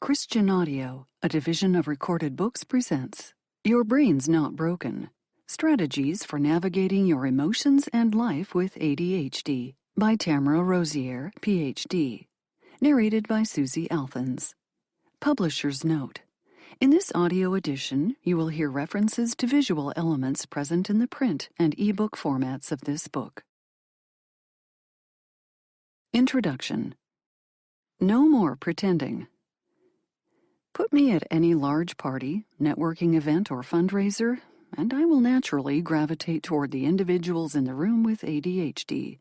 Christian Audio, a division of Recorded Books, presents Your Brain's Not Broken: Strategies for Navigating Your Emotions and Life with ADHD by Tamara Rosier, Ph.D. Narrated by Susie Althans. Publisher's note: in this audio edition, you will hear references to visual elements present in the print and ebook formats of this book. Introduction. No more pretending. Put me at any large party, networking event, or fundraiser, and I will naturally gravitate toward the individuals in the room with ADHD.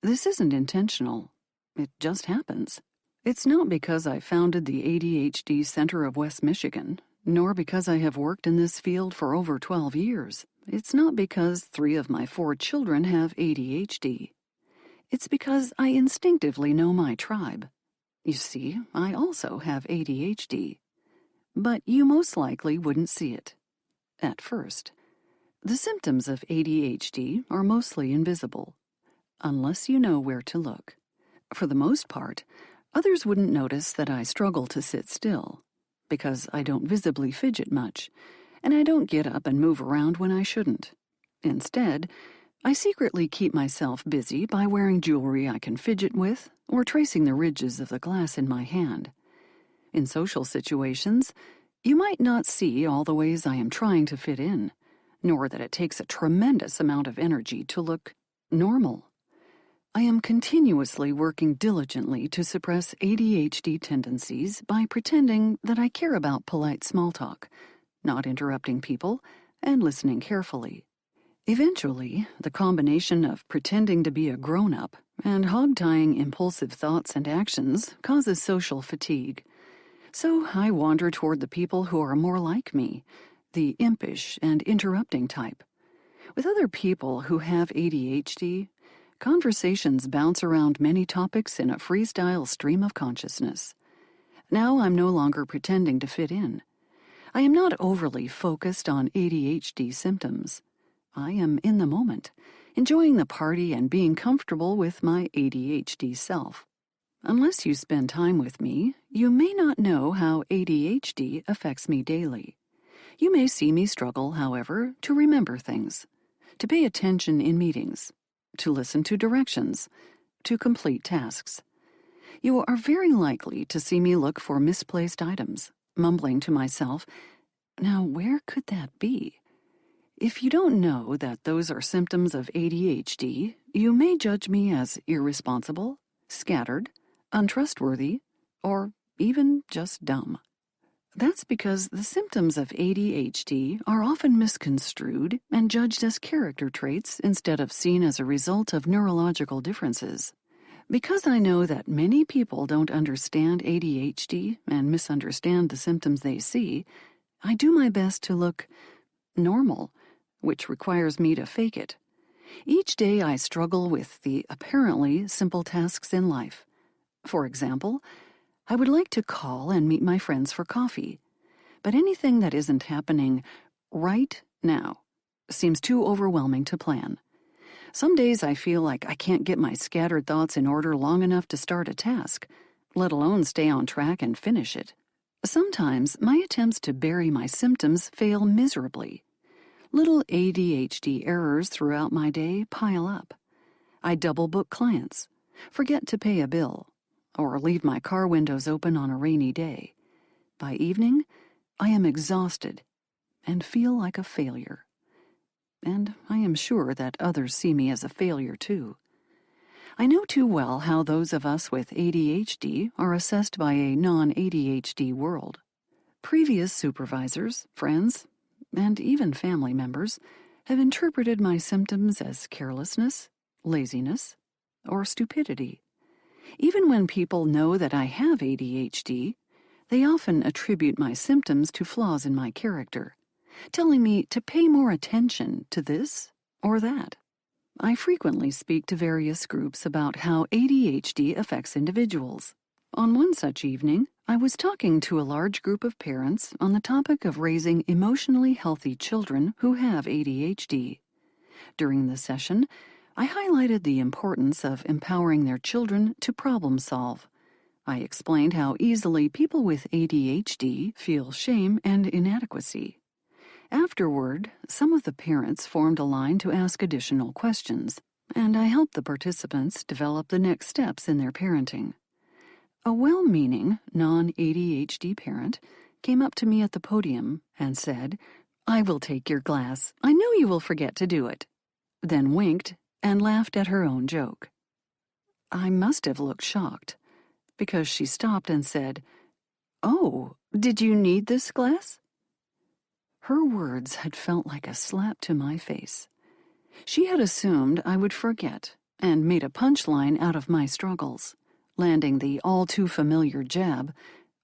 This isn't intentional. It just happens. It's not because I founded the ADHD Center of West Michigan, nor because I have worked in this field for over 12 years. It's not because 3 of my 4 children have ADHD. It's because I instinctively know my tribe. You see, I also have ADHD. But you most likely wouldn't see it at first. The symptoms of ADHD are mostly invisible, unless you know where to look. For the most part, others wouldn't notice that I struggle to sit still, because I don't visibly fidget much, and I don't get up and move around when I shouldn't. Instead, I secretly keep myself busy by wearing jewelry I can fidget with or tracing the ridges of the glass in my hand. In social situations, you might not see all the ways I am trying to fit in, nor that it takes a tremendous amount of energy to look normal. I am continuously working diligently to suppress ADHD tendencies by pretending that I care about polite small talk, not interrupting people, and listening carefully. Eventually, the combination of pretending to be a grown-up and hog-tying impulsive thoughts and actions causes social fatigue. So I wander toward the people who are more like me, the impish and interrupting type. With other people who have ADHD, conversations bounce around many topics in a freestyle stream of consciousness. Now I'm no longer pretending to fit in. I am not overly focused on ADHD symptoms. I am in the moment, enjoying the party and being comfortable with my ADHD self. Unless you spend time with me, you may not know how ADHD affects me daily. You may see me struggle, however, to remember things, to pay attention in meetings, to listen to directions, to complete tasks. You are very likely to see me look for misplaced items, mumbling to myself, "Now where could that be?" If you don't know that those are symptoms of ADHD, you may judge me as irresponsible, scattered, untrustworthy, or even just dumb. That's because the symptoms of ADHD are often misconstrued and judged as character traits instead of seen as a result of neurological differences. Because I know that many people don't understand ADHD and misunderstand the symptoms they see, I do my best to look normal, which requires me to fake it. Each day I struggle with the apparently simple tasks in life. For example, I would like to call and meet my friends for coffee, but anything that isn't happening right now seems too overwhelming to plan. Some days I feel like I can't get my scattered thoughts in order long enough to start a task, let alone stay on track and finish it. Sometimes my attempts to bury my symptoms fail miserably. Little ADHD errors throughout my day pile up. I double book clients, forget to pay a bill, or leave my car windows open on a rainy day. By evening, I am exhausted and feel like a failure. And I am sure that others see me as a failure too. I know too well how those of us with ADHD are assessed by a non-ADHD world. Previous supervisors, friends, and even family members have interpreted my symptoms as carelessness, laziness, or stupidity. Even when people know that I have ADHD, they often attribute my symptoms to flaws in my character, telling me to pay more attention to this or that. I frequently speak to various groups about how ADHD affects individuals. On one such evening, I was talking to a large group of parents on the topic of raising emotionally healthy children who have ADHD. During the session, I highlighted the importance of empowering their children to problem solve. I explained how easily people with ADHD feel shame and inadequacy. Afterward, some of the parents formed a line to ask additional questions, and I helped the participants develop the next steps in their parenting. A well-meaning, non-ADHD parent came up to me at the podium and said, "I will take your glass. I know you will forget to do it," then winked and laughed at her own joke. I must have looked shocked, because she stopped and said, "Oh, did you need this glass?" Her words had felt like a slap to my face. She had assumed I would forget and made a punchline out of my struggles, landing the all-too-familiar jab,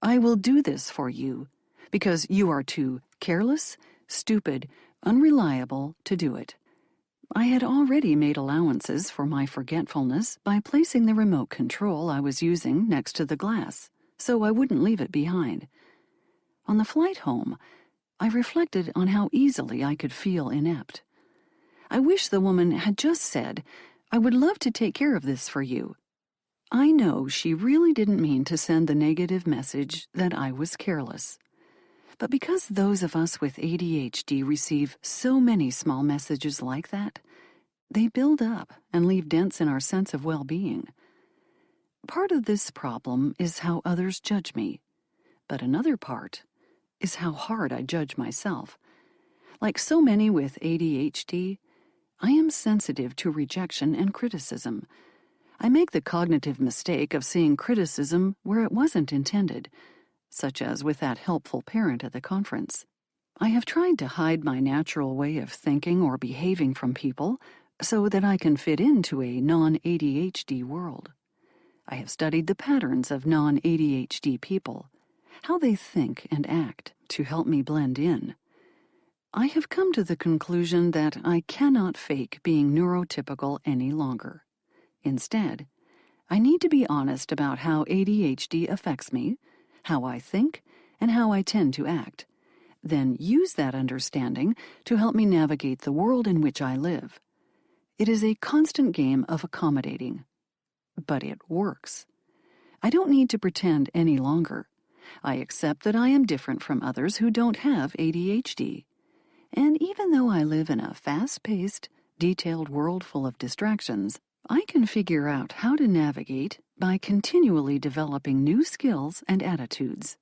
"I will do this for you, because you are too careless, stupid, unreliable to do it." I had already made allowances for my forgetfulness by placing the remote control I was using next to the glass, so I wouldn't leave it behind. On the flight home, I reflected on how easily I could feel inept. I wish the woman had just said, "I would love to take care of this for you." I know she really didn't mean to send the negative message that I was careless. But because those of us with ADHD receive so many small messages like that, they build up and leave dents in our sense of well-being. Part of this problem is how others judge me, but another part is how hard I judge myself. Like so many with ADHD, I am sensitive to rejection and criticism. I make the cognitive mistake of seeing criticism where it wasn't intended, such as with that helpful parent at the conference. I have tried to hide my natural way of thinking or behaving from people so that I can fit into a non-ADHD world. I have studied the patterns of non-ADHD people, how they think and act, to help me blend in. I have come to the conclusion that I cannot fake being neurotypical any longer. Instead, I need to be honest about how ADHD affects me, how I think, and how I tend to act, then use that understanding to help me navigate the world in which I live. It is a constant game of accommodating, but it works. I don't need to pretend any longer. I accept that I am different from others who don't have ADHD. And even though I live in a fast-paced, detailed world full of distractions, I can figure out how to navigate by continually developing new skills and attitudes.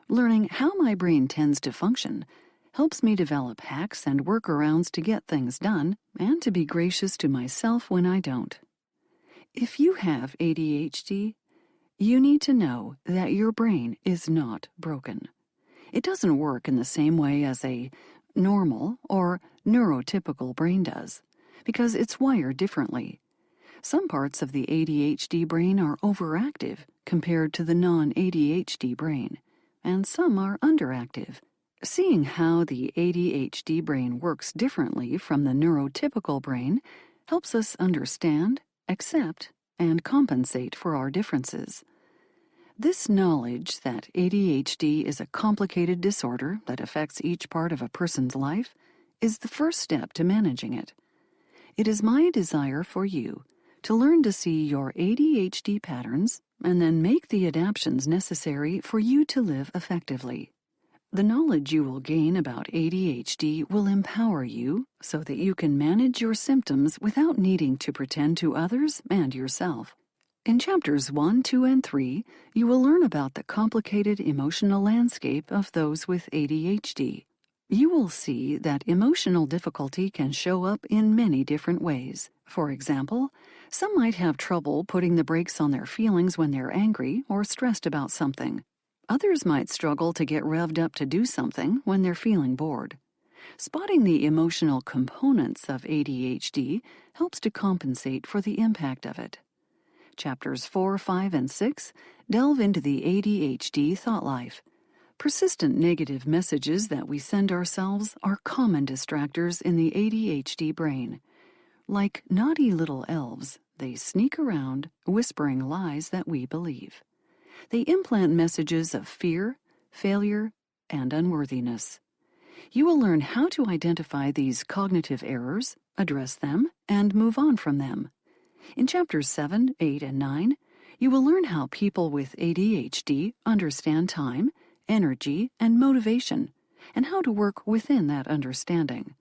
Learning how my brain tends to function helps me develop hacks and workarounds to get things done and to be gracious to myself when I don't. If you have ADHD, you need to know that your brain is not broken. It doesn't work in the same way as a normal or neurotypical brain does, because it's wired differently. Some parts of the ADHD brain are overactive compared to the non-ADHD brain, and some are underactive. Seeing how the ADHD brain works differently from the neurotypical brain helps us understand, accept, and compensate for our differences. This knowledge that ADHD is a complicated disorder that affects each part of a person's life is the first step to managing it. It is my desire for you to learn to see your ADHD patterns and then make the adaptations necessary for you to live effectively. The knowledge you will gain about ADHD will empower you so that you can manage your symptoms without needing to pretend to others and yourself. In chapters 1, 2, and 3, you will learn about the complicated emotional landscape of those with ADHD. You will see that emotional difficulty can show up in many different ways. For example, some might have trouble putting the brakes on their feelings when they're angry or stressed about something. Others might struggle to get revved up to do something when they're feeling bored. Spotting the emotional components of ADHD helps to compensate for the impact of it. Chapters 4, 5, and 6 delve into the ADHD thought life. Persistent negative messages that we send ourselves are common distractors in the ADHD brain. Like naughty little elves, they sneak around, whispering lies that we believe. They implant messages of fear, failure, and unworthiness. You will learn how to identify these cognitive errors, address them, and move on from them. In chapters 7, 8, and 9, You will learn how people with ADHD understand time, energy, and motivation, and how to work within that understanding.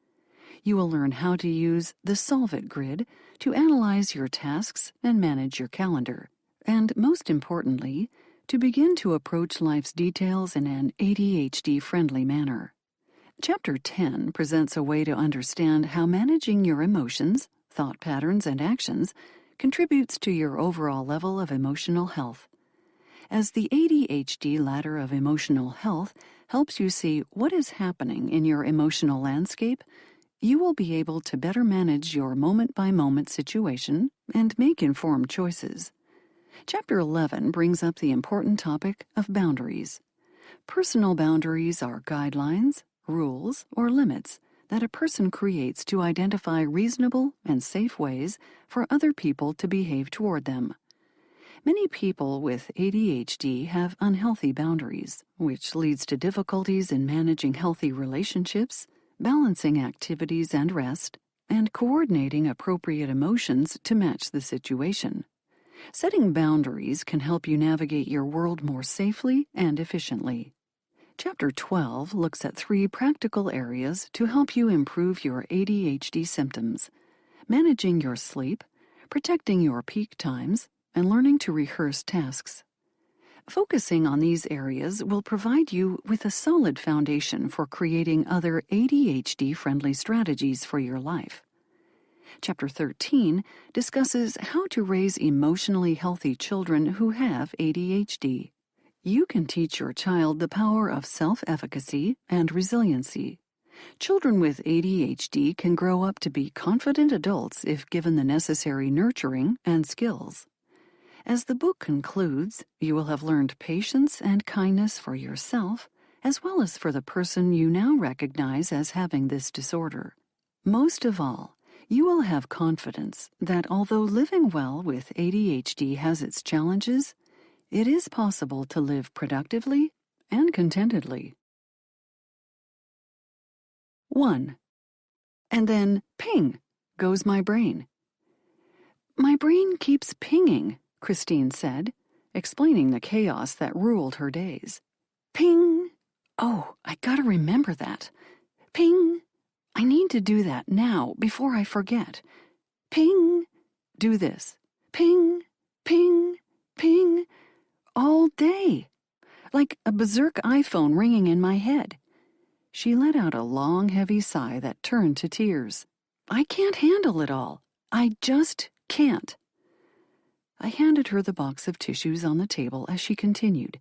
You will learn how to use the Solve It grid to analyze your tasks and manage your calendar. And most importantly, to begin to approach life's details in an ADHD-friendly manner. Chapter 10 presents a way to understand how managing your emotions, thought patterns, and actions contributes to your overall level of emotional health. As the ADHD ladder of emotional health helps you see what is happening in your emotional landscape, you will be able to better manage your moment-by-moment situation and make informed choices. Chapter 11 brings up the important topic of boundaries. Personal boundaries are guidelines, rules, or limits that a person creates to identify reasonable and safe ways for other people to behave toward them. Many people with ADHD have unhealthy boundaries, which leads to difficulties in managing healthy relationships, balancing activities and rest, and coordinating appropriate emotions to match the situation. Setting boundaries can help you navigate your world more safely and efficiently. Chapter 12 looks at 3 practical areas to help you improve your ADHD symptoms: managing your sleep, protecting your peak times, and learning to rehearse tasks. Focusing on these areas will provide you with a solid foundation for creating other ADHD-friendly strategies for your life. Chapter 13 discusses how to raise emotionally healthy children who have ADHD. You can teach your child the power of self-efficacy and resiliency. Children with ADHD can grow up to be confident adults if given the necessary nurturing and skills. As the book concludes, you will have learned patience and kindness for yourself, as well as for the person you now recognize as having this disorder. Most of all, you will have confidence that although living well with ADHD has its challenges, it is possible to live productively and contentedly. 1. And then, ping, goes my brain. My brain keeps pinging, Christine said, explaining the chaos that ruled her days. Ping! Oh, I gotta remember that. Ping! I need to do that now before I forget. Ping! Do this. Ping! Ping! Ping! All day, like a berserk iPhone ringing in my head. She let out a long, heavy sigh that turned to tears. I can't handle it all. I just can't. I handed her the box of tissues on the table as she continued.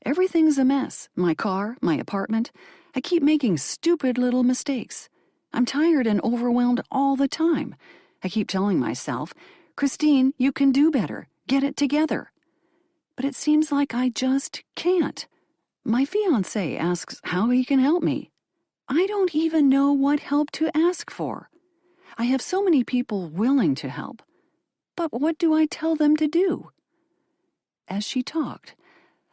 Everything's a mess. My car, my apartment. I keep making stupid little mistakes. I'm tired and overwhelmed all the time. I keep telling myself, Christine, you can do better. Get it together. But it seems like I just can't. My fiancé asks how he can help me. I don't even know what help to ask for. I have so many people willing to help. But what do I tell them to do? As she talked,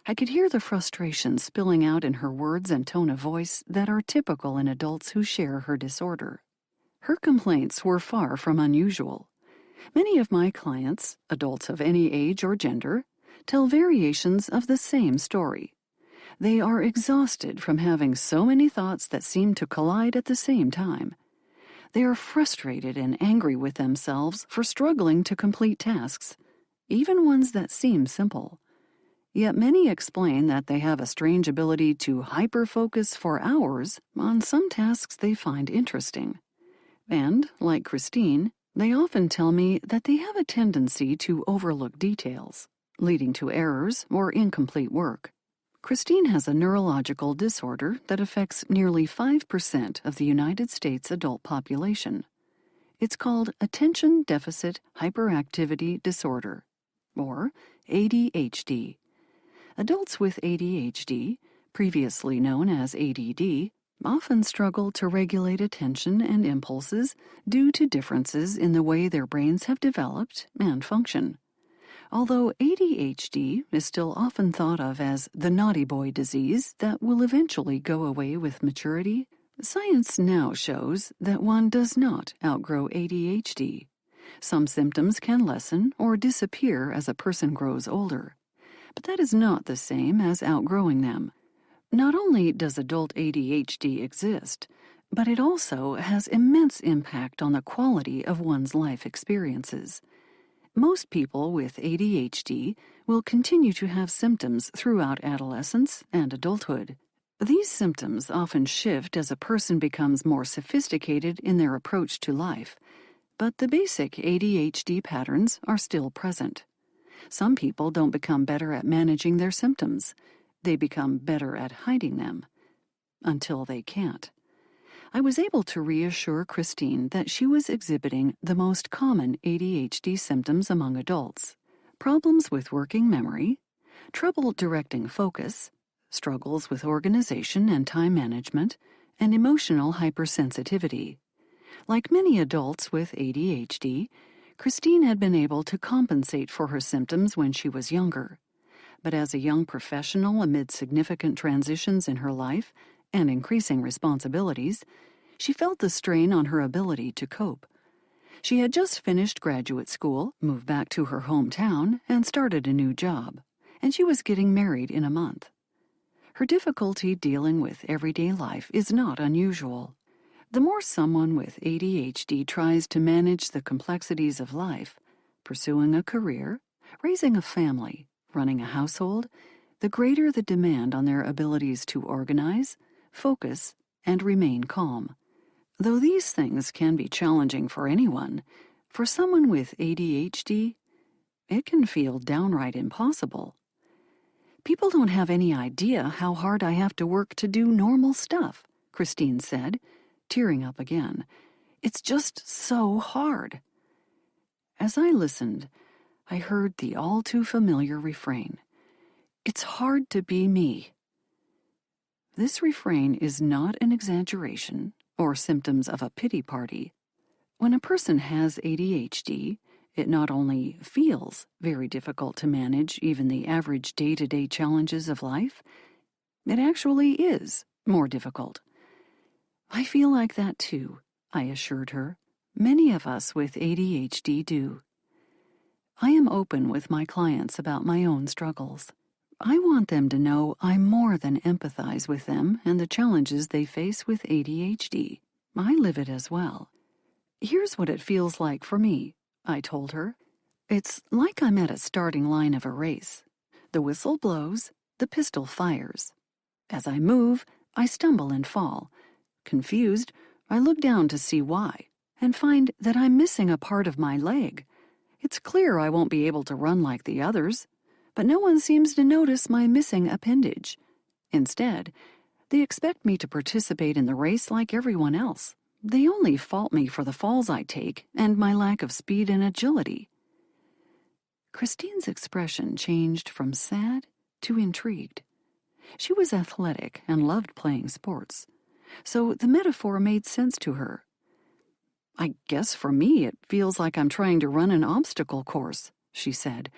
I could hear the frustration spilling out in her words and tone of voice that are typical in adults who share her disorder. Her complaints were far from unusual. Many of my clients, adults of any age or gender, tell variations of the same story. They are exhausted from having so many thoughts that seem to collide at the same time. They are frustrated and angry with themselves for struggling to complete tasks, even ones that seem simple. Yet many explain that they have a strange ability to hyper-focus for hours on some tasks they find interesting. And, like Christine, they often tell me that they have a tendency to overlook details, leading to errors or incomplete work. Christine has a neurological disorder that affects nearly 5% of the United States adult population. It's called Attention Deficit Hyperactivity Disorder, or ADHD. Adults with ADHD, previously known as ADD, often struggle to regulate attention and impulses due to differences in the way their brains have developed and function. Although ADHD is still often thought of as the naughty boy disease that will eventually go away with maturity, science now shows that one does not outgrow ADHD. Some symptoms can lessen or disappear as a person grows older, but that is not the same as outgrowing them. Not only does adult ADHD exist, but it also has immense impact on the quality of one's life experiences. Most people with ADHD will continue to have symptoms throughout adolescence and adulthood. These symptoms often shift as a person becomes more sophisticated in their approach to life, but the basic ADHD patterns are still present. Some people don't become better at managing their symptoms. They become better at hiding them, until they can't. I was able to reassure Christine that she was exhibiting the most common ADHD symptoms among adults: problems with working memory, trouble directing focus, struggles with organization and time management, and emotional hypersensitivity. Like many adults with ADHD, Christine had been able to compensate for her symptoms when she was younger. But as a young professional amid significant transitions in her life and increasing responsibilities, she felt the strain on her ability to cope. She had just finished graduate school, moved back to her hometown, and started a new job, and she was getting married in a month. Her difficulty dealing with everyday life is not unusual. The more someone with ADHD tries to manage the complexities of life, pursuing a career, raising a family, running a household, the greater the demand on their abilities to organize, focus, and remain calm. Though these things can be challenging for anyone, for someone with ADHD, it can feel downright impossible. "People don't have any idea how hard I have to work to do normal stuff," Christine said, tearing up again. "It's just so hard." As I listened, I heard the all-too-familiar refrain, "It's hard to be me." This refrain is not an exaggeration or symptoms of a pity party. When a person has ADHD, it not only feels very difficult to manage even the average day-to-day challenges of life, it actually is more difficult. "I feel like that too," I assured her. "Many of us with ADHD do." I am open with my clients about my own struggles. I want them to know I more than empathize with them and the challenges they face with ADHD. I live it as well. "Here's what it feels like for me," I told her. "It's like I'm at a starting line of a race. The whistle blows, the pistol fires. As I move, I stumble and fall. Confused, I look down to see why, and find that I'm missing a part of my leg. It's clear I won't be able to run like the others, but no one seems to notice my missing appendage. Instead, they expect me to participate in the race like everyone else. They only fault me for the falls I take and my lack of speed and agility." Christine's expression changed from sad to intrigued. She was athletic and loved playing sports, so the metaphor made sense to her. "I guess for me it feels like I'm trying to run an obstacle course," she said.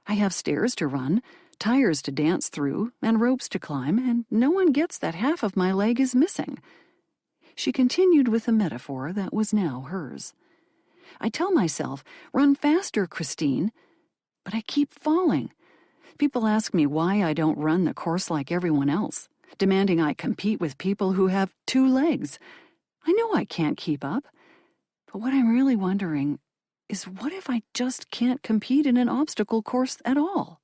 "I have stairs to run, tires to dance through, and ropes to climb, and no one gets that half of my leg is missing." She continued with a metaphor that was now hers. "I tell myself, 'Run faster, Christine,' but I keep falling. People ask me why I don't run the course like everyone else, demanding I compete with people who have 2 legs. I know I can't keep up, but what I'm really wondering is what if I just can't compete in an obstacle course at all?"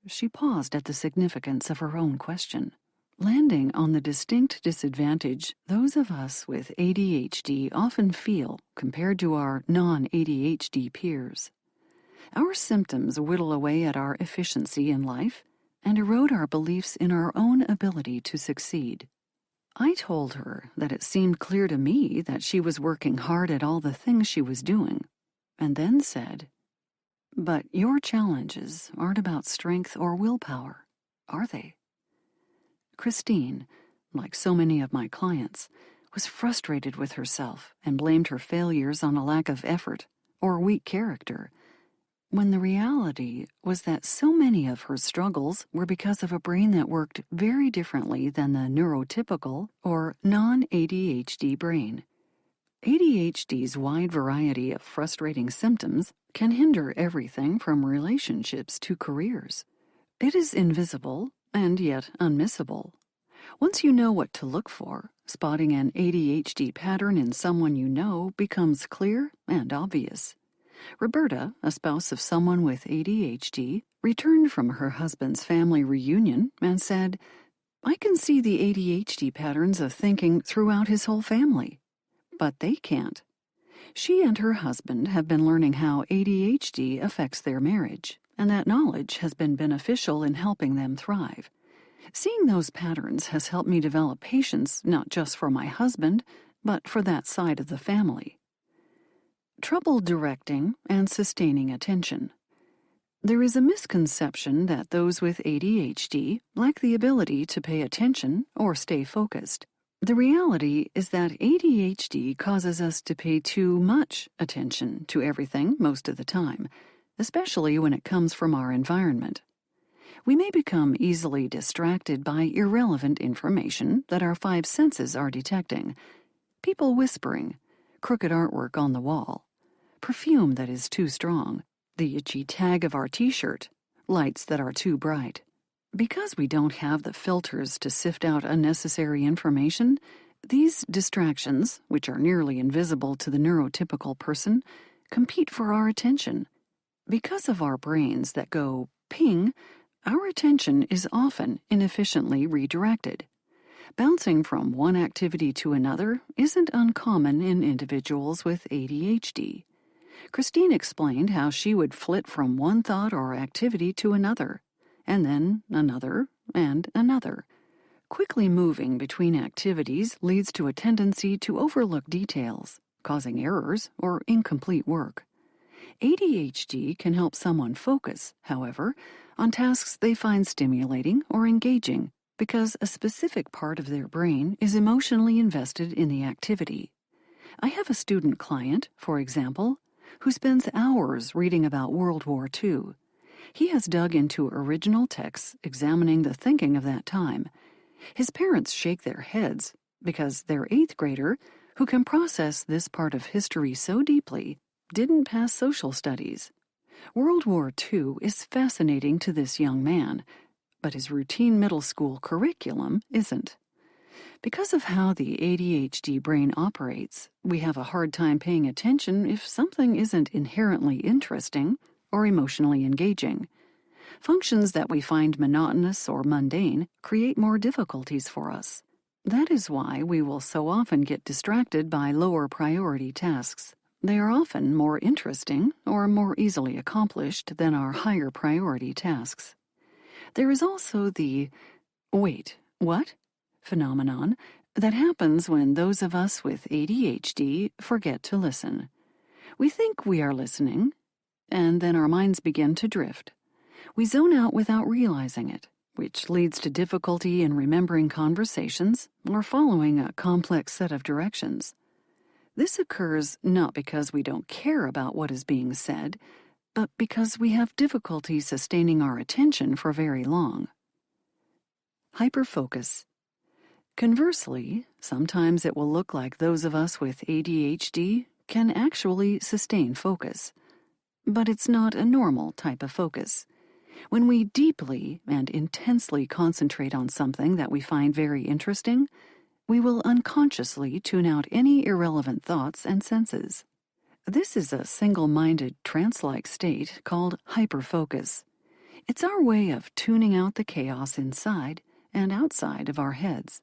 She paused at the significance of her own question, landing on the distinct disadvantage those of us with ADHD often feel compared to our non-ADHD peers. Our symptoms whittle away at our efficiency in life and erode our beliefs in our own ability to succeed. I told her that it seemed clear to me that she was working hard at all the things she was doing, and then said, "But your challenges aren't about strength or willpower, are they?" Christine, like so many of my clients, was frustrated with herself and blamed her failures on a lack of effort or weak character, when the reality was that so many of her struggles were because of a brain that worked very differently than the neurotypical or non-ADHD brain. ADHD's wide variety of frustrating symptoms can hinder everything from relationships to careers. It is invisible and yet unmissable. Once you know what to look for, spotting an ADHD pattern in someone you know becomes clear and obvious. Roberta, a spouse of someone with ADHD, returned from her husband's family reunion and said, "I can see the ADHD patterns of thinking throughout his whole family." But they can't. She and her husband have been learning how ADHD affects their marriage, and that knowledge has been beneficial in helping them thrive. Seeing those patterns has helped me develop patience not just for my husband, but for that side of the family. Trouble directing and sustaining attention. There is a misconception that those with ADHD lack the ability to pay attention or stay focused. The reality is that ADHD causes us to pay too much attention to everything most of the time, especially when it comes from our environment. We may become easily distracted by irrelevant information that our five senses are detecting. People whispering, crooked artwork on the wall, perfume that is too strong, the itchy tag of our t-shirt, lights that are too bright. Because we don't have the filters to sift out unnecessary information, these distractions, which are nearly invisible to the neurotypical person, compete for our attention. Because of our brains that go ping, our attention is often inefficiently redirected. Bouncing from one activity to another isn't uncommon in individuals with ADHD. Christine explained how she would flit from one thought or activity to another, and then another and another. Quickly moving between activities leads to a tendency to overlook details, causing errors or incomplete work. ADHD can help someone focus, however, on tasks they find stimulating or engaging because a specific part of their brain is emotionally invested in the activity. I have a student client, for example, who spends hours reading about World War II. He has dug into original texts examining the thinking of that time. His parents shake their heads because their 8th grader, who can process this part of history so deeply, didn't pass social studies. World War II is fascinating to this young man, but his routine middle school curriculum isn't. Because of how the ADHD brain operates, we have a hard time paying attention if something isn't inherently interesting or emotionally engaging. Functions that we find monotonous or mundane create more difficulties for us. That is why we will so often get distracted by lower priority tasks. They are often more interesting or more easily accomplished than our higher priority tasks. There is also the "wait, what?" phenomenon that happens when those of us with ADHD forget to listen. We think we are listening, and then our minds begin to drift. We zone out without realizing it, which leads to difficulty in remembering conversations or following a complex set of directions. This occurs not because we don't care about what is being said, but because we have difficulty sustaining our attention for very long. Hyperfocus. Conversely, sometimes it will look like those of us with ADHD can actually sustain focus. But it's not a normal type of focus. When we deeply and intensely concentrate on something that we find very interesting, we will unconsciously tune out any irrelevant thoughts and senses. This is a single-minded, trance-like state called hyperfocus. It's our way of tuning out the chaos inside and outside of our heads.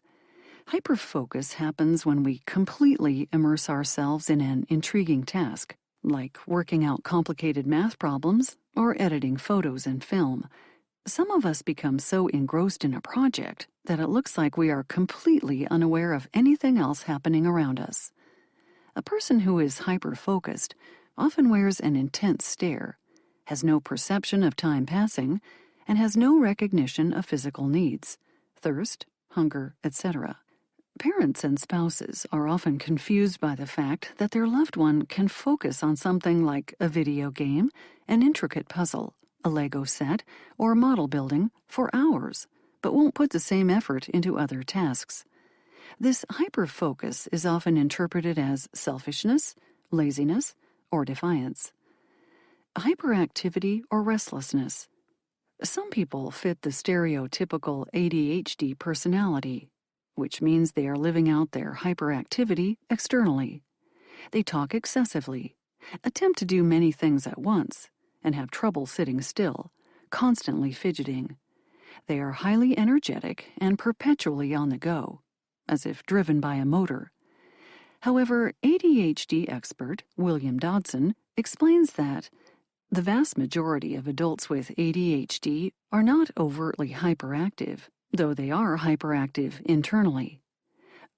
Hyperfocus happens when we completely immerse ourselves in an intriguing task, like working out complicated math problems or editing photos and film. Some of us become so engrossed in a project that it looks like we are completely unaware of anything else happening around us. A person who is hyper-focused often wears an intense stare, has no perception of time passing, and has no recognition of physical needs, thirst, hunger, etc. Parents and spouses are often confused by the fact that their loved one can focus on something like a video game, an intricate puzzle, a Lego set, or model building for hours, but won't put the same effort into other tasks. This hyperfocus is often interpreted as selfishness, laziness, or defiance. Hyperactivity or restlessness. Some people fit the stereotypical ADHD personality, which means they are living out their hyperactivity externally. They talk excessively, attempt to do many things at once, and have trouble sitting still, constantly fidgeting. They are highly energetic and perpetually on the go, as if driven by a motor. However, ADHD expert William Dodson explains that the vast majority of adults with ADHD are not overtly hyperactive, though they are hyperactive internally.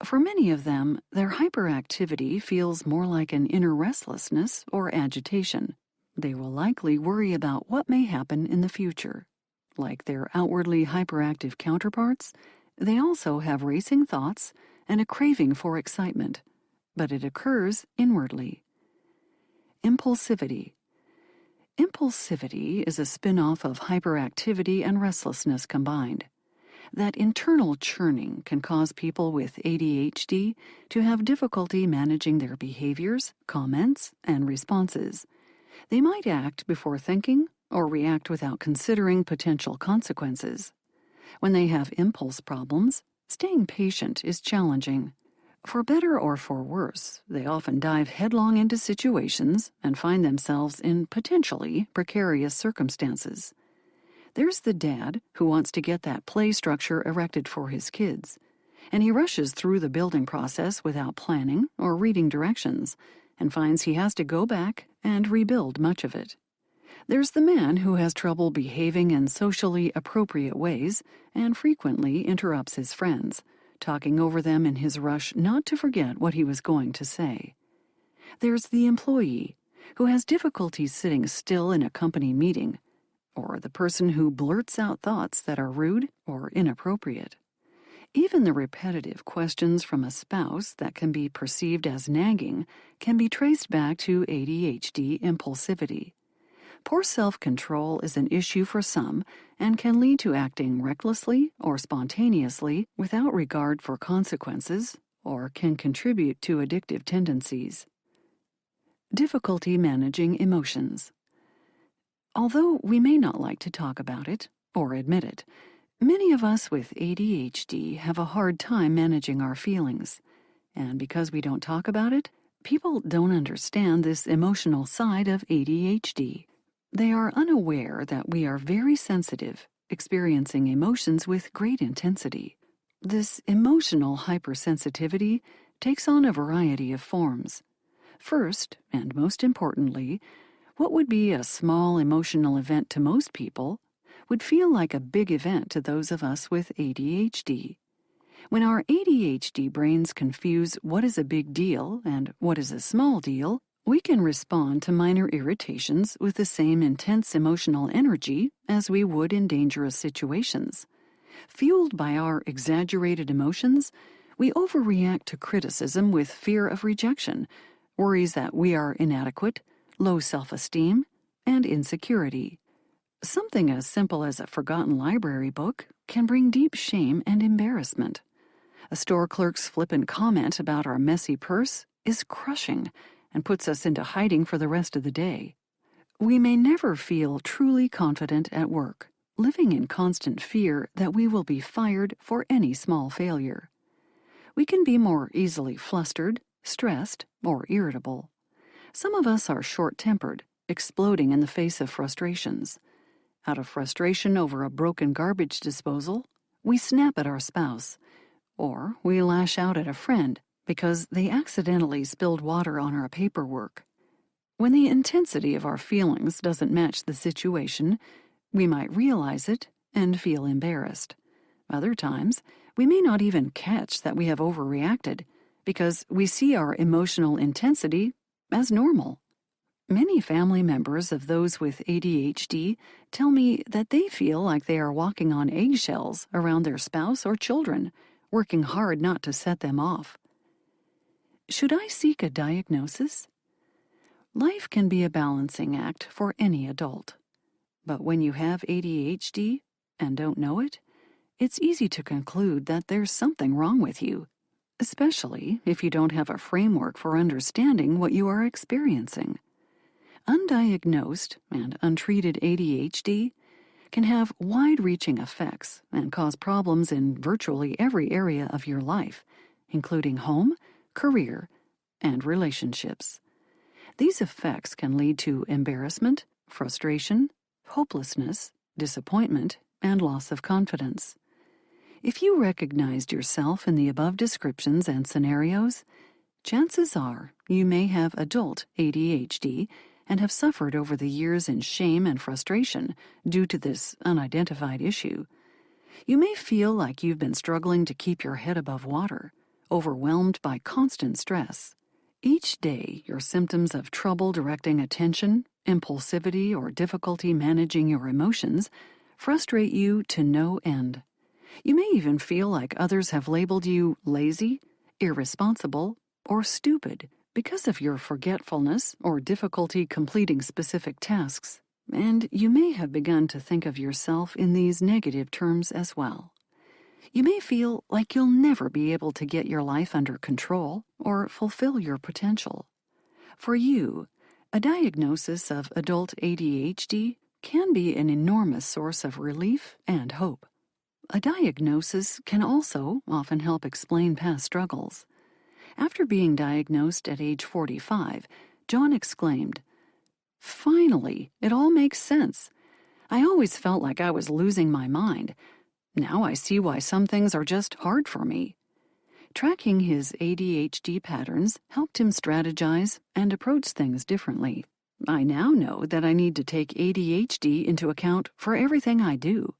For many of them, their hyperactivity feels more like an inner restlessness or agitation. They will likely worry about what may happen in the future. Like their outwardly hyperactive counterparts, they also have racing thoughts and a craving for excitement, but it occurs inwardly. Impulsivity. Impulsivity is a spin-off of hyperactivity and restlessness combined. That internal churning can cause people with ADHD to have difficulty managing their behaviors, comments, and responses. They might act before thinking or react without considering potential consequences. When they have impulse problems, staying patient is challenging. For better or for worse, they often dive headlong into situations and find themselves in potentially precarious circumstances. There's the dad who wants to get that play structure erected for his kids, and he rushes through the building process without planning or reading directions, and finds he has to go back and rebuild much of it. There's the man who has trouble behaving in socially appropriate ways and frequently interrupts his friends, talking over them in his rush not to forget what he was going to say. There's the employee who has difficulty sitting still in a company meeting, or the person who blurts out thoughts that are rude or inappropriate. Even the repetitive questions from a spouse that can be perceived as nagging can be traced back to ADHD impulsivity. Poor self-control is an issue for some and can lead to acting recklessly or spontaneously without regard for consequences, or can contribute to addictive tendencies. Difficulty managing emotions. Although we may not like to talk about it or admit it, many of us with ADHD have a hard time managing our feelings. And because we don't talk about it, people don't understand this emotional side of ADHD. They are unaware that we are very sensitive, experiencing emotions with great intensity. This emotional hypersensitivity takes on a variety of forms. First, and most importantly, what would be a small emotional event to most people would feel like a big event to those of us with ADHD. When our ADHD brains confuse what is a big deal and what is a small deal, we can respond to minor irritations with the same intense emotional energy as we would in dangerous situations. Fueled by our exaggerated emotions, we overreact to criticism with fear of rejection, worries that we are inadequate, low self-esteem, and insecurity. Something as simple as a forgotten library book can bring deep shame and embarrassment. A store clerk's flippant comment about our messy purse is crushing and puts us into hiding for the rest of the day. We may never feel truly confident at work, living in constant fear that we will be fired for any small failure. We can be more easily flustered, stressed, or irritable. Some of us are short-tempered, exploding in the face of frustrations. Out of frustration over a broken garbage disposal, we snap at our spouse, or we lash out at a friend because they accidentally spilled water on our paperwork. When the intensity of our feelings doesn't match the situation, we might realize it and feel embarrassed. Other times, we may not even catch that we have overreacted because we see our emotional intensity as normal. Many family members of those with ADHD tell me that they feel like they are walking on eggshells around their spouse or children, working hard not to set them off. Should I seek a diagnosis? Life can be a balancing act for any adult. But when you have ADHD and don't know it, it's easy to conclude that there's something wrong with you, especially if you don't have a framework for understanding what you are experiencing. Undiagnosed and untreated ADHD can have wide-reaching effects and cause problems in virtually every area of your life, including home, career, and relationships. These effects can lead to embarrassment, frustration, hopelessness, disappointment, and loss of confidence. If you recognized yourself in the above descriptions and scenarios, chances are you may have adult ADHD and have suffered over the years in shame and frustration due to this unidentified issue. You may feel like you've been struggling to keep your head above water, overwhelmed by constant stress. Each day, your symptoms of trouble directing attention, impulsivity, or difficulty managing your emotions frustrate you to no end. You may even feel like others have labeled you lazy, irresponsible, or stupid because of your forgetfulness or difficulty completing specific tasks, and you may have begun to think of yourself in these negative terms as well. You may feel like you'll never be able to get your life under control or fulfill your potential. For you, a diagnosis of adult ADHD can be an enormous source of relief and hope. A diagnosis can also often help explain past struggles. After being diagnosed at age 45, John exclaimed, "Finally, it all makes sense. I always felt like I was losing my mind. Now I see why some things are just hard for me." Tracking his ADHD patterns helped him strategize and approach things differently. "I now know that I need to take ADHD into account for everything I do."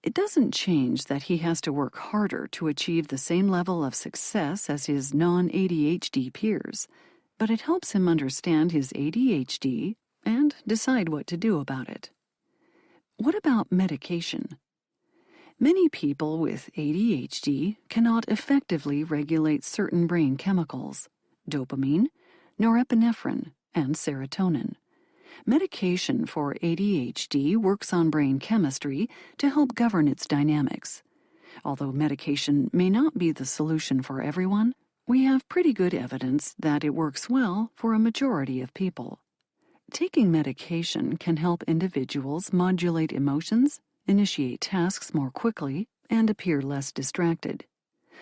It doesn't change that he has to work harder to achieve the same level of success as his non-ADHD peers, but it helps him understand his ADHD and decide what to do about it. What about medication? Many people with ADHD cannot effectively regulate certain brain chemicals: dopamine, norepinephrine, and serotonin. Medication for ADHD works on brain chemistry to help govern its dynamics. Although medication may not be the solution for everyone, we have pretty good evidence that it works well for a majority of people. Taking medication can help individuals modulate emotions, initiate tasks more quickly, and appear less distracted.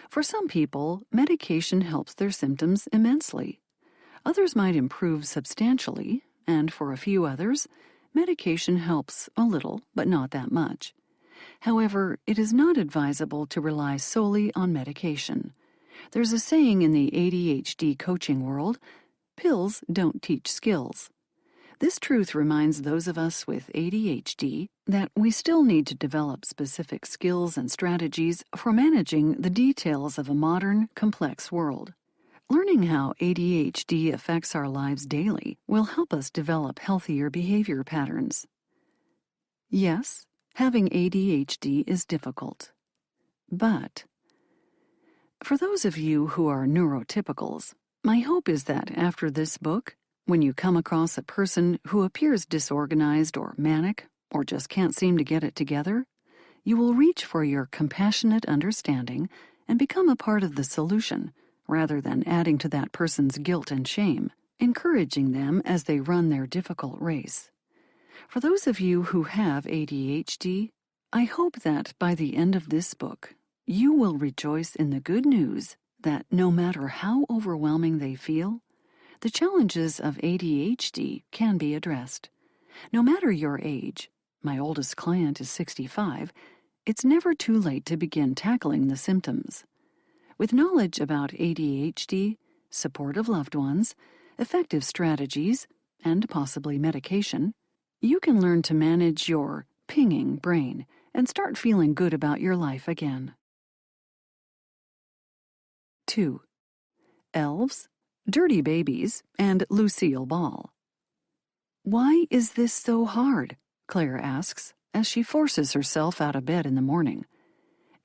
For some people, medication helps their symptoms immensely. Others might improve substantially, and for a few others, medication helps a little, but not that much. However, it is not advisable to rely solely on medication. There's a saying in the ADHD coaching world, "Pills don't teach skills." This truth reminds those of us with ADHD that we still need to develop specific skills and strategies for managing the details of a modern, complex world. Learning how ADHD affects our lives daily will help us develop healthier behavior patterns. Yes, having ADHD is difficult. But for those of you who are neurotypicals, my hope is that after this book, when you come across a person who appears disorganized or manic or just can't seem to get it together, you will reach for your compassionate understanding and become a part of the solution, rather than adding to that person's guilt and shame, encouraging them as they run their difficult race. For those of you who have ADHD, I hope that by the end of this book, you will rejoice in the good news that no matter how overwhelming they feel, the challenges of ADHD can be addressed. No matter your age, my oldest client is 65, it's never too late to begin tackling the symptoms. With knowledge about ADHD, support of loved ones, effective strategies, and possibly medication, you can learn to manage your pinging brain and start feeling good about your life again. 2. Elves, Dirty Babies, and Lucille Ball. "Why is this so hard?" Claire asks as she forces herself out of bed in the morning.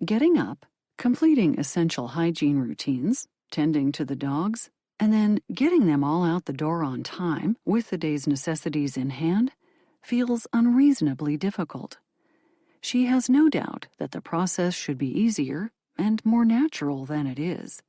Getting up, completing essential hygiene routines, tending to the dogs, and then getting them all out the door on time with the day's necessities in hand feels unreasonably difficult. She has no doubt that the process should be easier and more natural than it is.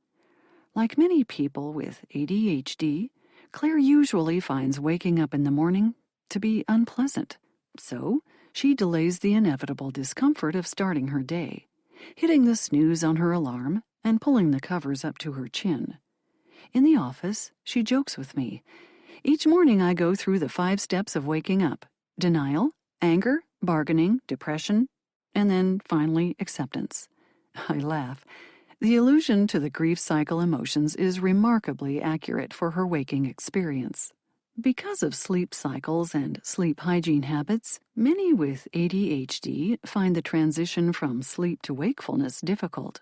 Like many people with ADHD, Claire usually finds waking up in the morning to be unpleasant. So, she delays the inevitable discomfort of starting her day, hitting the snooze on her alarm and pulling the covers up to her chin. In the office, she jokes with me. Each morning I go through the 5 steps of waking up: denial, anger, bargaining, depression, and then finally acceptance. I laugh. The allusion to the grief cycle emotions is remarkably accurate for her waking experience. Because of sleep cycles and sleep hygiene habits, many with ADHD find the transition from sleep to wakefulness difficult.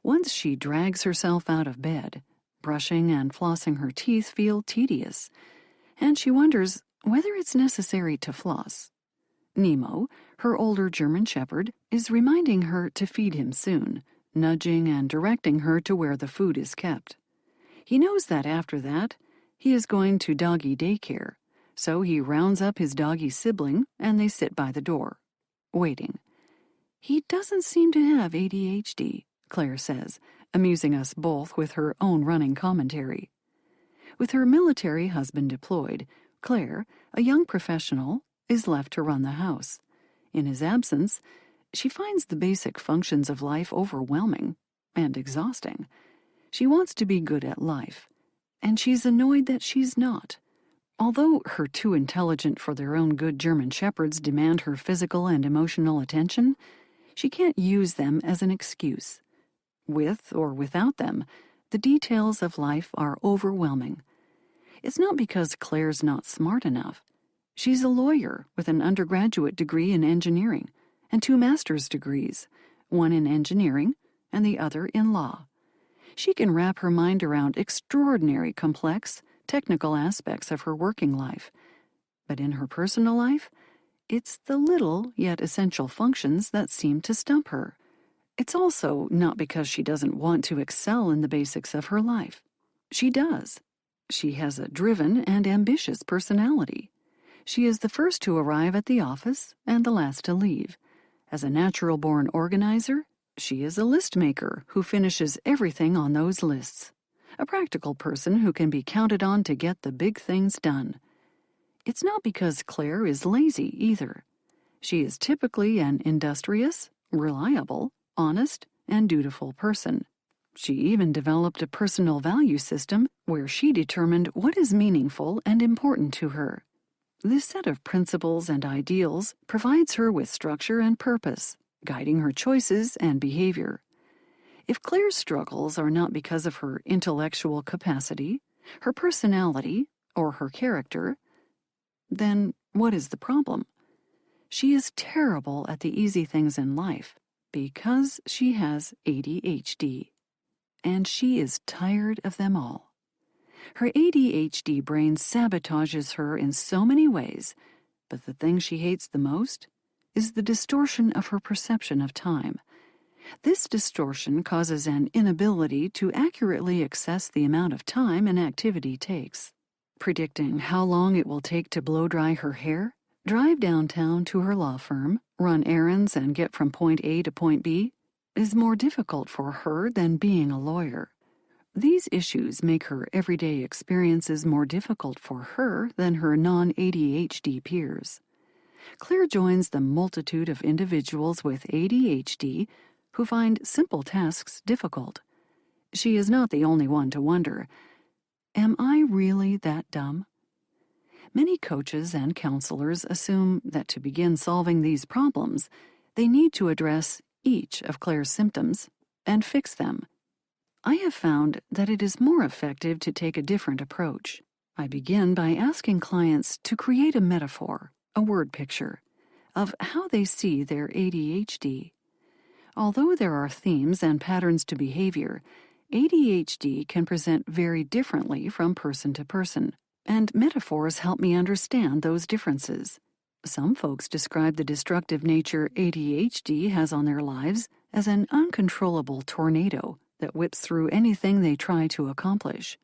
Once she drags herself out of bed, brushing and flossing her teeth feel tedious, and she wonders whether it's necessary to floss. Nemo, her older German Shepherd, is reminding her to feed him soon, nudging and directing her to where the food is kept. He knows that after that, he is going to doggy daycare, so he rounds up his doggy sibling and they sit by the door, waiting. He doesn't seem to have ADHD, Claire says, amusing us both with her own running commentary. With her military husband deployed, Claire, a young professional, is left to run the house. In his absence, she finds the basic functions of life overwhelming and exhausting. She wants to be good at life, and she's annoyed that she's not. Although her too intelligent for their own good German Shepherds demand her physical and emotional attention, she can't use them as an excuse. With or without them, the details of life are overwhelming. It's not because Claire's not smart enough. She's a lawyer with an undergraduate degree in engineering and 2 master's degrees, one in engineering and the other in law. She can wrap her mind around extraordinary complex, technical aspects of her working life. But in her personal life, it's the little yet essential functions that seem to stump her. It's also not because she doesn't want to excel in the basics of her life. She does. She has a driven and ambitious personality. She is the first to arrive at the office and the last to leave. As a natural-born organizer, she is a list maker who finishes everything on those lists. A practical person who can be counted on to get the big things done. It's not because Claire is lazy either. She is typically an industrious, reliable, honest, and dutiful person. She even developed a personal value system where she determined what is meaningful and important to her. This set of principles and ideals provides her with structure and purpose, guiding her choices and behavior. If Claire's struggles are not because of her intellectual capacity, her personality, or her character, then what is the problem? She is terrible at the easy things in life because she has ADHD, and she is tired of them all. Her ADHD brain sabotages her in so many ways, but the thing she hates the most is the distortion of her perception of time. This distortion causes an inability to accurately assess the amount of time an activity takes. Predicting how long it will take to blow-dry her hair, drive downtown to her law firm, run errands, and get from point A to point B is more difficult for her than being a lawyer. These issues make her everyday experiences more difficult for her than her non-ADHD peers. Claire joins the multitude of individuals with ADHD who find simple tasks difficult. She is not the only one to wonder, am I really that dumb? Many coaches and counselors assume that to begin solving these problems, they need to address each of Claire's symptoms and fix them. I have found that it is more effective to take a different approach. I begin by asking clients to create a metaphor, a word picture, of how they see their ADHD. Although there are themes and patterns to behavior, ADHD can present very differently from person to person, and metaphors help me understand those differences. Some folks describe the destructive nature ADHD has on their lives as an uncontrollable tornado that whips through anything they try to accomplish,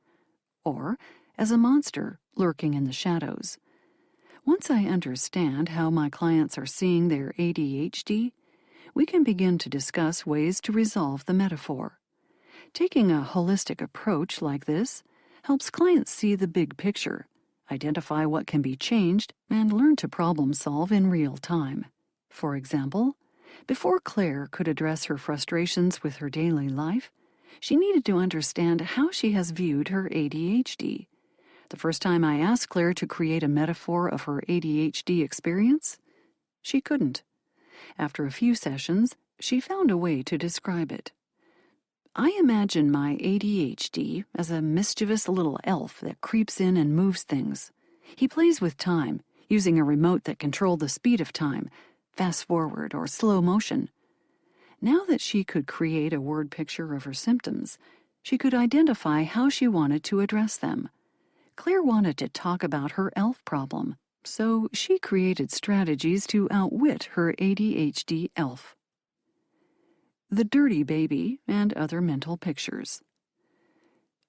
or as a monster lurking in the shadows. Once I understand how my clients are seeing their ADHD, we can begin to discuss ways to resolve the metaphor. Taking a holistic approach like this helps clients see the big picture, identify what can be changed, and learn to problem solve in real time. For example, before Claire could address her frustrations with her daily life, she needed to understand how she has viewed her ADHD. The first time I asked Claire to create a metaphor of her ADHD experience, she couldn't. After a few sessions, she found a way to describe it. I imagine my ADHD as a mischievous little elf that creeps in and moves things. He plays with time, using a remote that controlled the speed of time, fast forward or slow motion. Now that she could create a word picture of her symptoms, she could identify how she wanted to address them. Claire wanted to talk about her elf problem, so she created strategies to outwit her ADHD elf. The Dirty Baby and Other Mental Pictures.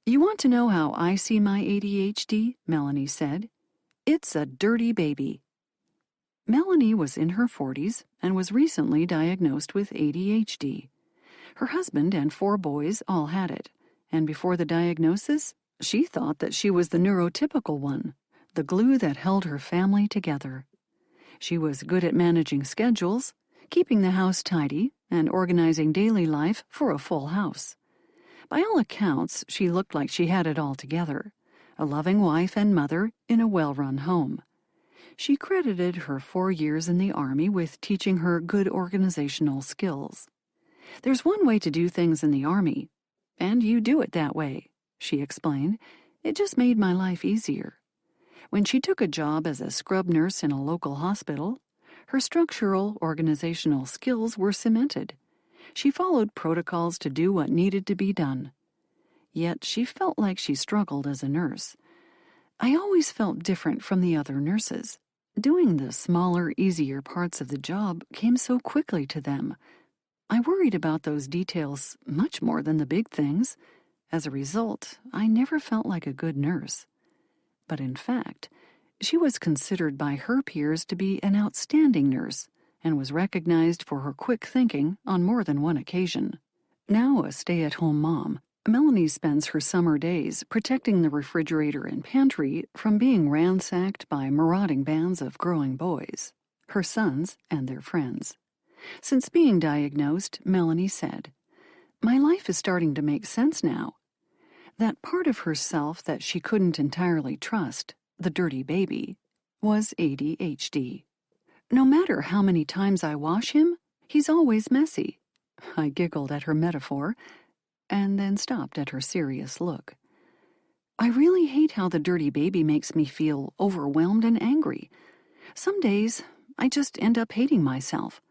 You want to know how I see my ADHD? Melanie said. It's a dirty baby. Melanie was in her 40s and was recently diagnosed with ADHD. Her husband and 4 boys all had it, and before the diagnosis, she thought that she was the neurotypical one, the glue that held her family together. She was good at managing schedules, keeping the house tidy, and organizing daily life for a full house. By all accounts, she looked like she had it all together, a loving wife and mother in a well-run home. She credited her 4 years in the Army with teaching her good organizational skills. There's one way to do things in the Army, and you do it that way, she explained. It just made my life easier. When she took a job as a scrub nurse in a local hospital, her structural organizational skills were cemented. She followed protocols to do what needed to be done. Yet she felt like she struggled as a nurse. I always felt different from the other nurses. Doing the smaller, easier parts of the job came so quickly to them. I worried about those details much more than the big things. As a result, I never felt like a good nurse. But in fact, she was considered by her peers to be an outstanding nurse and was recognized for her quick thinking on more than one occasion. Now a stay-at-home mom, Melanie spends her summer days protecting the refrigerator and pantry from being ransacked by marauding bands of growing boys, her sons and their friends. Since being diagnosed, Melanie said, "My life is starting to make sense now." That part of herself that she couldn't entirely trust, the dirty baby, was ADHD. No matter how many times I wash him, he's always messy. I giggled at her metaphor, and then stopped at her serious look. I really hate how the dirty baby makes me feel overwhelmed and angry. Some days, I just end up hating myself.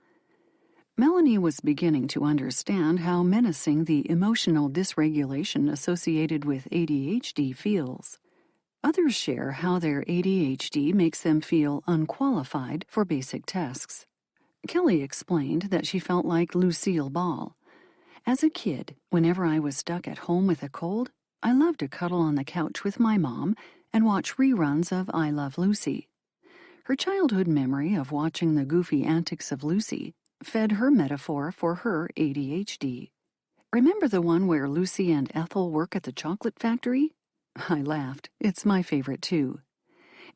Melanie was beginning to understand how menacing the emotional dysregulation associated with ADHD feels. Others share how their ADHD makes them feel unqualified for basic tasks. Kelly explained that she felt like Lucille Ball. As a kid, whenever I was stuck at home with a cold, I loved to cuddle on the couch with my mom and watch reruns of I Love Lucy. Her childhood memory of watching the goofy antics of Lucy fed her metaphor for her ADHD. Remember the one where Lucy and Ethel work at the chocolate factory? I laughed. It's my favorite too.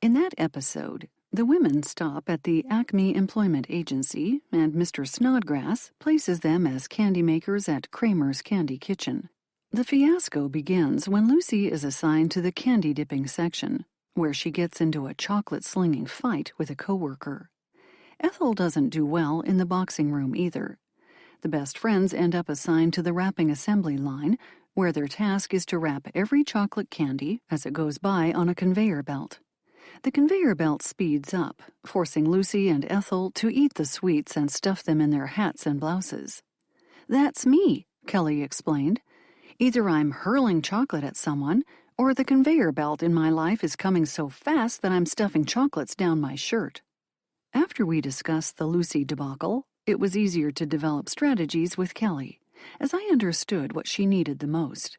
In that episode, the women stop at the Acme Employment Agency, and Mr. Snodgrass places them as candy makers at Kramer's Candy Kitchen. The fiasco begins when Lucy is assigned to the candy dipping section, where she gets into a chocolate-slinging fight with a coworker. Ethel doesn't do well in the boxing room either. The best friends end up assigned to the wrapping assembly line, where their task is to wrap every chocolate candy as it goes by on a conveyor belt. The conveyor belt speeds up, forcing Lucy and Ethel to eat the sweets and stuff them in their hats and blouses. "That's me," Kelly explained. "Either I'm hurling chocolate at someone, or the conveyor belt in my life is coming so fast that I'm stuffing chocolates down my shirt." After we discussed the Lucy debacle, it was easier to develop strategies with Kelly, as I understood what she needed the most.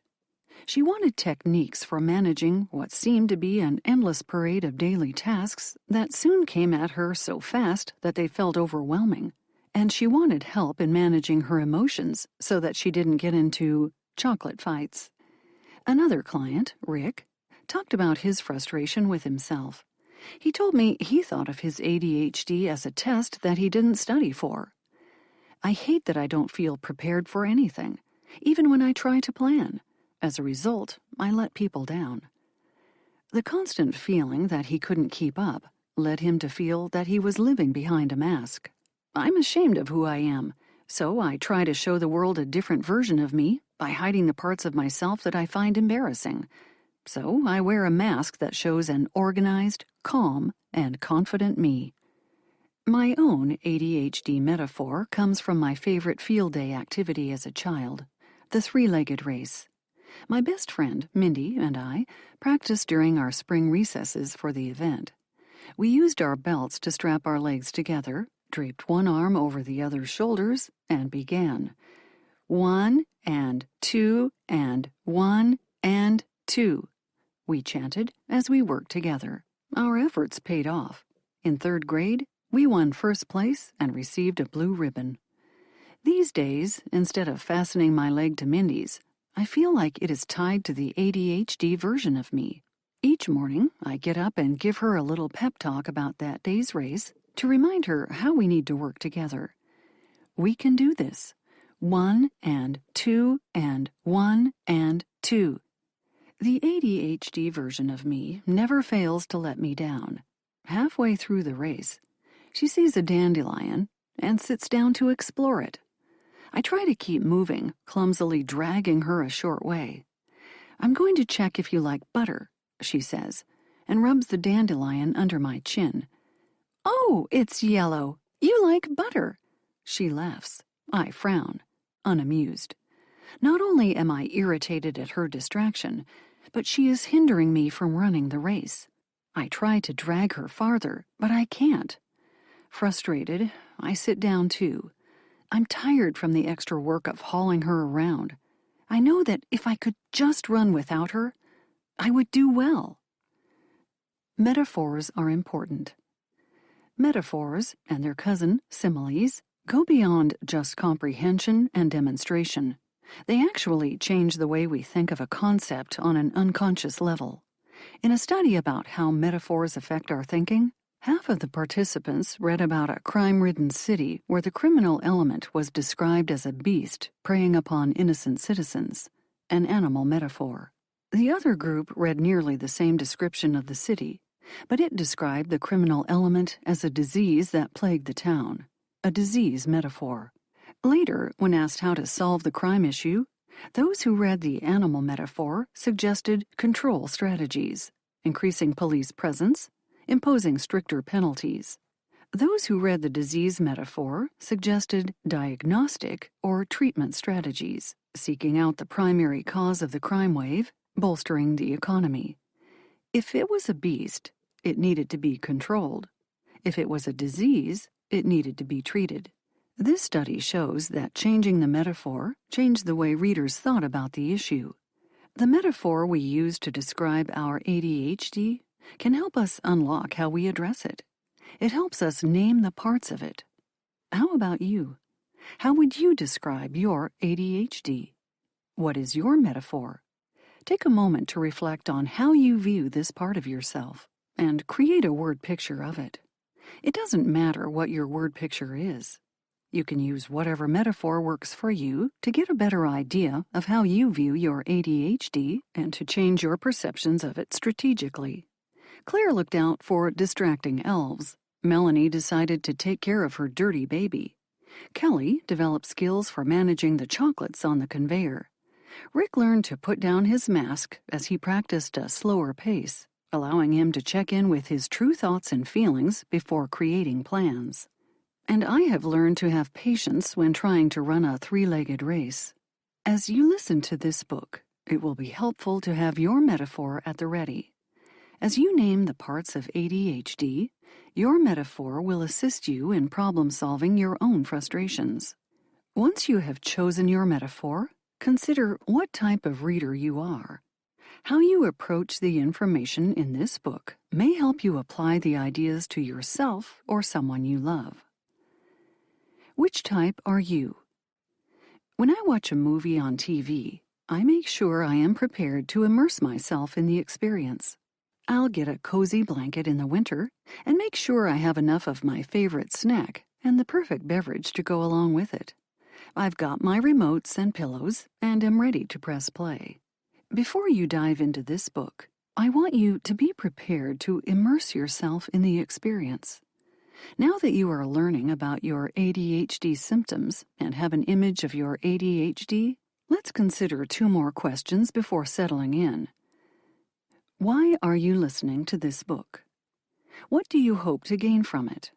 She wanted techniques for managing what seemed to be an endless parade of daily tasks that soon came at her so fast that they felt overwhelming, and she wanted help in managing her emotions so that she didn't get into chocolate fights. Another client, Rick, talked about his frustration with himself. He told me he thought of his ADHD as a test that he didn't study for. I hate that I don't feel prepared for anything, even when I try to plan. As a result, I let people down. The constant feeling that he couldn't keep up led him to feel that he was living behind a mask. I'm ashamed of who I am, so I try to show the world a different version of me by hiding the parts of myself that I find embarrassing. So I wear a mask that shows an organized, calm, and confident me. My own ADHD metaphor comes from my favorite field day activity as a child, the three-legged race. My best friend, Mindy, and I practiced during our spring recesses for the event. We used our belts to strap our legs together, draped one arm over the other's shoulders, and began. 1 and 2 and 1 and 2, we chanted as we worked together. Our efforts paid off. In 3rd grade, we won first place and received a blue ribbon. These days, instead of fastening my leg to Mindy's, I feel like it is tied to the ADHD version of me. Each morning, I get up and give her a little pep talk about that day's race to remind her how we need to work together. We can do this. 1 and 2 and 1 and 2. The ADHD version of me never fails to let me down. Halfway through the race, she sees a dandelion and sits down to explore it. I try to keep moving, clumsily dragging her a short way. I'm going to check if you like butter, she says, and rubs the dandelion under my chin. Oh, it's yellow. You like butter. She laughs. I frown, unamused. Not only am I irritated at her distraction, but she is hindering me from running the race. I try to drag her farther, but I can't. Frustrated, I sit down too. I'm tired from the extra work of hauling her around. I know that if I could just run without her, I would do well. Metaphors are important. Metaphors, and their cousin, similes, go beyond just comprehension and demonstration. They actually change the way we think of a concept on an unconscious level. In a study about how metaphors affect our thinking, half of the participants read about a crime-ridden city where the criminal element was described as a beast preying upon innocent citizens, an animal metaphor. The other group read nearly the same description of the city, but it described the criminal element as a disease that plagued the town, a disease metaphor. Later, when asked how to solve the crime issue, those who read the animal metaphor suggested control strategies, increasing police presence, imposing stricter penalties. Those who read the disease metaphor suggested diagnostic or treatment strategies, seeking out the primary cause of the crime wave, bolstering the economy. If it was a beast, it needed to be controlled. If it was a disease, it needed to be treated. This study shows that changing the metaphor changed the way readers thought about the issue. The metaphor we use to describe our ADHD can help us unlock how we address it. It helps us name the parts of it. How about you? How would you describe your ADHD? What is your metaphor? Take a moment to reflect on how you view this part of yourself and create a word picture of it. It doesn't matter what your word picture is. You can use whatever metaphor works for you to get a better idea of how you view your ADHD and to change your perceptions of it strategically. Claire looked out for distracting elves. Melanie decided to take care of her dirty baby. Kelly developed skills for managing the chocolates on the conveyor. Rick learned to put down his mask as he practiced a slower pace, allowing him to check in with his true thoughts and feelings before creating plans. And I have learned to have patience when trying to run a three-legged race. As you listen to this book, it will be helpful to have your metaphor at the ready. As you name the parts of ADHD, your metaphor will assist you in problem-solving your own frustrations. Once you have chosen your metaphor, consider what type of reader you are. How you approach the information in this book may help you apply the ideas to yourself or someone you love. Which type are you? When I watch a movie on TV, I make sure I am prepared to immerse myself in the experience. I'll get a cozy blanket in the winter and make sure I have enough of my favorite snack and the perfect beverage to go along with it. I've got my remotes and pillows and am ready to press play. Before you dive into this book, I want you to be prepared to immerse yourself in the experience. Now that you are learning about your ADHD symptoms and have an image of your ADHD, let's consider 2 more questions before settling in. Why are you listening to this book? What do you hope to gain from it?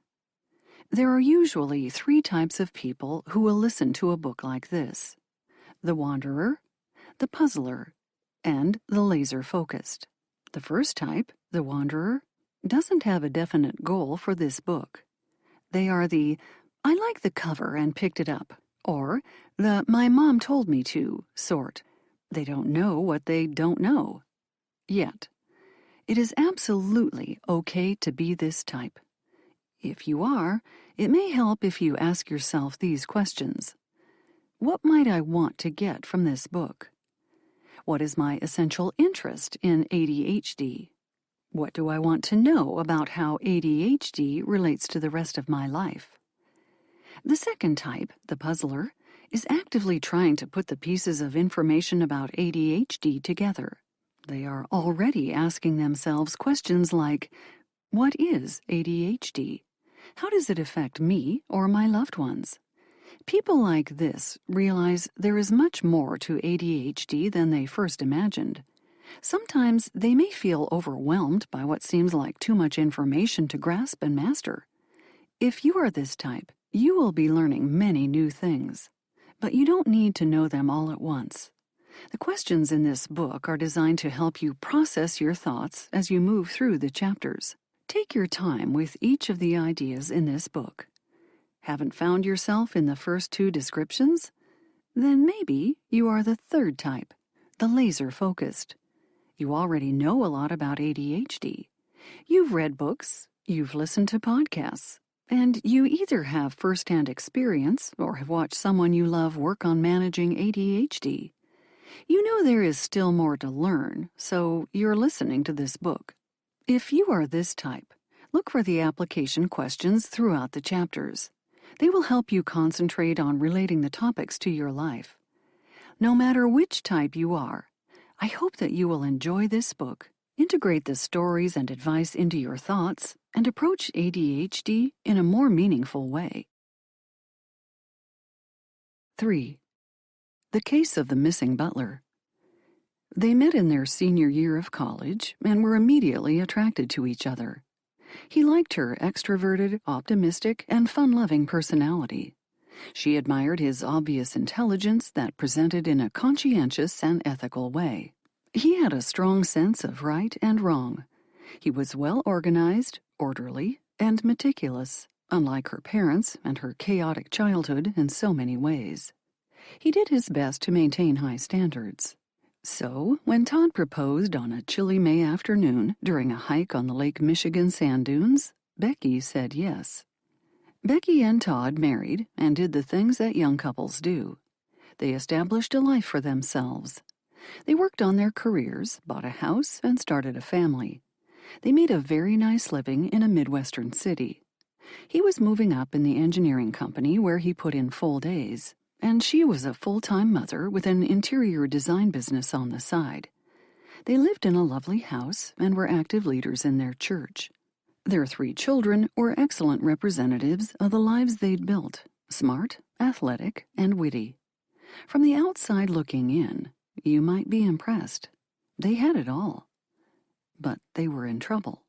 There are usually 3 types of people who will listen to a book like this: the wanderer, the puzzler, and the laser-focused. The first type, the wanderer, doesn't have a definite goal for this book. They are the "I like the cover and picked it up," or the "my mom told me to" sort. They don't know what they don't know. Yet. It is absolutely okay to be this type. If you are, it may help if you ask yourself these questions. What might I want to get from this book? What is my essential interest in ADHD? What do I want to know about how ADHD relates to the rest of my life? The second type, the puzzler, is actively trying to put the pieces of information about ADHD together. They are already asking themselves questions like, what is ADHD? How does it affect me or my loved ones? People like this realize there is much more to ADHD than they first imagined. Sometimes they may feel overwhelmed by what seems like too much information to grasp and master. If you are this type, you will be learning many new things, but you don't need to know them all at once. The questions in this book are designed to help you process your thoughts as you move through the chapters. Take your time with each of the ideas in this book. Haven't found yourself in the first 2 descriptions? Then maybe you are the third type, the laser-focused. You already know a lot about ADHD. You've read books, you've listened to podcasts, and you either have first-hand experience or have watched someone you love work on managing ADHD. You know there is still more to learn, so you're listening to this book. If you are this type, look for the application questions throughout the chapters. They will help you concentrate on relating the topics to your life. No matter which type you are, I hope that you will enjoy this book, integrate the stories and advice into your thoughts, and approach ADHD in a more meaningful way. 3. The Case of the Missing Butler. They met in their senior year of college and were immediately attracted to each other. He liked her extroverted, optimistic, and fun-loving personality. She admired his obvious intelligence that presented in a conscientious and ethical way. He had a strong sense of right and wrong. He was well-organized, orderly, and meticulous, unlike her parents and her chaotic childhood in so many ways. He did his best to maintain high standards. So, when Todd proposed on a chilly May afternoon during a hike on the Lake Michigan sand dunes, Becky said yes. Becky and Todd married and did the things that young couples do. They established a life for themselves. They worked on their careers, bought a house, and started a family. They made a very nice living in a Midwestern city. He was moving up in the engineering company where he put in full days, and she was a full-time mother with an interior design business on the side. They lived in a lovely house and were active leaders in their church. Their 3 children were excellent representatives of the lives they'd built, smart, athletic, and witty. From the outside looking in, you might be impressed. They had it all. But they were in trouble.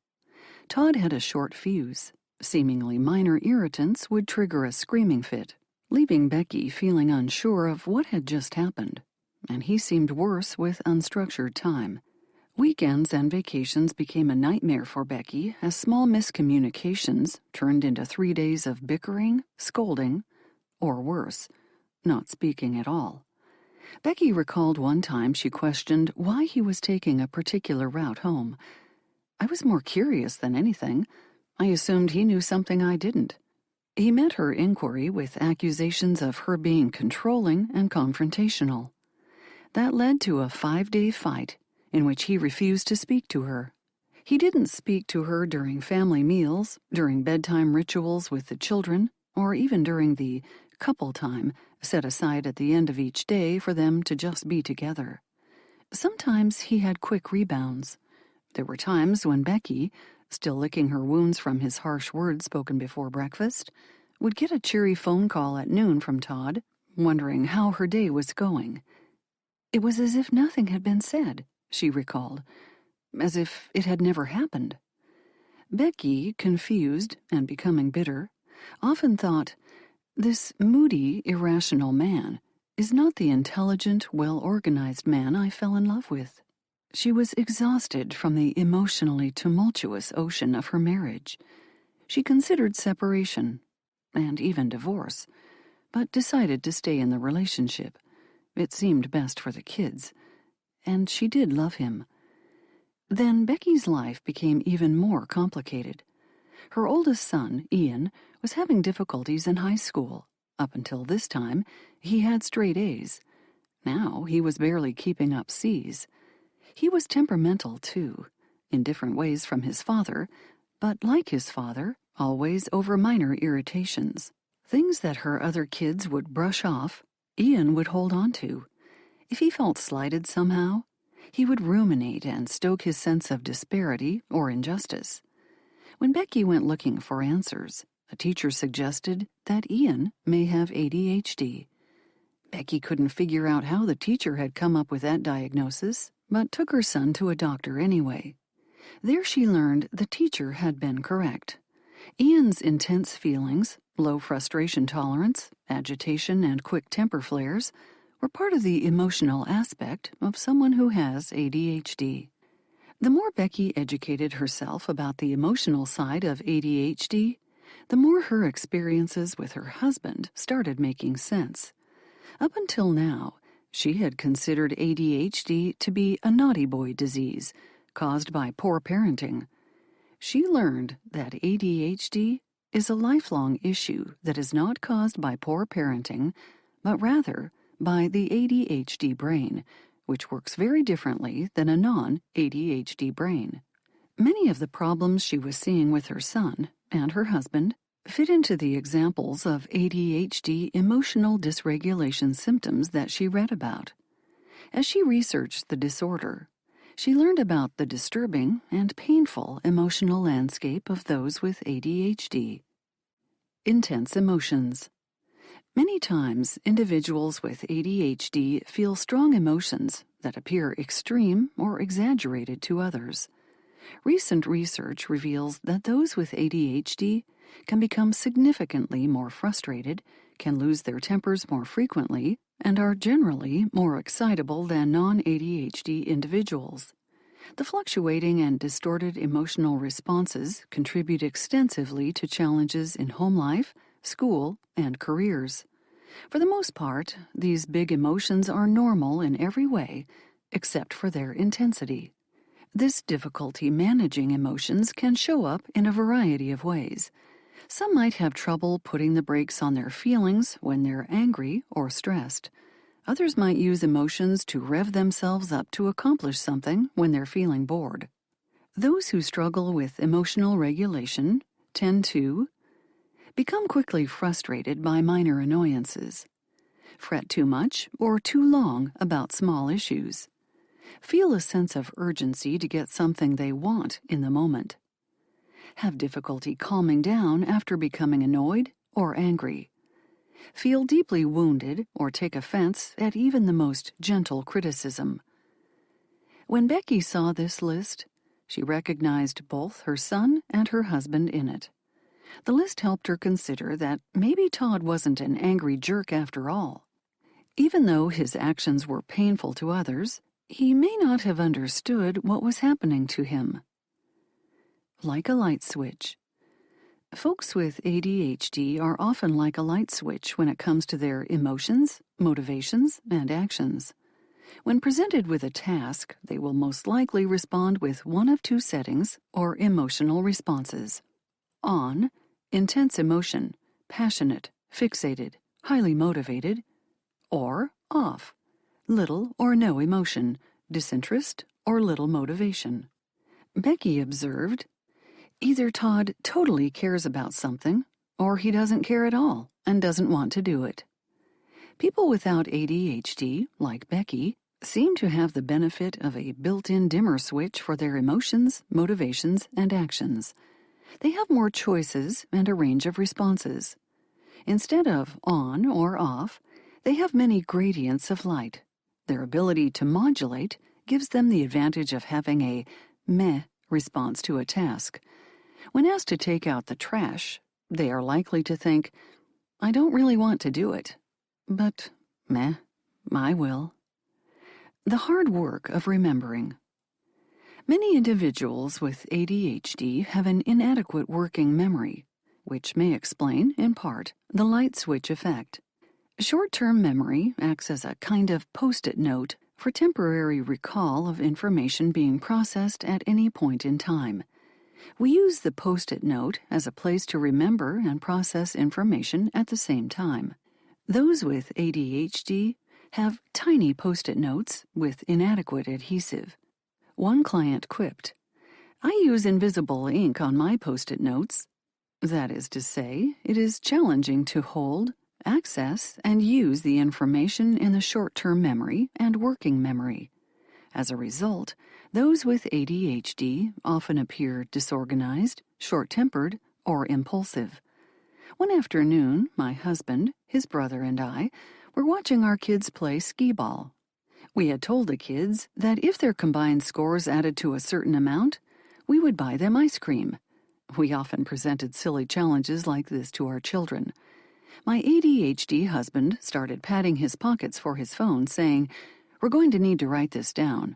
Todd had a short fuse. Seemingly minor irritants would trigger a screaming fit, leaving Becky feeling unsure of what had just happened, and he seemed worse with unstructured time. Weekends and vacations became a nightmare for Becky as small miscommunications turned into 3 days of bickering, scolding, or worse, not speaking at all. Becky recalled one time she questioned why he was taking a particular route home. I was more curious than anything. I assumed he knew something I didn't. He met her inquiry with accusations of her being controlling and confrontational. That led to a 5-day fight in which he refused to speak to her. He didn't speak to her during family meals, during bedtime rituals with the children, or even during the couple time set aside at the end of each day for them to just be together. Sometimes he had quick rebounds. There were times when Becky, still licking her wounds from his harsh words spoken before breakfast, would get a cheery phone call at noon from Todd, wondering how her day was going. It was as if nothing had been said, she recalled, as if it had never happened. Becky, confused and becoming bitter, often thought, "This moody, irrational man is not the intelligent, well-organized man I fell in love with." She was exhausted from the emotionally tumultuous ocean of her marriage. She considered separation, and even divorce, but decided to stay in the relationship. It seemed best for the kids, and she did love him. Then Becky's life became even more complicated. Her oldest son, Ian, was having difficulties in high school. Up until this time, he had straight A's. Now he was barely keeping up C's. He was temperamental, too, in different ways from his father, but like his father, always over minor irritations. Things that her other kids would brush off, Ian would hold on to. If he felt slighted somehow, he would ruminate and stoke his sense of disparity or injustice. When Becky went looking for answers, a teacher suggested that Ian may have ADHD. Becky couldn't figure out how the teacher had come up with that diagnosis, but took her son to a doctor anyway. There she learned the teacher had been correct. Ian's intense feelings, low frustration tolerance, agitation, and quick temper flares were part of the emotional aspect of someone who has ADHD. The more Becky educated herself about the emotional side of ADHD, the more her experiences with her husband started making sense. Up until now, she had considered ADHD to be a naughty boy disease caused by poor parenting. She learned that ADHD is a lifelong issue that is not caused by poor parenting, but rather by the ADHD brain, which works very differently than a non-ADHD brain. Many of the problems she was seeing with her son and her husband fit into the examples of ADHD emotional dysregulation symptoms that she read about. As she researched the disorder, she learned about the disturbing and painful emotional landscape of those with ADHD. Intense emotions. Many times, individuals with ADHD feel strong emotions that appear extreme or exaggerated to others. Recent research reveals that those with ADHD can become significantly more frustrated, can lose their tempers more frequently, and are generally more excitable than non-ADHD individuals. The fluctuating and distorted emotional responses contribute extensively to challenges in home life, school, and careers. For the most part, these big emotions are normal in every way, except for their intensity. This difficulty managing emotions can show up in a variety of ways. Some might have trouble putting the brakes on their feelings when they're angry or stressed. Others might use emotions to rev themselves up to accomplish something when they're feeling bored. Those who struggle with emotional regulation tend to become quickly frustrated by minor annoyances, fret too much or too long about small issues, feel a sense of urgency to get something they want in the moment, have difficulty calming down after becoming annoyed or angry, feel deeply wounded or take offense at even the most gentle criticism. When Becky saw this list, she recognized both her son and her husband in it. The list helped her consider that maybe Todd wasn't an angry jerk after all. Even though his actions were painful to others, he may not have understood what was happening to him. Like a light switch. Folks with ADHD are often like a light switch when it comes to their emotions, motivations, and actions. When presented with a task, they will most likely respond with one of two settings or emotional responses. On, intense emotion, passionate, fixated, highly motivated, or off, little or no emotion, disinterest or little motivation. Becky observed, either Todd totally cares about something, or he doesn't care at all and doesn't want to do it. People without ADHD, like Becky, seem to have the benefit of a built-in dimmer switch for their emotions, motivations, and actions. They have more choices and a range of responses. Instead of on or off, they have many gradients of light. Their ability to modulate gives them the advantage of having a meh response to a task. When asked to take out the trash, they are likely to think, I don't really want to do it, but meh, I will. The hard work of remembering. Many individuals with ADHD have an inadequate working memory, which may explain, in part, the light switch effect. Short-term memory acts as a kind of post-it note for temporary recall of information being processed at any point in time. We use the post-it note as a place to remember and process information at the same time. Those with ADHD have tiny post-it notes with inadequate adhesive. One client quipped, I use invisible ink on my post-it notes. That is to say, it is challenging to hold, access, and use the information in the short-term memory and working memory. As a result, those with ADHD often appear disorganized, short-tempered, or impulsive. One afternoon, my husband, his brother, and I were watching our kids play skee-ball. We had told the kids that if their combined scores added to a certain amount, we would buy them ice cream. We often presented silly challenges like this to our children. My ADHD husband started patting his pockets for his phone, saying, We're going to need to write this down.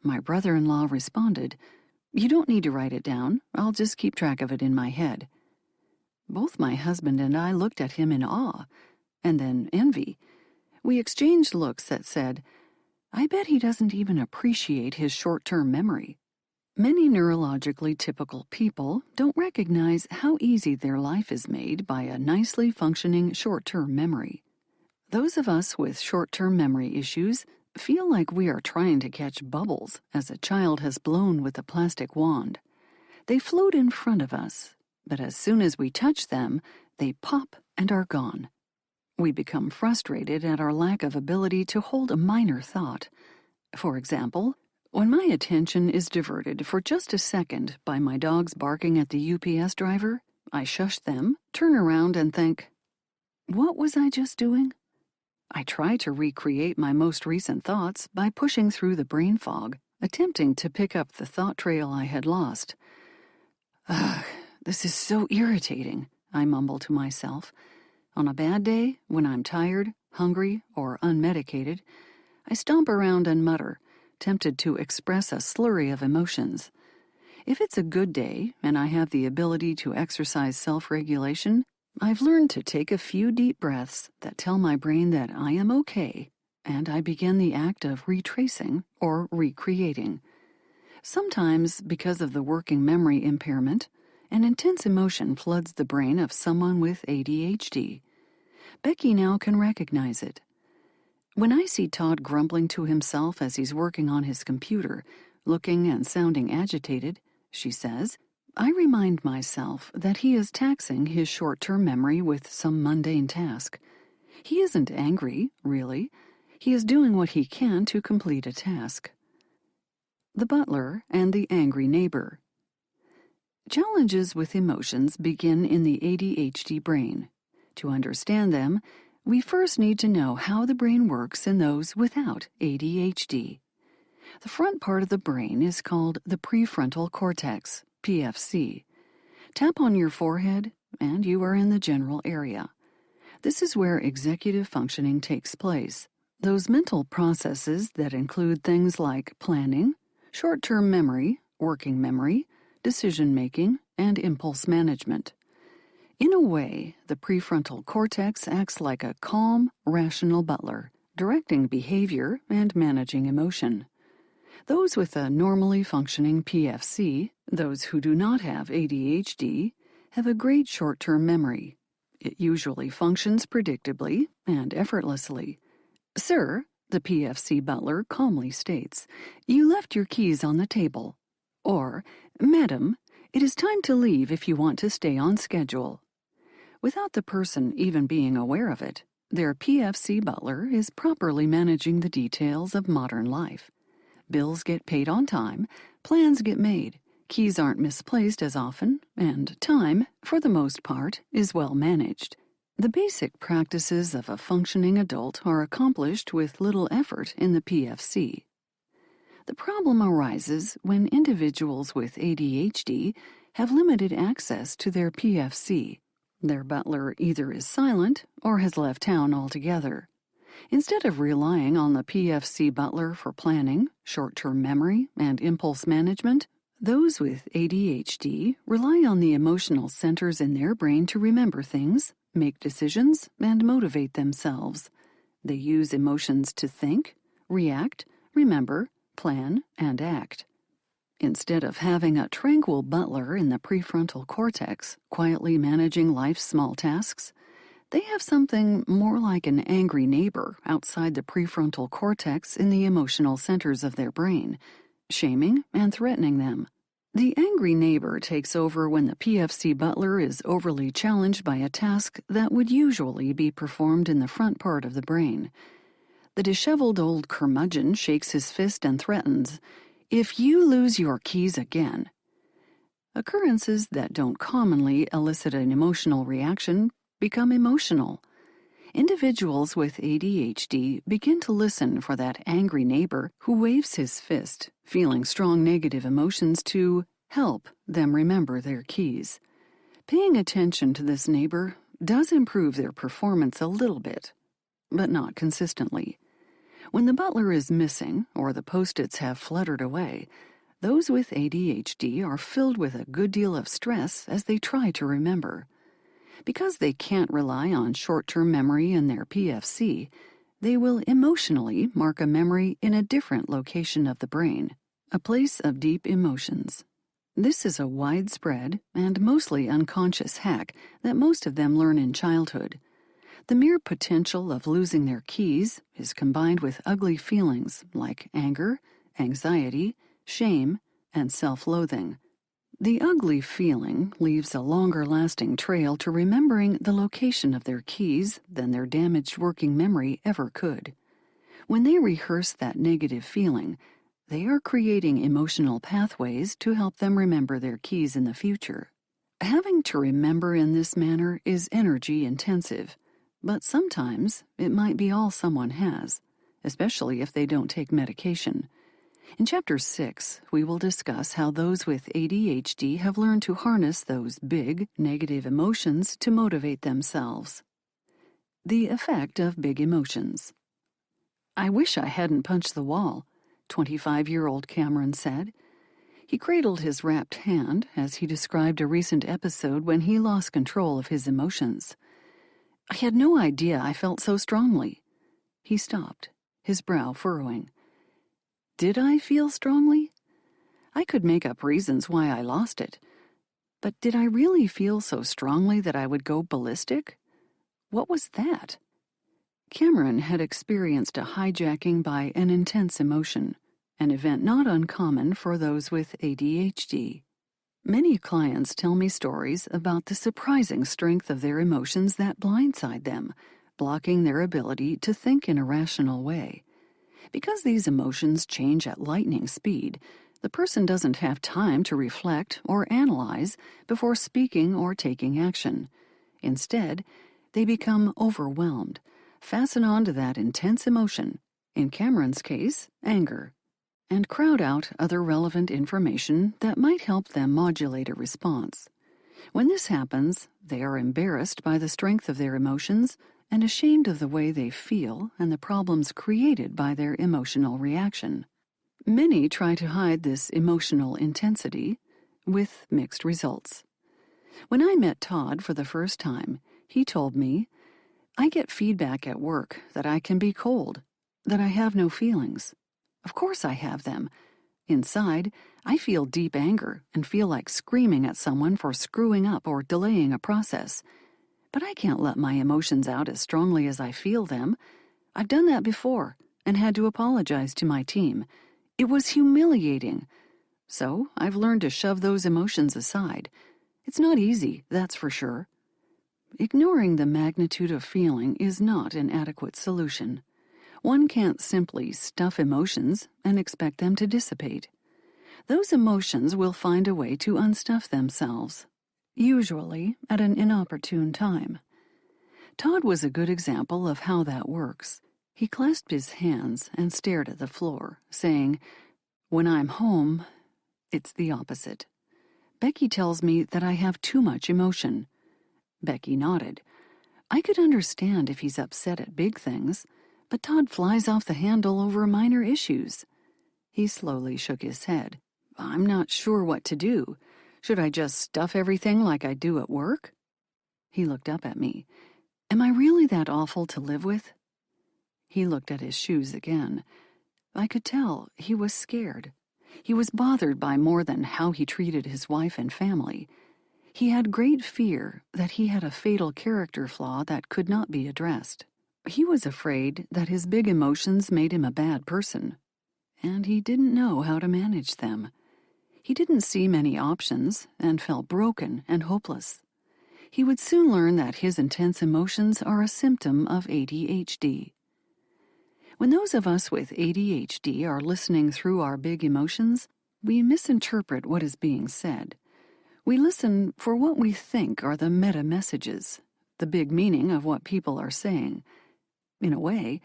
My brother-in-law responded, You don't need to write it down. I'll just keep track of it in my head. Both my husband and I looked at him in awe, and then envy. We exchanged looks that said, I bet he doesn't even appreciate his short-term memory. Many neurologically typical people don't recognize how easy their life is made by a nicely functioning short-term memory. Those of us with short-term memory issues feel like we are trying to catch bubbles as a child has blown with a plastic wand. They float in front of us, but as soon as we touch them, they pop and are gone. We become frustrated at our lack of ability to hold a minor thought. For example, when my attention is diverted for just a second by my dogs barking at the UPS driver, I shush them, turn around and think, what was I just doing? I try to recreate my most recent thoughts by pushing through the brain fog, attempting to pick up the thought trail I had lost. Ugh, this is so irritating, I mumble to myself. On a bad day, when I'm tired, hungry, or unmedicated, I stomp around and mutter, tempted to express a slurry of emotions. If it's a good day and I have the ability to exercise self-regulation, I've learned to take a few deep breaths that tell my brain that I am okay, and I begin the act of retracing or recreating. Sometimes, because of the working memory impairment, an intense emotion floods the brain of someone with ADHD. Becky now can recognize it. When I see Todd grumbling to himself as he's working on his computer, looking and sounding agitated, she says, I remind myself that he is taxing his short-term memory with some mundane task. He isn't angry, really. He is doing what he can to complete a task. The butler and the angry neighbor. Challenges with emotions begin in the ADHD brain. To understand them, we first need to know how the brain works in those without ADHD. The front part of the brain is called the prefrontal cortex, PFC. Tap on your forehead, and you are in the general area. This is where executive functioning takes place. Those mental processes that include things like planning, short-term memory, working memory, decision-making, and impulse management. In a way, the prefrontal cortex acts like a calm, rational butler, directing behavior and managing emotion. Those with a normally functioning PFC, those who do not have ADHD, have a great short-term memory. It usually functions predictably and effortlessly. Sir, The PFC butler calmly states, "You left your keys on the table." Or, "Madam, it is time to leave if you want to stay on schedule." Without the person even being aware of it, their PFC butler is properly managing the details of modern life. Bills get paid on time, plans get made, keys aren't misplaced as often, and time, for the most part, is well managed. The basic practices of a functioning adult are accomplished with little effort in the PFC. The problem arises when individuals with ADHD have limited access to their PFC. Their butler either is silent or has left town altogether. Instead of relying on the PFC butler for planning, short-term memory, and impulse management, those with ADHD rely on the emotional centers in their brain to remember things, make decisions, and motivate themselves. They use emotions to think, react, remember, plan, and act. Instead of having a tranquil butler in the prefrontal cortex, quietly managing life's small tasks, they have something more like an angry neighbor outside the prefrontal cortex in the emotional centers of their brain, shaming and threatening them. The angry neighbor takes over when the PFC butler is overly challenged by a task that would usually be performed in the front part of the brain. The disheveled old curmudgeon shakes his fist and threatens, "If you lose your keys again." Occurrences that don't commonly elicit an emotional reaction become emotional. Individuals with ADHD begin to listen for that angry neighbor who waves his fist, feeling strong negative emotions to help them remember their keys. Paying attention to this neighbor does improve their performance a little bit, but not consistently. When the butler is missing or the Post-its have fluttered away, those with ADHD are filled with a good deal of stress as they try to remember. Because they can't rely on short-term memory in their PFC, they will emotionally mark a memory in a different location of the brain, a place of deep emotions. This is a widespread and mostly unconscious hack that most of them learn in childhood. The mere potential of losing their keys is combined with ugly feelings like anger, anxiety, shame, and self-loathing. The ugly feeling leaves a longer-lasting trail to remembering the location of their keys than their damaged working memory ever could. When they rehearse that negative feeling, they are creating emotional pathways to help them remember their keys in the future. Having to remember in this manner is energy-intensive, but sometimes it might be all someone has, especially if they don't take medication. In Chapter 6, we will discuss how those with ADHD have learned to harness those big, negative emotions to motivate themselves. The effect of big emotions. "I wish I hadn't punched the wall," 25-year-old Cameron said. He cradled his wrapped hand as he described a recent episode when he lost control of his emotions. "I had no idea I felt so strongly." He stopped, his brow furrowing. Did I feel strongly? I could make up reasons why I lost it. But did I really feel so strongly that I would go ballistic? What was that? Cameron had experienced a hijacking by an intense emotion, an event not uncommon for those with ADHD. Many clients tell me stories about the surprising strength of their emotions that blindside them, blocking their ability to think in a rational way. Because these emotions change at lightning speed, the person doesn't have time to reflect or analyze before speaking or taking action. Instead, they become overwhelmed, fasten on to that intense emotion, in Cameron's case, anger, and crowd out other relevant information that might help them modulate a response. When this happens, they are embarrassed by the strength of their emotions and ashamed of the way they feel and the problems created by their emotional reaction. Many try to hide this emotional intensity, with mixed results. When I met Todd for the first time, he told me, "I get feedback at work that I can be cold, that I have no feelings. Of course I have them. Inside, I feel deep anger and feel like screaming at someone for screwing up or delaying a process. But I can't let my emotions out as strongly as I feel them. I've done that before. and had to apologize to my team. It was humiliating. So I've learned to shove those emotions aside. It's not easy, that's for sure. Ignoring the magnitude of feeling is not an adequate solution. One can't simply stuff emotions and expect them to dissipate. Those emotions will find a way to unstuff themselves, usually at an inopportune time. Todd was a good example of how that works. He clasped his hands and stared at the floor, saying, "When I'm home, it's the opposite. Becky tells me that I have too much emotion." Becky nodded. I could understand if he's upset at big things, but Todd flies off the handle over minor issues. He slowly shook his head. "I'm not sure what to do. Should I just stuff everything like I do at work?" He looked up at me. "Am I really that awful to live with?" He looked at his shoes again. I could tell he was scared. He was bothered by more than how he treated his wife and family. He had great fear that he had a fatal character flaw that could not be addressed. He was afraid that his big emotions made him a bad person, and he didn't know how to manage them. He didn't see many options and felt broken and hopeless. He would soon learn that his intense emotions are a symptom of ADHD. When those of us with ADHD are listening through our big emotions, we misinterpret what is being said. We listen for what we think are the meta messages, the big meaning of what people are saying. In a way,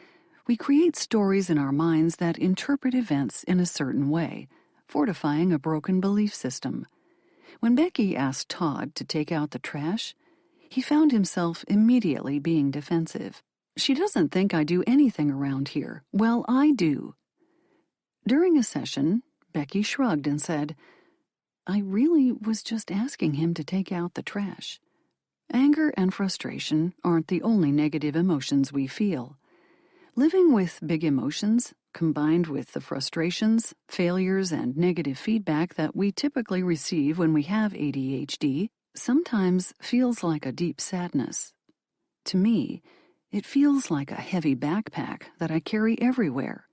we create stories in our minds that interpret events in a certain way, fortifying a broken belief system. When Becky asked Todd to take out the trash, he found himself immediately being defensive. "She doesn't think I do anything around here. Well, I do." During a session, Becky shrugged and said, "I really was just asking him to take out the trash." Anger and frustration aren't the only negative emotions we feel. Living with big emotions, combined with the frustrations, failures, and negative feedback that we typically receive when we have ADHD, sometimes feels like a deep sadness. To me, it feels like a heavy backpack that I carry everywhere.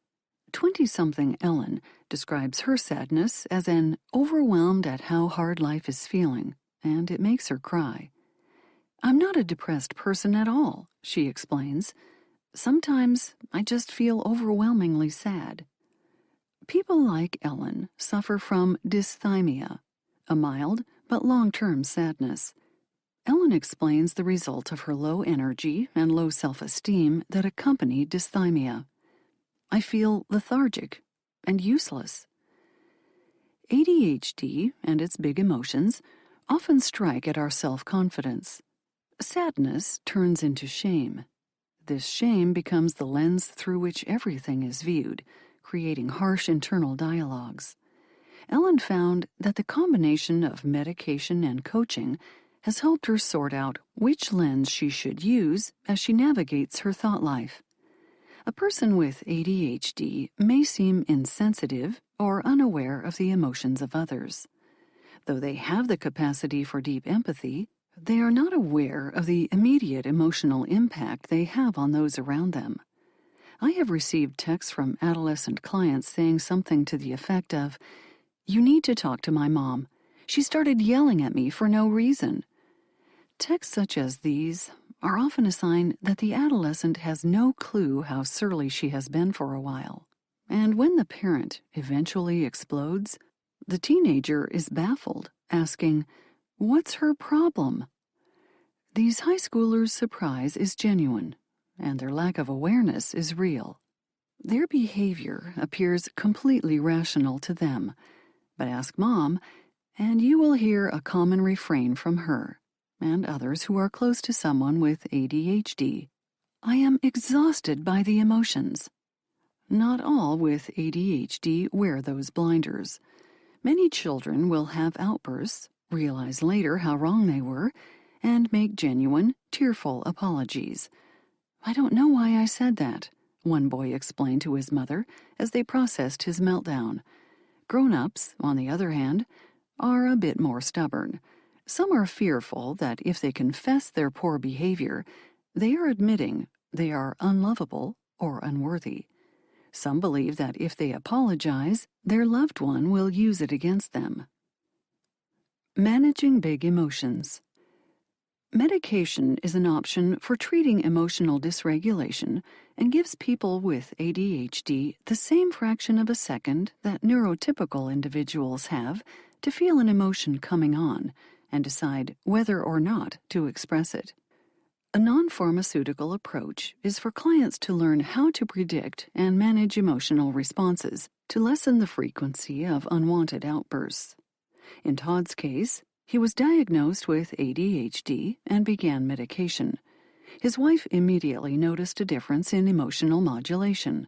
20-something Ellen describes her sadness as an overwhelmed at how hard life is feeling, and it makes her cry. "I'm not a depressed person at all," she explains. "Sometimes I just feel overwhelmingly sad." People like Ellen suffer from dysthymia, a mild but long-term sadness. Ellen explains the result of her low energy and low self-esteem that accompany dysthymia. "I feel lethargic and useless." ADHD and its big emotions often strike at our self-confidence. Sadness turns into shame. This shame becomes the lens through which everything is viewed, creating harsh internal dialogues. Ellen found that the combination of medication and coaching has helped her sort out which lens she should use as she navigates her thought life. A person with ADHD may seem insensitive or unaware of the emotions of others. Though they have the capacity for deep empathy, they are not aware of the immediate emotional impact they have on those around them. I have received texts from adolescent clients saying something to the effect of, "You need to talk to my mom. She started yelling at me for no reason." Texts such as these are often a sign that the adolescent has no clue how surly she has been for a while. And when the parent eventually explodes, the teenager is baffled, asking, "What's her problem?" These high schoolers' surprise is genuine, and their lack of awareness is real. Their behavior appears completely rational to them, but ask Mom, and you will hear a common refrain from her and others who are close to someone with ADHD. "I am exhausted by the emotions." Not all with ADHD wear those blinders. Many children will have outbursts, realize later how wrong they were, and make genuine, tearful apologies. "I don't know why I said that," one boy explained to his mother as they processed his meltdown. Grown-ups, on the other hand, are a bit more stubborn. Some are fearful that if they confess their poor behavior, they are admitting they are unlovable or unworthy. Some believe that if they apologize, their loved one will use it against them. Managing big emotions. Medication is an option for treating emotional dysregulation and gives people with ADHD the same fraction of a second that neurotypical individuals have to feel an emotion coming on and decide whether or not to express it. A non-pharmaceutical approach is for clients to learn how to predict and manage emotional responses to lessen the frequency of unwanted outbursts. In Todd's case, he was diagnosed with ADHD and began medication. His wife immediately noticed a difference in emotional modulation.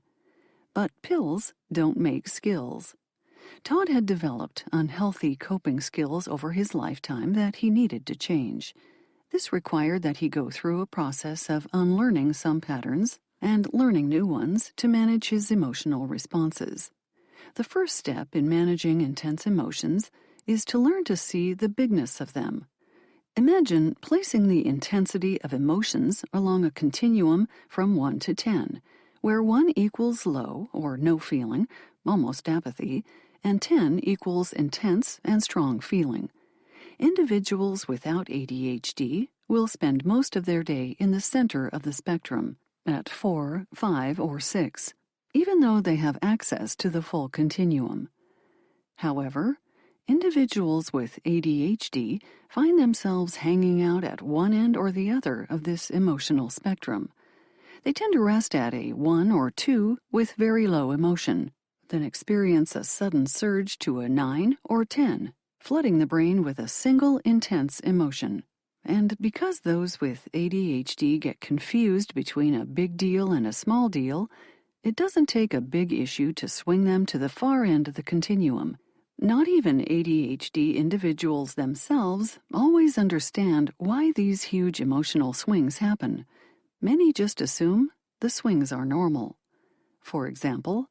But pills don't make skills. Todd had developed unhealthy coping skills over his lifetime that he needed to change. This required that he go through a process of unlearning some patterns and learning new ones to manage his emotional responses. The first step in managing intense emotions is to learn to see the bigness of them. Imagine placing the intensity of emotions along a continuum from 1 to 10, where 1 equals low or no feeling, almost apathy, and 10 equals intense and strong feeling. Individuals without ADHD will spend most of their day in the center of the spectrum, at 4, 5, or 6, even though they have access to the full continuum. However, individuals with ADHD find themselves hanging out at one end or the other of this emotional spectrum. They tend to rest at a 1 or 2 with very low emotion, then experience a sudden surge to a 9 or 10, flooding the brain with a single intense emotion. And because those with ADHD get confused between a big deal and a small deal, it doesn't take a big issue to swing them to the far end of the continuum. Not even ADHD individuals themselves always understand why these huge emotional swings happen. Many just assume the swings are normal. For example,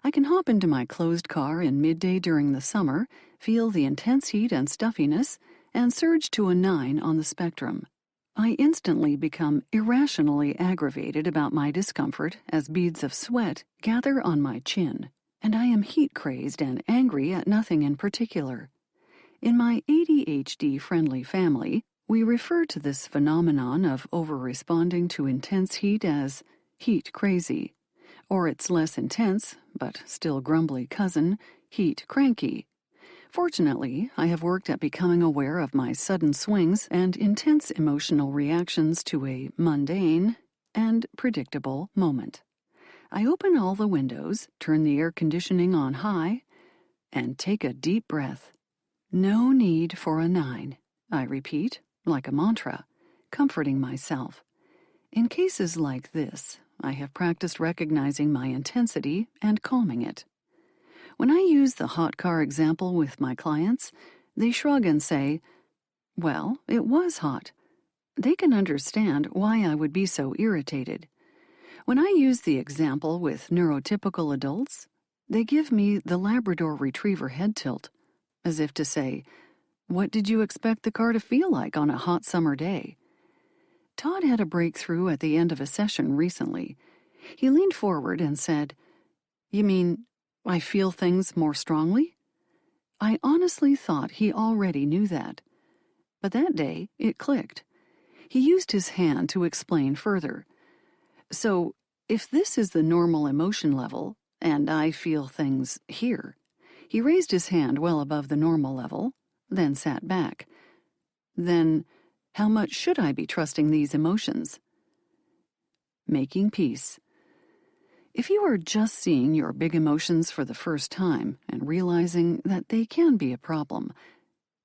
I can hop into my closed car in midday during the summer, feel the intense heat and stuffiness, and surge to a 9 on the spectrum. I instantly become irrationally aggravated about my discomfort as beads of sweat gather on my chin, and I am heat-crazed and angry at nothing in particular. In my ADHD-friendly family, we refer to this phenomenon of over-responding to intense heat as heat-crazy, or its less intense, but still grumbly cousin, heat-cranky. Fortunately, I have worked at becoming aware of my sudden swings and intense emotional reactions to a mundane and predictable moment. I open all the windows, turn the air conditioning on high, and take a deep breath. No need for a 9, I repeat, like a mantra, comforting myself. In cases like this, I have practiced recognizing my intensity and calming it. When I use the hot car example with my clients, they shrug and say, "Well, it was hot." They can understand why I would be so irritated. When I use the example with neurotypical adults, they give me the Labrador Retriever head tilt, as if to say, "What did you expect the car to feel like on a hot summer day?" Todd had a breakthrough at the end of a session recently. He leaned forward and said, "You mean I feel things more strongly?" I honestly thought he already knew that. But that day, it clicked. He used his hand to explain further. "So, if this is the normal emotion level, and I feel things here," he raised his hand well above the normal level, then sat back. "Then, how much should I be trusting these emotions?" Making peace. If you are just seeing your big emotions for the first time and realizing that they can be a problem,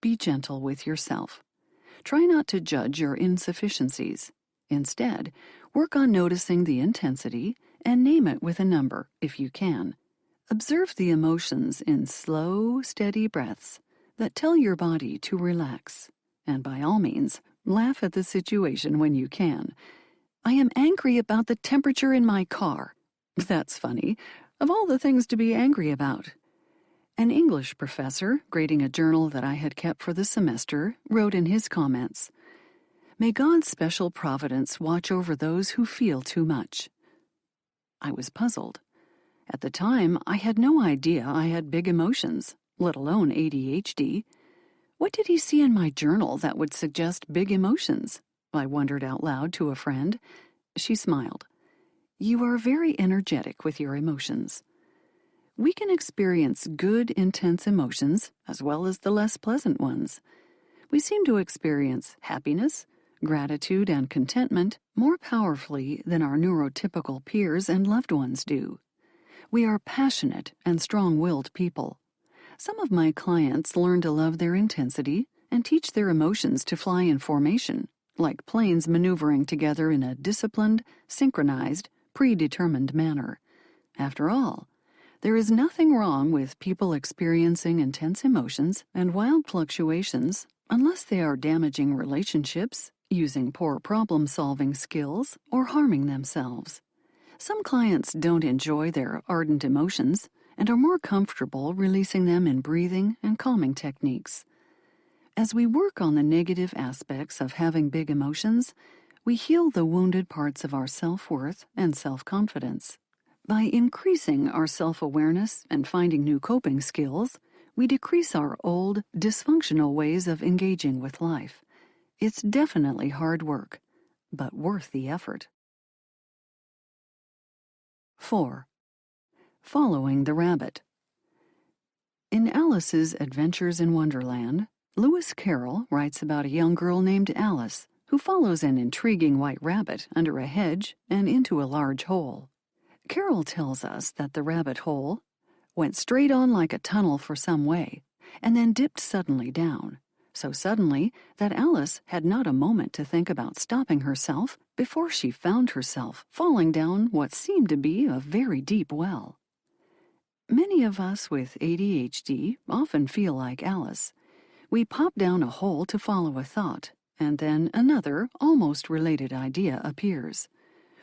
be gentle with yourself. Try not to judge your insufficiencies. Instead, work on noticing the intensity and name it with a number if you can. Observe the emotions in slow, steady breaths that tell your body to relax. And by all means, laugh at the situation when you can. "I am angry about the temperature in my car." That's funny. Of all the things to be angry about. An English professor, grading a journal that I had kept for the semester, wrote in his comments, "May God's special providence watch over those who feel too much." I was puzzled. At the time, I had no idea I had big emotions, let alone ADHD. What did he see in my journal that would suggest big emotions? I wondered out loud to a friend. She smiled. You are very energetic with your emotions. We can experience good, intense emotions as well as the less pleasant ones. We seem to experience happiness, gratitude, and contentment more powerfully than our neurotypical peers and loved ones do. We are passionate and strong-willed people. Some of my clients learn to love their intensity and teach their emotions to fly in formation, like planes maneuvering together in a disciplined, synchronized, predetermined manner. After all, there is nothing wrong with people experiencing intense emotions and wild fluctuations unless they are damaging relationships, using poor problem-solving skills, or harming themselves. Some clients don't enjoy their ardent emotions and are more comfortable releasing them in breathing and calming techniques. As we work on the negative aspects of having big emotions, we heal the wounded parts of our self-worth and self-confidence. By increasing our self-awareness and finding new coping skills, we decrease our old, dysfunctional ways of engaging with life. It's definitely hard work, but worth the effort. 4. Following the Rabbit. In Alice's Adventures in Wonderland, Lewis Carroll writes about a young girl named Alice who follows an intriguing white rabbit under a hedge and into a large hole. Carroll tells us that the rabbit hole went straight on like a tunnel for some way, and then dipped suddenly down, so suddenly that Alice had not a moment to think about stopping herself before she found herself falling down what seemed to be a very deep well. Many of us with ADHD often feel like Alice. We pop down a hole to follow a thought, and then another, almost related idea appears.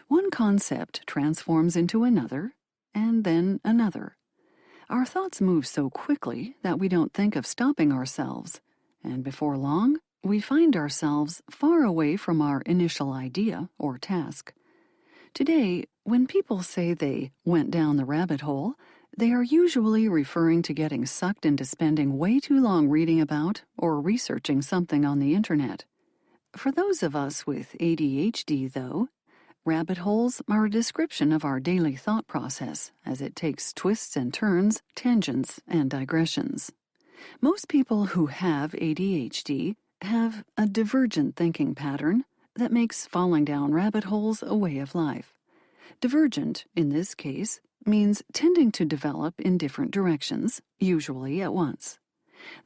One concept transforms into another, and then another. Our thoughts move so quickly that we don't think of stopping ourselves, and before long, we find ourselves far away from our initial idea or task. Today, when people say they went down the rabbit hole, they are usually referring to getting sucked into spending way too long reading about or researching something on the internet. For those of us with ADHD, though, rabbit holes are a description of our daily thought process as it takes twists and turns, tangents, and digressions. Most people who have ADHD have a divergent thinking pattern that makes falling down rabbit holes a way of life. Divergent, in this case, means tending to develop in different directions, usually at once.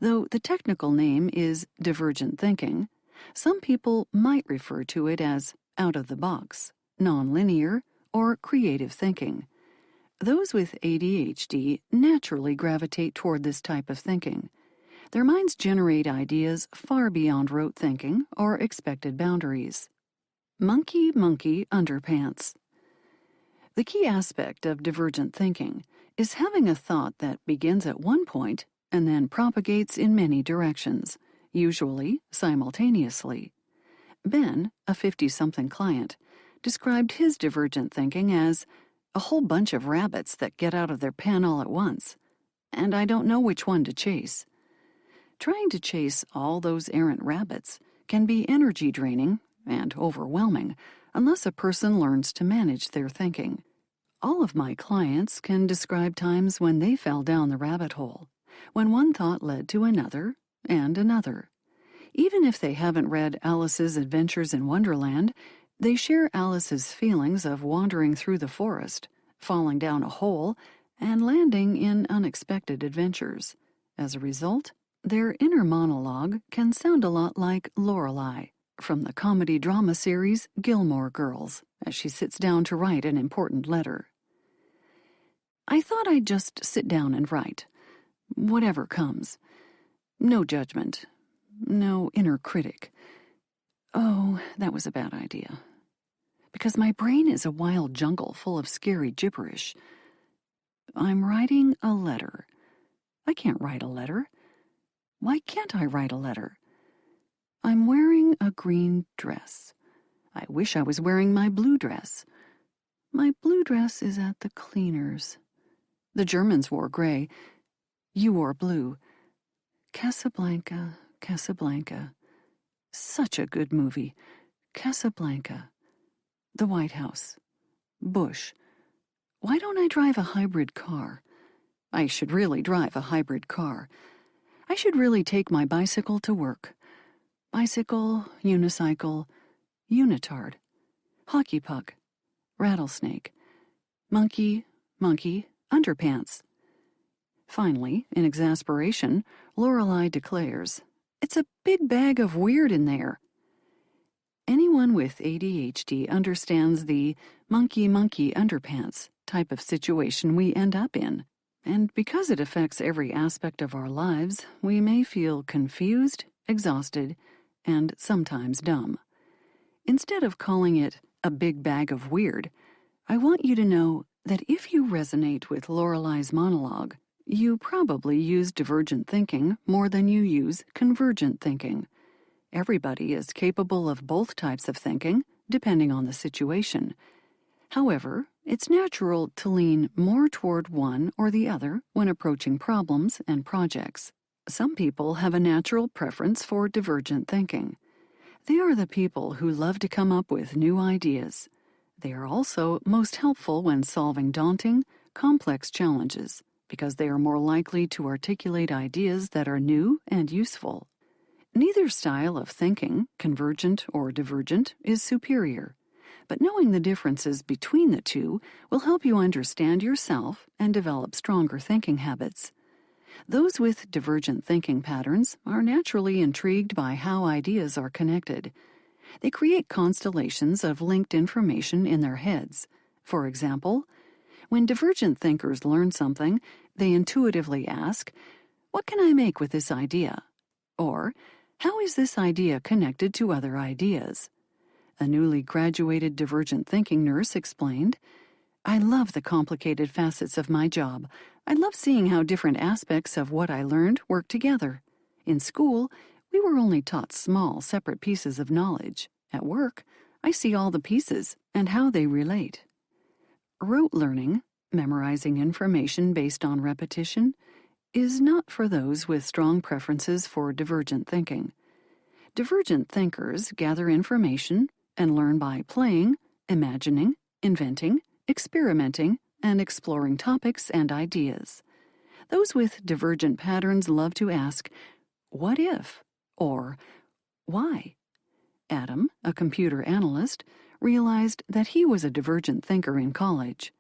Though the technical name is divergent thinking, some people might refer to it as out of the box, nonlinear, or creative thinking. Those with ADHD naturally gravitate toward this type of thinking. Their minds generate ideas far beyond rote thinking or expected boundaries. Monkey, monkey, underpants. The key aspect of divergent thinking is having a thought that begins at one point and then propagates in many directions, usually simultaneously. Ben, a 50-something client, described his divergent thinking as a whole bunch of rabbits that get out of their pen all at once, and I don't know which one to chase. Trying to chase all those errant rabbits can be energy draining and overwhelming unless a person learns to manage their thinking. All of my clients can describe times when they fell down the rabbit hole, when one thought led to another and another. Even if they haven't read Alice's Adventures in Wonderland, they share Alice's feelings of wandering through the forest, falling down a hole, and landing in unexpected adventures. As a result, their inner monologue can sound a lot like Lorelei from the comedy-drama series Gilmore Girls, as she sits down to write an important letter. I thought I'd just sit down and write. Whatever comes. No judgment. No inner critic. Oh, that was a bad idea. Because my brain is a wild jungle full of scary gibberish. I'm writing a letter. I can't write a letter. Why can't I write a letter? I'm wearing a green dress. I wish I was wearing my blue dress. My blue dress is at the cleaner's. The Germans wore gray. You wore blue. Casablanca, Casablanca. Such a good movie. Casablanca. The White House. Bush. Why don't I drive a hybrid car? I should really drive a hybrid car. I should really take my bicycle to work. Bicycle, unicycle, unitard. Hockey puck. Rattlesnake. Monkey, monkey, underpants. Finally, in exasperation, Lorelei declares, "It's a big bag of weird in there." Anyone with ADHD understands the monkey underpants type of situation we end up in. And because it affects every aspect of our lives, we may feel confused, exhausted, and sometimes dumb. Instead of calling it a big bag of weird, I want you to know that if you resonate with Lorelei's monologue, you probably use divergent thinking more than you use convergent thinking. Everybody is capable of both types of thinking, depending on the situation. However, it's natural to lean more toward one or the other when approaching problems and projects. Some people have a natural preference for divergent thinking. They are the people who love to come up with new ideas. They are also most helpful when solving daunting, complex challenges, because they are more likely to articulate ideas that are new and useful. Neither style of thinking, convergent or divergent, is superior, but knowing the differences between the two will help you understand yourself and develop stronger thinking habits. Those with divergent thinking patterns are naturally intrigued by how ideas are connected. They create constellations of linked information in their heads. For example, when divergent thinkers learn something, they intuitively ask, "What can I make with this idea?" Or, "How is this idea connected to other ideas?" A newly graduated divergent thinking nurse explained, "I love the complicated facets of my job. I love seeing how different aspects of what I learned work together. In school, we were only taught small, separate pieces of knowledge. At work, I see all the pieces and how they relate." Rote learning, memorizing information based on repetition, is not for those with strong preferences for divergent thinking. Divergent thinkers gather information and learn by playing, imagining, inventing, experimenting, and exploring topics and ideas. Those with divergent patterns love to ask, "What if?" or "Why?" Adam, a computer analyst, realized that he was a divergent thinker in college.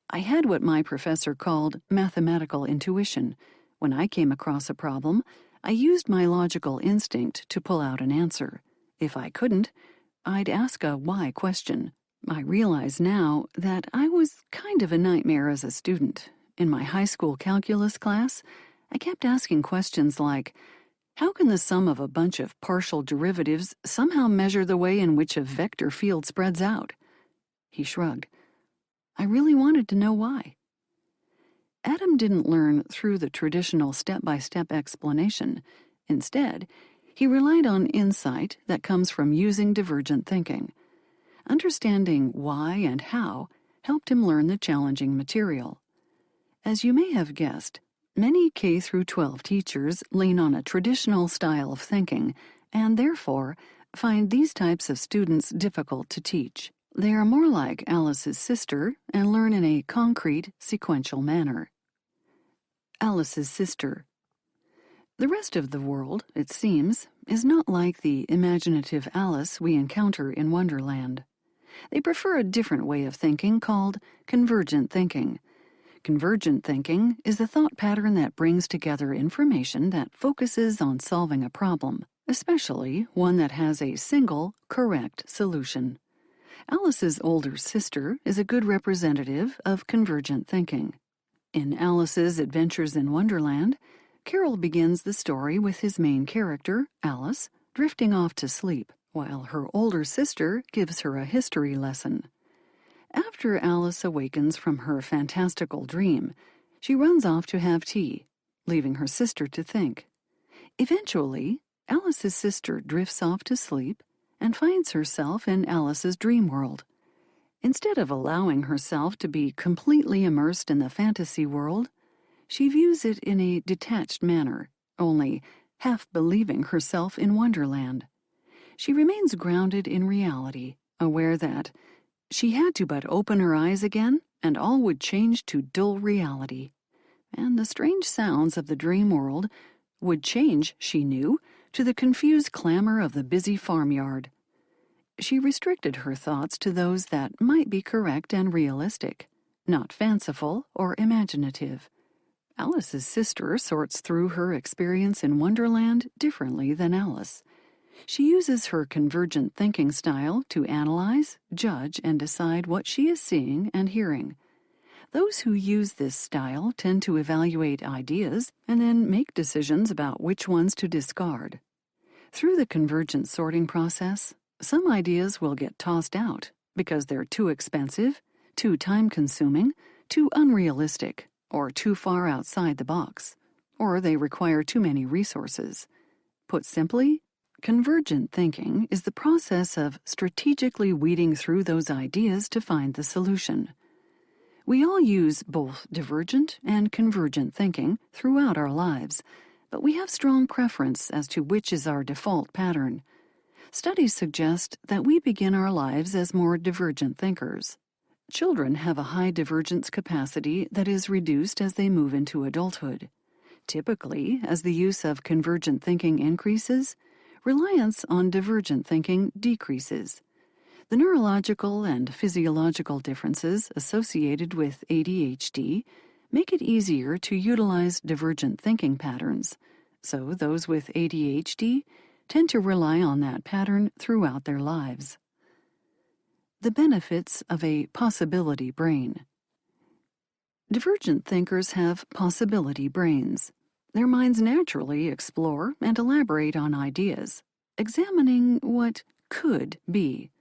"I had what my professor called mathematical intuition. When I came across a problem, I used my logical instinct to pull out an answer. If I couldn't, I'd ask a why question. I realize now that I was kind of a nightmare as a student. In my high school calculus class, I kept asking questions like, how can the sum of a bunch of partial derivatives somehow measure the way in which a vector field spreads out?" He shrugged. I really wanted to know why. Adam didn't learn through the traditional step-by-step explanation. Instead, he relied on insight that comes from using divergent thinking. Understanding why and how helped him learn the challenging material. As you may have guessed, many K-12 teachers lean on a traditional style of thinking and therefore find these types of students difficult to teach. They are more like Alice's sister and learn in a concrete, sequential manner. Alice's sister. The rest of the world, it seems, is not like the imaginative Alice we encounter in Wonderland. They prefer a different way of thinking called convergent thinking. Convergent thinking is the thought pattern that brings together information that focuses on solving a problem, especially one that has a single, correct solution. Alice's older sister is a good representative of convergent thinking. In Alice's Adventures in Wonderland, Carol begins the story with his main character, Alice, drifting off to sleep, while her older sister gives her a history lesson. After Alice awakens from her fantastical dream, she runs off to have tea, leaving her sister to think. Eventually, Alice's sister drifts off to sleep and finds herself in Alice's dream world. Instead of allowing herself to be completely immersed in the fantasy world, she views it in a detached manner, only half believing herself in Wonderland. She remains grounded in reality, aware that she had to but open her eyes again, and all would change to dull reality. And the strange sounds of the dream world would change, she knew, to the confused clamor of the busy farmyard. She restricted her thoughts to those that might be correct and realistic, not fanciful or imaginative. Alice's sister sorts through her experience in Wonderland differently than Alice. She uses her convergent thinking style to analyze, judge, and decide what she is seeing and hearing. Those who use this style tend to evaluate ideas and then make decisions about which ones to discard. Through the convergent sorting process, some ideas will get tossed out because they're too expensive, too time-consuming, too unrealistic, or too far outside the box, or they require too many resources. Put simply, convergent thinking is the process of strategically weeding through those ideas to find the solution. We all use both divergent and convergent thinking throughout our lives, but we have strong preference as to which is our default pattern. Studies suggest that we begin our lives as more divergent thinkers. Children have a high divergence capacity that is reduced as they move into adulthood. Typically, as the use of convergent thinking increases, reliance on divergent thinking decreases. The neurological and physiological differences associated with ADHD make it easier to utilize divergent thinking patterns, so those with ADHD tend to rely on that pattern throughout their lives. The benefits of a possibility brain. Divergent thinkers have possibility brains. Their minds naturally explore and elaborate on ideas, examining what could be.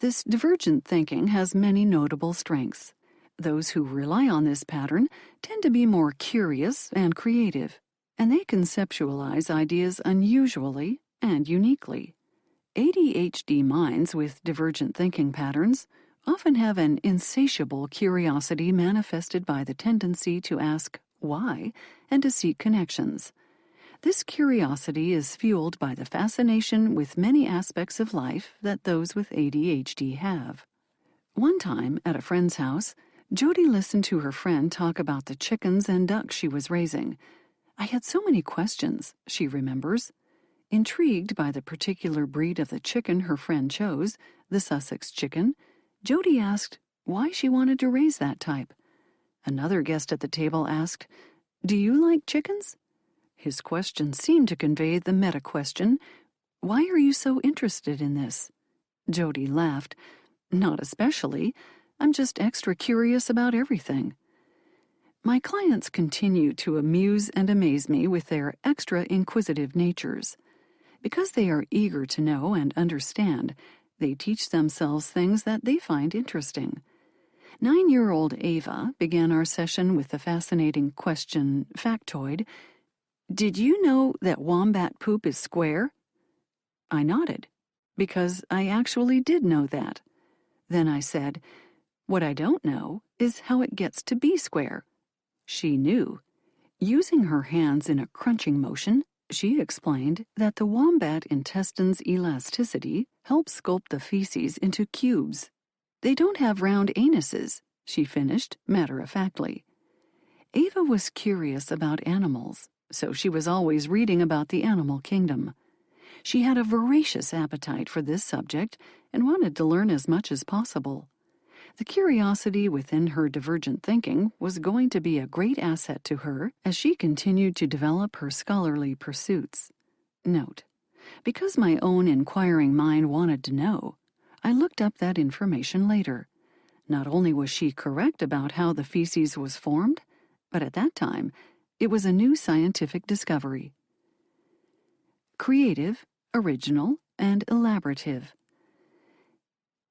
This divergent thinking has many notable strengths. Those who rely on this pattern tend to be more curious and creative, and they conceptualize ideas unusually and uniquely. ADHD minds with divergent thinking patterns often have an insatiable curiosity manifested by the tendency to ask why and to seek connections. This curiosity is fueled by the fascination with many aspects of life that those with ADHD have. One time, at a friend's house, Jody listened to her friend talk about the chickens and ducks she was raising. "I had so many questions," she remembers. Intrigued by the particular breed of the chicken her friend chose, the Sussex chicken, Jody asked why she wanted to raise that type. Another guest at the table asked, "Do you like chickens?" His question seemed to convey the meta-question, "Why are you so interested in this?" Jody laughed. "Not especially. I'm just extra curious about everything." My clients continue to amuse and amaze me with their extra inquisitive natures. Because they are eager to know and understand, they teach themselves things that they find interesting. 9-year-old Ava began our session with the fascinating question, factoid, "Did you know that wombat poop is square?" I nodded, because I actually did know that. Then I said, "What I don't know is how it gets to be square." She knew. Using her hands in a crunching motion, she explained that the wombat intestine's elasticity helps sculpt the feces into cubes. "They don't have round anuses," she finished matter-of-factly. Ava was curious about animals, so she was always reading about the animal kingdom. She had a voracious appetite for this subject and wanted to learn as much as possible. The curiosity within her divergent thinking was going to be a great asset to her as she continued to develop her scholarly pursuits. Note: because my own inquiring mind wanted to know, I looked up that information later. Not only was she correct about how the feces was formed, but at that time, it was a new scientific discovery. Creative, original, and elaborative.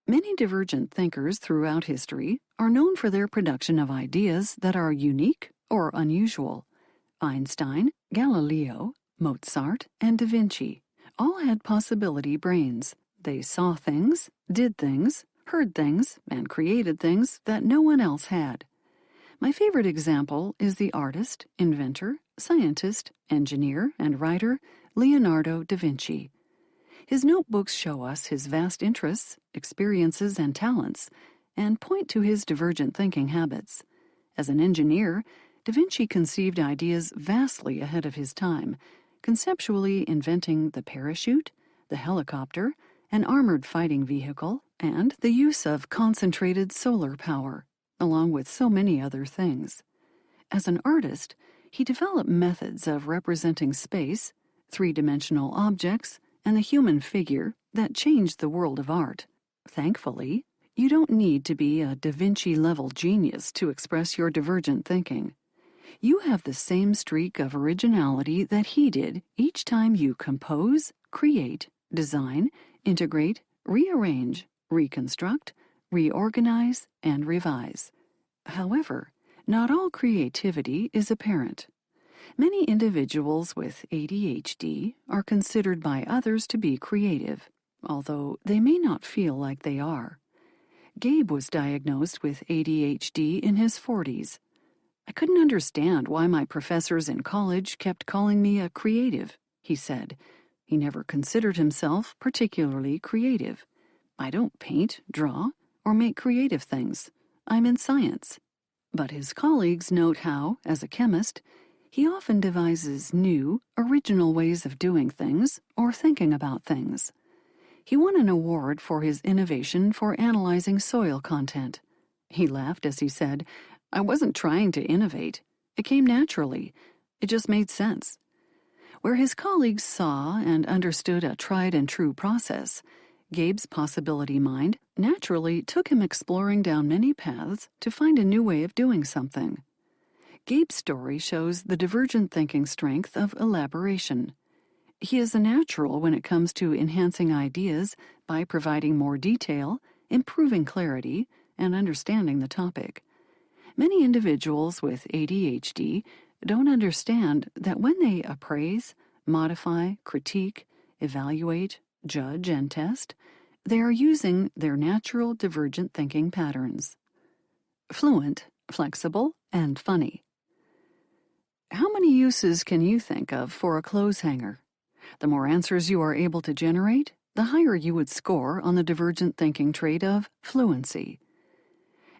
Many divergent thinkers throughout history are known for their production of ideas that are unique or unusual. Einstein, Galileo, Mozart, and Da Vinci all had possibility brains. They saw things, did things, heard things, and created things that no one else had. My favorite example is the artist, inventor, scientist, engineer, and writer Leonardo da Vinci. His notebooks show us his vast interests, experiences, and talents, and point to his divergent thinking habits. As an engineer, da Vinci conceived ideas vastly ahead of his time, conceptually inventing the parachute, the helicopter, an armored fighting vehicle, and the use of concentrated solar power, along with so many other things. As an artist, he developed methods of representing space, three-dimensional objects, and the human figure that changed the world of art. Thankfully, you don't need to be a Da Vinci-level genius to express your divergent thinking. You have the same streak of originality that he did each time you compose, create, design, integrate, rearrange, reconstruct, reorganize, and revise. However, not all creativity is apparent. Many individuals with ADHD are considered by others to be creative, although they may not feel like they are. Gabe was diagnosed with ADHD in his 40s. I couldn't understand why my professors in college kept calling me a creative, he said. He never considered himself particularly creative. I don't paint, draw, or make creative things. I'm in science. But his colleagues note how, as a chemist, he often devises new, original ways of doing things or thinking about things. He won an award for his innovation for analyzing soil content. He laughed as he said, "I wasn't trying to innovate. It came naturally. It just made sense." Where his colleagues saw and understood a tried-and-true process, Gabe's possibility mind naturally took him exploring down many paths to find a new way of doing something. Gabe's story shows the divergent thinking strength of elaboration. He is a natural when it comes to enhancing ideas by providing more detail, improving clarity, and understanding the topic. Many individuals with ADHD don't understand that when they appraise, modify, critique, evaluate, judge, and test, they are using their natural divergent thinking patterns. Fluent, flexible, and funny. How many uses can you think of for a clothes hanger? The more answers you are able to generate, the higher you would score on the divergent thinking trait of fluency.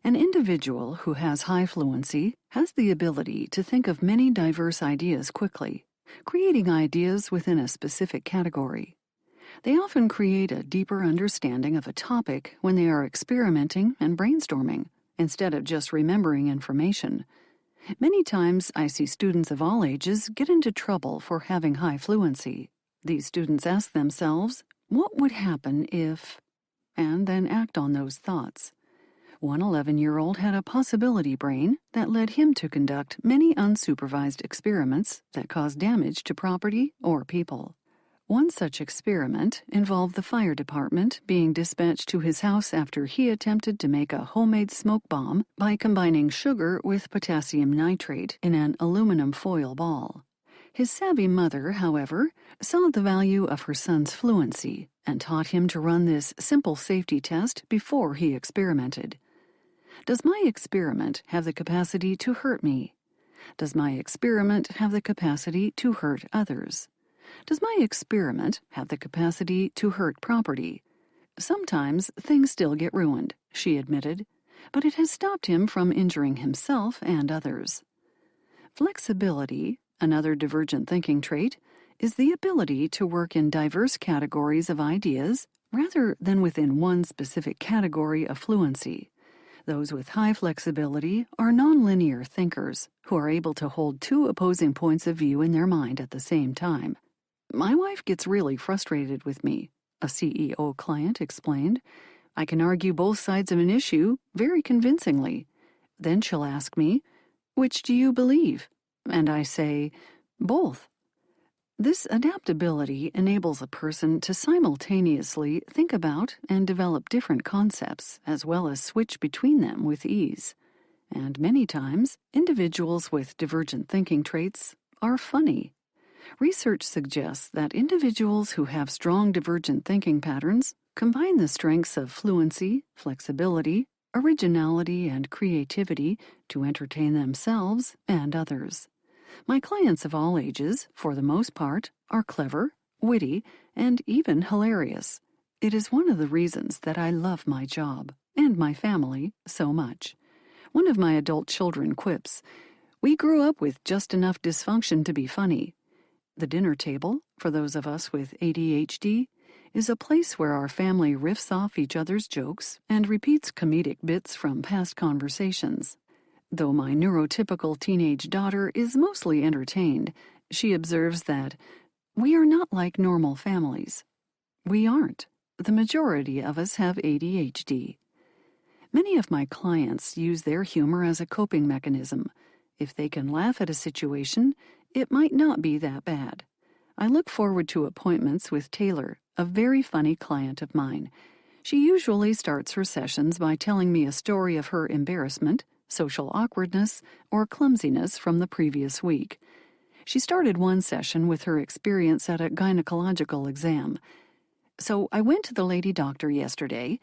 An individual who has high fluency has the ability to think of many diverse ideas quickly, creating ideas within a specific category. They often create a deeper understanding of a topic when they are experimenting and brainstorming, instead of just remembering information. Many times I see students of all ages get into trouble for having high fluency. These students ask themselves, what would happen if, and then act on those thoughts. One 11-year-old had a possibility brain that led him to conduct many unsupervised experiments that caused damage to property or people. One such experiment involved the fire department being dispatched to his house after he attempted to make a homemade smoke bomb by combining sugar with potassium nitrate in an aluminum foil ball. His savvy mother, however, saw the value of her son's fluency and taught him to run this simple safety test before he experimented. Does my experiment have the capacity to hurt me? Does my experiment have the capacity to hurt others? Does my experiment have the capacity to hurt property? Sometimes things still get ruined, she admitted, but it has stopped him from injuring himself and others. Flexibility, another divergent thinking trait, is the ability to work in diverse categories of ideas rather than within one specific category of fluency. Those with high flexibility are nonlinear thinkers who are able to hold two opposing points of view in their mind at the same time. My wife gets really frustrated with me, a CEO client explained. I can argue both sides of an issue very convincingly. Then she'll ask me, "Which do you believe?" And I say, "Both." This adaptability enables a person to simultaneously think about and develop different concepts as well as switch between them with ease. And many times, individuals with divergent thinking traits are funny. Research suggests that individuals who have strong divergent thinking patterns combine the strengths of fluency, flexibility, originality, and creativity to entertain themselves and others. My clients of all ages, for the most part, are clever, witty, and even hilarious. It is one of the reasons that I love my job, and my family, so much. One of my adult children quips, "We grew up with just enough dysfunction to be funny." The dinner table, for those of us with ADHD, is a place where our family riffs off each other's jokes and repeats comedic bits from past conversations. Though my neurotypical teenage daughter is mostly entertained, she observes that we are not like normal families. We aren't. The majority of us have ADHD. Many of my clients use their humor as a coping mechanism. If they can laugh at a situation, it might not be that bad. I look forward to appointments with Taylor, a very funny client of mine. She usually starts her sessions by telling me a story of her embarrassment, social awkwardness, or clumsiness from the previous week. She started one session with her experience at a gynecological exam. "So I went to the lady doctor yesterday.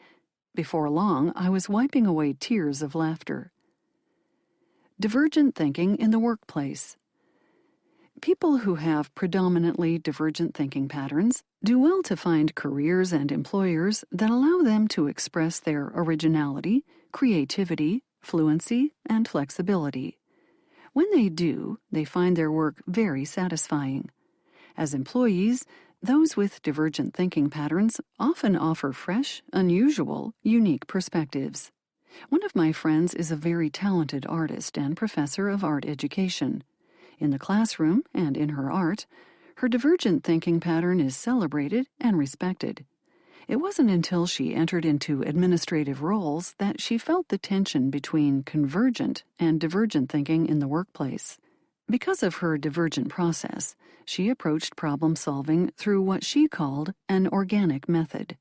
Before long, I was wiping away tears of laughter." Divergent thinking in the workplace. People who have predominantly divergent thinking patterns do well to find careers and employers that allow them to express their originality, creativity, fluency, and flexibility. When they do, they find their work very satisfying. As employees, those with divergent thinking patterns often offer fresh, unusual, unique perspectives. One of my friends is a very talented artist and professor of art education. In the classroom and in her art, her divergent thinking pattern is celebrated and respected. It wasn't until she entered into administrative roles that she felt the tension between convergent and divergent thinking in the workplace. Because of her divergent process, she approached problem solving through what she called an organic method.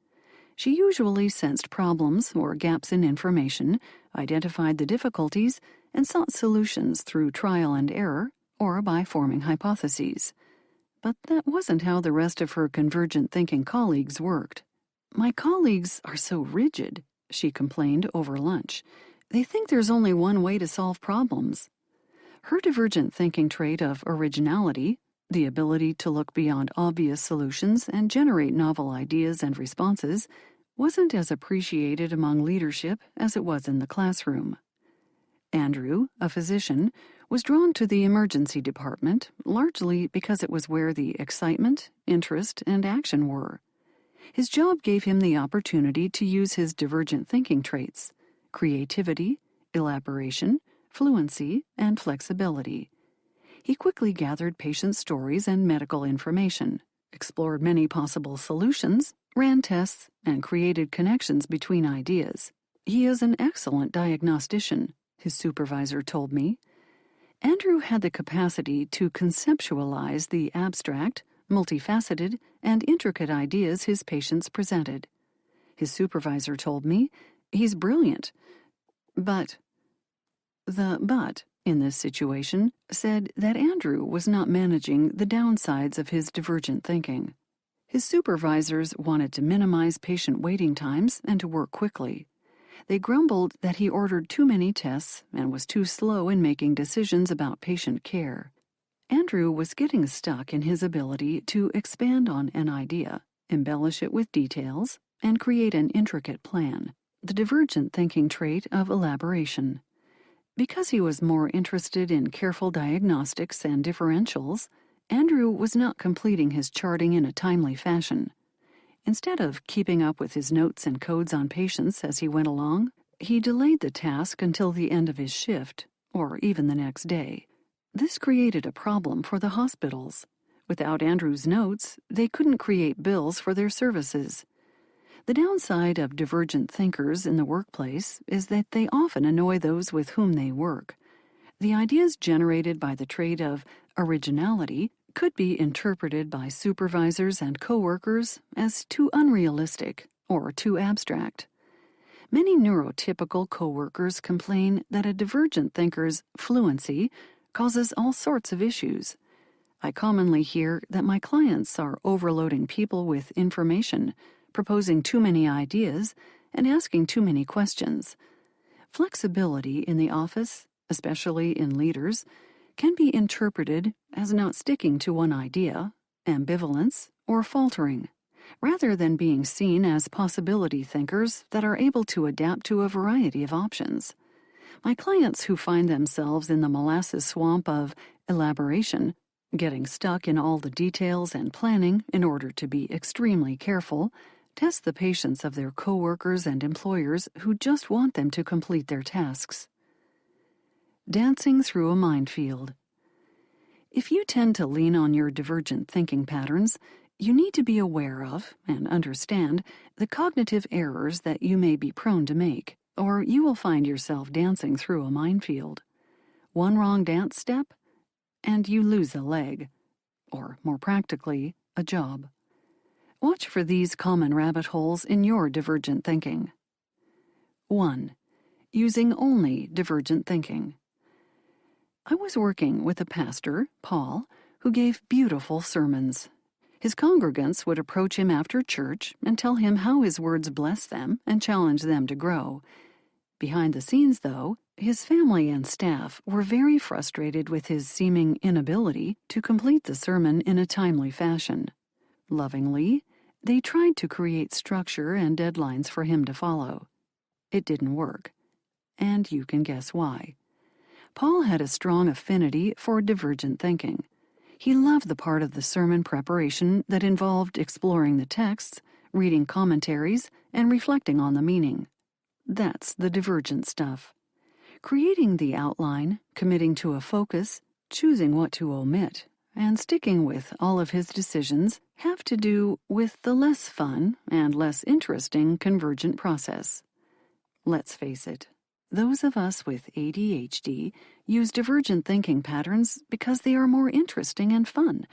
She usually sensed problems or gaps in information, identified the difficulties, and sought solutions through trial and error or by forming hypotheses. But that wasn't how the rest of her convergent thinking colleagues worked. "My colleagues are so rigid," she complained over lunch. "They think there's only one way to solve problems." Her divergent thinking trait of originality, the ability to look beyond obvious solutions and generate novel ideas and responses, wasn't as appreciated among leadership as it was in the classroom. Andrew, a physician, was drawn to the emergency department largely because it was where the excitement, interest, and action were. His job gave him the opportunity to use his divergent thinking traits: creativity, elaboration, fluency, and flexibility. He quickly gathered patient stories and medical information, explored many possible solutions, ran tests, and created connections between ideas. "He is an excellent diagnostician," his supervisor told me. Andrew had the capacity to conceptualize the abstract, multifaceted, and intricate ideas his patients presented. His supervisor told me, "He's brilliant." But the "but" in this situation said that Andrew was not managing the downsides of his divergent thinking. His supervisors wanted to minimize patient waiting times and to work quickly. They grumbled that he ordered too many tests and was too slow in making decisions about patient care. Andrew was getting stuck in his ability to expand on an idea, embellish it with details, and create an intricate plan, the divergent thinking trait of elaboration. Because he was more interested in careful diagnostics and differentials, Andrew was not completing his charting in a timely fashion. Instead of keeping up with his notes and codes on patients as he went along, he delayed the task until the end of his shift, or even the next day. This created a problem for the hospitals. Without Andrew's notes, they couldn't create bills for their services. The downside of divergent thinkers in the workplace is that they often annoy those with whom they work. The ideas generated by the trait of originality could be interpreted by supervisors and coworkers as too unrealistic or too abstract. Many neurotypical coworkers complain that a divergent thinker's fluency causes all sorts of issues. I commonly hear that my clients are overloading people with information, proposing too many ideas, and asking too many questions. Flexibility in the office, especially in leaders, can be interpreted as not sticking to one idea, ambivalence, or faltering, rather than being seen as possibility thinkers that are able to adapt to a variety of options. My clients who find themselves in the molasses swamp of elaboration, getting stuck in all the details and planning in order to be extremely careful, test the patience of their coworkers and employers who just want them to complete their tasks. Dancing through a minefield. If you tend to lean on your divergent thinking patterns, you need to be aware of and understand the cognitive errors that you may be prone to make, or you will find yourself dancing through a minefield. One wrong dance step, and you lose a leg, or more practically, a job. Watch for these common rabbit holes in your divergent thinking. 1. Using only divergent thinking. I was working with a pastor, Paul, who gave beautiful sermons. His congregants would approach him after church and tell him how his words blessed them and challenged them to grow. Behind the scenes, though, his family and staff were very frustrated with his seeming inability to complete the sermon in a timely fashion. Lovingly, they tried to create structure and deadlines for him to follow. It didn't work, and you can guess why. Paul had a strong affinity for divergent thinking. He loved the part of the sermon preparation that involved exploring the texts, reading commentaries, and reflecting on the meaning. That's the divergent stuff. Creating the outline, committing to a focus, choosing what to omit, and sticking with all of his decisions have to do with the less fun and less interesting convergent process. Let's face it, those of us with ADHD use divergent thinking patterns because they are more interesting and fun.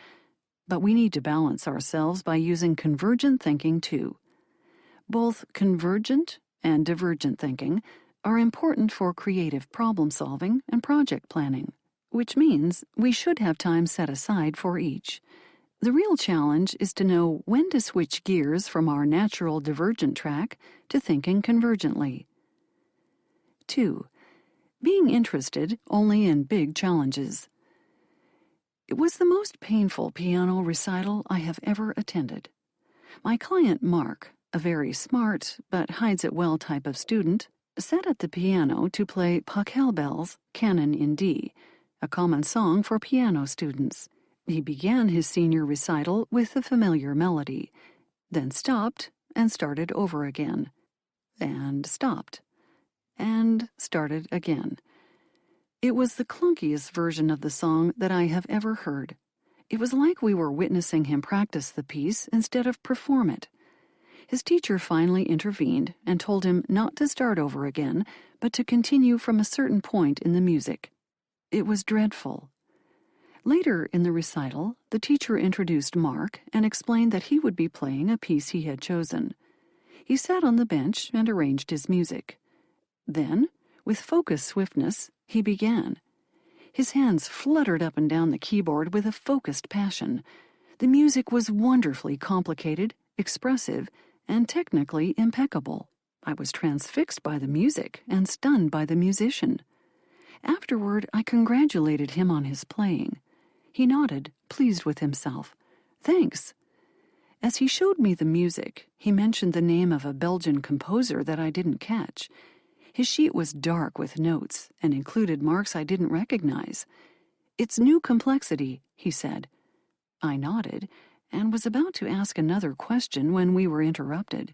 But we need to balance ourselves by using convergent thinking too. Both convergent and divergent thinking are important for creative problem solving and project planning, which means we should have time set aside for each. The real challenge is to know when to switch gears from our natural divergent track to thinking convergently. 2. Being interested only in big challenges. It was the most painful piano recital I have ever attended. My client Mark, a very smart but hides-it-well type of student, sat at the piano to play Pachelbel's Canon in D, a common song for piano students. He began his senior recital with a familiar melody, then stopped and started over again, and stopped, and started again. It was the clunkiest version of the song that I have ever heard. It was like we were witnessing him practice the piece instead of perform it. His teacher finally intervened and told him not to start over again, but to continue from a certain point in the music. It was dreadful. Later in the recital, the teacher introduced Mark and explained that he would be playing a piece he had chosen. He sat on the bench and arranged his music. Then, with focused swiftness, he began. His hands fluttered up and down the keyboard with a focused passion. The music was wonderfully complicated, expressive, and technically impeccable. I was transfixed by the music and stunned by the musician. Afterward, I congratulated him on his playing. He nodded, pleased with himself. Thanks. As he showed me the music, he mentioned the name of a Belgian composer that I didn't catch. His sheet was dark with notes and included marks I didn't recognize. It's new complexity, he said. I nodded and was about to ask another question when we were interrupted.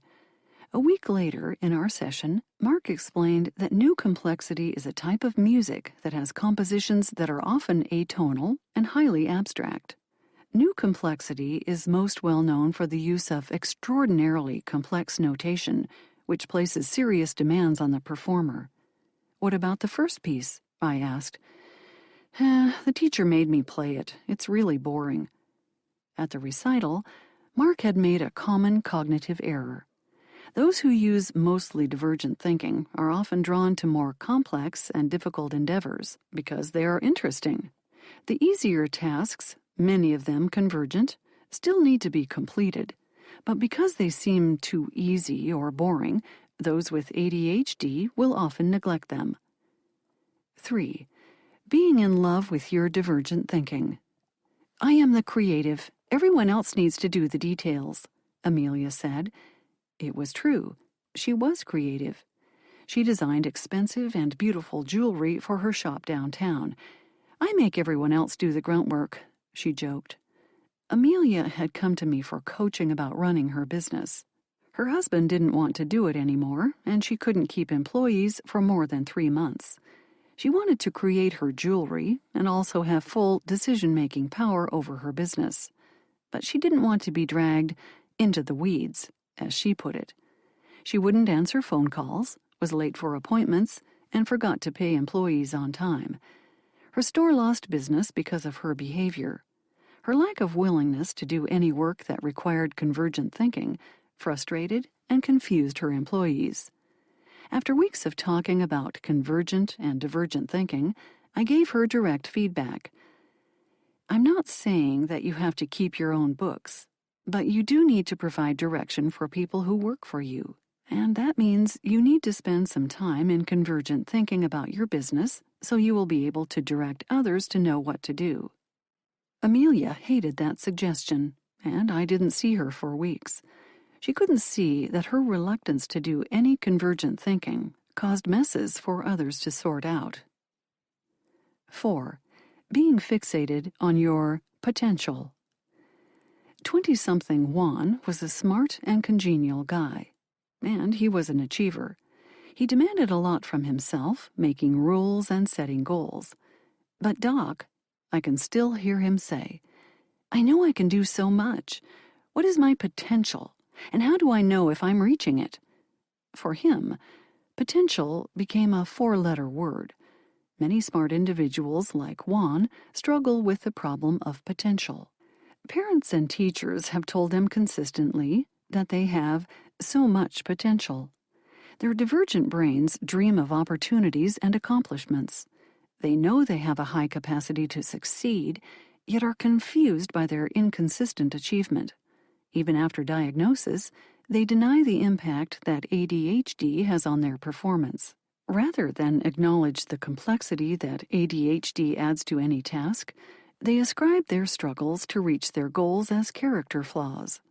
A week later, in our session, Mark explained that new complexity is a type of music that has compositions that are often atonal and highly abstract. New complexity is most well known for the use of extraordinarily complex notation, which places serious demands on the performer. What about the first piece? I asked. The teacher made me play it. It's really boring. At the recital, Mark had made a common cognitive error. Those who use mostly divergent thinking are often drawn to more complex and difficult endeavors because they are interesting. The easier tasks, many of them convergent, still need to be completed, But because they seem too easy or boring, those with ADHD will often neglect them. 3. Being in love with your divergent thinking. I am the creative. Everyone else needs to do the details, Amelia said. It was true. She was creative. She designed expensive and beautiful jewelry for her shop downtown. I make everyone else do the grunt work, she joked. Amelia had come to me for coaching about running her business. Her husband didn't want to do it anymore, and she couldn't keep employees for more than 3 months. She wanted to create her jewelry and also have full decision-making power over her business. But she didn't want to be dragged into the weeds, as she put it. She wouldn't answer phone calls, was late for appointments, and forgot to pay employees on time. Her store lost business because of her behavior. Her lack of willingness to do any work that required convergent thinking frustrated and confused her employees. After weeks of talking about convergent and divergent thinking, I gave her direct feedback. I'm not saying that you have to keep your own books, but you do need to provide direction for people who work for you. And that means you need to spend some time in convergent thinking about your business so you will be able to direct others to know what to do. Amelia hated that suggestion, and I didn't see her for weeks. She couldn't see that her reluctance to do any convergent thinking caused messes for others to sort out. 4. Being fixated on your potential. 20-something Juan was a smart and congenial guy, and he was an achiever. He demanded a lot from himself, making rules and setting goals. But Doc, I can still hear him say, I know I can do so much. What is my potential? And how do I know if I'm reaching it? For him, potential became a 4-letter word. Many smart individuals like Juan struggle with the problem of potential. Parents and teachers have told them consistently that they have so much potential. Their divergent brains dream of opportunities and accomplishments. They know they have a high capacity to succeed, yet are confused by their inconsistent achievement. Even after diagnosis, they deny the impact that ADHD has on their performance. Rather than acknowledge the complexity that ADHD adds to any task, they ascribe their struggles to reach their goals as character flaws.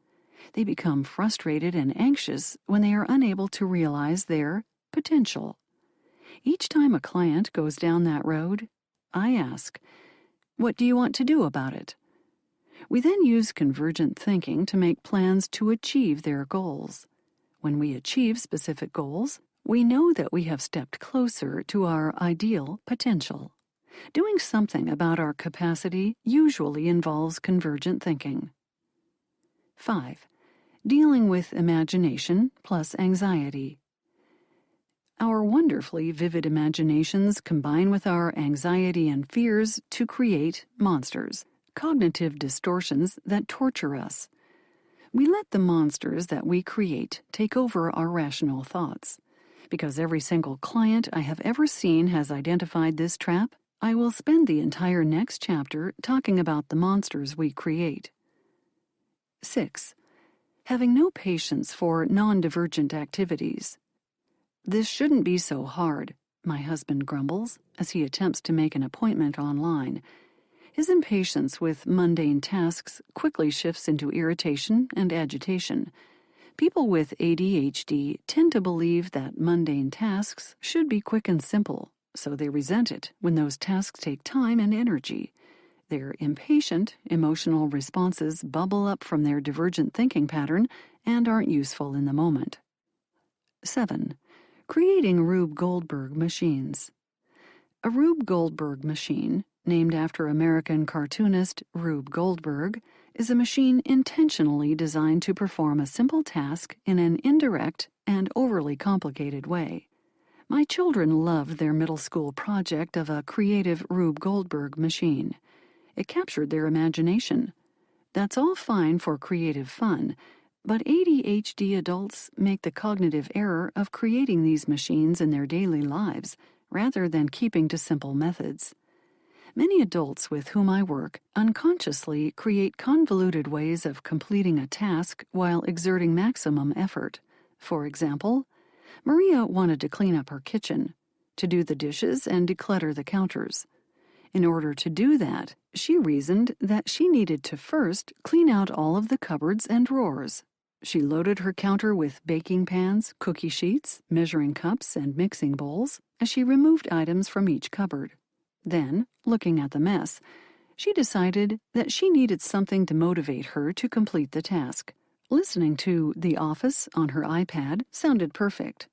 They become frustrated and anxious when they are unable to realize their potential. Each time a client goes down that road, I ask, what do you want to do about it? We then use convergent thinking to make plans to achieve their goals. When we achieve specific goals, we know that we have stepped closer to our ideal potential. Doing something about our capacity usually involves convergent thinking. 5. Dealing with imagination plus anxiety. Our wonderfully vivid imaginations combine with our anxiety and fears to create monsters, cognitive distortions that torture us. We let the monsters that we create take over our rational thoughts. Because every single client I have ever seen has identified this trap, I will spend the entire next chapter talking about the monsters we create. 6. Having no patience for non-divergent activities. This shouldn't be so hard, my husband grumbles as he attempts to make an appointment online. His impatience with mundane tasks quickly shifts into irritation and agitation. People with ADHD tend to believe that mundane tasks should be quick and simple, so they resent it when those tasks take time and energy. Their impatient, emotional responses bubble up from their divergent thinking pattern and aren't useful in the moment. 7. Creating Rube Goldberg machines. A Rube Goldberg machine, named after American cartoonist Rube Goldberg, is a machine intentionally designed to perform a simple task in an indirect and overly complicated way. My children loved their middle school project of a creative Rube Goldberg machine. It captured their imagination. That's all fine for creative fun, but ADHD adults make the cognitive error of creating these machines in their daily lives rather than keeping to simple methods. Many adults with whom I work unconsciously create convoluted ways of completing a task while exerting maximum effort. For example, Maria wanted to clean up her kitchen, to do the dishes and declutter the counters. In order to do that, she reasoned that she needed to first clean out all of the cupboards and drawers. She loaded her counter with baking pans, cookie sheets, measuring cups, and mixing bowls as she removed items from each cupboard. Then, looking at the mess, she decided that she needed something to motivate her to complete the task. Listening to The Office on her iPad sounded perfect.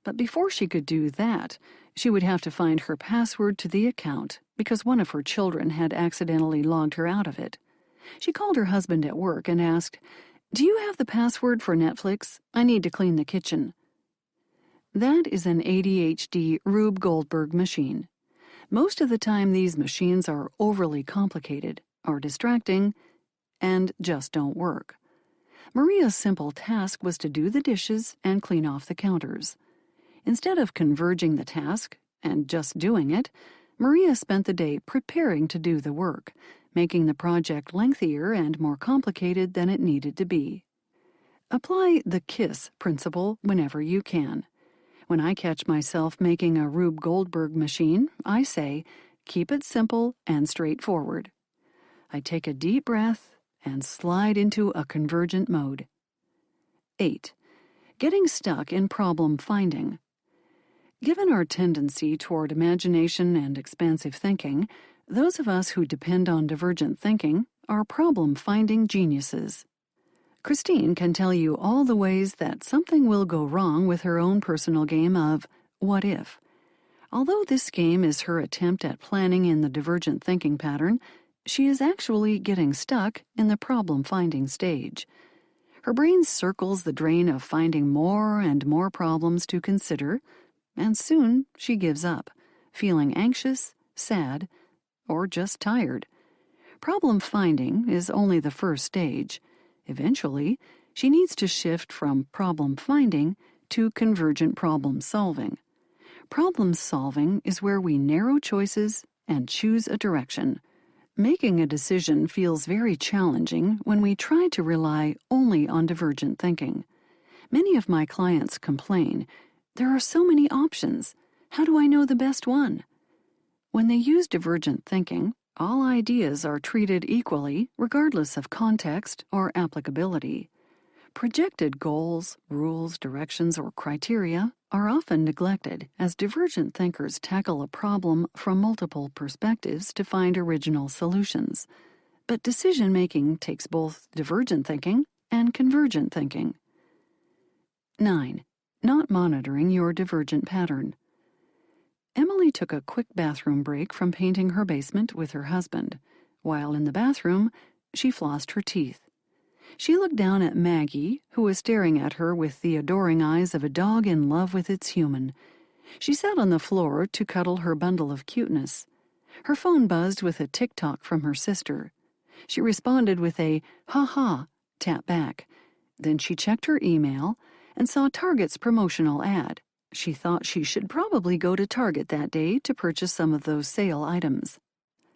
But before she could do that, she would have to find her password to the account because one of her children had accidentally logged her out of it. She called her husband at work and asked, "Do you have the password for Netflix? I need to clean the kitchen." That is an ADHD Rube Goldberg machine. Most of the time these machines are overly complicated, are distracting, and just don't work. Maria's simple task was to do the dishes and clean off the counters. Instead of converging the task and just doing it, Maria spent the day preparing to do the work, making the project lengthier and more complicated than it needed to be. Apply the KISS principle whenever you can. When I catch myself making a Rube Goldberg machine, I say, keep it simple and straightforward. I take a deep breath and slide into a convergent mode. 8. Getting stuck in problem finding. Given our tendency toward imagination and expansive thinking, those of us who depend on divergent thinking are problem-finding geniuses. Christine can tell you all the ways that something will go wrong with her own personal game of what if. Although this game is her attempt at planning in the divergent thinking pattern, she is actually getting stuck in the problem-finding stage. Her brain circles the drain of finding more and more problems to consider, and soon she gives up, feeling anxious, sad, or just tired. Problem finding is only the first stage. Eventually, she needs to shift from problem finding to convergent problem solving. Problem solving is where we narrow choices and choose a direction. Making a decision feels very challenging when we try to rely only on divergent thinking. Many of my clients complain, "There are so many options. How do I know the best one?" When they use divergent thinking, all ideas are treated equally regardless of context or applicability. Projected goals, rules, directions, or criteria are often neglected as divergent thinkers tackle a problem from multiple perspectives to find original solutions. But decision-making takes both divergent thinking and convergent thinking. 9. Not monitoring your divergent pattern. Emily took a quick bathroom break from painting her basement with her husband. While in the bathroom, she flossed her teeth. She looked down at Maggie, who was staring at her with the adoring eyes of a dog in love with its human. She sat on the floor to cuddle her bundle of cuteness. Her phone buzzed with a TikTok from her sister. She responded with a "ha-ha" tap back. Then she checked her email and saw Target's promotional ad. She thought she should probably go to Target that day to purchase some of those sale items.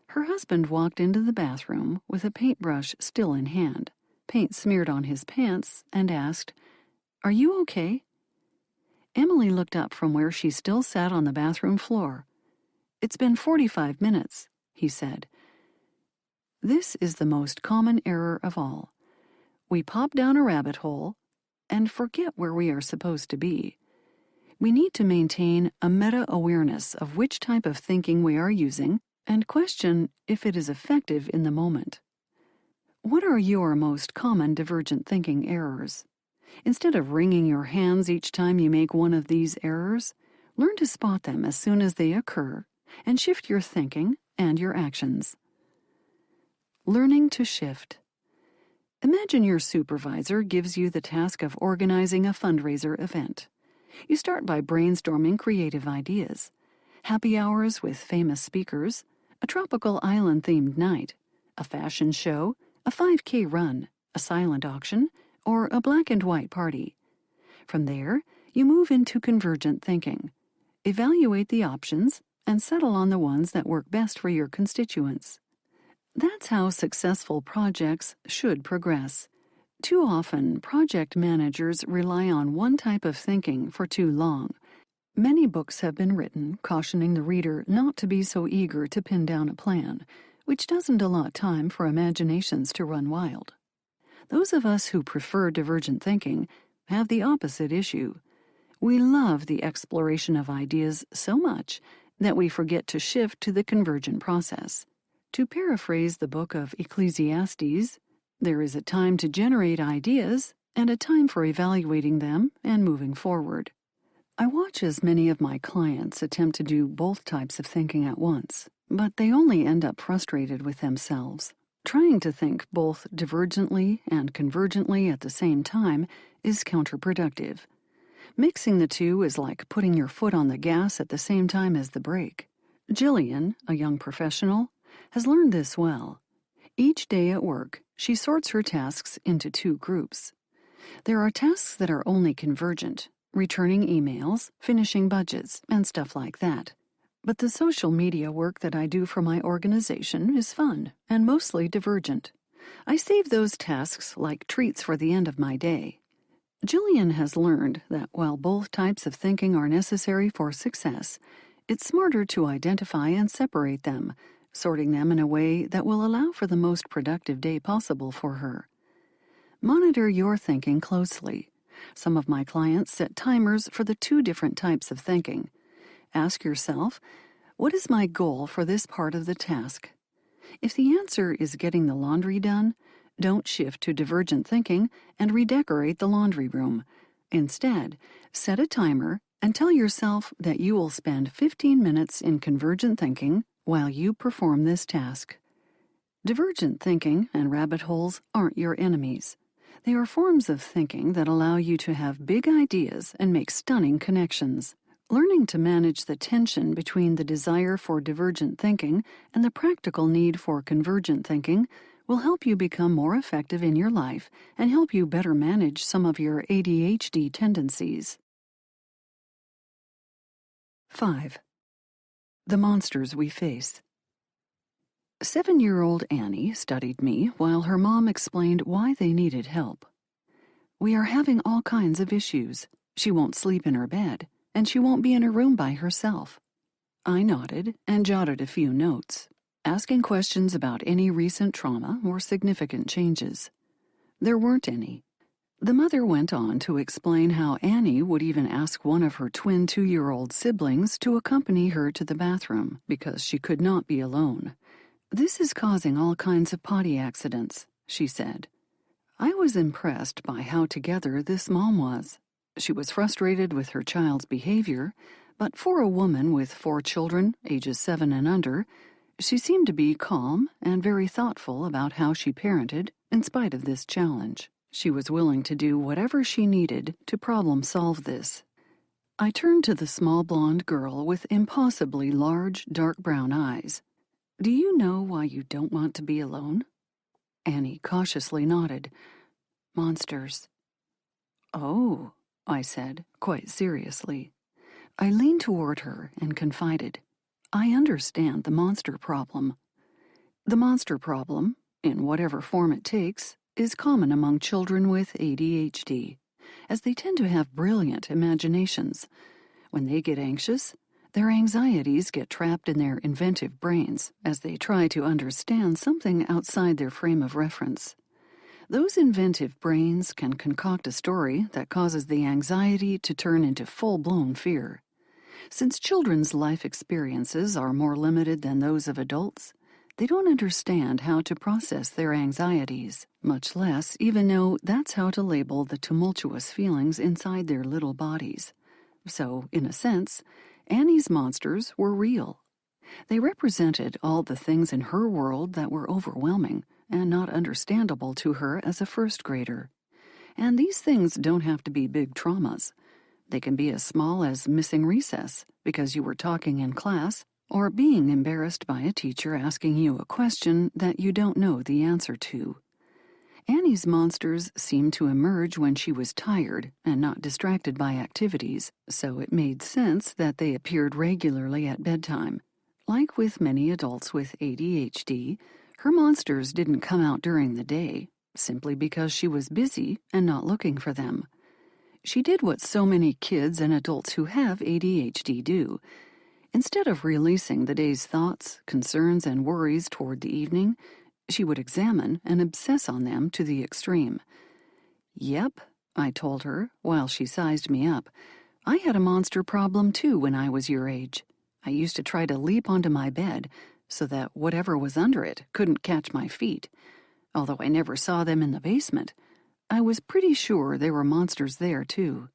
Her husband walked into the bathroom with a paintbrush still in hand, paint smeared on his pants, and asked, "Are you okay?" Emily looked up from where she still sat on the bathroom floor. "It's been 45 minutes, he said. This is the most common error of all. We pop down a rabbit hole and forget where we are supposed to be. We need to maintain a meta-awareness of which type of thinking we are using and question if it is effective in the moment. What are your most common divergent thinking errors? Instead of wringing your hands each time you make one of these errors, learn to spot them as soon as they occur and shift your thinking and your actions. Learning to shift. Imagine your supervisor gives you the task of organizing a fundraiser event. You start by brainstorming creative ideas. Happy hours with famous speakers, a tropical island-themed night, a fashion show, a 5K run, a silent auction, or a black and white party. From there, you move into convergent thinking. Evaluate the options and settle on the ones that work best for your constituents. That's how successful projects should progress. Too often, project managers rely on one type of thinking for too long. Many books have been written cautioning the reader not to be so eager to pin down a plan, which doesn't allot time for imaginations to run wild. Those of us who prefer divergent thinking have the opposite issue. We love the exploration of ideas so much that we forget to shift to the convergent process. To paraphrase the book of Ecclesiastes, there is a time to generate ideas and a time for evaluating them and moving forward. I watch as many of my clients attempt to do both types of thinking at once, but they only end up frustrated with themselves. Trying to think both divergently and convergently at the same time is counterproductive. Mixing the two is like putting your foot on the gas at the same time as the brake. Jillian, a young professional, has learned this well. Each day at work, she sorts her tasks into two groups. There are tasks that are only convergent, returning emails, finishing budgets, and stuff like that. But the social media work that I do for my organization is fun and mostly divergent. I save those tasks like treats for the end of my day. Jillian has learned that while both types of thinking are necessary for success, it's smarter to identify and separate them, sorting them in a way that will allow for the most productive day possible for her. Monitor your thinking closely. Some of my clients set timers for the two different types of thinking. Ask yourself, what is my goal for this part of the task? If the answer is getting the laundry done, don't shift to divergent thinking and redecorate the laundry room. Instead, set a timer and tell yourself that you will spend 15 minutes in convergent thinking while you perform this task. Divergent thinking and rabbit holes aren't your enemies. They are forms of thinking that allow you to have big ideas and make stunning connections. Learning to manage the tension between the desire for divergent thinking and the practical need for convergent thinking will help you become more effective in your life and help you better manage some of your ADHD tendencies. 5. The monsters we face. 7-year-old Annie studied me while her mom explained why they needed help. We are having all kinds of issues. She won't sleep in her bed, and she won't be in her room by herself. I nodded and jotted a few notes, asking questions about any recent trauma or significant changes. There weren't any. The mother went on to explain how Annie would even ask one of her twin 2-year-old siblings to accompany her to the bathroom because she could not be alone. This is causing all kinds of potty accidents, she said. I was impressed by how together this mom was. She was frustrated with her child's behavior, but for a woman with 4 children, ages 7 and under, she seemed to be calm and very thoughtful about how she parented in spite of this challenge. She was willing to do whatever she needed to problem-solve this. I turned to the small blonde girl with impossibly large, dark brown eyes. Do you know why you don't want to be alone? Annie cautiously nodded. Monsters. Oh, I said, quite seriously. I leaned toward her and confided. I understand the monster problem. The monster problem, in whatever form it takes, is common among children with ADHD, as they tend to have brilliant imaginations. When they get anxious, their anxieties get trapped in their inventive brains as they try to understand something outside their frame of reference. Those inventive brains can concoct a story that causes the anxiety to turn into full-blown fear. Since children's life experiences are more limited than those of adults, they don't understand how to process their anxieties, much less even know that's how to label the tumultuous feelings inside their little bodies. So, in a sense, Annie's monsters were real. They represented all the things in her world that were overwhelming and not understandable to her as a first grader. And these things don't have to be big traumas. They can be as small as missing recess because you were talking in class, or being embarrassed by a teacher asking you a question that you don't know the answer to. Annie's monsters seemed to emerge when she was tired and not distracted by activities, so it made sense that they appeared regularly at bedtime. Like with many adults with ADHD, her monsters didn't come out during the day, simply because she was busy and not looking for them. She did what so many kids and adults who have ADHD do. Instead of releasing the day's thoughts, concerns, and worries toward the evening, she would examine and obsess on them to the extreme. "Yep," I told her, while she sized me up. "I had a monster problem too when I was your age. I used to try to leap onto my bed so that whatever was under it couldn't catch my feet. Although I never saw them in the basement, I was pretty sure there were monsters there too."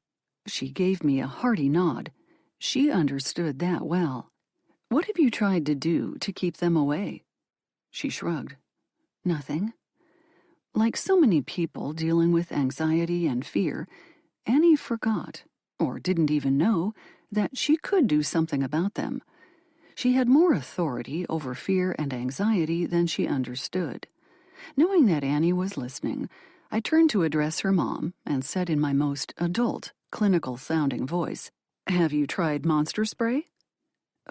She gave me a hearty nod. She understood that well. "What have you tried to do to keep them away?" She shrugged. "Nothing." Like so many people dealing with anxiety and fear, Annie forgot, or didn't even know, that she could do something about them. She had more authority over fear and anxiety than she understood. Knowing that Annie was listening, I turned to address her mom and said in my most adult, clinical-sounding voice, "Have you tried monster spray?"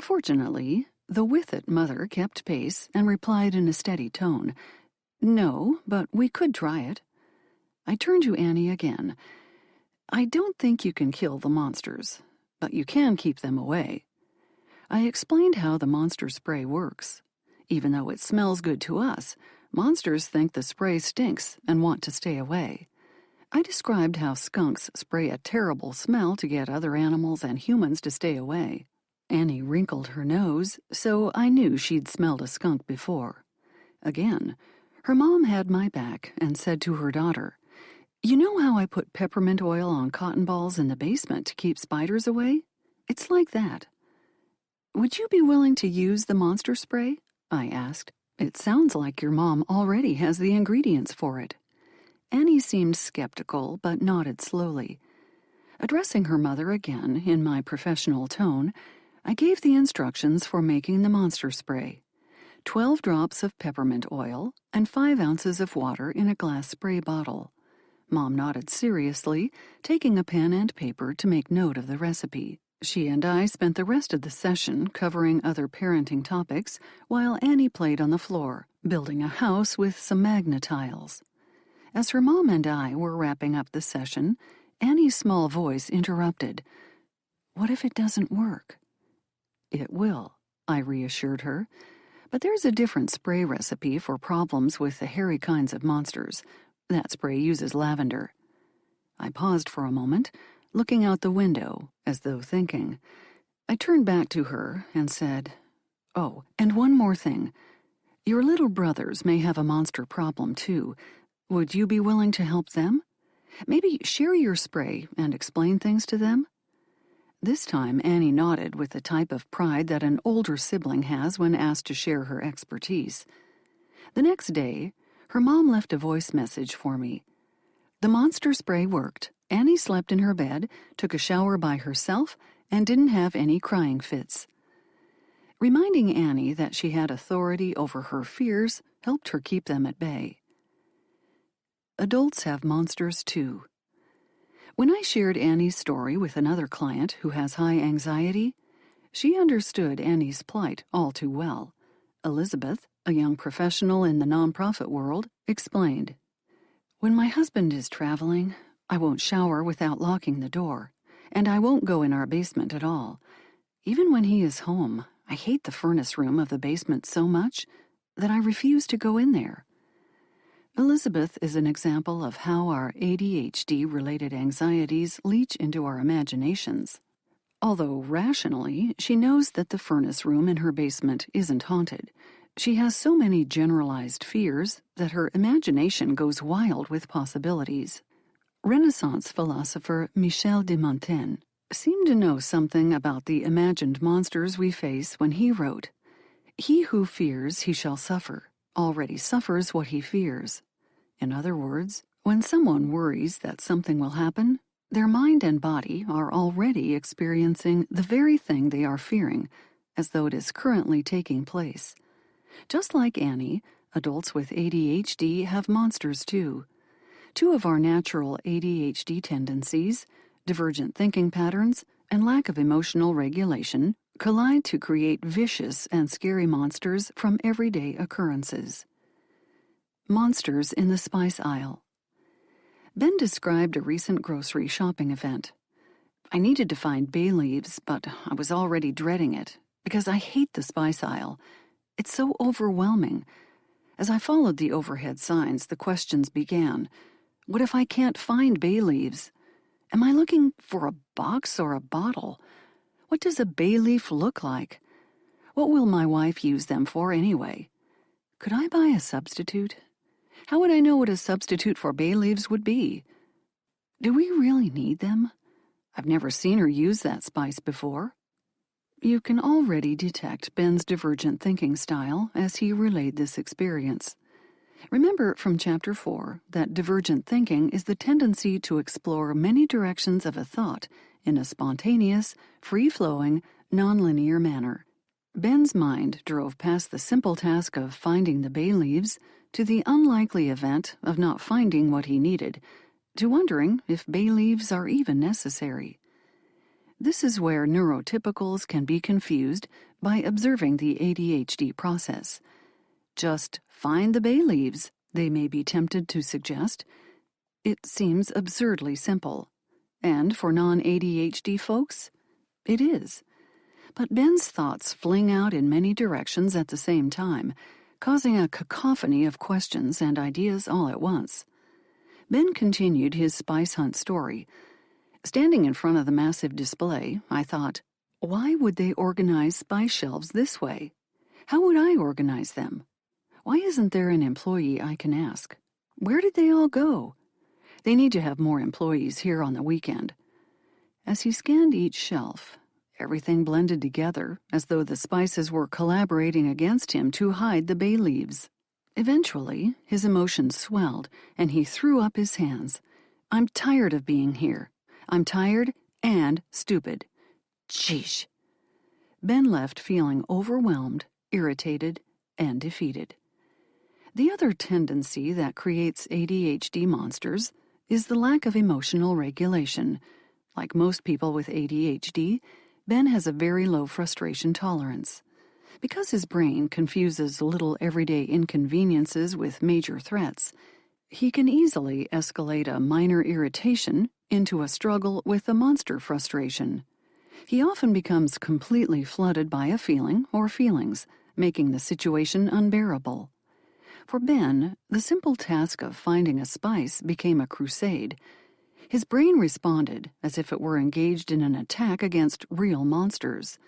Fortunately, the with it mother kept pace and replied in a steady tone, "No, but we could try it." I turned to Annie again. "I don't think you can kill the monsters, but you can keep them away." I explained how the monster spray works. Even though it smells good to us, monsters think the spray stinks and want to stay away. I described how skunks spray a terrible smell to get other animals and humans to stay away. Annie wrinkled her nose, so I knew she'd smelled a skunk before. Again, her mom had my back and said to her daughter, "You know how I put peppermint oil on cotton balls in the basement to keep spiders away? It's like that." "Would you be willing to use the monster spray?" I asked. "It sounds like your mom already has the ingredients for it." Annie seemed skeptical, but nodded slowly. Addressing her mother again in my professional tone, I gave the instructions for making the monster spray. 12 drops of peppermint oil and 5 ounces of water in a glass spray bottle. Mom nodded seriously, taking a pen and paper to make note of the recipe. She and I spent the rest of the session covering other parenting topics while Annie played on the floor, building a house with some magna tiles. As her mom and I were wrapping up the session, Annie's small voice interrupted. "What if it doesn't work?" "It will," I reassured her. "But there's a different spray recipe for problems with the hairy kinds of monsters. That spray uses lavender." I paused for a moment, looking out the window, as though thinking. I turned back to her and said, "Oh, and one more thing. Your little brothers may have a monster problem too. Would you be willing to help them? Maybe share your spray and explain things to them?" This time Annie nodded with the type of pride that an older sibling has when asked to share her expertise. The next day, her mom left a voice message for me. The monster spray worked. Annie slept in her bed, took a shower by herself, and didn't have any crying fits. Reminding Annie that she had authority over her fears helped her keep them at bay. Adults have monsters too. When I shared Annie's story with another client who has high anxiety, she understood Annie's plight all too well. Elizabeth, a young professional in the nonprofit world, explained, "When my husband is traveling, I won't shower without locking the door, and I won't go in our basement at all. Even when he is home, I hate the furnace room of the basement so much that I refuse to go in there." Elizabeth is an example of how our ADHD-related anxieties leach into our imaginations. Although rationally, she knows that the furnace room in her basement isn't haunted, she has so many generalized fears that her imagination goes wild with possibilities. Renaissance philosopher Michel de Montaigne seemed to know something about the imagined monsters we face when he wrote, "He who fears he shall suffer already suffers what he fears." In other words, when someone worries that something will happen, their mind and body are already experiencing the very thing they are fearing, as though it is currently taking place. Just like Annie, Adults with ADHD have monsters too. Two of our natural ADHD tendencies, divergent thinking patterns and lack of emotional regulation, collide to create vicious and scary monsters from everyday occurrences. Monsters in the spice aisle. Ben described a recent grocery shopping event. I needed to find bay leaves, but I was already dreading it because I hate the spice aisle. It's so overwhelming. As I followed the overhead signs, the questions began. What if I can't find bay leaves? Am I looking for a box or a bottle? What does a bay leaf look like? What will my wife use them for anyway? Could I buy a substitute? How would I know what a substitute for bay leaves would be? Do we really need them? I've never seen her use that spice before. You can already detect Ben's divergent thinking style as he relayed this experience. Remember from Chapter 4 that divergent thinking is the tendency to explore many directions of a thought in a spontaneous, free-flowing, nonlinear manner. Ben's mind drove past the simple task of finding the bay leaves to the unlikely event of not finding what he needed, to wondering if bay leaves are even necessary. This is where neurotypicals can be confused by observing the ADHD process. Just find the bay leaves, they may be tempted to suggest. It seems absurdly simple. And for non-ADHD folks, it is. But Ben's thoughts fling out in many directions at the same time, causing a cacophony of questions and ideas all at once. Ben continued his spice hunt story. Standing in front of the massive display, I thought, why would they organize spice shelves this way? How would I organize them? Why isn't there an employee I can ask? Where did they all go? They need to have more employees here on the weekend. As he scanned each shelf, everything blended together as though the spices were collaborating against him to hide the bay leaves. Eventually, his emotions swelled, and he threw up his hands. I'm tired of being here. I'm tired and stupid. Sheesh. Ben left feeling overwhelmed, irritated, and defeated. The other tendency that creates ADHD monsters is the lack of emotional regulation. Like most people with ADHD, Ben has a very low frustration tolerance. Because his brain confuses little everyday inconveniences with major threats, he can easily escalate a minor irritation into a struggle with a monster frustration. He often becomes completely flooded by a feeling or feelings, making the situation unbearable. For Ben, the simple task of finding a spice became a crusade. His brain responded as if it were engaged in an attack against real monsters.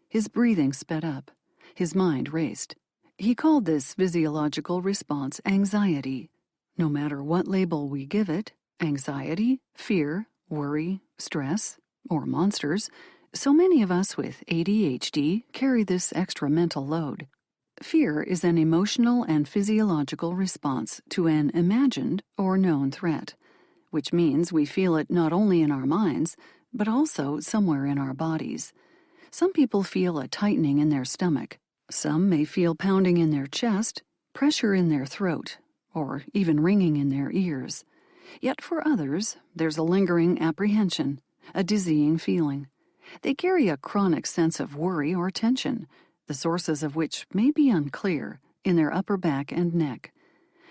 His breathing sped up. His mind raced. He called this physiological response anxiety. No matter what label we give it, anxiety, fear, worry, stress, or monsters, so many of us with ADHD carry this extra mental load. Fear is an emotional and physiological response to an imagined or known threat, which means we feel it not only in our minds, but also somewhere in our bodies. Some people feel a tightening in their stomach. Some may feel pounding in their chest, pressure in their throat, or even ringing in their ears. Yet for others, there's a lingering apprehension, a dizzying feeling. They carry a chronic sense of worry or tension, the sources of which may be unclear, in their upper back and neck.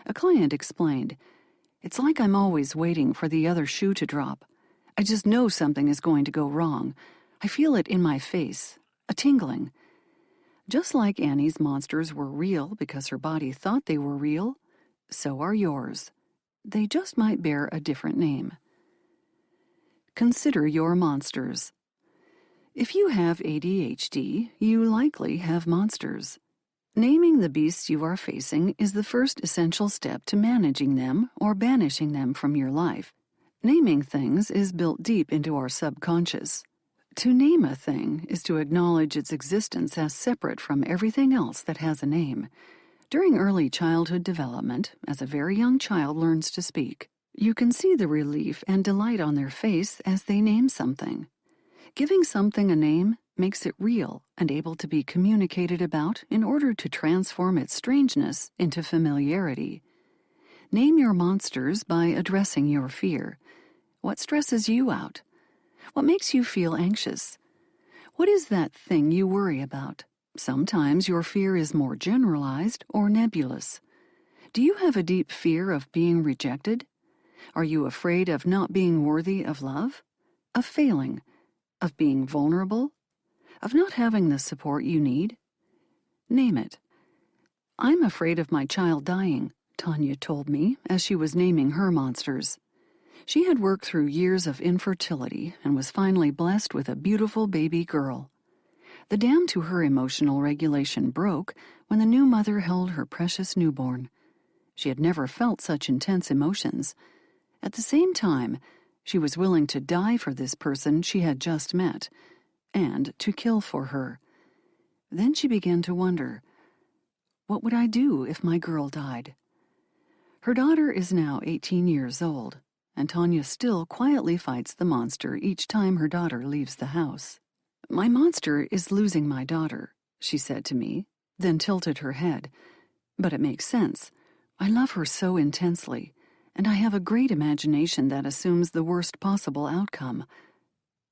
A client explained, "It's like I'm always waiting for the other shoe to drop. I just know something is going to go wrong. I feel it in my face, a tingling." Just like Annie's monsters were real because her body thought they were real, so are yours. They just might bear a different name. Consider your monsters. If you have ADHD, you likely have monsters. Naming the beasts you are facing is the first essential step to managing them or banishing them from your life. Naming things is built deep into our subconscious. To name a thing is to acknowledge its existence as separate from everything else that has a name. During early childhood development, as a very young child learns to speak, you can see the relief and delight on their face as they name something. Giving something a name makes it real and able to be communicated about in order to transform its strangeness into familiarity. Name your monsters by addressing your fear. What stresses you out? What makes you feel anxious? What is that thing you worry about? Sometimes your fear is more generalized or nebulous. Do you have a deep fear of being rejected? Are you afraid of not being worthy of love? Of failing? Of being vulnerable? Of not having the support you need? Name it. I'm afraid of my child dying, Tanya told me as she was naming her monsters. She had worked through years of infertility and was finally blessed with a beautiful baby girl. The dam to her emotional regulation broke when the new mother held her precious newborn. She had never felt such intense emotions. At the same time, she was willing to die for this person she had just met, and to kill for her. Then she began to wonder, what would I do if my girl died? Her daughter is now 18 years old, and Tanya still quietly fights the monster each time her daughter leaves the house. My monster is losing my daughter, she said to me, then tilted her head. But it makes sense. I love her so intensely, and I have a great imagination that assumes the worst possible outcome.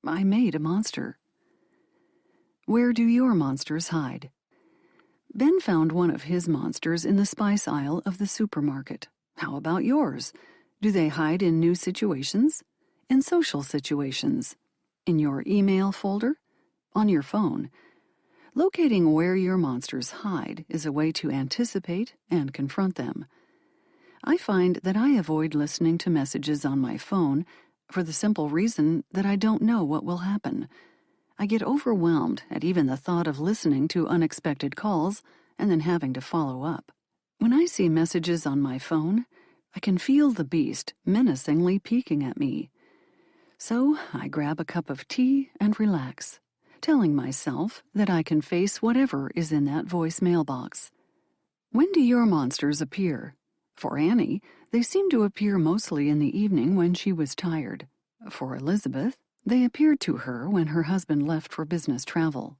I made a monster. Where do your monsters hide? Ben found one of his monsters in the spice aisle of the supermarket. How about yours? Do they hide in new situations? In social situations? In your email folder? On your phone? Locating where your monsters hide is a way to anticipate and confront them. I find that I avoid listening to messages on my phone for the simple reason that I don't know what will happen. I get overwhelmed at even the thought of listening to unexpected calls and then having to follow up. When I see messages on my phone, I can feel the beast menacingly peeking at me. So I grab a cup of tea and relax, telling myself that I can face whatever is in that voicemail box. When do your monsters appear? For Annie, they seem to appear mostly in the evening when she was tired. For Elizabeth, they appeared to her when her husband left for business travel.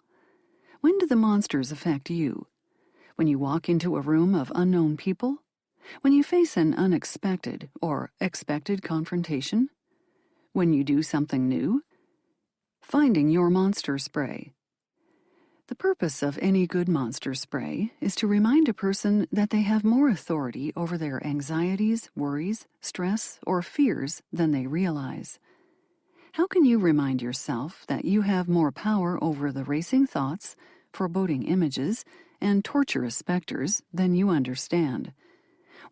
When do the monsters affect you? When you walk into a room of unknown people? When you face an unexpected or expected confrontation? When you do something new? Finding your monster spray. The purpose of any good monster spray is to remind a person that they have more authority over their anxieties, worries, stress, or fears than they realize. How can you remind yourself that you have more power over the racing thoughts, foreboding images, and torturous specters than you understand?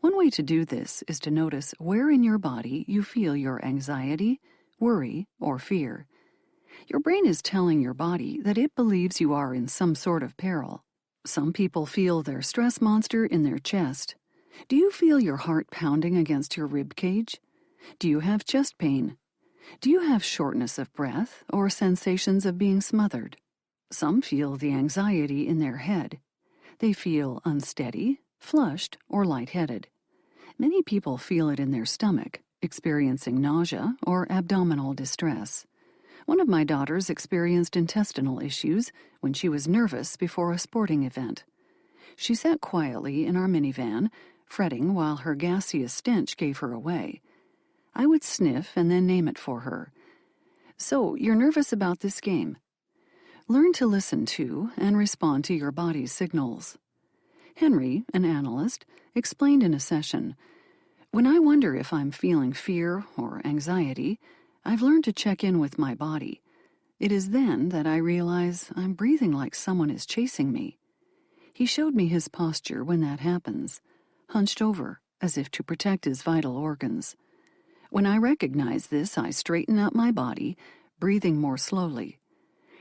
One way to do this is to notice where in your body you feel your anxiety, worry, or fear. Your brain is telling your body that it believes you are in some sort of peril. Some people feel their stress monster in their chest. Do you feel your heart pounding against your rib cage? Do you have chest pain? Do you have shortness of breath or sensations of being smothered? Some feel the anxiety in their head. They feel unsteady, flushed, or lightheaded. Many people feel it in their stomach, experiencing nausea or abdominal distress. One of my daughters experienced intestinal issues when she was nervous before a sporting event. She sat quietly in our minivan, fretting while her gaseous stench gave her away. I would sniff and then name it for her. So, you're nervous about this game. Learn to listen to and respond to your body's signals. Henry, an analyst, explained in a session, "When I wonder if I'm feeling fear or anxiety, I've learned to check in with my body. It is then that I realize I'm breathing like someone is chasing me." He showed me his posture when that happens, hunched over, as if to protect his vital organs. When I recognize this, I straighten out my body, breathing more slowly.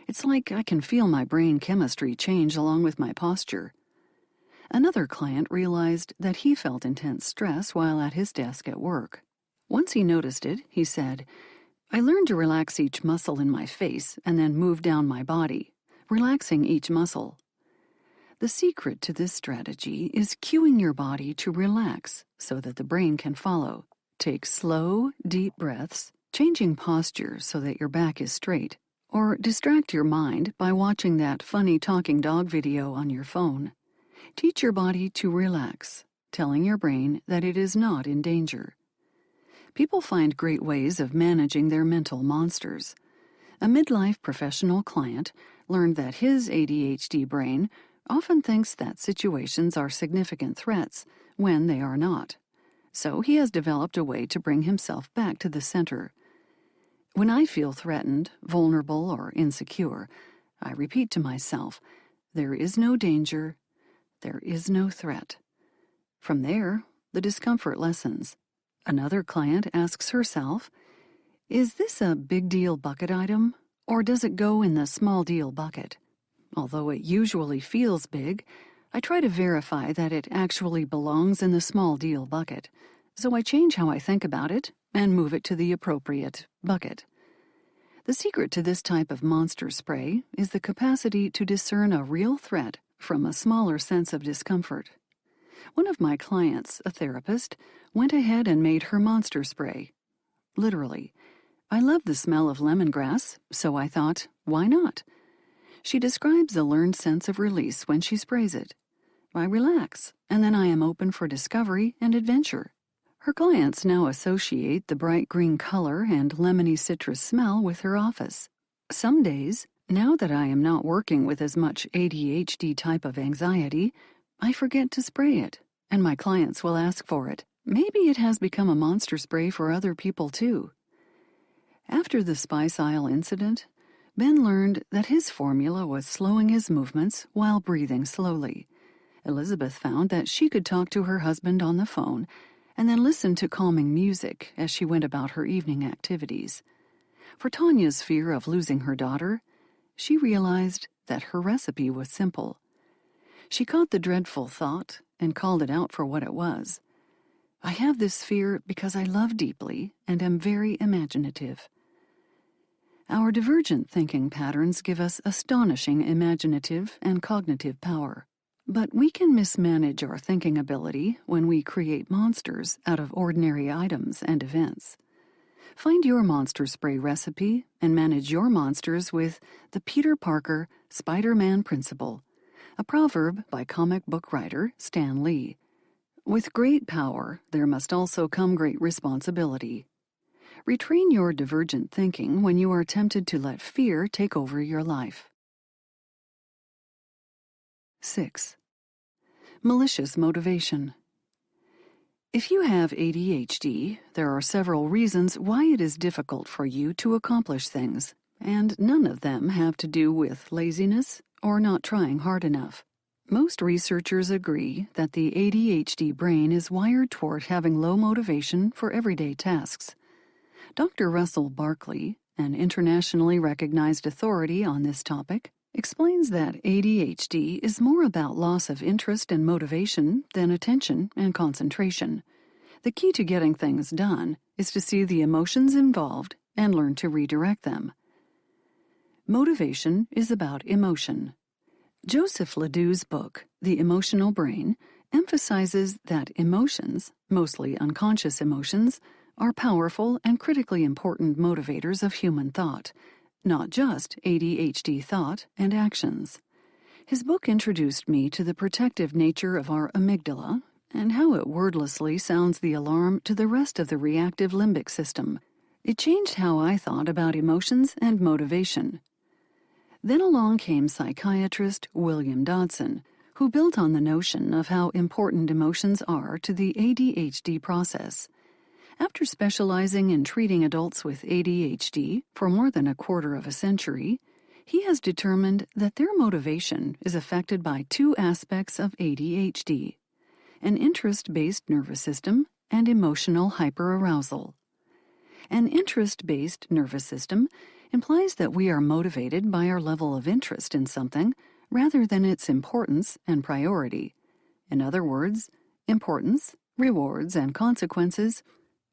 It's like I can feel my brain chemistry change along with my posture. Another client realized that he felt intense stress while at his desk at work. Once he noticed it, he said, "I learned to relax each muscle in my face and then move down my body, relaxing each muscle." The secret to this strategy is cueing your body to relax so that the brain can follow. Take slow, deep breaths, changing posture so that your back is straight, Or distract your mind by watching that funny talking dog video on your phone. Teach your body to relax, telling your brain that it is not in danger. People find great ways of managing their mental monsters. A midlife professional client learned that his ADHD brain often thinks that situations are significant threats when they are not. So he has developed a way to bring himself back to the center. When I feel threatened, vulnerable, or insecure, I repeat to myself, there is no danger, there is no threat. From there, the discomfort lessens. Another client asks herself, is this a big deal bucket item, or does it go in the small deal bucket? Although it usually feels big, I try to verify that it actually belongs in the small deal bucket, so I change how I think about it and move it to the appropriate bucket. The secret to this type of monster spray is the capacity to discern a real threat from a smaller sense of discomfort. One of my clients, a therapist, went ahead and made her monster spray. Literally. I love the smell of lemongrass, so I thought, why not? She describes a learned sense of release when she sprays it. I relax, and then I am open for discovery and adventure. Her clients now associate the bright green color and lemony citrus smell with her office. Some days, now that I am not working with as much ADHD type of anxiety, I forget to spray it, and my clients will ask for it. Maybe it has become a monster spray for other people too. After the spice aisle incident, Ben learned that his formula was slowing his movements while breathing slowly. Elizabeth found that she could talk to her husband on the phone and then listen to calming music as she went about her evening activities. For Tanya's fear of losing her daughter, she realized that her recipe was simple. She caught the dreadful thought and called it out for what it was. I have this fear because I love deeply and am very imaginative. Our divergent thinking patterns give us astonishing imaginative and cognitive power. But we can mismanage our thinking ability when we create monsters out of ordinary items and events. Find your monster spray recipe and manage your monsters with the Peter Parker Spider-Man Principle, a proverb by comic book writer Stan Lee. With great power, there must also come great responsibility. Retrain your divergent thinking when you are tempted to let fear take over your life. 6. Malicious motivation. If you have ADHD, there are several reasons why it is difficult for you to accomplish things, and none of them have to do with laziness or not trying hard enough. Most researchers agree that the ADHD brain is wired toward having low motivation for everyday tasks. Dr. Russell Barkley, an internationally recognized authority on this topic, explains that ADHD is more about loss of interest and motivation than attention and concentration. The key to getting things done is to see the emotions involved and learn to redirect them. Motivation is about emotion. Joseph Ledoux's book, The Emotional Brain, emphasizes that emotions, mostly unconscious emotions, are powerful and critically important motivators of human thought, not just ADHD thought and actions. His book introduced me to the protective nature of our amygdala and how it wordlessly sounds the alarm to the rest of the reactive limbic system. It changed how I thought about emotions and motivation. Then along came psychiatrist William Dodson, who built on the notion of how important emotions are to the ADHD process. After specializing in treating adults with ADHD for more than a quarter of a century, he has determined that their motivation is affected by two aspects of ADHD: an interest-based nervous system and emotional hyperarousal. An interest-based nervous system implies that we are motivated by our level of interest in something rather than its importance and priority. In other words, importance, rewards, and consequences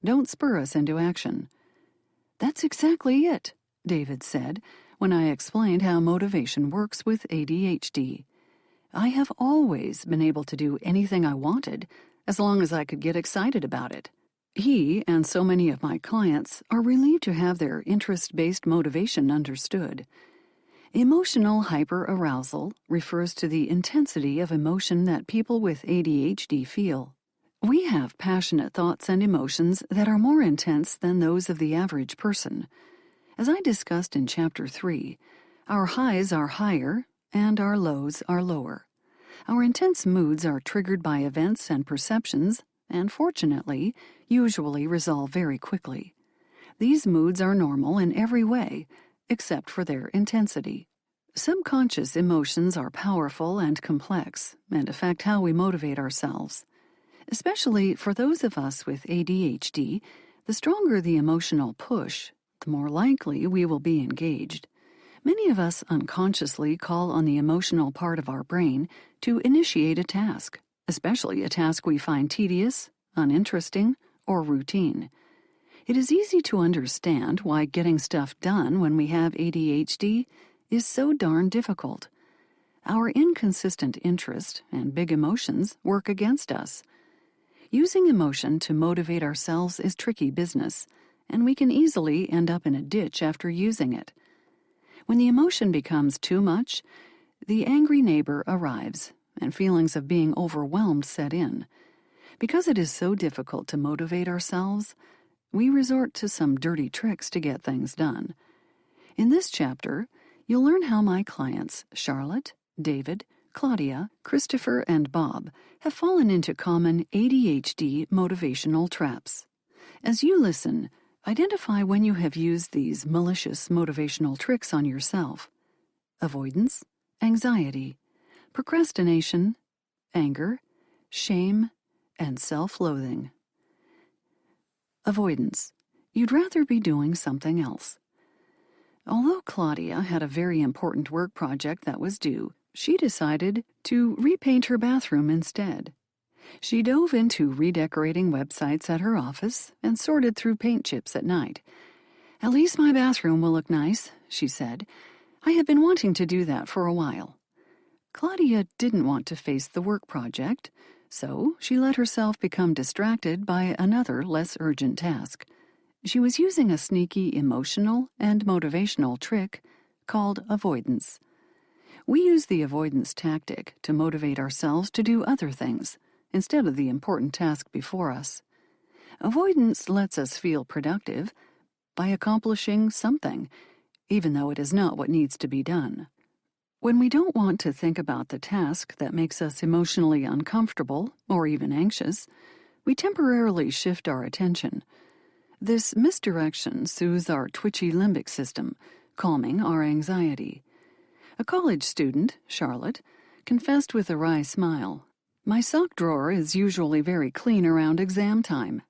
don't spur us into action. That's exactly it, David said, when I explained how motivation works with ADHD. I have always been able to do anything I wanted as long as I could get excited about it. He and so many of my clients are relieved to have their interest-based motivation understood. Emotional hyperarousal refers to the intensity of emotion that people with ADHD feel. We have passionate thoughts and emotions that are more intense than those of the average person. As I discussed in Chapter 3, our highs are higher and our lows are lower. Our intense moods are triggered by events and perceptions, and fortunately, usually resolve very quickly. These moods are normal in every way, except for their intensity. Subconscious emotions are powerful and complex and affect how we motivate ourselves. Especially for those of us with ADHD, the stronger the emotional push, the more likely we will be engaged. Many of us unconsciously call on the emotional part of our brain to initiate a task, especially a task we find tedious, uninteresting, or routine. It is easy to understand why getting stuff done when we have ADHD is so darn difficult. Our inconsistent interest and big emotions work against us. Using emotion to motivate ourselves is tricky business, and we can easily end up in a ditch after using it. When the emotion becomes too much, the angry neighbor arrives, and feelings of being overwhelmed set in. Because it is so difficult to motivate ourselves, we resort to some dirty tricks to get things done. In this chapter, you'll learn how my clients, Charlotte, David, Claudia, Christopher, and Bob, have fallen into common ADHD motivational traps. As you listen, identify when you have used these malicious motivational tricks on yourself. Avoidance, anxiety, procrastination, anger, shame, and self-loathing. Avoidance. You'd rather be doing something else. Although Claudia had a very important work project that was due, she decided to repaint her bathroom instead. She dove into redecorating websites at her office and sorted through paint chips at night. "At least my bathroom will look nice," she said. "I have been wanting to do that for a while." Claudia didn't want to face the work project, so she let herself become distracted by another less urgent task. She was using a sneaky emotional and motivational trick called avoidance. We use the avoidance tactic to motivate ourselves to do other things instead of the important task before us. Avoidance lets us feel productive by accomplishing something, even though it is not what needs to be done. When we don't want to think about the task that makes us emotionally uncomfortable or even anxious, we temporarily shift our attention. This misdirection soothes our twitchy limbic system, calming our anxiety. A college student, Charlotte, confessed with a wry smile, "My sock drawer is usually very clean around exam time."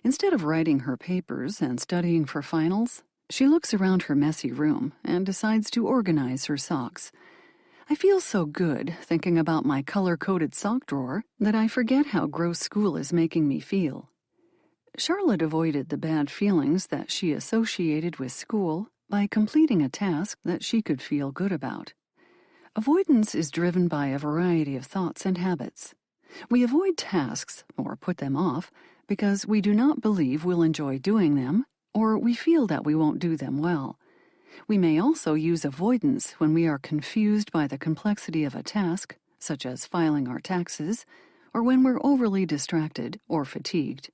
Instead of writing her papers and studying for finals, she looks around her messy room and decides to organize her socks. "I feel so good thinking about my color-coded sock drawer that I forget how gross school is making me feel." Charlotte avoided the bad feelings that she associated with school by completing a task that she could feel good about. Avoidance is driven by a variety of thoughts and habits. We avoid tasks, or put them off, because we do not believe we'll enjoy doing them, or we feel that we won't do them well. We may also use avoidance when we are confused by the complexity of a task, such as filing our taxes, or when we're overly distracted or fatigued.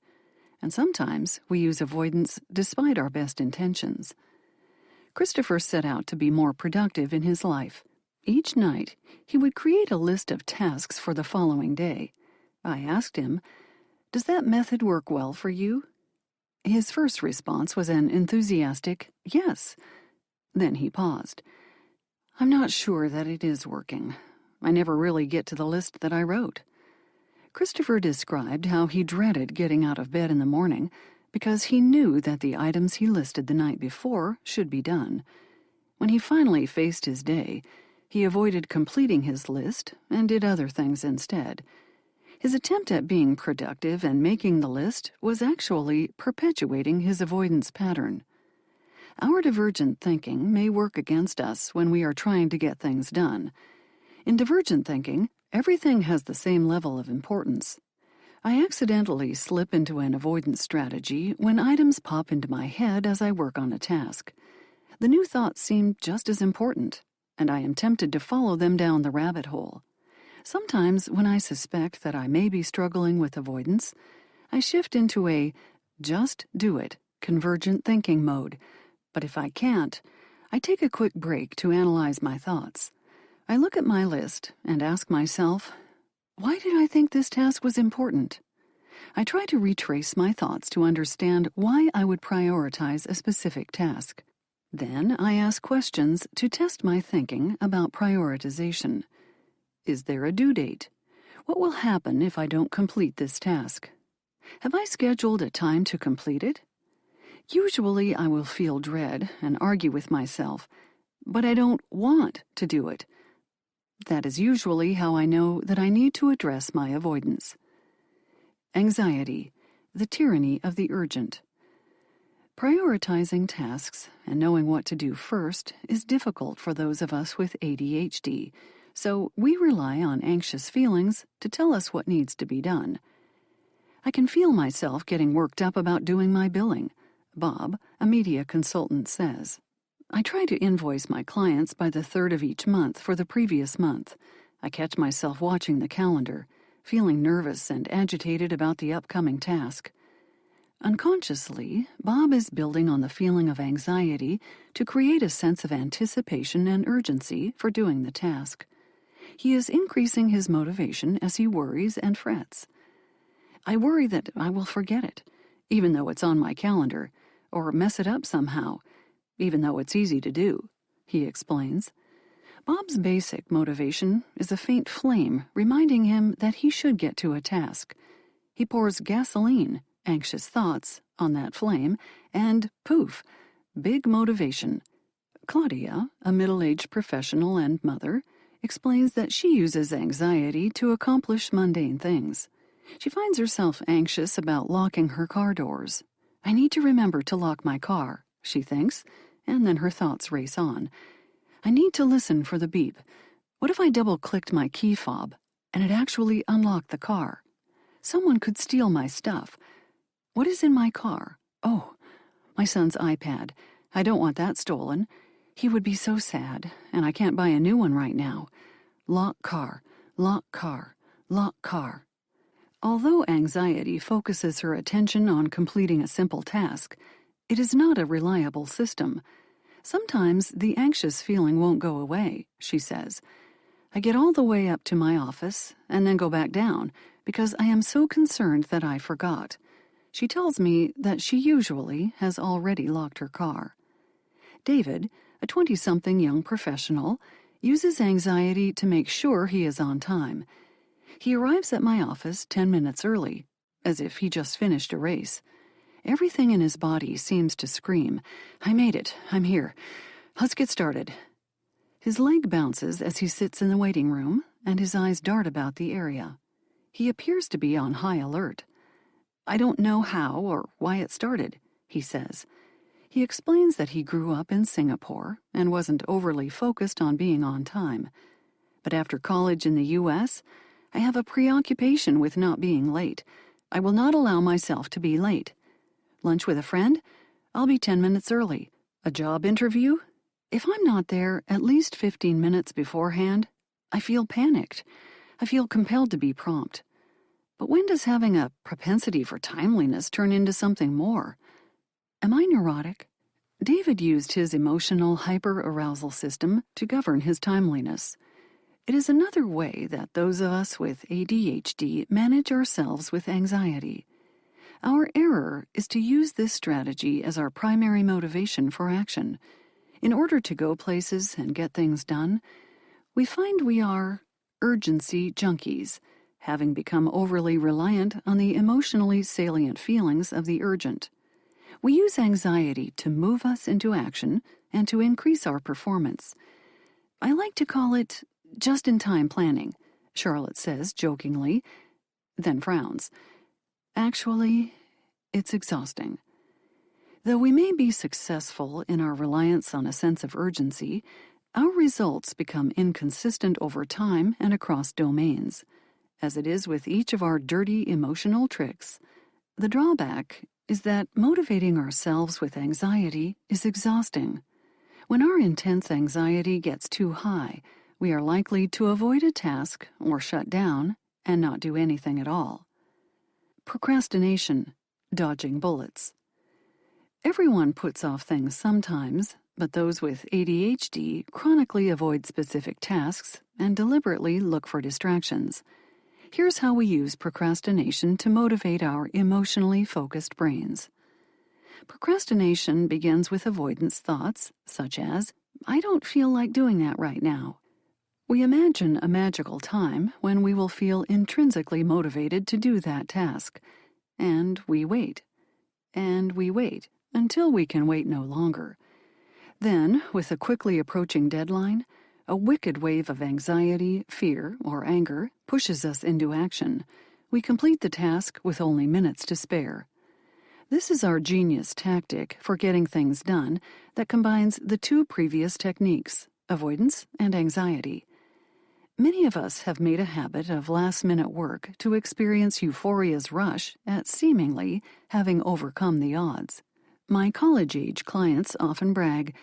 And sometimes we use avoidance despite our best intentions. Christopher set out to be more productive in his life. Each night, he would create a list of tasks for the following day. I asked him, "Does that method work well for you?" His first response was an enthusiastic, "Yes." Then he paused. "I'm not sure that it is working. I never really get to the list that I wrote." Christopher described how he dreaded getting out of bed in the morning because he knew that the items he listed the night before should be done. When he finally faced his day, he avoided completing his list and did other things instead. His attempt at being productive and making the list was actually perpetuating his avoidance pattern. Our divergent thinking may work against us when we are trying to get things done. In divergent thinking, everything has the same level of importance. I accidentally slip into an avoidance strategy when items pop into my head as I work on a task. The new thoughts seem just as important, and I am tempted to follow them down the rabbit hole. Sometimes, when I suspect that I may be struggling with avoidance, I shift into a just do it convergent thinking mode. But if I can't, I take a quick break to analyze my thoughts. I look at my list and ask myself, why did I think this task was important? I try to retrace my thoughts to understand why I would prioritize a specific task. Then I ask questions to test my thinking about prioritization. Is there a due date? What will happen if I don't complete this task? Have I scheduled a time to complete it? Usually I will feel dread and argue with myself, but I don't want to do it. That is usually how I know that I need to address my avoidance. Anxiety, the tyranny of the urgent. Prioritizing tasks and knowing what to do first is difficult for those of us with ADHD, so we rely on anxious feelings to tell us what needs to be done. I can feel myself getting worked up about doing my billing, Bob, a media consultant, says. I try to invoice my clients by the 3rd of each month for the previous month. I catch myself watching the calendar, feeling nervous and agitated about the upcoming task. Unconsciously, Bob is building on the feeling of anxiety to create a sense of anticipation and urgency for doing the task. He is increasing his motivation as he worries and frets. I worry that I will forget it, even though it's on my calendar, or mess it up somehow, even though it's easy to do, he explains. Bob's basic motivation is a faint flame reminding him that he should get to a task. He pours gasoline, anxious thoughts, on that flame, and poof, big motivation. Claudia, a middle-aged professional and mother, explains that she uses anxiety to accomplish mundane things. She finds herself anxious about locking her car doors. I need to remember to lock my car, she thinks, and then her thoughts race on. I need to listen for the beep. What if I double-clicked my key fob and it actually unlocked the car? Someone could steal my stuff. What is in my car? Oh, my son's iPad. I don't want that stolen. He would be so sad, and I can't buy a new one right now. Lock car, lock car, lock car. Although anxiety focuses her attention on completing a simple task, it is not a reliable system. Sometimes the anxious feeling won't go away, she says. I get all the way up to my office and then go back down because I am so concerned that I forgot. She tells me that she usually has already locked her car. David, a 20-something young professional, uses anxiety to make sure he is on time. He arrives at my office 10 minutes early, as if he just finished a race. Everything in his body seems to scream, I made it, I'm here, let's get started. His leg bounces as he sits in the waiting room, and his eyes dart about the area. He appears to be on high alert. I don't know how or why it started, he says. He explains that he grew up in Singapore and wasn't overly focused on being on time. But after college in the U.S., I have a preoccupation with not being late. I will not allow myself to be late. Lunch with a friend? I'll be 10 minutes early. A job interview? If I'm not there at least 15 minutes beforehand, I feel panicked. I feel compelled to be prompt. But when does having a propensity for timeliness turn into something more? Am I neurotic? David used his emotional hyperarousal system to govern his timeliness. It is another way that those of us with ADHD manage ourselves with anxiety. Our error is to use this strategy as our primary motivation for action. In order to go places and get things done, we find we are urgency junkies, having become overly reliant on the emotionally salient feelings of the urgent. We use anxiety to move us into action and to increase our performance. I like to call it just-in-time planning, Charlotte says jokingly, then frowns. Actually, it's exhausting. Though we may be successful in our reliance on a sense of urgency, our results become inconsistent over time and across domains. as it is with each of our dirty emotional tricks. The drawback is that motivating ourselves with anxiety is exhausting. When our intense anxiety gets too high, we are likely to avoid a task or shut down and not do anything at all. Procrastination, dodging bullets. Everyone puts off things sometimes, but those with ADHD chronically avoid specific tasks and deliberately look for distractions. Here's how we use procrastination to motivate our emotionally focused brains. Procrastination begins with avoidance thoughts, such as, "I don't feel like doing that right now." We imagine a magical time when we will feel intrinsically motivated to do that task. And we wait. And we wait until we can wait no longer. Then, with a quickly approaching deadline, a wicked wave of anxiety, fear, or anger pushes us into action. We complete the task with only minutes to spare. This is our genius tactic for getting things done that combines the two previous techniques, avoidance and anxiety. Many of us have made a habit of last-minute work to experience euphoria's rush at seemingly having overcome the odds. My college-age clients often brag,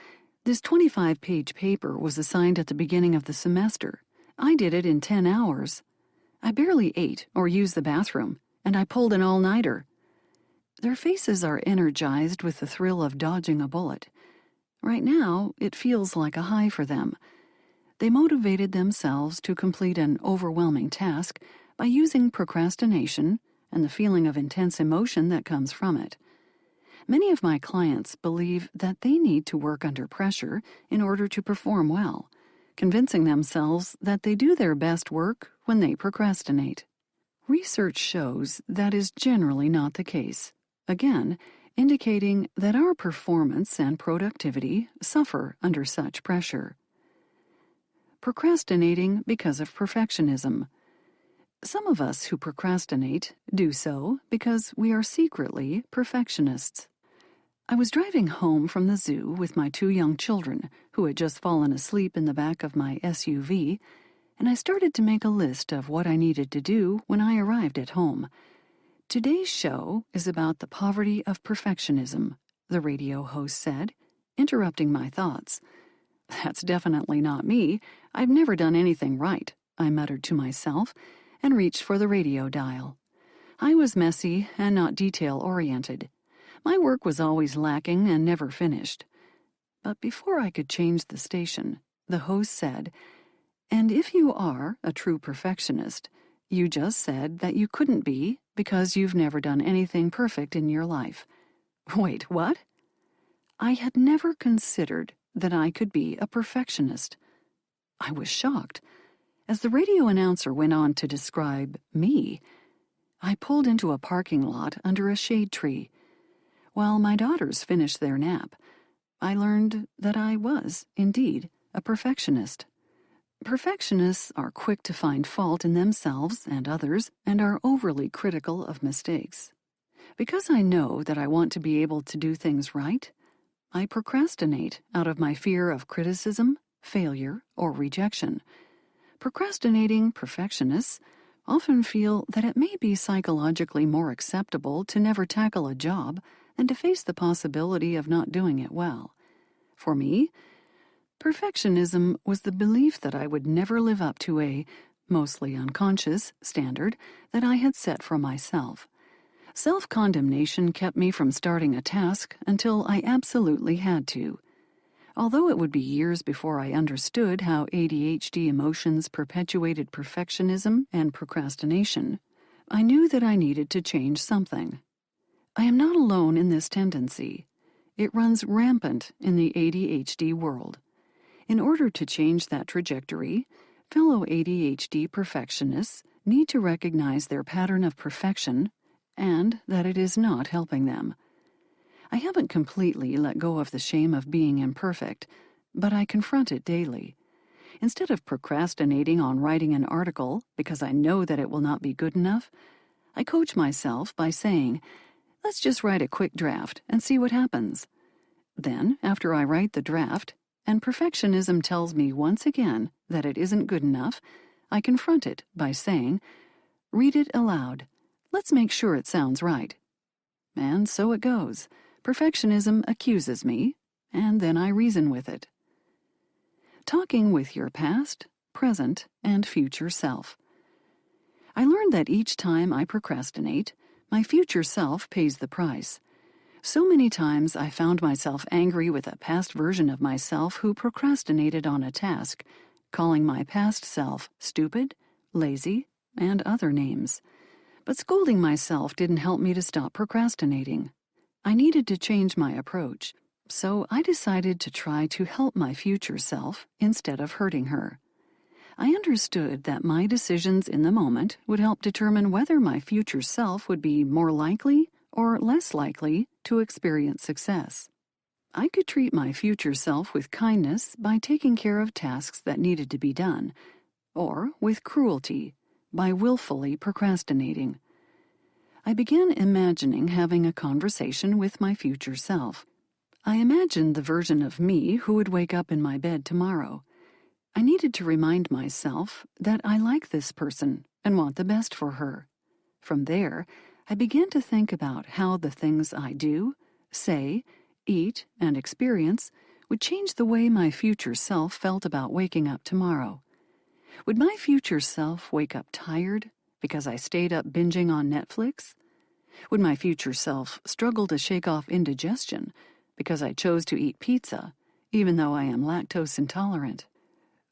"This 25-page paper was assigned at the beginning of the semester. I did it in 10 hours. I barely ate or used the bathroom, and I pulled an all-nighter." Their faces are energized with the thrill of dodging a bullet. Right now, it feels like a high for them. They motivated themselves to complete an overwhelming task by using procrastination and the feeling of intense emotion that comes from it. Many of my clients believe that they need to work under pressure in order to perform well, convincing themselves that they do their best work when they procrastinate. Research shows that is generally not the case, again, indicating that our performance and productivity suffer under such pressure. Procrastinating because of perfectionism. Some of us who procrastinate do so because we are secretly perfectionists. I was driving home from the zoo with my 2 young children, who had just fallen asleep in the back of my SUV, and I started to make a list of what I needed to do when I arrived at home. "Today's show is about the poverty of perfectionism," the radio host said, interrupting my thoughts. "That's definitely not me. I've never done anything right," I muttered to myself, and reached for the radio dial. I was messy and not detail-oriented. My work was always lacking and never finished. But before I could change the station, the host said, "And if you are a true perfectionist, you just said that you couldn't be because you've never done anything perfect in your life." Wait, what? I had never considered that I could be a perfectionist. I was shocked. As the radio announcer went on to describe me, I pulled into a parking lot under a shade tree. While my daughters finished their nap, I learned that I was, indeed, a perfectionist. Perfectionists are quick to find fault in themselves and others and are overly critical of mistakes. Because I know that I want to be able to do things right, I procrastinate out of my fear of criticism, failure, or rejection. Procrastinating perfectionists often feel that it may be psychologically more acceptable to never tackle a job than to face the possibility of not doing it well. For me, perfectionism was the belief that I would never live up to a, mostly unconscious, standard that I had set for myself. Self-condemnation kept me from starting a task until I absolutely had to. Although it would be years before I understood how ADHD emotions perpetuated perfectionism and procrastination, I knew that I needed to change something. I am not alone in this tendency. It runs rampant in the ADHD world. In order to change that trajectory, fellow ADHD perfectionists need to recognize their pattern of perfection and that it is not helping them. I haven't completely let go of the shame of being imperfect, but I confront it daily. Instead of procrastinating on writing an article because I know that it will not be good enough, I coach myself by saying, "Let's just write a quick draft and see what happens." Then, after I write the draft, and perfectionism tells me once again that it isn't good enough, I confront it by saying, Read it aloud. Let's make sure it sounds right. And so it goes. Perfectionism accuses me, and then I reason with it. Talking with your past, present, and future self. I learned that each time I procrastinate, my future self pays the price. So many times I found myself angry with a past version of myself who procrastinated on a task, calling my past self stupid, lazy, and other names. But scolding myself didn't help me to stop procrastinating. I needed to change my approach, so I decided to try to help my future self instead of hurting her. I understood that my decisions in the moment would help determine whether my future self would be more likely or less likely to experience success. I could treat my future self with kindness by taking care of tasks that needed to be done, or with cruelty by willfully procrastinating. I began imagining having a conversation with my future self. I imagined the version of me who would wake up in my bed tomorrow. I needed to remind myself that I like this person and want the best for her. From there, I began to think about how the things I do, say, eat, and experience would change the way my future self felt about waking up tomorrow. Would my future self wake up tired because I stayed up binging on Netflix? Would my future self struggle to shake off indigestion because I chose to eat pizza, even though I am lactose intolerant?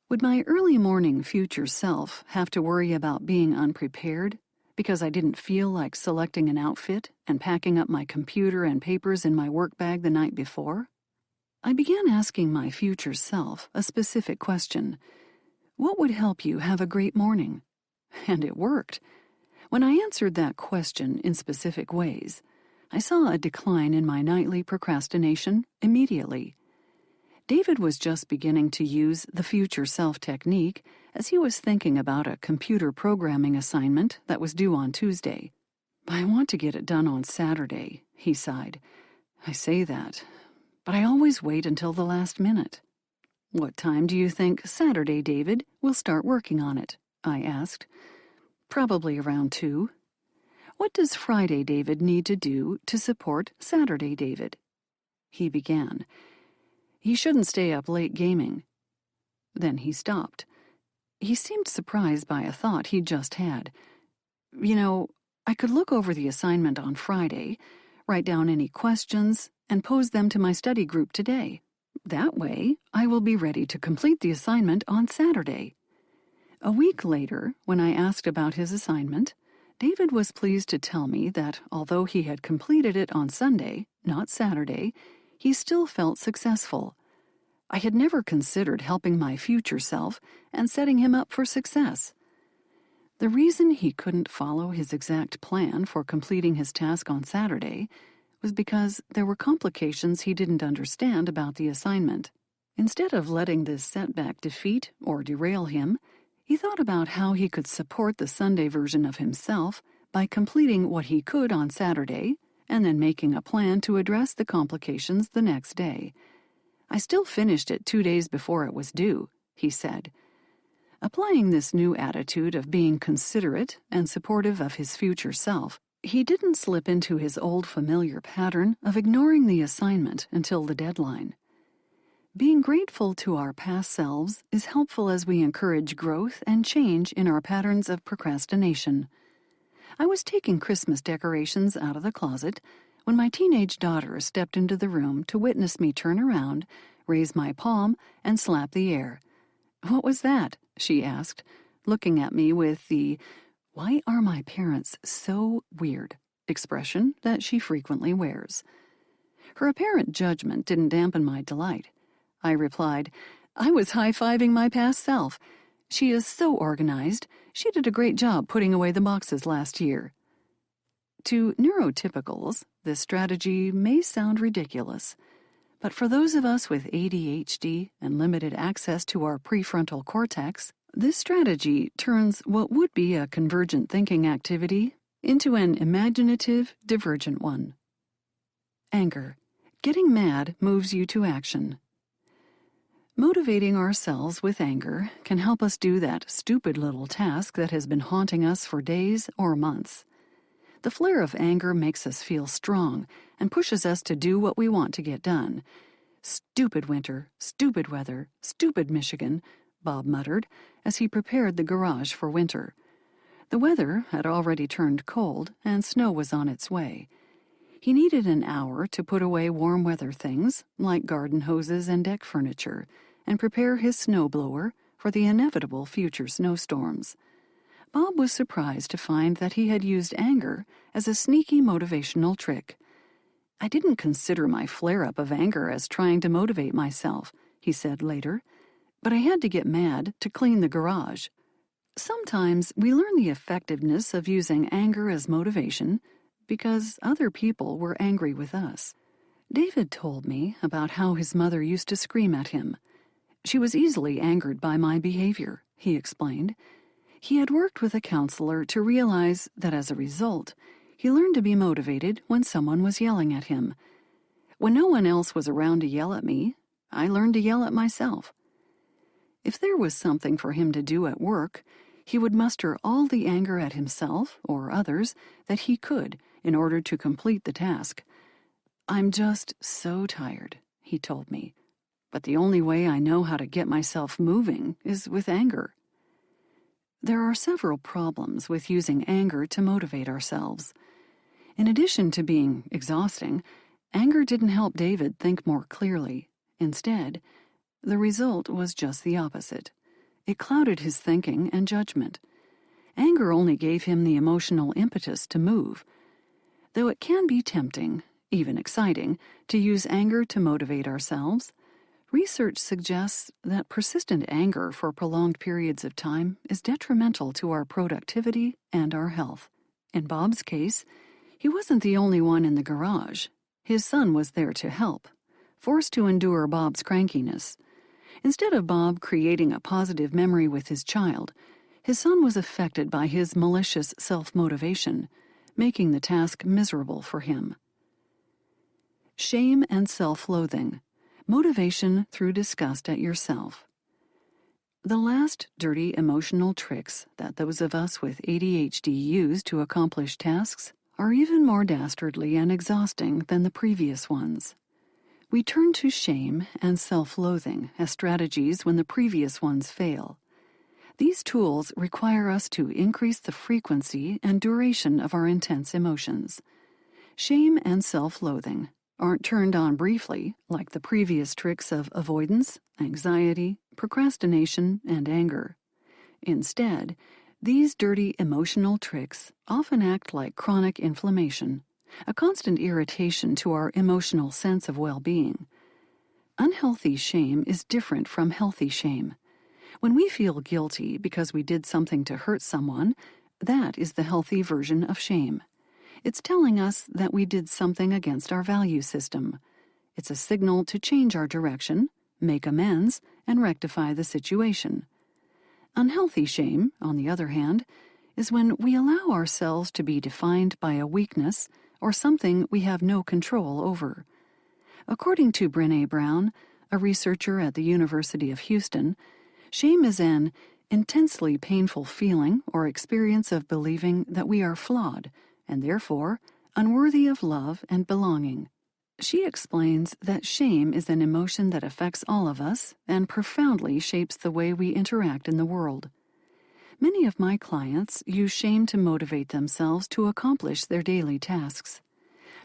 Would my early morning future self have to worry about being unprepared because I didn't feel like selecting an outfit and packing up my computer and papers in my work bag the night before? I began asking my future self a specific question. What would help you have a great morning? And it worked. When I answered that question in specific ways, I saw a decline in my nightly procrastination immediately. David was just beginning to use the future self technique as he was thinking about a computer programming assignment that was due on Tuesday. I want to get it done on Saturday, he sighed. I say that, but I always wait until the last minute. What time do you think Saturday, David, will start working on it? I asked. Probably around 2. What does Friday, David, need to do to support Saturday, David? He began. He shouldn't stay up late gaming. Then he stopped. He seemed surprised by a thought he'd just had. You know, I could look over the assignment on Friday, write down any questions, and pose them to my study group today. That way, I will be ready to complete the assignment on Saturday. A week later, when I asked about his assignment, David was pleased to tell me that although he had completed it on Sunday, not Saturday, he still felt successful. I had never considered helping my future self and setting him up for success. The reason he couldn't follow his exact plan for completing his task on Saturday was because there were complications he didn't understand about the assignment. Instead of letting this setback defeat or derail him, he thought about how he could support the Sunday version of himself by completing what he could on Saturday and then making a plan to address the complications the next day. I still finished it 2 days before it was due, he said. Applying this new attitude of being considerate and supportive of his future self, he didn't slip into his old familiar pattern of ignoring the assignment until the deadline. Being grateful to our past selves is helpful as we encourage growth and change in our patterns of procrastination. I was taking Christmas decorations out of the closet when my teenage daughter stepped into the room to witness me turn around, raise my palm, and slap the air. "What was that?" she asked, looking at me with the "why are my parents so weird" expression that she frequently wears. Her apparent judgment didn't dampen my delight. I replied, "I was high-fiving my past self. She is so organized. She did a great job putting away the boxes last year." To neurotypicals, this strategy may sound ridiculous, but for those of us with ADHD and limited access to our prefrontal cortex, this strategy turns what would be a convergent thinking activity into an imaginative, divergent one. Anger. Getting mad moves you to action. Motivating ourselves with anger can help us do that stupid little task that has been haunting us for days or months. The flare of anger makes us feel strong and pushes us to do what we want to get done. "Stupid winter, stupid weather, stupid Michigan," Bob muttered as he prepared the garage for winter. The weather had already turned cold and snow was on its way. He needed an hour to put away warm weather things like garden hoses and deck furniture and prepare his snowblower for the inevitable future snowstorms. Bob was surprised to find that he had used anger as a sneaky motivational trick. "I didn't consider my flare-up of anger as trying to motivate myself," he said later, "but I had to get mad to clean the garage." Sometimes we learn the effectiveness of using anger as motivation because other people were angry with us. David told me about how his mother used to scream at him. "She was easily angered by my behavior," he explained. He had worked with a counselor to realize that as a result, he learned to be motivated when someone was yelling at him. "When no one else was around to yell at me, I learned to yell at myself." If there was something for him to do at work, he would muster all the anger at himself or others that he could in order to complete the task. "I'm just so tired," he told me, "but the only way I know how to get myself moving is with anger." There are several problems with using anger to motivate ourselves. In addition to being exhausting, anger didn't help David think more clearly. Instead, the result was just the opposite. It clouded his thinking and judgment. Anger only gave him the emotional impetus to move. Though it can be tempting, even exciting, to use anger to motivate ourselves, research suggests that persistent anger for prolonged periods of time is detrimental to our productivity and our health. In Bob's case, he wasn't the only one in the garage. His son was there to help, forced to endure Bob's crankiness. Instead of Bob creating a positive memory with his child, his son was affected by his malicious self-motivation, making the task miserable for him. Shame and self-loathing. Motivation through disgust at yourself. The last dirty emotional tricks that those of us with ADHD use to accomplish tasks are even more dastardly and exhausting than the previous ones. We turn to shame and self-loathing as strategies when the previous ones fail. These tools require us to increase the frequency and duration of our intense emotions. Shame and self-loathing aren't turned on briefly like the previous tricks of avoidance, anxiety, procrastination, and anger. Instead, these dirty emotional tricks often act like chronic inflammation, a constant irritation to our emotional sense of well-being. Unhealthy shame is different from healthy shame. When we feel guilty because we did something to hurt someone, that is the healthy version of shame. It's telling us that we did something against our value system. It's a signal to change our direction, make amends, and rectify the situation. Unhealthy shame, on the other hand, is when we allow ourselves to be defined by a weakness or something we have no control over. According to Brené Brown, a researcher at the University of Houston, shame is an intensely painful feeling or experience of believing that we are flawed and therefore unworthy of love and belonging. She explains that shame is an emotion that affects all of us and profoundly shapes the way we interact in the world. Many of my clients use shame to motivate themselves to accomplish their daily tasks.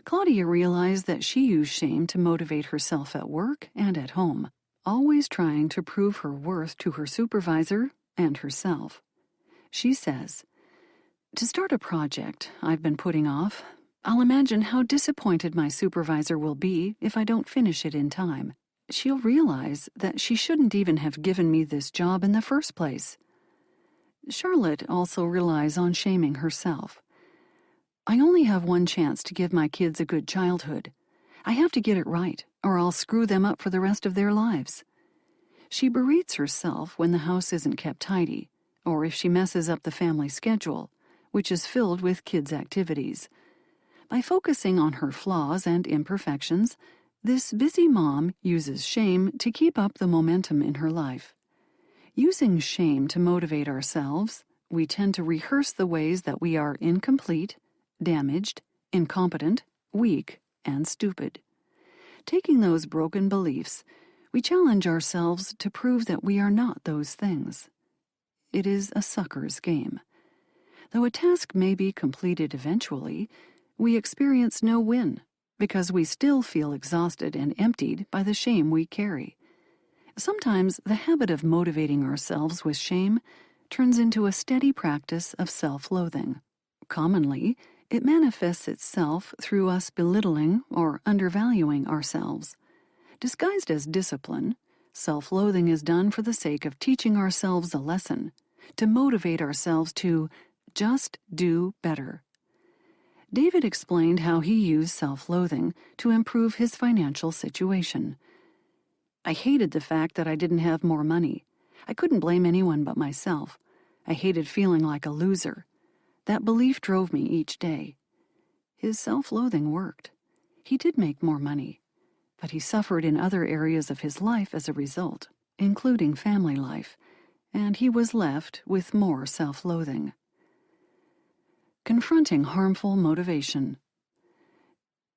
Claudia realized that she used shame to motivate herself at work and at home, always trying to prove her worth to her supervisor and herself. She says, "To start a project I've been putting off, I'll imagine how disappointed my supervisor will be if I don't finish it in time. She'll realize that she shouldn't even have given me this job in the first place." Charlotte also relies on shaming herself. "I only have one chance to give my kids a good childhood. I have to get it right, or I'll screw them up for the rest of their lives." She berates herself when the house isn't kept tidy, or if she messes up the family schedule, which is filled with kids' activities. By focusing on her flaws and imperfections, This busy mom uses shame to keep up the momentum in her life. Using shame to motivate ourselves, we tend to rehearse the ways that we are incomplete, damaged, incompetent, weak, and stupid. Taking those broken beliefs, we challenge ourselves to prove that we are not those things. It is a sucker's game. Though a task may be completed eventually, we experience no win because we still feel exhausted and emptied by the shame we carry. Sometimes the habit of motivating ourselves with shame turns into a steady practice of self-loathing. Commonly, it manifests itself through us belittling or undervaluing ourselves. Disguised as discipline, self-loathing is done for the sake of teaching ourselves a lesson, to motivate ourselves to just do better. David explained how he used self-loathing to improve his financial situation. I hated the fact that I didn't have more money. I couldn't blame anyone but myself. I hated feeling like a loser. That belief drove me each day. His self-loathing worked. He did make more money, but he suffered in other areas of his life as a result, including family life, and he was left with more self-loathing. Confronting harmful motivation.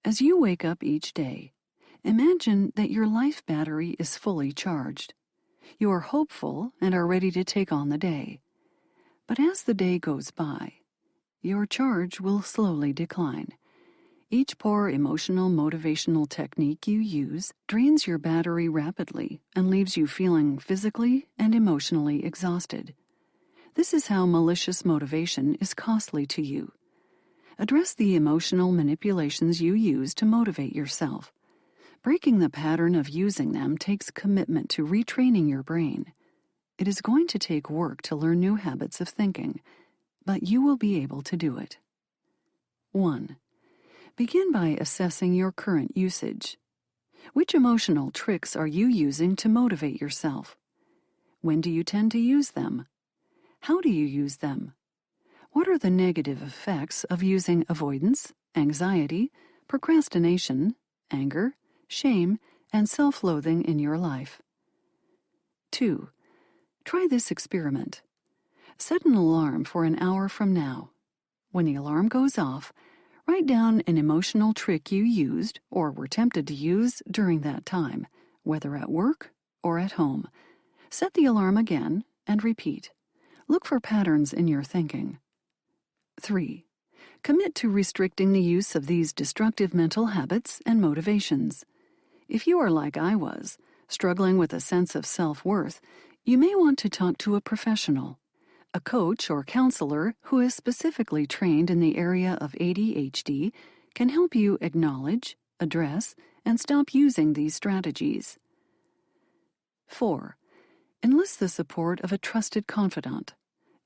As you wake up each day, imagine that your life battery is fully charged. You are hopeful and are ready to take on the day. But as the day goes by, your charge will slowly decline. Each poor emotional motivational technique you use drains your battery rapidly and leaves you feeling physically and emotionally exhausted. This is how malicious motivation is costly to you. Address the emotional manipulations you use to motivate yourself. Breaking the pattern of using them takes commitment to retraining your brain. It is going to take work to learn new habits of thinking, but you will be able to do it. 1. Begin by assessing your current usage. Which emotional tricks are you using to motivate yourself? When do you tend to use them? How do you use them? What are the negative effects of using avoidance, anxiety, procrastination, anger, shame, and self-loathing in your life? 2. Try this experiment. Set an alarm for an hour from now. When the alarm goes off, write down an emotional trick you used or were tempted to use during that time, whether at work or at home. Set the alarm again and repeat. Look for patterns in your thinking. 3. Commit to restricting the use of these destructive mental habits and motivations. If you are like I was, struggling with a sense of self-worth, you may want to talk to a professional. A coach or counselor who is specifically trained in the area of ADHD can help you acknowledge, address, and stop using these strategies. 4. Enlist the support of a trusted confidant.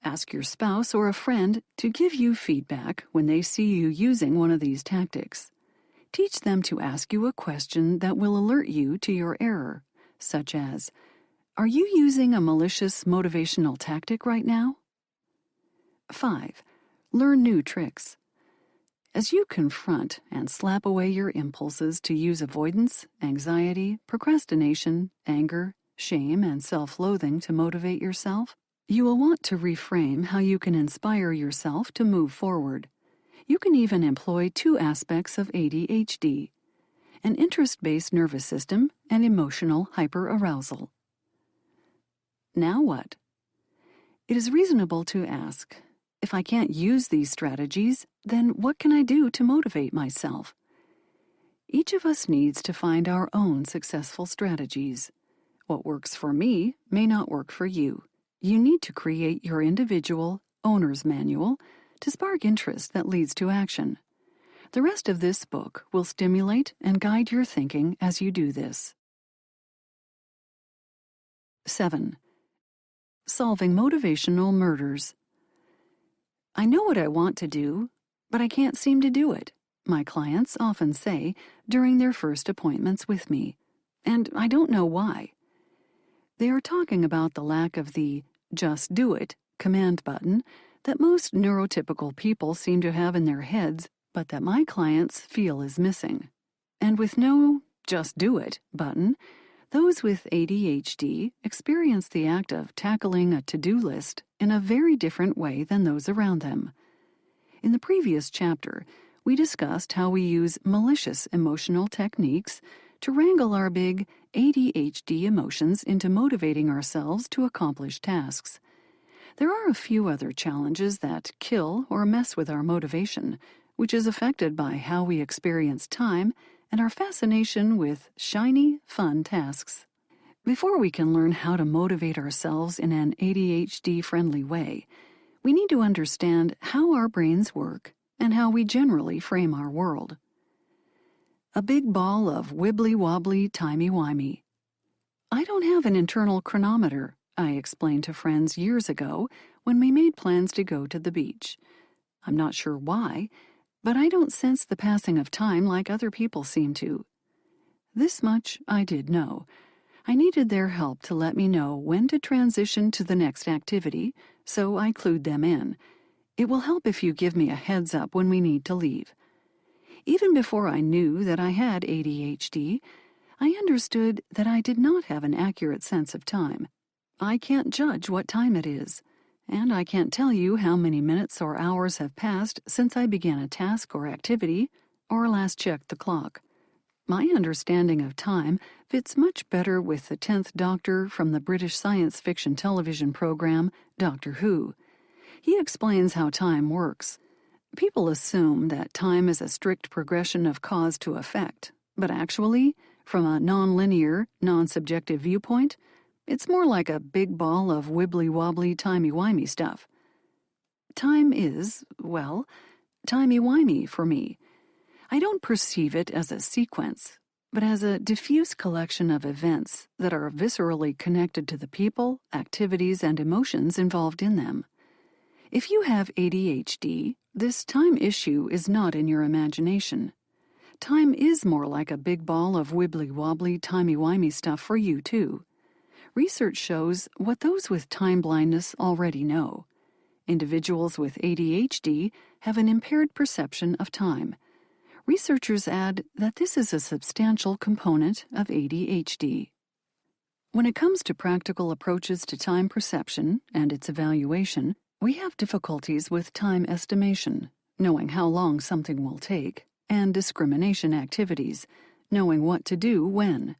Ask your spouse or a friend to give you feedback when they see you using one of these tactics. Teach them to ask you a question that will alert you to your error, such as, "Are you using a malicious motivational tactic right now?" 5. Learn new tricks. As you confront and slap away your impulses to use avoidance, anxiety, procrastination, anger, shame, and self-loathing to motivate yourself, you will want to reframe how you can inspire yourself to move forward. You can even employ 2 aspects of ADHD, an interest-based nervous system and emotional hyperarousal. Now what? It is reasonable to ask, if I can't use these strategies, then what can I do to motivate myself? Each of us needs to find our own successful strategies. What works for me may not work for you. You need to create your individual owner's manual to spark interest that leads to action. The rest of this book will stimulate and guide your thinking as you do this. 7. Solving motivational murders. I know what I want to do, but I can't seem to do it, my clients often say during their first appointments with me, and I don't know why. They are talking about the lack of the "just do it" command button that most neurotypical people seem to have in their heads, but that my clients feel is missing. And with no "just do it" button, those with ADHD experience the act of tackling a to-do list in a very different way than those around them. In the previous chapter, we discussed how we use malicious emotional techniques to wrangle our big ADHD emotions into motivating ourselves to accomplish tasks. There are a few other challenges that kill or mess with our motivation, which is affected by how we experience time and our fascination with shiny, fun tasks. Before we can learn how to motivate ourselves in an ADHD-friendly way, we need to understand how our brains work and how we generally frame our world. A big ball of wibbly-wobbly timey-wimey. I don't have an internal chronometer, I explained to friends years ago when we made plans to go to the beach. I'm not sure why, but I don't sense the passing of time like other people seem to. This much I did know. I needed their help to let me know when to transition to the next activity, so I clued them in. It will help if you give me a heads up when we need to leave. Even before I knew that I had ADHD, I understood that I did not have an accurate sense of time. I can't judge what time it is, and I can't tell you how many minutes or hours have passed since I began a task or activity or last checked the clock. My understanding of time fits much better with the 10th Doctor from the British science fiction television program Doctor Who. He explains how time works. People assume that time is a strict progression of cause to effect, but actually, from a non-linear, non-subjective viewpoint, it's more like a big ball of wibbly-wobbly timey-wimey stuff. Time is, well, timey-wimey for me. I don't perceive it as a sequence, but as a diffuse collection of events that are viscerally connected to the people, activities, and emotions involved in them. If you have ADHD, this time issue is not in your imagination. Time is more like a big ball of wibbly-wobbly timey-wimey stuff for you, too. Research shows what those with time blindness already know. Individuals with ADHD have an impaired perception of time. Researchers add that this is a substantial component of ADHD. When it comes to practical approaches to time perception and its evaluation, we have difficulties with time estimation, knowing how long something will take, and discrimination activities, knowing what to do when.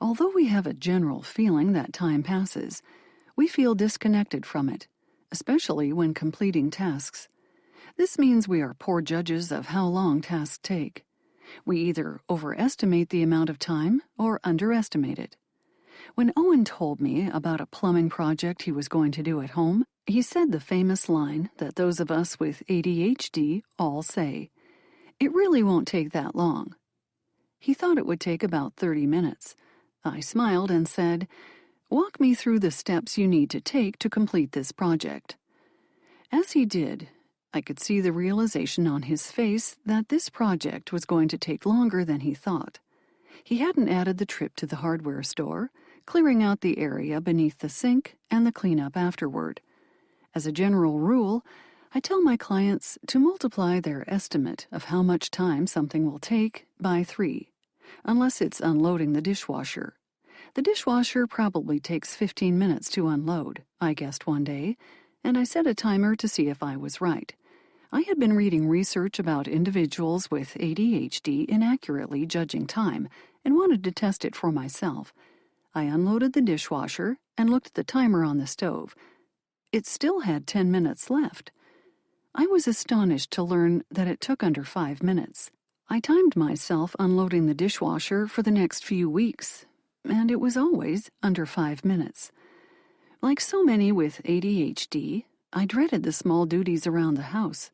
Although we have a general feeling that time passes, we feel disconnected from it, especially when completing tasks. This means we are poor judges of how long tasks take. We either overestimate the amount of time or underestimate it. When Owen told me about a plumbing project he was going to do at home, he said the famous line that those of us with ADHD all say, "It really won't take that long." He thought it would take about 30 minutes. I smiled and said, "Walk me through the steps you need to take to complete this project." As he did, I could see the realization on his face that this project was going to take longer than he thought. He hadn't added the trip to the hardware store, clearing out the area beneath the sink and the cleanup afterward. As a general rule, I tell my clients to multiply their estimate of how much time something will take by 3, unless it's unloading the dishwasher. The dishwasher probably takes 15 minutes to unload, I guessed one day, and I set a timer to see if I was right. I had been reading research about individuals with ADHD inaccurately judging time and wanted to test it for myself. I unloaded the dishwasher and looked at the timer on the stove. It still had 10 minutes left. I was astonished to learn that it took under 5 minutes. I timed myself unloading the dishwasher for the next few weeks, and it was always under 5 minutes. Like so many with ADHD, I dreaded the small duties around the house,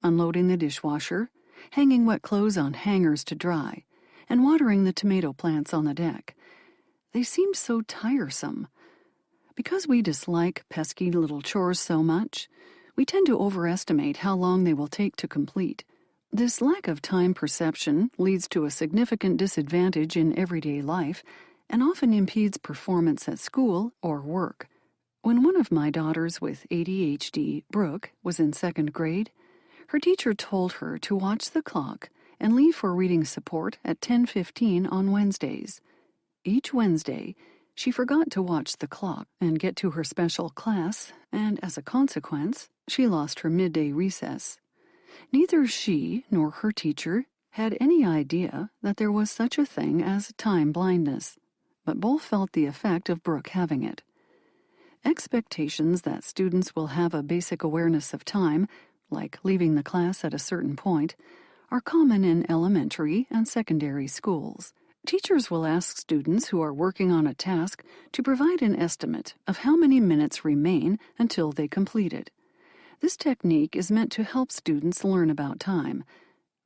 unloading the dishwasher, hanging wet clothes on hangers to dry, and watering the tomato plants on the deck. They seemed so tiresome. Because we dislike pesky little chores so much, we tend to overestimate how long they will take to complete. This lack of time perception leads to a significant disadvantage in everyday life and often impedes performance at school or work. When one of my daughters with ADHD, Brooke, was in 2nd grade, her teacher told her to watch the clock and leave for reading support at 10:15 on Wednesdays. Each Wednesday, she forgot to watch the clock and get to her special class, and as a consequence, she lost her midday recess. Neither she nor her teacher had any idea that there was such a thing as time blindness, but both felt the effect of Brooke having it. Expectations that students will have a basic awareness of time, like leaving the class at a certain point, are common in elementary and secondary schools. Teachers will ask students who are working on a task to provide an estimate of how many minutes remain until they complete it. This technique is meant to help students learn about time,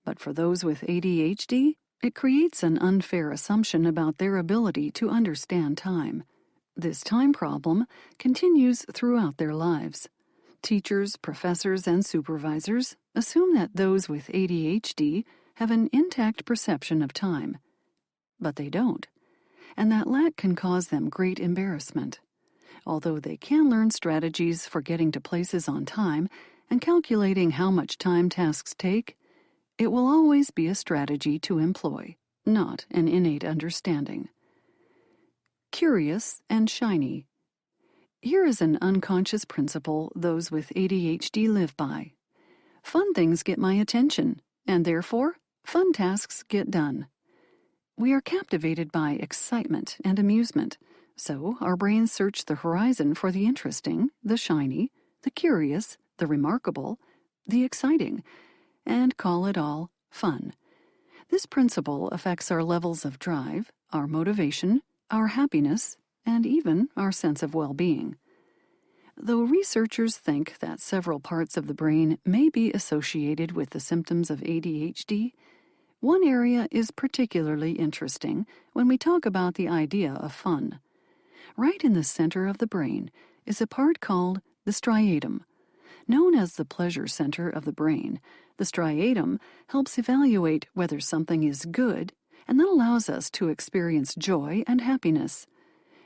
but for those with ADHD, it creates an unfair assumption about their ability to understand time. This time problem continues throughout their lives. Teachers, professors, and supervisors assume that those with ADHD have an intact perception of time, but they don't, and that lack can cause them great embarrassment. Although they can learn strategies for getting to places on time and calculating how much time tasks take, it will always be a strategy to employ, not an innate understanding. Curious and shiny. Here is an unconscious principle those with ADHD live by. Fun things get my attention, and therefore, fun tasks get done. We are captivated by excitement and amusement, so our brains search the horizon for the interesting, the shiny, the curious, the remarkable, the exciting, and call it all fun. This principle affects our levels of drive, our motivation, our happiness, and even our sense of well-being. Though researchers think that several parts of the brain may be associated with the symptoms of ADHD, one area is particularly interesting when we talk about the idea of fun. Right in the center of the brain is a part called the striatum. Known as the pleasure center of the brain, the striatum helps evaluate whether something is good and then allows us to experience joy and happiness.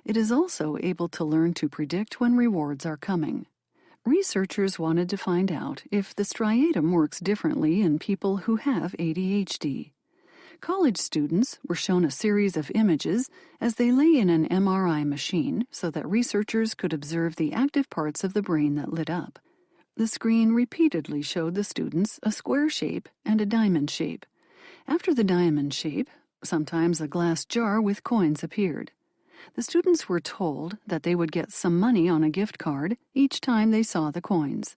It is also able to learn to predict when rewards are coming. Researchers wanted to find out if the striatum works differently in people who have ADHD. College students were shown a series of images as they lay in an MRI machine so that researchers could observe the active parts of the brain that lit up. The screen repeatedly showed the students a square shape and a diamond shape. After the diamond shape, sometimes a glass jar with coins appeared. The students were told that they would get some money on a gift card each time they saw the coins.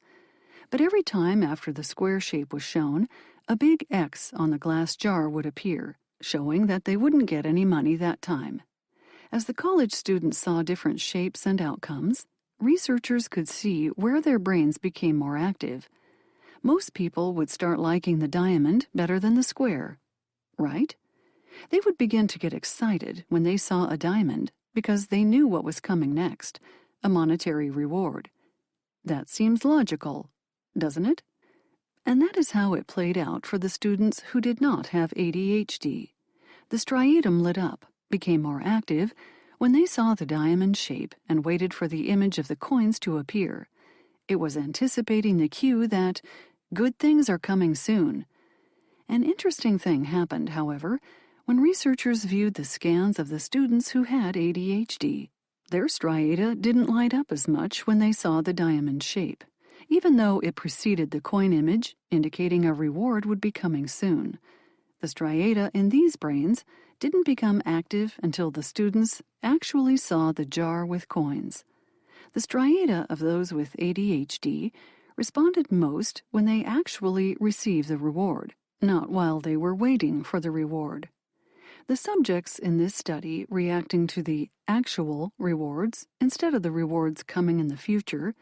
But every time after the square shape was shown, a big X on the glass jar would appear, showing that they wouldn't get any money that time. As the college students saw different shapes and outcomes, researchers could see where their brains became more active. Most people would start liking the diamond better than the square, right? They would begin to get excited when they saw a diamond because they knew what was coming next, a monetary reward. That seems logical, doesn't it? And that is how it played out for the students who did not have ADHD. The striatum lit up, became more active, when they saw the diamond shape and waited for the image of the coins to appear. It was anticipating the cue that good things are coming soon. An interesting thing happened, however, when researchers viewed the scans of the students who had ADHD. Their striata didn't light up as much when they saw the diamond shape, even though it preceded the coin image, indicating a reward would be coming soon. The striata in these brains didn't become active until the students actually saw the jar with coins. The striata of those with ADHD responded most when they actually received the reward, not while they were waiting for the reward. The subjects in this study reacting to the actual rewards instead of the rewards coming in the future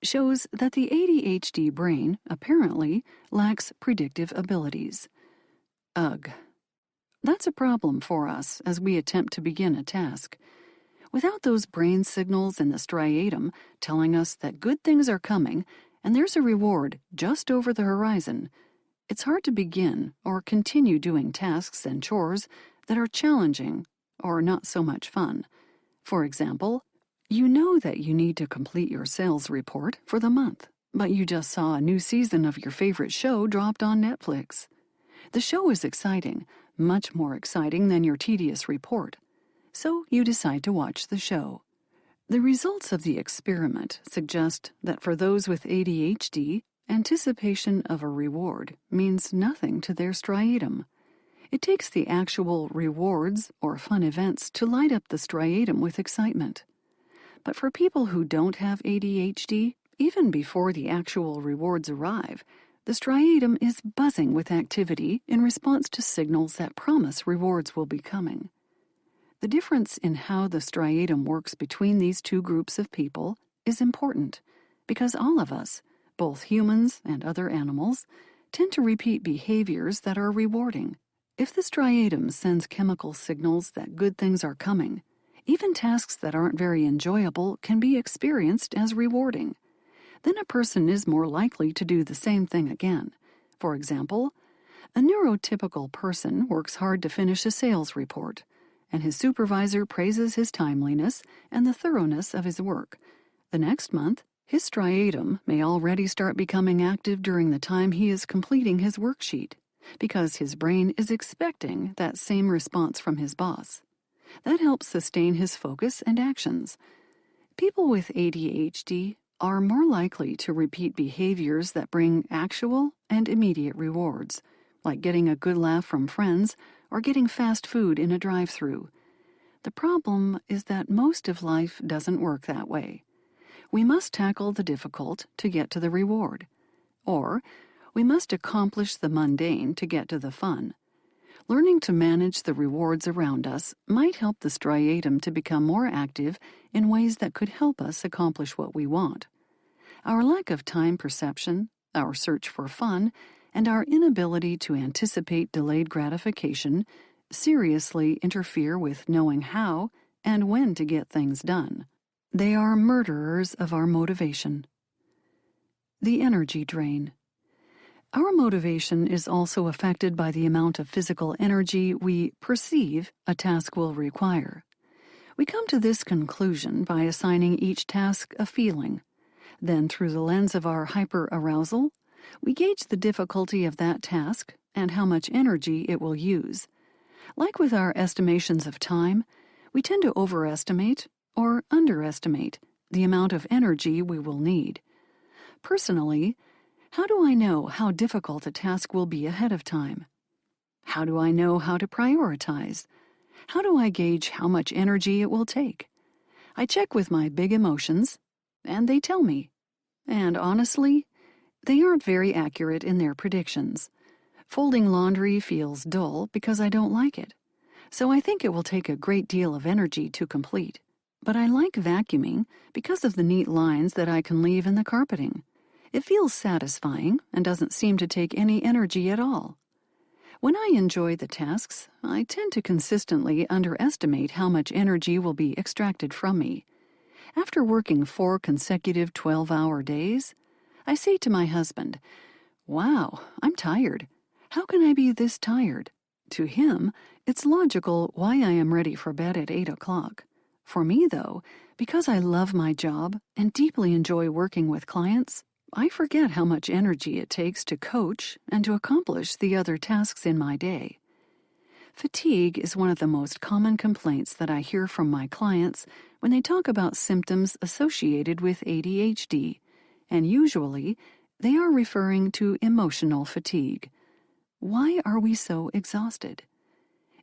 shows that the ADHD brain apparently lacks predictive abilities. Ugh. That's a problem for us as we attempt to begin a task. Without those brain signals in the striatum telling us that good things are coming and there's a reward just over the horizon, it's hard to begin or continue doing tasks and chores that are challenging or not so much fun. For example, you know that you need to complete your sales report for the month, but you just saw a new season of your favorite show dropped on Netflix. The show is exciting, much more exciting than your tedious report. So you decide to watch the show. The results of the experiment suggest that for those with ADHD, anticipation of a reward means nothing to their striatum. It takes the actual rewards or fun events to light up the striatum with excitement. But for people who don't have ADHD, even before the actual rewards arrive, the striatum is buzzing with activity in response to signals that promise rewards will be coming. The difference in how the striatum works between these two groups of people is important because all of us, both humans and other animals, tend to repeat behaviors that are rewarding. If the striatum sends chemical signals that good things are coming, even tasks that aren't very enjoyable can be experienced as rewarding. Then a person is more likely to do the same thing again. For example, a neurotypical person works hard to finish a sales report, and his supervisor praises his timeliness and the thoroughness of his work. The next month, his striatum may already start becoming active during the time he is completing his worksheet, because his brain is expecting that same response from his boss. That helps sustain his focus and actions. People with ADHD are more likely to repeat behaviors that bring actual and immediate rewards, like getting a good laugh from friends or getting fast food in a drive-thru. The problem is that most of life doesn't work that way. We must tackle the difficult to get to the reward, or we must accomplish the mundane to get to the fun. Learning to manage the rewards around us might help the striatum to become more active in ways that could help us accomplish what we want. Our lack of time perception, our search for fun, and our inability to anticipate delayed gratification seriously interfere with knowing how and when to get things done. They are murderers of our motivation. The energy drain. Our motivation is also affected by the amount of physical energy we perceive a task will require. We come to this conclusion by assigning each task a feeling. Then, through the lens of our hyperarousal, we gauge the difficulty of that task and how much energy it will use. Like with our estimations of time, we tend to overestimate or underestimate the amount of energy we will need. Personally, how do I know how difficult a task will be ahead of time? How do I know how to prioritize? How do I gauge how much energy it will take? I check with my big emotions, and they tell me. And honestly, they aren't very accurate in their predictions. Folding laundry feels dull because I don't like it. So I think it will take a great deal of energy to complete. But I like vacuuming because of the neat lines that I can leave in the carpeting. It feels satisfying and doesn't seem to take any energy at all. When I enjoy the tasks, I tend to consistently underestimate how much energy will be extracted from me. After working 4 consecutive 12-hour days, I say to my husband, "Wow, I'm tired. How can I be this tired?" To him, it's logical why I am ready for bed at 8 o'clock. For me, though, because I love my job and deeply enjoy working with clients, I forget how much energy it takes to coach and to accomplish the other tasks in my day. Fatigue is one of the most common complaints that I hear from my clients when they talk about symptoms associated with ADHD, and usually they are referring to emotional fatigue. Why are we so exhausted?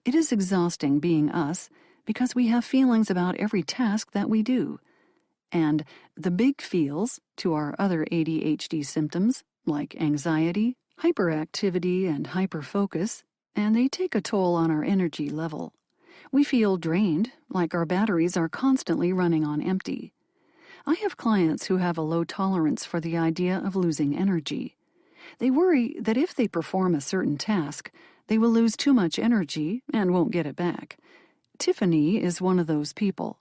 It is exhausting being us because we have feelings about every task that we do. And the big feels to our other ADHD symptoms, like anxiety, hyperactivity, and hyperfocus, and they take a toll on our energy level. We feel drained, like our batteries are constantly running on empty. I have clients who have a low tolerance for the idea of losing energy. They worry that if they perform a certain task, they will lose too much energy and won't get it back. Tiffany is one of those people.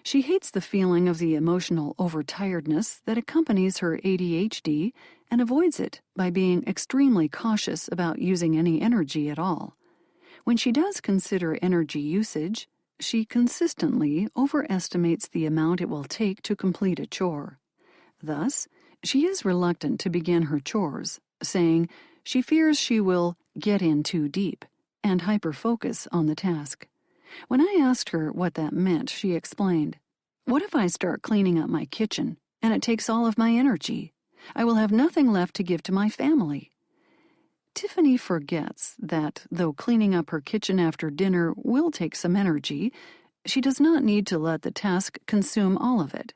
She hates the feeling of the emotional overtiredness that accompanies her ADHD and avoids it by being extremely cautious about using any energy at all. When she does consider energy usage, she consistently overestimates the amount it will take to complete a chore. Thus, she is reluctant to begin her chores, saying she fears she will get in too deep and hyper-focus on the task. When I asked her what that meant, she explained, "What if I start cleaning up my kitchen and it takes all of my energy? I will have nothing left to give to my family." Tiffany forgets that, though cleaning up her kitchen after dinner will take some energy, she does not need to let the task consume all of it.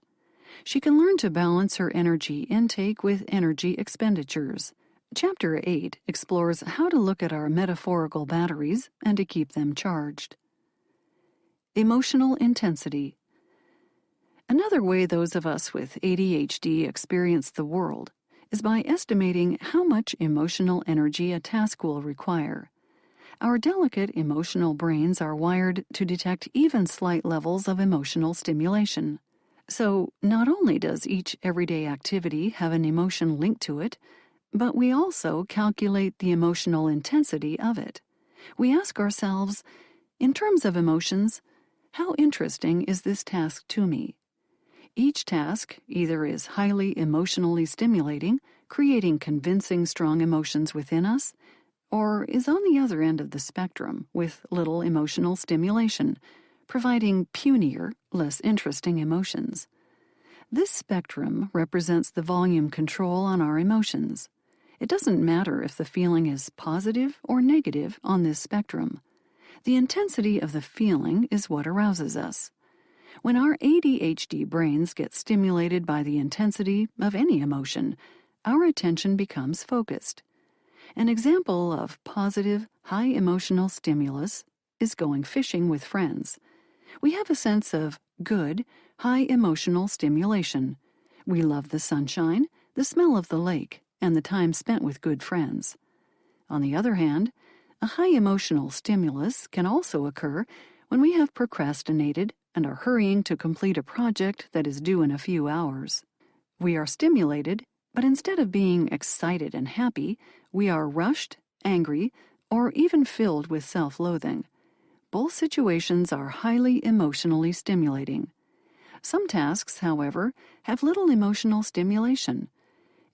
She can learn to balance her energy intake with energy expenditures. Chapter 8 explores how to look at our metaphorical batteries and to keep them charged. Emotional intensity. Another way those of us with ADHD experience the world is by estimating how much emotional energy a task will require. Our delicate emotional brains are wired to detect even slight levels of emotional stimulation. So, not only does each everyday activity have an emotion linked to it, but we also calculate the emotional intensity of it. We ask ourselves, in terms of emotions, how interesting is this task to me? Each task either is highly emotionally stimulating, creating convincing strong emotions within us, or is on the other end of the spectrum with little emotional stimulation, providing punier, less interesting emotions. This spectrum represents the volume control on our emotions. It doesn't matter if the feeling is positive or negative on this spectrum. The intensity of the feeling is what arouses us. When our ADHD brains get stimulated by the intensity of any emotion, our attention becomes focused. An example of positive, high emotional stimulus is going fishing with friends. We have a sense of good, high emotional stimulation. We love the sunshine, the smell of the lake, and the time spent with good friends. On the other hand, a high emotional stimulus can also occur when we have procrastinated and are hurrying to complete a project that is due in a few hours. We are stimulated, but instead of being excited and happy, we are rushed, angry, or even filled with self-loathing. Both situations are highly emotionally stimulating. Some tasks, however, have little emotional stimulation.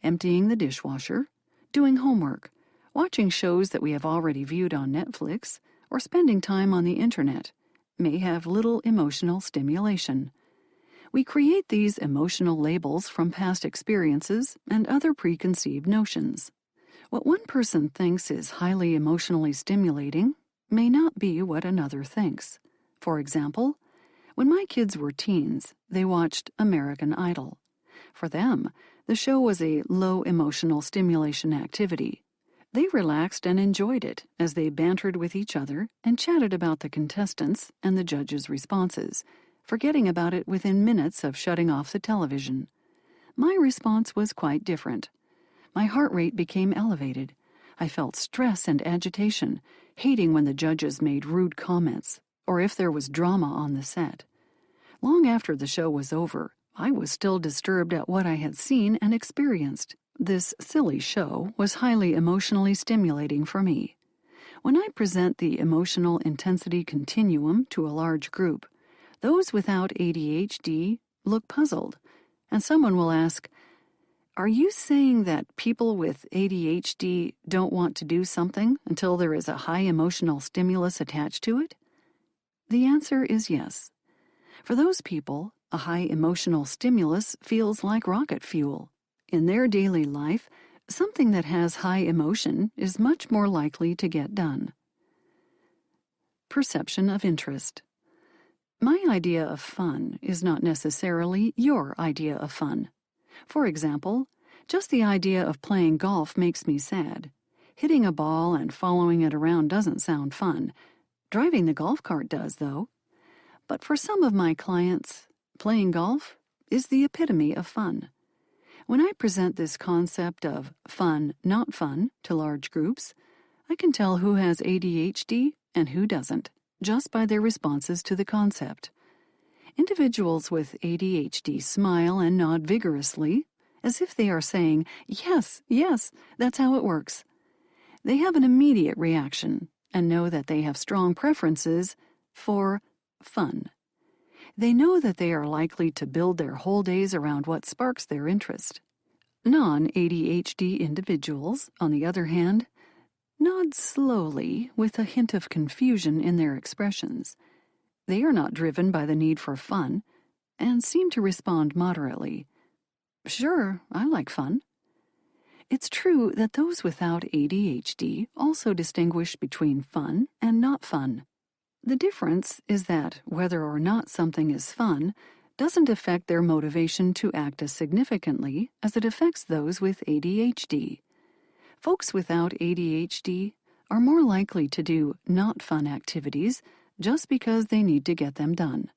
Emptying the dishwasher, doing homework, watching shows that we have already viewed on Netflix, or spending time on the internet may have little emotional stimulation. We create these emotional labels from past experiences and other preconceived notions. What one person thinks is highly emotionally stimulating may not be what another thinks. For example, when my kids were teens, they watched American Idol. For them, the show was a low emotional stimulation activity. They relaxed and enjoyed it as they bantered with each other and chatted about the contestants and the judges' responses, forgetting about it within minutes of shutting off the television. My response was quite different. My heart rate became elevated. I felt stress and agitation, hating when the judges made rude comments, or if there was drama on the set. Long after the show was over, I was still disturbed at what I had seen and experienced. This silly show was highly emotionally stimulating for me. When I present the emotional intensity continuum to a large group, those without ADHD look puzzled, and someone will ask, "Are you saying that people with ADHD don't want to do something until there is a high emotional stimulus attached to it?" The answer is yes. For those people, a high emotional stimulus feels like rocket fuel. In their daily life, something that has high emotion is much more likely to get done. Perception of interest. My idea of fun is not necessarily your idea of fun. For example, just the idea of playing golf makes me sad. Hitting a ball and following it around doesn't sound fun. Driving the golf cart does, though. But for some of my clients, playing golf is the epitome of fun. When I present this concept of fun, not fun, to large groups, I can tell who has ADHD and who doesn't, just by their responses to the concept. Individuals with ADHD smile and nod vigorously, as if they are saying, "Yes, yes, that's how it works." They have an immediate reaction and know that they have strong preferences for fun. They know that they are likely to build their whole days around what sparks their interest. Non-ADHD individuals, on the other hand, nod slowly with a hint of confusion in their expressions. They are not driven by the need for fun and seem to respond moderately. Sure, I like fun. It's true that those without ADHD also distinguish between fun and not fun. The difference is that whether or not something is fun doesn't affect their motivation to act as significantly as it affects those with ADHD. Folks without ADHD are more likely to do not fun activities just because they need to get them done.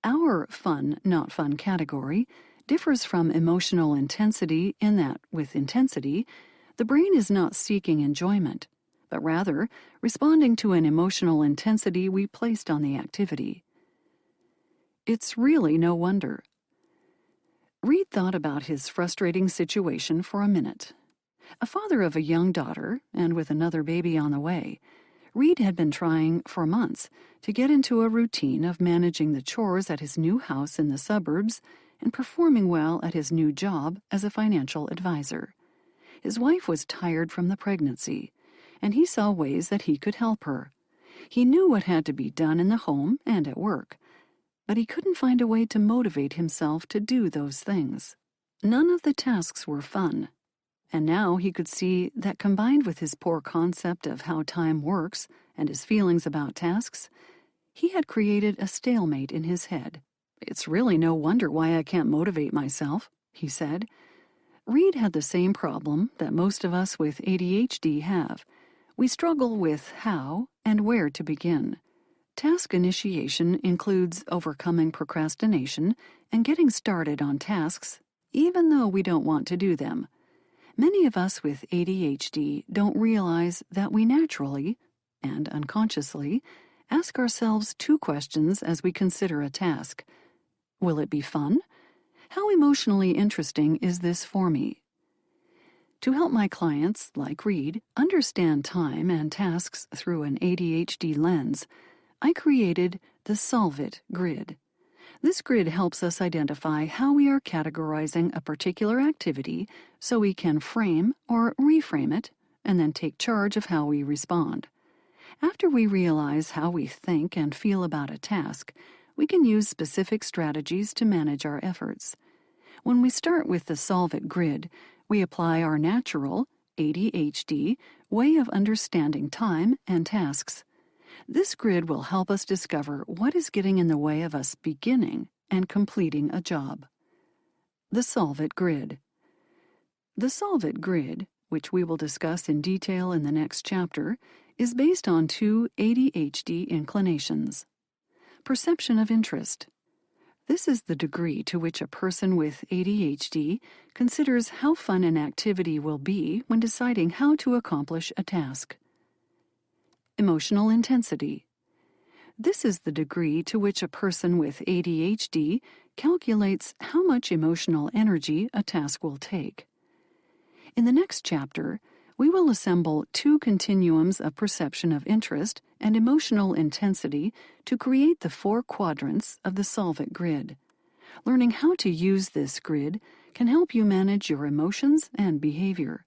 Our fun, not fun category differs from emotional intensity in that, with intensity, the brain is not seeking enjoyment, but rather responding to an emotional intensity we placed on the activity. It's really no wonder. Reed thought about his frustrating situation for a minute. A father of a young daughter, and with another baby on the way, Reed had been trying for months to get into a routine of managing the chores at his new house in the suburbs and performing well at his new job as a financial advisor. His wife was tired from the pregnancy, and he saw ways that he could help her. He knew what had to be done in the home and at work, but he couldn't find a way to motivate himself to do those things. None of the tasks were fun, and now he could see that combined with his poor concept of how time works and his feelings about tasks, he had created a stalemate in his head. "It's really no wonder why I can't motivate myself," he said. Reed had the same problem that most of us with ADHD have. We struggle with how and where to begin. Task initiation includes overcoming procrastination and getting started on tasks, even though we don't want to do them. Many of us with ADHD don't realize that we naturally, and unconsciously, ask ourselves two questions as we consider a task. Will it be fun? How emotionally interesting is this for me? To help my clients, like Reed, understand time and tasks through an ADHD lens, I created the Solve It grid. This grid helps us identify how we are categorizing a particular activity so we can frame or reframe it and then take charge of how we respond. After we realize how we think and feel about a task, we can use specific strategies to manage our efforts. When we start with the Solve It grid, we apply our natural, ADHD, way of understanding time and tasks. This grid will help us discover what is getting in the way of us beginning and completing a job. The Solve It grid. The Solve It grid, which we will discuss in detail in the next chapter, is based on two ADHD inclinations. Perception of interest. This is the degree to which a person with ADHD considers how fun an activity will be when deciding how to accomplish a task. Emotional intensity. This is the degree to which a person with ADHD calculates how much emotional energy a task will take. In the next chapter, we will assemble two continuums of perception of interest and emotional intensity to create the 4 quadrants of the Solve It grid. Learning how to use this grid can help you manage your emotions and behavior.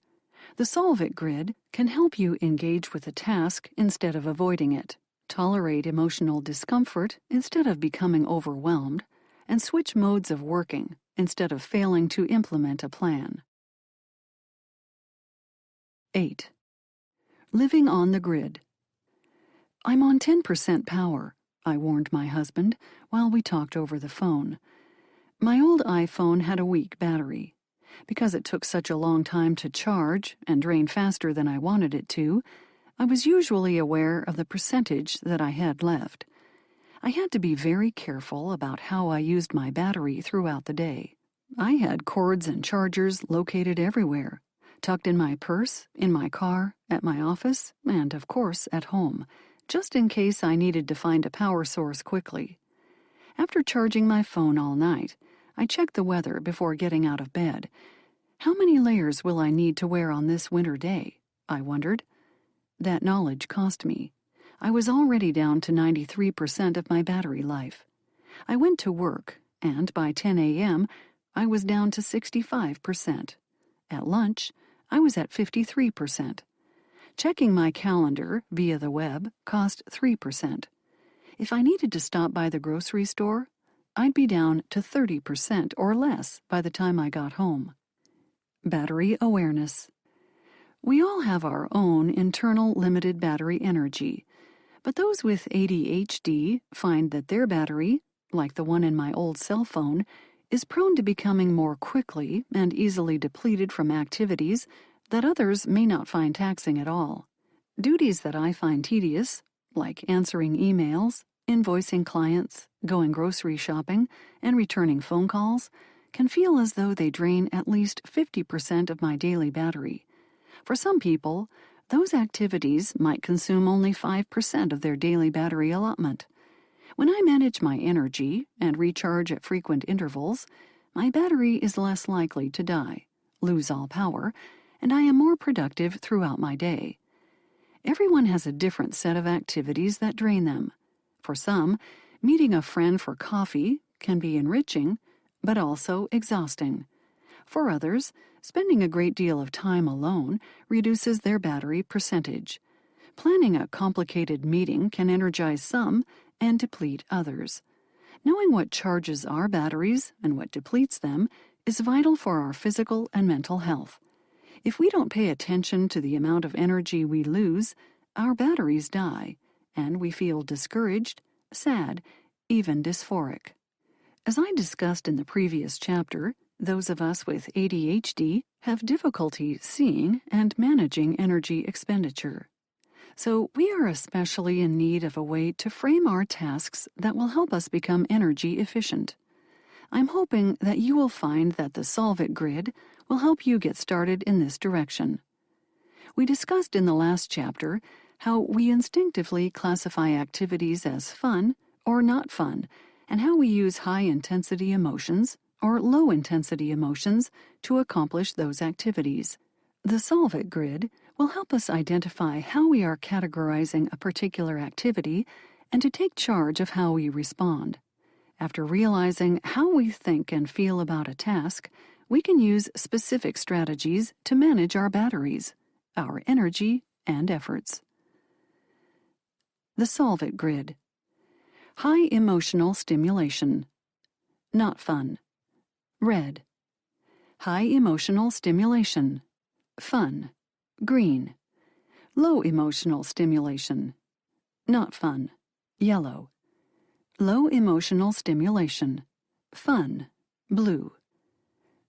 The Solve It grid can help you engage with a task instead of avoiding it, tolerate emotional discomfort instead of becoming overwhelmed, and switch modes of working instead of failing to implement a plan. 8. Living on the grid. "I'm on 10% power," I warned my husband while we talked over the phone. My old iPhone had a weak battery. Because it took such a long time to charge and drain faster than I wanted it to, I was usually aware of the percentage that I had left. I had to be very careful about how I used my battery throughout the day. I had cords and chargers located everywhere, tucked in my purse, in my car, at my office, and, of course, at home, just in case I needed to find a power source quickly. After charging my phone all night, I checked the weather before getting out of bed. How many layers will I need to wear on this winter day? I wondered. That knowledge cost me. I was already down to 93% of my battery life. I went to work, and by 10 a.m., I was down to 65%. At lunch, I was at 53%. Checking my calendar via the web cost 3%. If I needed to stop by the grocery store, I'd be down to 30% or less by the time I got home. Battery awareness. We all have our own internal limited battery energy, but those with ADHD find that their battery, like the one in my old cell phone, is prone to becoming more quickly and easily depleted from activities that others may not find taxing at all. Duties that I find tedious, like answering emails, invoicing clients, going grocery shopping, and returning phone calls, can feel as though they drain at least 50% of my daily battery. For some people, those activities might consume only 5% of their daily battery allotment. When I manage my energy and recharge at frequent intervals, my battery is less likely to die, lose all power, and I am more productive throughout my day. Everyone has a different set of activities that drain them. For some, meeting a friend for coffee can be enriching, but also exhausting. For others, spending a great deal of time alone reduces their battery percentage. Planning a complicated meeting can energize some and deplete others. Knowing what charges our batteries and what depletes them is vital for our physical and mental health. If we don't pay attention to the amount of energy we lose, our batteries die, and we feel discouraged, sad, even dysphoric. As I discussed in the previous chapter, those of us with ADHD have difficulty seeing and managing energy expenditure. So we are especially in need of a way to frame our tasks that will help us become energy efficient. I'm hoping that you will find that the Solve It grid will help you get started in this direction. We discussed in the last chapter how we instinctively classify activities as fun or not fun, and how we use high-intensity emotions or low-intensity emotions to accomplish those activities. The Solve It grid will help us identify how we are categorizing a particular activity and to take charge of how we respond. After realizing how we think and feel about a task, we can use specific strategies to manage our batteries, our energy, and efforts. The Solve It grid. High emotional stimulation. Not fun. Red. High emotional stimulation. Fun. Green. Low emotional stimulation. Not fun. Yellow. Low emotional stimulation. Fun. Blue.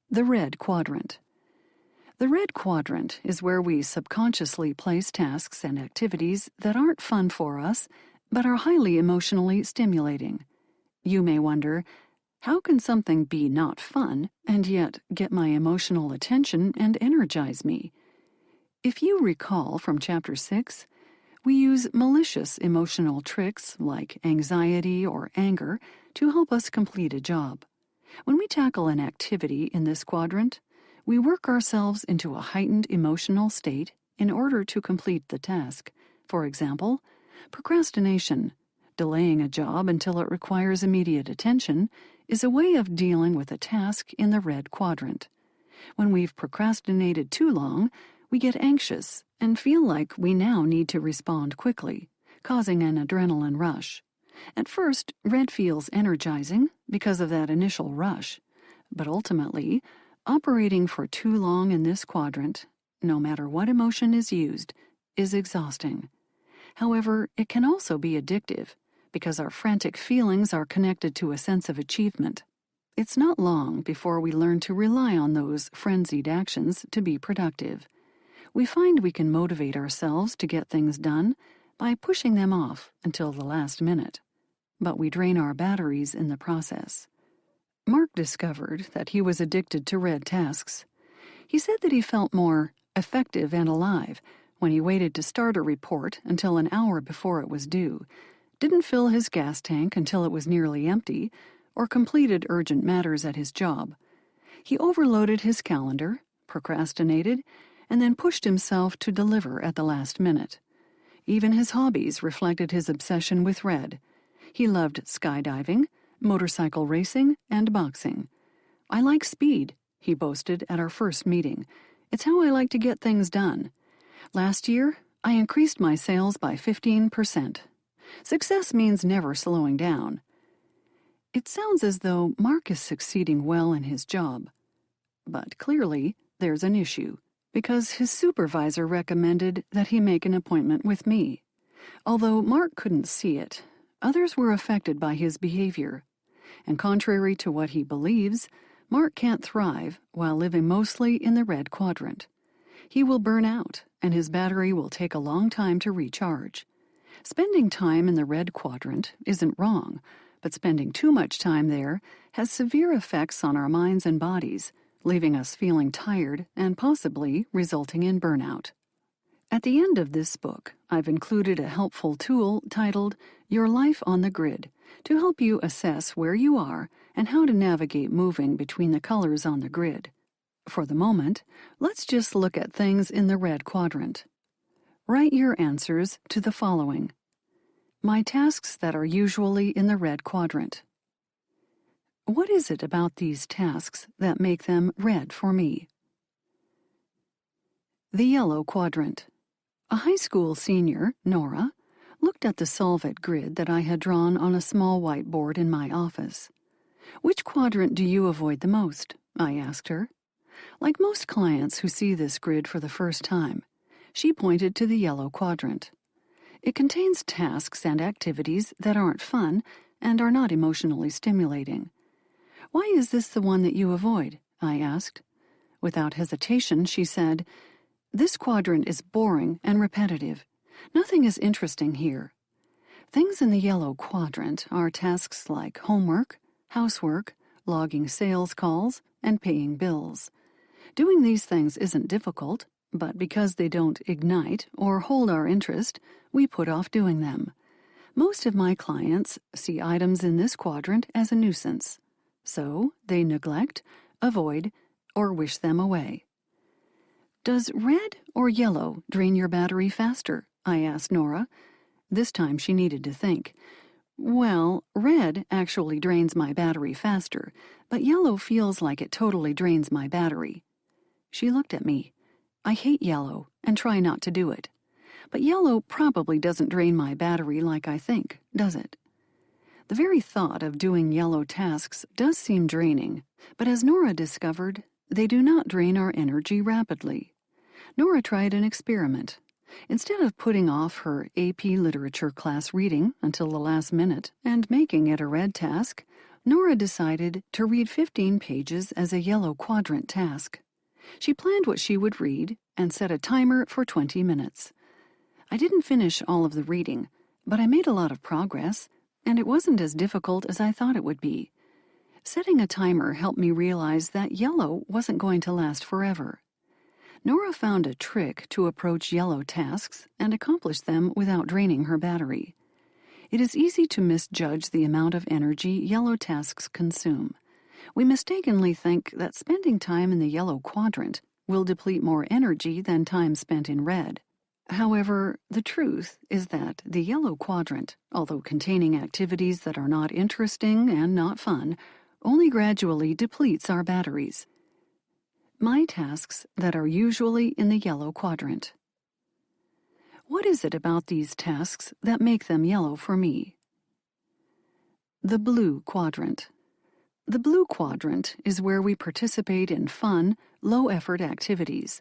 The red quadrant. The red quadrant is where we subconsciously place tasks and activities that aren't fun for us, but are highly emotionally stimulating. You may wonder, how can something be not fun and yet get my emotional attention and energize me? If you recall from Chapter 6, we use malicious emotional tricks like anxiety or anger to help us complete a job. When we tackle an activity in this quadrant, we work ourselves into a heightened emotional state in order to complete the task. For example, procrastination, delaying a job until it requires immediate attention, is a way of dealing with a task in the red quadrant. When we've procrastinated too long, we get anxious and feel like we now need to respond quickly, causing an adrenaline rush. At first, red feels energizing because of that initial rush, but ultimately, operating for too long in this quadrant, no matter what emotion is used, is exhausting. However, it can also be addictive because our frantic feelings are connected to a sense of achievement. It's not long before we learn to rely on those frenzied actions to be productive. We find we can motivate ourselves to get things done by pushing them off until the last minute, but we drain our batteries in the process. Mark discovered that he was addicted to red tasks. He said that he felt more effective and alive when he waited to start a report until an hour before it was due, didn't fill his gas tank until it was nearly empty, or completed urgent matters at his job. He overloaded his calendar, procrastinated, and then pushed himself to deliver at the last minute. Even his hobbies reflected his obsession with red. He loved skydiving, motorcycle racing, and boxing. "I like speed," he boasted at our first meeting. "It's how I like to get things done. Last year, I increased my sales by 15%. Success means never slowing down. It sounds as though Mark is succeeding well in his job. But clearly, there's an issue, because his supervisor recommended that he make an appointment with me. Although Mark couldn't see it, others were affected by his behavior. And contrary to what he believes, Mark can't thrive while living mostly in the red quadrant. He will burn out, and his battery will take a long time to recharge. Spending time in the red quadrant isn't wrong, but spending too much time there has severe effects on our minds and bodies, leaving us feeling tired and possibly resulting in burnout. At the end of this book, I've included a helpful tool titled Your Life on the Grid to help you assess where you are and how to navigate moving between the colors on the grid. For the moment, let's just look at things in the red quadrant. Write your answers to the following. My tasks that are usually in the red quadrant. What is it about these tasks that make them red for me? The yellow quadrant. A high school senior, Nora, looked at the Solve It grid that I had drawn on a small whiteboard in my office. Which quadrant do you avoid the most? I asked her. Like most clients who see this grid for the first time, she pointed to the yellow quadrant. It contains tasks and activities that aren't fun and are not emotionally stimulating. Why is this the one that you avoid? I asked. Without hesitation, she said, This quadrant is boring and repetitive. Nothing is interesting here. Things in the yellow quadrant are tasks like homework, housework, logging sales calls, and paying bills. Doing these things isn't difficult, but because they don't ignite or hold our interest, we put off doing them. Most of my clients see items in this quadrant as a nuisance, so they neglect, avoid, or wish them away. Does red or yellow drain your battery faster? I asked Nora. This time she needed to think. Well, red actually drains my battery faster, but yellow feels like it totally drains my battery. She looked at me. I hate yellow and try not to do it. But yellow probably doesn't drain my battery like I think, does it? The very thought of doing yellow tasks does seem draining, but as Nora discovered, they do not drain our energy rapidly. Nora tried an experiment. Instead of putting off her AP literature class reading until the last minute and making it a red task, Nora decided to read 15 pages as a yellow quadrant task. She planned what she would read and set a timer for 20 minutes. I didn't finish all of the reading, but I made a lot of progress, and it wasn't as difficult as I thought it would be. Setting a timer helped me realize that yellow wasn't going to last forever. Nora found a trick to approach yellow tasks and accomplish them without draining her battery. It is easy to misjudge the amount of energy yellow tasks consume. We mistakenly think that spending time in the yellow quadrant will deplete more energy than time spent in red. However, the truth is that the yellow quadrant, although containing activities that are not interesting and not fun, only gradually depletes our batteries. My tasks that are usually in the yellow quadrant. What is it about these tasks that make them yellow for me? The blue quadrant. The blue quadrant is where we participate in fun, low-effort activities.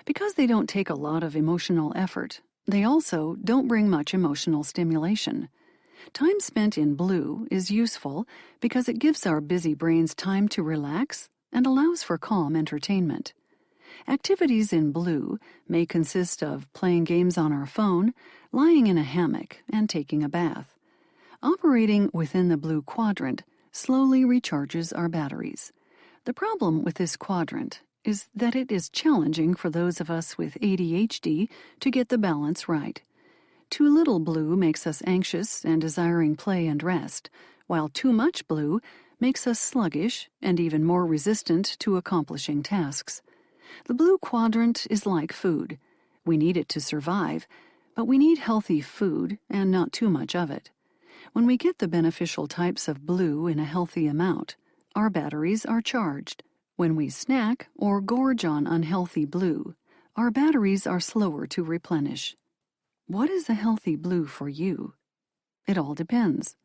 Because they don't take a lot of emotional effort, they also don't bring much emotional stimulation. Time spent in blue is useful because it gives our busy brains time to relax and allows for calm entertainment. Activities in blue may consist of playing games on our phone, lying in a hammock, and taking a bath. Operating within the blue quadrant slowly recharges our batteries. The problem with this quadrant is that it is challenging for those of us with ADHD to get the balance right. Too little blue makes us anxious and desiring play and rest, while too much blue makes us sluggish and even more resistant to accomplishing tasks. The blue quadrant is like food. We need it to survive, but we need healthy food and not too much of it. When we get the beneficial types of blue in a healthy amount, our batteries are charged. When we snack or gorge on unhealthy blue, our batteries are slower to replenish. What is a healthy blue for you? It all depends.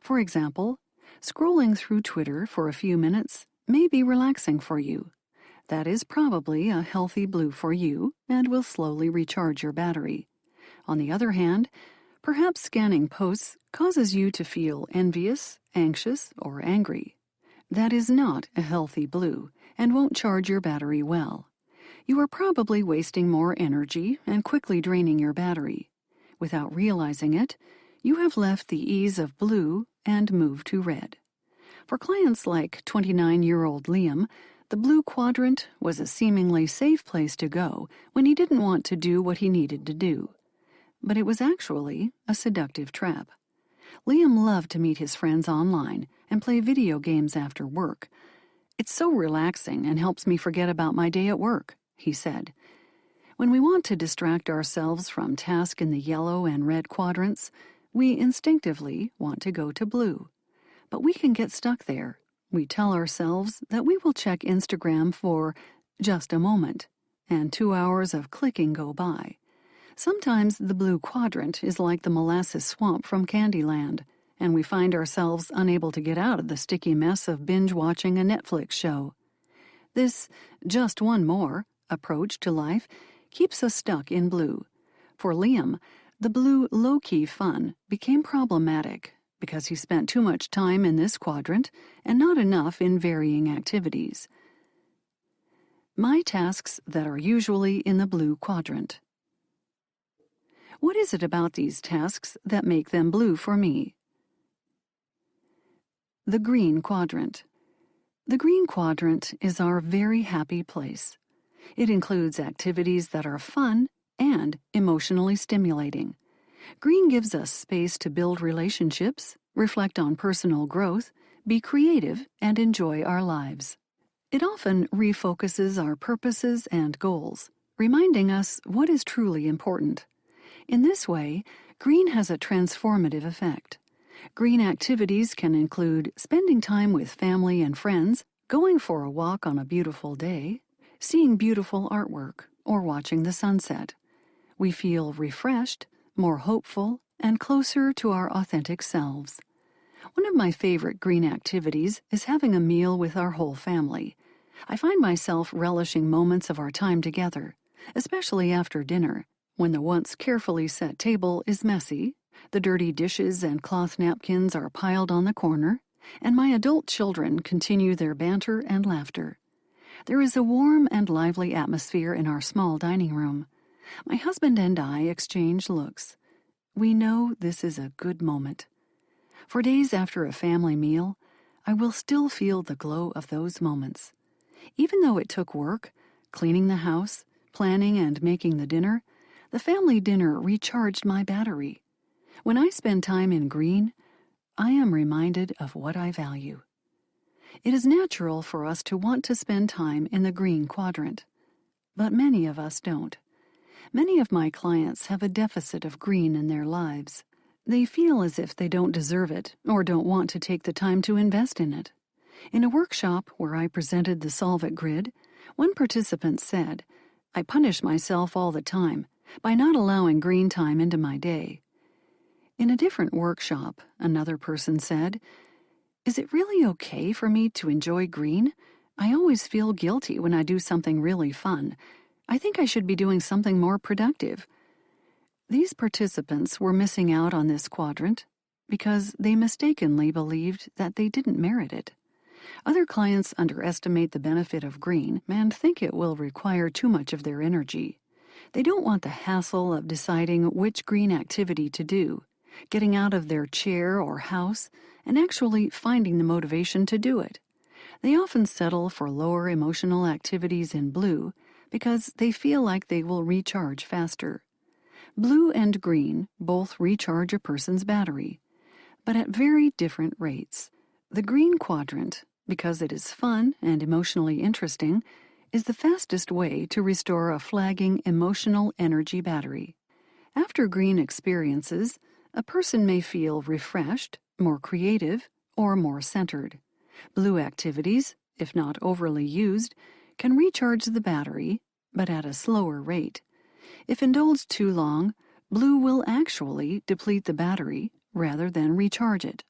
For example, scrolling through Twitter for a few minutes may be relaxing for you. That is probably a healthy blue for you and will slowly recharge your battery. On the other hand, perhaps scanning posts causes you to feel envious, anxious, or angry. That is not a healthy blue and won't charge your battery well. You are probably wasting more energy and quickly draining your battery. Without realizing it, you have left the ease of blue and moved to red. For clients like 29-year-old Liam, the blue quadrant was a seemingly safe place to go when he didn't want to do what he needed to do. But it was actually a seductive trap. Liam loved to meet his friends online and play video games after work. "It's so relaxing and helps me forget about my day at work," he said. When we want to distract ourselves from tasks in the yellow and red quadrants, we instinctively want to go to blue. But we can get stuck there. We tell ourselves that we will check Instagram for just a moment, and 2 hours of clicking go by. Sometimes the blue quadrant is like the molasses swamp from Candyland, and we find ourselves unable to get out of the sticky mess of binge-watching a Netflix show. This "just one more" approach to life keeps us stuck in blue. For Liam, the blue low-key fun became problematic because he spent too much time in this quadrant and not enough in varying activities. My tasks that are usually in the blue quadrant. What is it about these tasks that make them blue for me? The green quadrant. The green quadrant is our very happy place. It includes activities that are fun and emotionally stimulating. Green gives us space to build relationships, reflect on personal growth, be creative, and enjoy our lives. It often refocuses our purposes and goals, reminding us what is truly important. In this way, green has a transformative effect. Green activities can include spending time with family and friends, going for a walk on a beautiful day, seeing beautiful artwork, or watching the sunset. We feel refreshed, more hopeful, and closer to our authentic selves. One of my favorite green activities is having a meal with our whole family. I find myself relishing moments of our time together, especially after dinner, when the once carefully set table is messy, the dirty dishes and cloth napkins are piled on the corner, and my adult children continue their banter and laughter. There is a warm and lively atmosphere in our small dining room. My husband and I exchange looks. We know this is a good moment. For days after a family meal, I will still feel the glow of those moments. Even though it took work, cleaning the house, planning and making the dinner, the family dinner recharged my battery. When I spend time in green, I am reminded of what I value. It is natural for us to want to spend time in the green quadrant, but many of us don't. Many of my clients have a deficit of green in their lives. They feel as if they don't deserve it or don't want to take the time to invest in it. In a workshop where I presented the Solve It grid, one participant said, "I punish myself all the time by not allowing green time into my day." In a different workshop, another person said, "Is it really okay for me to enjoy green? I always feel guilty when I do something really fun. I think I should be doing something more productive." These participants were missing out on this quadrant because they mistakenly believed that they didn't merit it. Other clients underestimate the benefit of green and think it will require too much of their energy. They don't want the hassle of deciding which green activity to do, getting out of their chair or house, and actually finding the motivation to do it. They often settle for lower emotional activities in blue because they feel like they will recharge faster. Blue and green both recharge a person's battery, but at very different rates. The green quadrant, because it is fun and emotionally interesting, is the fastest way to restore a flagging emotional energy battery. After green experiences, a person may feel refreshed, more creative, or more centered. Blue activities, if not overly used, can recharge the battery, but at a slower rate. If indulged too long, Blue will actually deplete the battery rather than recharge it.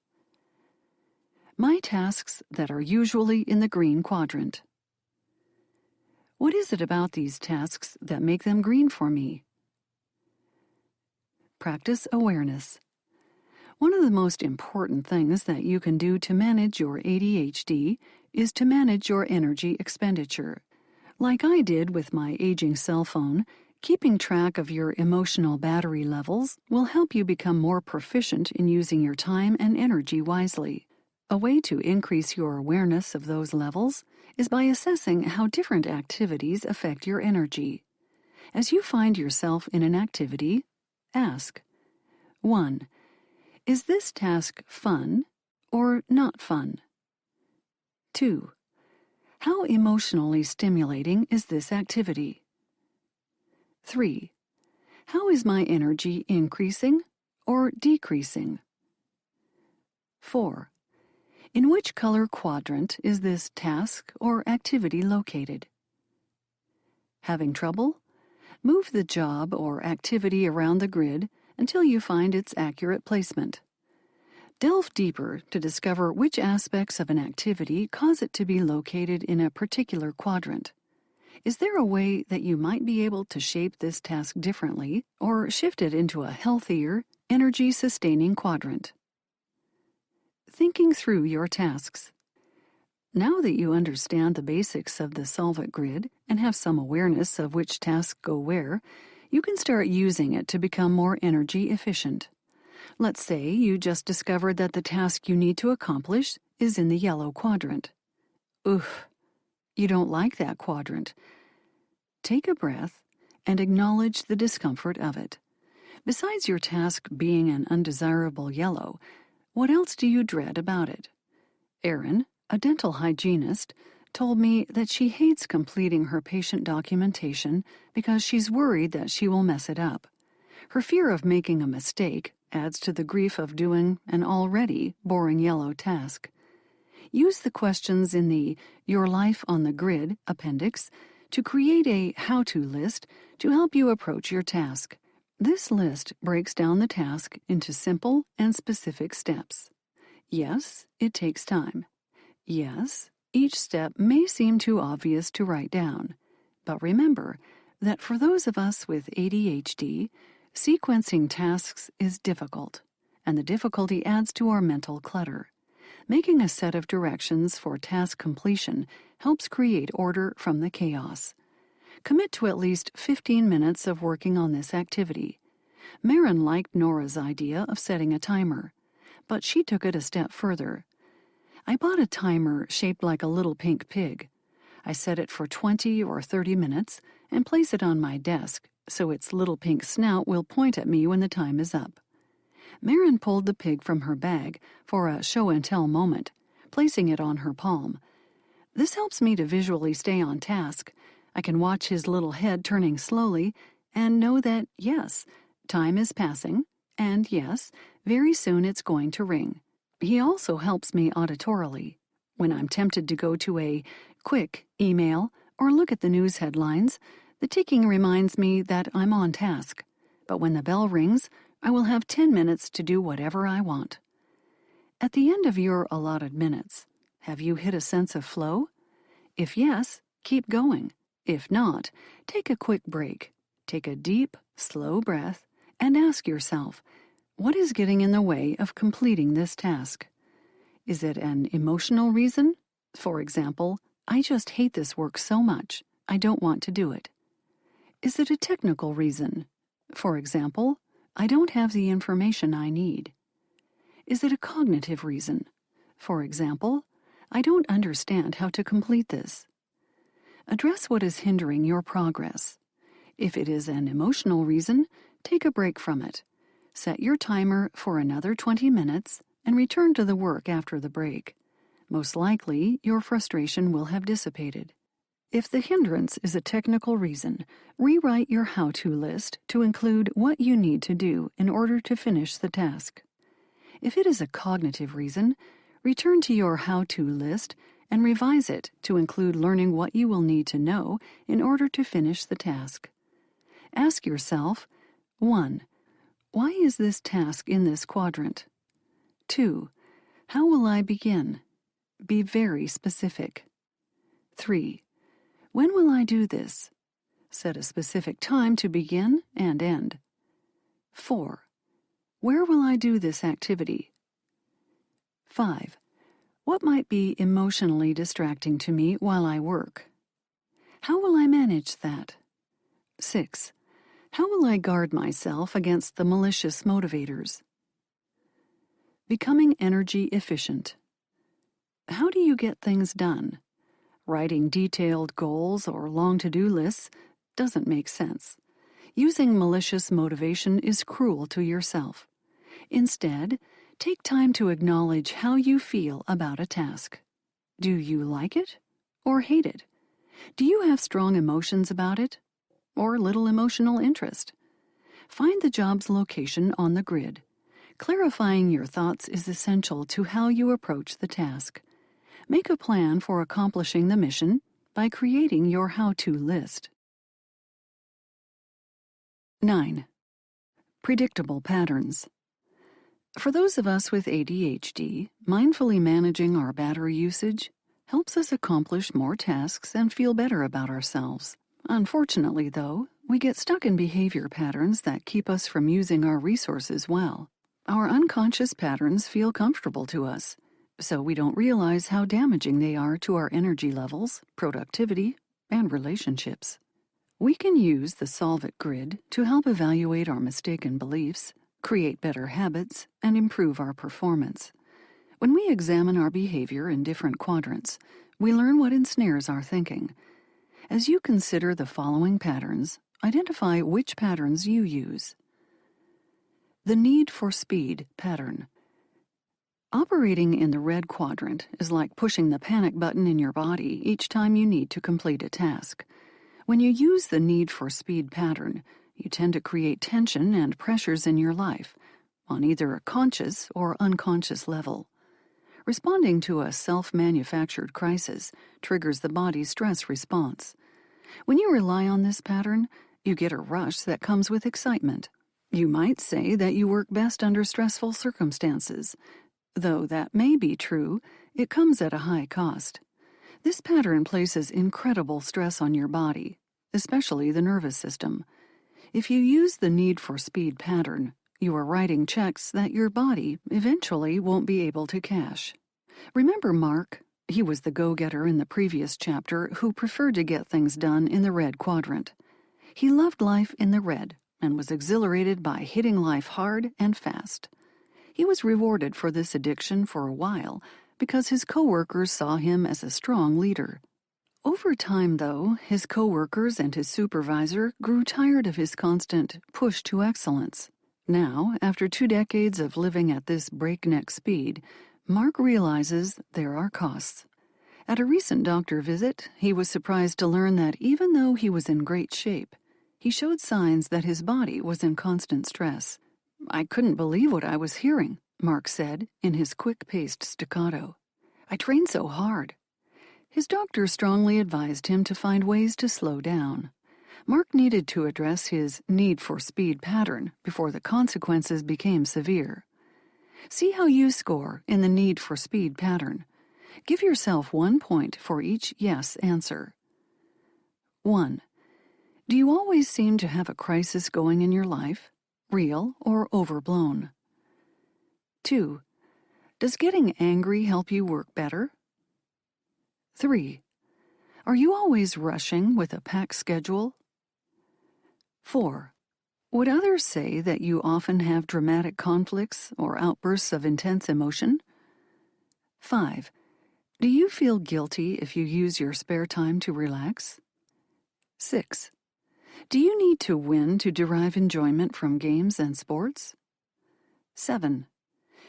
My tasks that are usually in the green quadrant. What is it about these tasks that make them green for me? Practice awareness. One of the most important things that you can do to manage your ADHD is to manage your energy expenditure. Like I did with my aging cell phone, keeping track of your emotional battery levels will help you become more proficient in using your time and energy wisely. A way to increase your awareness of those levels is by assessing how different activities affect your energy. As you find yourself in an activity, ask, 1. Is this task fun or not fun? 2. How emotionally stimulating is this activity? 3. How is my energy increasing or decreasing? 4. In which color quadrant is this task or activity located? Having trouble? Move the job or activity around the grid until you find its accurate placement. Delve deeper to discover which aspects of an activity cause it to be located in a particular quadrant. Is there a way that you might be able to shape this task differently or shift it into a healthier, energy-sustaining quadrant? Thinking through your tasks. Now that you understand the basics of the Solve-It grid and have some awareness of which tasks go where, you can start using it to become more energy efficient. Let's say you just discovered that the task you need to accomplish is in the yellow quadrant. Oof, you don't like that quadrant. Take a breath and acknowledge the discomfort of it. Besides your task being an undesirable yellow, what else do you dread about it? Erin, a dental hygienist, told me that she hates completing her patient documentation because she's worried that she will mess it up. Her fear of making a mistake adds to the grief of doing an already boring yellow task. Use the questions in the Your Life on the Grid appendix to create a how-to list to help you approach your task. This list breaks down the task into simple and specific steps. Yes, it takes time. Yes, each step may seem too obvious to write down. But remember that for those of us with ADHD, sequencing tasks is difficult, and the difficulty adds to our mental clutter. Making a set of directions for task completion helps create order from the chaos. Commit to at least 15 minutes of working on this activity. Marin liked Nora's idea of setting a timer, but she took it a step further. I bought a timer shaped like a little pink pig. I set it for 20 or 30 minutes and place it on my desk so its little pink snout will point at me when the time is up. Marin pulled the pig from her bag for a show-and-tell moment, placing it on her palm. This helps me to visually stay on task. I can watch his little head turning slowly and know that, yes, time is passing, and yes, very soon it's going to ring. He also helps me auditorily. When I'm tempted to go to a quick email or look at the news headlines, the ticking reminds me that I'm on task. But when the bell rings, I will have 10 minutes to do whatever I want. At the end of your allotted minutes, have you hit a sense of flow? If yes, keep going. If not, take a quick break. Take a deep, slow breath and ask yourself, what is getting in the way of completing this task? Is it an emotional reason? For example, I just hate this work so much, I don't want to do it. Is it a technical reason? For example, I don't have the information I need. Is it a cognitive reason? For example, I don't understand how to complete this. Address what is hindering your progress. If it is an emotional reason, take a break from it. Set your timer for another 20 minutes and return to the work after the break. Most likely, your frustration will have dissipated. If the hindrance is a technical reason, rewrite your how-to list to include what you need to do in order to finish the task. If it is a cognitive reason, return to your how-to list and revise it to include learning what you will need to know in order to finish the task. Ask yourself, 1. Why is this task in this quadrant? 2. How will I begin? Be very specific. 3. When will I do this? Set a specific time to begin and end. 4. Where will I do this activity? 5. What might be emotionally distracting to me while I work? How will I manage that? 6. How will I guard myself against the malicious motivators? Becoming energy efficient. How do you get things done? Writing detailed goals or long to-do lists doesn't make sense. Using malicious motivation is cruel to yourself. Instead, take time to acknowledge how you feel about a task. Do you like it or hate it? Do you have strong emotions about it or little emotional interest? Find the job's location on the grid. Clarifying your thoughts is essential to how you approach the task. Make a plan for accomplishing the mission by creating your how-to list. 9. Predictable patterns. For those of us with ADHD, mindfully managing our battery usage helps us accomplish more tasks and feel better about ourselves. Unfortunately, though, we get stuck in behavior patterns that keep us from using our resources well. Our unconscious patterns feel comfortable to us, so we don't realize how damaging they are to our energy levels, productivity, and relationships. We can use the Solve It grid to help evaluate our mistaken beliefs, create better habits, and improve our performance. When we examine our behavior in different quadrants, we learn what ensnares our thinking. As you consider the following patterns, identify which patterns you use. The need for speed pattern. Operating in the red quadrant is like pushing the panic button in your body each time you need to complete a task. When you use the need for speed pattern, you tend to create tension and pressures in your life, on either a conscious or unconscious level. Responding to a self-manufactured crisis triggers the body's stress response. When you rely on this pattern, you get a rush that comes with excitement. You might say that you work best under stressful circumstances. Though that may be true, it comes at a high cost. This pattern places incredible stress on your body, especially the nervous system. If you use the need for speed pattern, you are writing checks that your body eventually won't be able to cash. Remember Mark? He was the go-getter in the previous chapter who preferred to get things done in the red quadrant. He loved life in the red and was exhilarated by hitting life hard and fast. He was rewarded for this addiction for a while because his coworkers saw him as a strong leader. Over time, though, his coworkers and his supervisor grew tired of his constant push to excellence. Now, after 2 decades of living at this breakneck speed, Mark realizes there are costs. At a recent doctor visit, he was surprised to learn that even though he was in great shape, he showed signs that his body was in constant stress. "I couldn't believe what I was hearing," Mark said in his quick-paced staccato. "I trained so hard." His doctor strongly advised him to find ways to slow down. Mark needed to address his need for speed pattern before the consequences became severe. See how you score in the need for speed pattern. Give yourself 1 point for each yes answer. 1. Do you always seem to have a crisis going in your life, real or overblown? 2. Does getting angry help you work better? 3. Are you always rushing with a packed schedule? 4. Would others say that you often have dramatic conflicts or outbursts of intense emotion? 5. Do you feel guilty if you use your spare time to relax? 6. Do you need to win to derive enjoyment from games and sports? 7.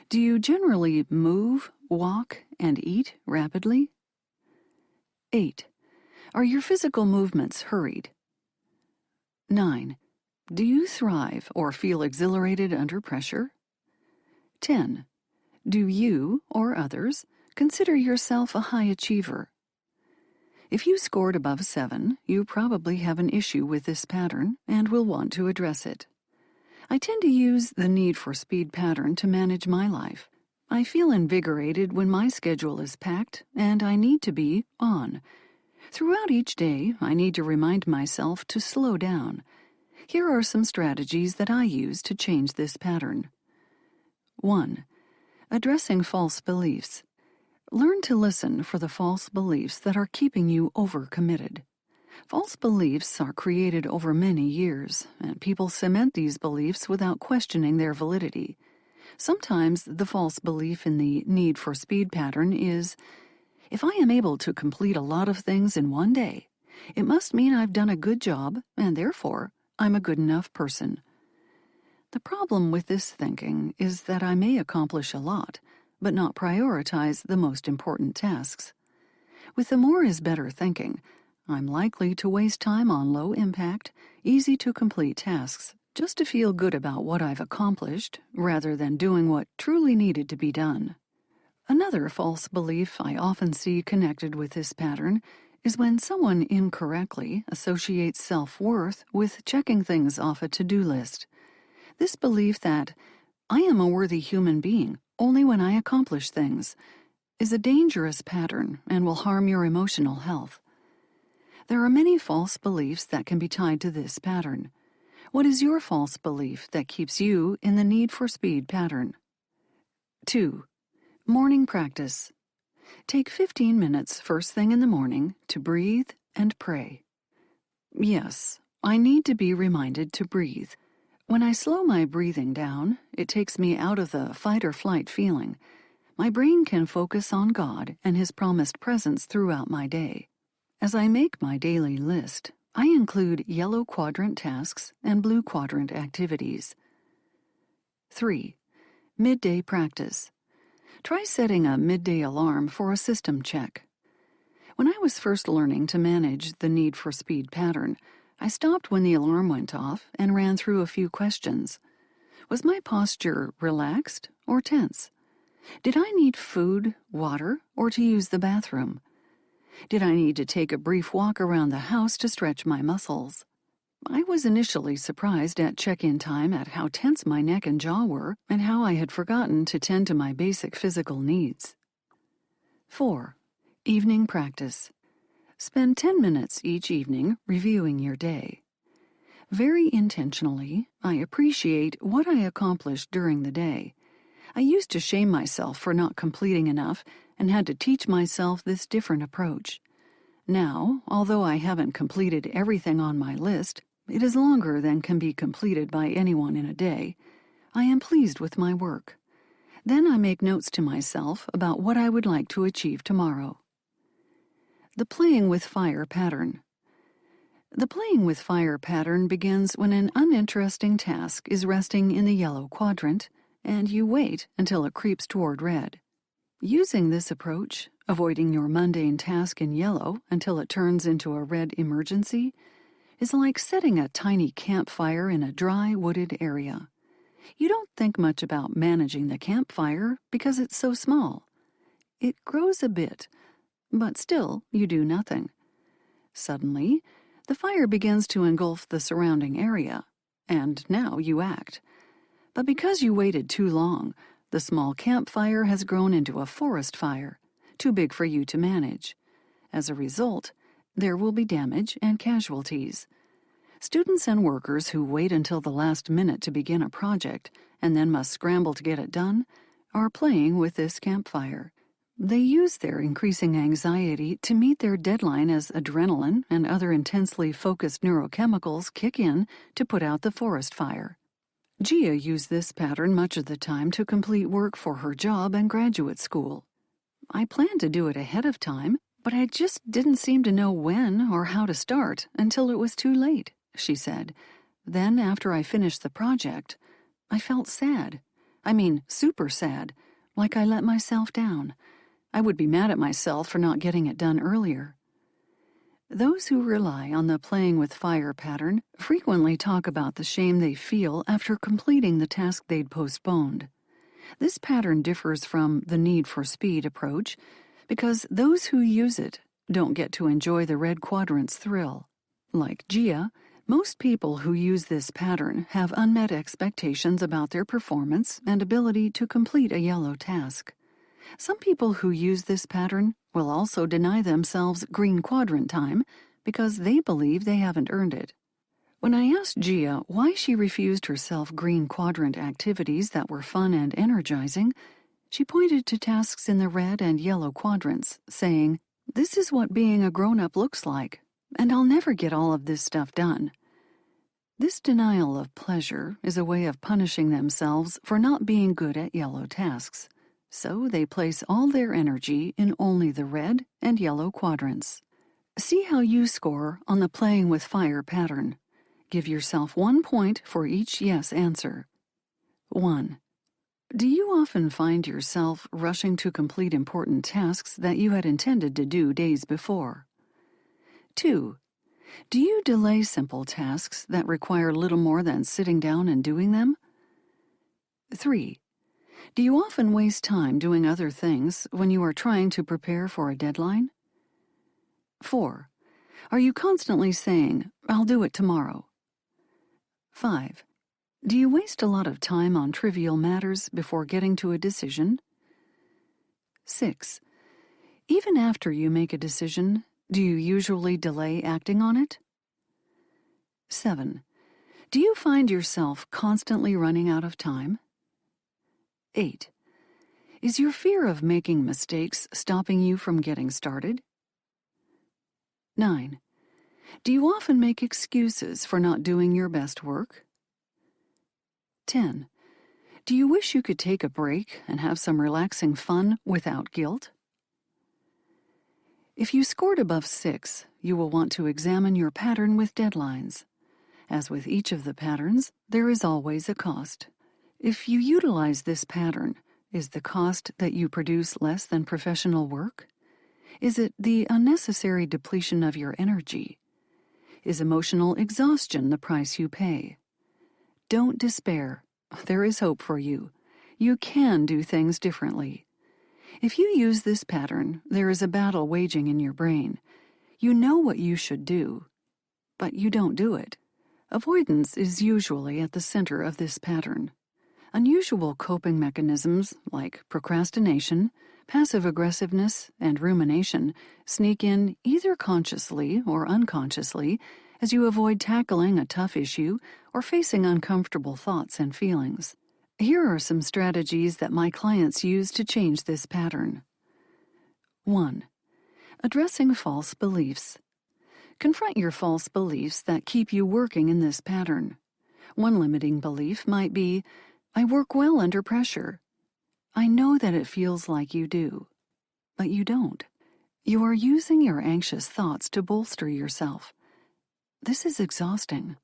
Do you generally move, walk, and eat rapidly? 8. Are your physical movements hurried? 9. Do you thrive or feel exhilarated under pressure? 10. Do you, or others, consider yourself a high achiever? If you scored above 7, you probably have an issue with this pattern and will want to address it. I tend to use the need for speed pattern to manage my life. I feel invigorated when my schedule is packed, and I need to be on. Throughout each day, I need to remind myself to slow down. Here are some strategies that I use to change this pattern. 1. Addressing false beliefs. Learn to listen for the false beliefs that are keeping you overcommitted. False beliefs are created over many years, and people cement these beliefs without questioning their validity. Sometimes the false belief in the need for speed pattern is, if I am able to complete a lot of things in one day, it must mean I've done a good job, and therefore, I'm a good enough person. The problem with this thinking is that I may accomplish a lot, but not prioritize the most important tasks. With the more is better thinking, I'm likely to waste time on low-impact, easy-to-complete tasks just to feel good about what I've accomplished rather than doing what truly needed to be done. Another false belief I often see connected with this pattern is when someone incorrectly associates self-worth with checking things off a to-do list. This belief that I am a worthy human being only when I accomplish things is a dangerous pattern and will harm your emotional health. There are many false beliefs that can be tied to this pattern. What is your false belief that keeps you in the need for speed pattern? 2. Morning practice. Take 15 minutes first thing in the morning to breathe and pray. Yes, I need to be reminded to breathe. When I slow my breathing down, it takes me out of the fight or flight feeling. My brain can focus on God and His promised presence throughout my day. As I make my daily list, I include yellow quadrant tasks and blue quadrant activities. 3. Midday practice. Try setting a midday alarm for a system check. When I was first learning to manage the need for speed pattern, I stopped when the alarm went off and ran through a few questions. Was my posture relaxed or tense? Did I need food, water, or to use the bathroom? Did I need to take a brief walk around the house to stretch my muscles? I was initially surprised at check-in time at how tense my neck and jaw were and how I had forgotten to tend to my basic physical needs. 4. Evening practice. Spend 10 minutes each evening reviewing your day. Very intentionally, I appreciate what I accomplished during the day. I used to shame myself for not completing enough and had to teach myself this different approach. Now, although I haven't completed everything on my list, it is longer than can be completed by anyone in a day, I am pleased with my work. Then I make notes to myself about what I would like to achieve tomorrow. The playing with fire pattern. The playing with fire pattern begins when an uninteresting task is resting in the yellow quadrant, and you wait until it creeps toward red. Using this approach, avoiding your mundane task in yellow until it turns into a red emergency, is like setting a tiny campfire in a dry, wooded area. You don't think much about managing the campfire because it's so small. It grows a bit, but still you do nothing. Suddenly, the fire begins to engulf the surrounding area, and now you act. But because you waited too long, the small campfire has grown into a forest fire, too big for you to manage. As a result, there will be damage and casualties. Students and workers who wait until the last minute to begin a project and then must scramble to get it done are playing with this campfire. They use their increasing anxiety to meet their deadline as adrenaline and other intensely focused neurochemicals kick in to put out the forest fire. Gia used this pattern much of the time to complete work for her job and graduate school. I planned to do it ahead of time, but I just didn't seem to know when or how to start until it was too late, she said. Then, after I finished the project, I felt sad. I mean, super sad, like I let myself down. I would be mad at myself for not getting it done earlier. Those who rely on the playing with fire pattern frequently talk about the shame they feel after completing the task they'd postponed. This pattern differs from the need for speed approach because those who use it don't get to enjoy the red quadrant's thrill. Like Gia, Most people who use this pattern have unmet expectations about their performance and ability to complete a yellow task. Some people who use this pattern will also deny themselves green quadrant time because they believe they haven't earned it. When I asked Gia why she refused herself green quadrant activities that were fun and energizing, she pointed to tasks in the red and yellow quadrants, saying, "This is what being a grown-up looks like, and I'll never get all of this stuff done." This denial of pleasure is a way of punishing themselves for not being good at yellow tasks, so they place all their energy in only the red and yellow quadrants. See how you score on the playing with fire pattern. Give yourself 1 point for each yes answer. 1. Do you often find yourself rushing to complete important tasks that you had intended to do days before? 2. Do you delay simple tasks that require little more than sitting down and doing them? 3. Do you often waste time doing other things when you are trying to prepare for a deadline? 4. Are you constantly saying, "I'll do it tomorrow"? 5. Do you waste a lot of time on trivial matters before getting to a decision? 6. Even after you make a decision, do you usually delay acting on it? 7. Do you find yourself constantly running out of time? 8. Is your fear of making mistakes stopping you from getting started? 9. Do you often make excuses for not doing your best work? 10. Do you wish you could take a break and have some relaxing fun without guilt? If you scored above 6, you will want to examine your pattern with deadlines. As with each of the patterns, there is always a cost. If you utilize this pattern, is the cost that you produce less than professional work? Is it the unnecessary depletion of your energy? Is emotional exhaustion the price you pay? Don't despair. There is hope for you. You can do things differently. If you use this pattern, there is a battle waging in your brain. You know what you should do, but you don't do it. Avoidance is usually at the center of this pattern. Unusual coping mechanisms like procrastination, passive aggressiveness, and rumination sneak in either consciously or unconsciously as you avoid tackling a tough issue or facing uncomfortable thoughts and feelings. Here are some strategies that my clients use to change this pattern. 1. Addressing false beliefs. Confront your false beliefs that keep you working in this pattern. One limiting belief might be, "I work well under pressure." I know that it feels like you do, but you don't. You are using your anxious thoughts to bolster yourself. This is exhausting.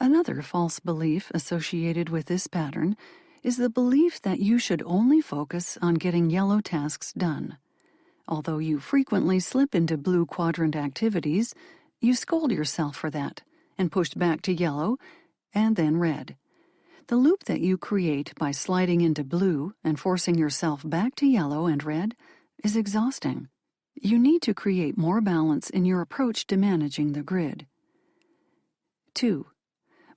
Another false belief associated with this pattern is the belief that you should only focus on getting yellow tasks done. Although you frequently slip into blue quadrant activities, you scold yourself for that and push back to yellow and then red. The loop that you create by sliding into blue and forcing yourself back to yellow and red is exhausting. You need to create more balance in your approach to managing the grid. 2.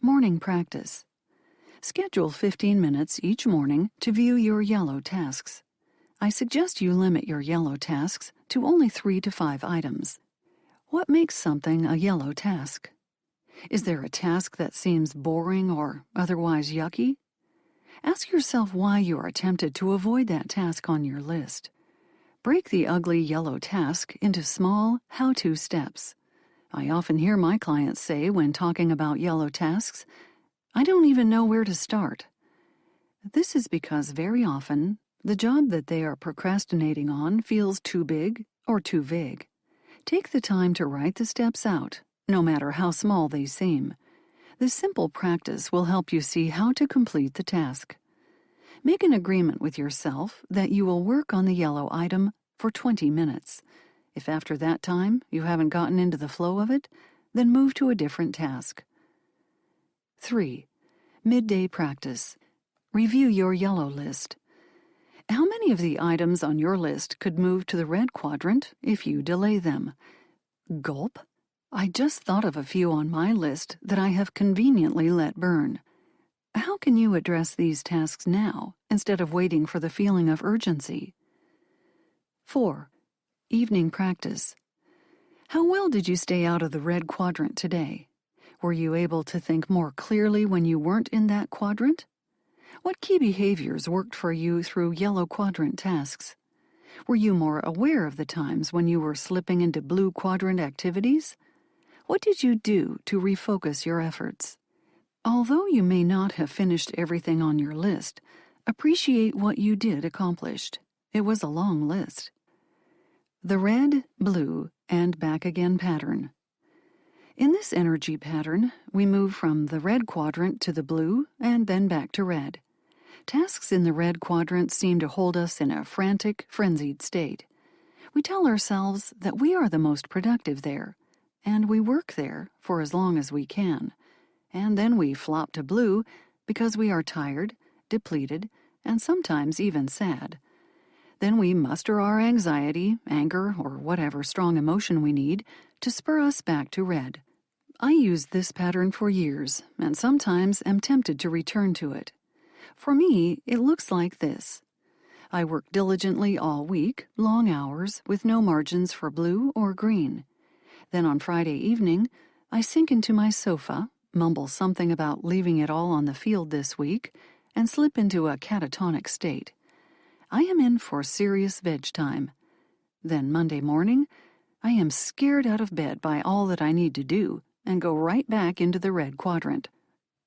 Morning practice. Schedule 15 minutes each morning to view your yellow tasks. I suggest you limit your yellow tasks to only 3 to 5 items. What makes something a yellow task? Is there a task that seems boring or otherwise yucky? Ask yourself why you are tempted to avoid that task on your list. Break the ugly yellow task into small, how-to steps. I often hear my clients say when talking about yellow tasks, "I don't even know where to start." This is because very often, the job that they are procrastinating on feels too big or too vague. Take the time to write the steps out, no matter how small they seem. This simple practice will help you see how to complete the task. Make an agreement with yourself that you will work on the yellow item for 20 minutes. If after that time you haven't gotten into the flow of it, then move to a different task. 3. Midday practice. Review your yellow list. How many of the items on your list could move to the red quadrant if you delay them? Gulp. I just thought of a few on my list that I have conveniently let burn. How can you address these tasks now instead of waiting for the feeling of urgency? 4. Evening practice. How well did you stay out of the red quadrant today? Were you able to think more clearly when you weren't in that quadrant? What key behaviors worked for you through yellow quadrant tasks? Were you more aware of the times when you were slipping into blue quadrant activities? What did you do to refocus your efforts? Although you may not have finished everything on your list, appreciate what you did accomplish. It was a long list. The red, blue, and back again pattern. In this energy pattern, we move from the red quadrant to the blue and then back to red. Tasks in the red quadrant seem to hold us in a frantic, frenzied state. We tell ourselves that we are the most productive there, and we work there for as long as we can. And then we flop to blue because we are tired, depleted, and sometimes even sad. Then we muster our anxiety, anger, or whatever strong emotion we need to spur us back to red. I used this pattern for years, and sometimes am tempted to return to it. For me, it looks like this. I work diligently all week, long hours, with no margins for blue or green. Then on Friday evening, I sink into my sofa, mumble something about leaving it all on the field this week, and slip into a catatonic state. I am in for serious veg time. Then Monday morning, I am scared out of bed by all that I need to do and go right back into the red quadrant.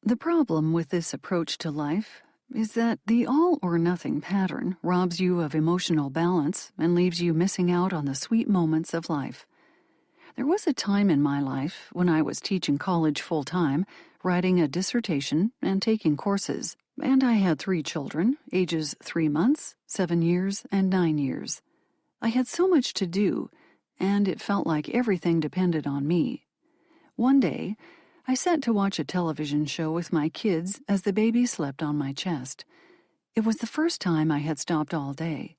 The problem with this approach to life is that the all-or-nothing pattern robs you of emotional balance and leaves you missing out on the sweet moments of life. There was a time in my life when I was teaching college full-time, writing a dissertation, and taking courses, and I had 3 children, ages 3 months, 7 years, and 9 years. I had so much to do, and it felt like everything depended on me. One day, I sat to watch a television show with my kids as the baby slept on my chest. It was the first time I had stopped all day.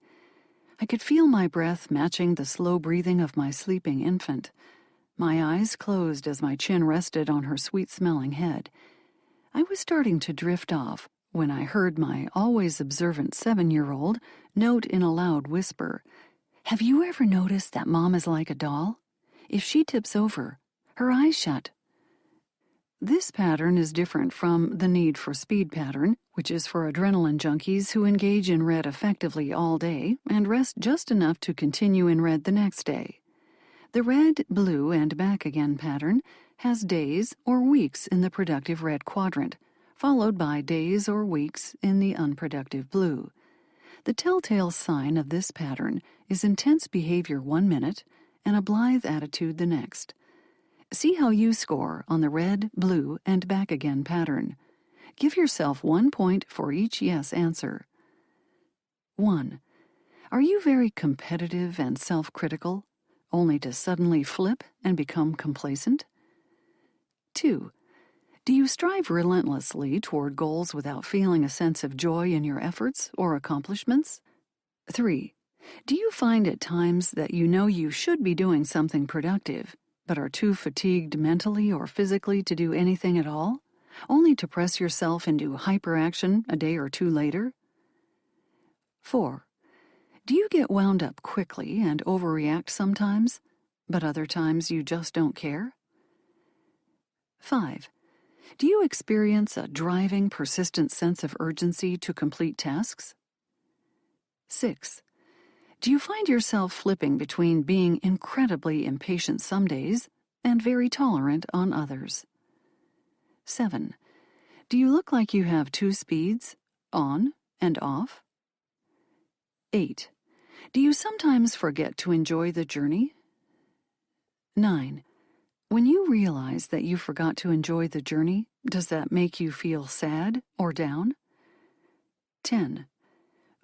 I could feel my breath matching the slow breathing of my sleeping infant. My eyes closed as my chin rested on her sweet-smelling head. I was starting to drift off when I heard my always observant 7-year-old note in a loud whisper, "Have you ever noticed that Mom is like a doll? If she tips over, her eyes shut." This pattern is different from the need for speed pattern, which is for adrenaline junkies who engage in red effectively all day and rest just enough to continue in red the next day. The red, blue, and back again pattern has days or weeks in the productive red quadrant, followed by days or weeks in the unproductive blue. The telltale sign of this pattern is intense behavior 1 minute and a blithe attitude the next. See how you score on the red, blue, and back again pattern. Give yourself 1 point for each yes answer. 1. Are you very competitive and self-critical, only to suddenly flip and become complacent? 2. Do you strive relentlessly toward goals without feeling a sense of joy in your efforts or accomplishments? 3. Do you find at times that you know you should be doing something productive, but are too fatigued mentally or physically to do anything at all, only to press yourself into hyperaction a day or 2 later? 4. Do you get wound up quickly and overreact sometimes, but other times you just don't care? 5. Do you experience a driving, persistent sense of urgency to complete tasks? 6. Do you find yourself flipping between being incredibly impatient some days and very tolerant on others? 7. Do you look like you have 2 speeds, on and off? 8. Do you sometimes forget to enjoy the journey? 9. When you realize that you forgot to enjoy the journey, does that make you feel sad or down? 10.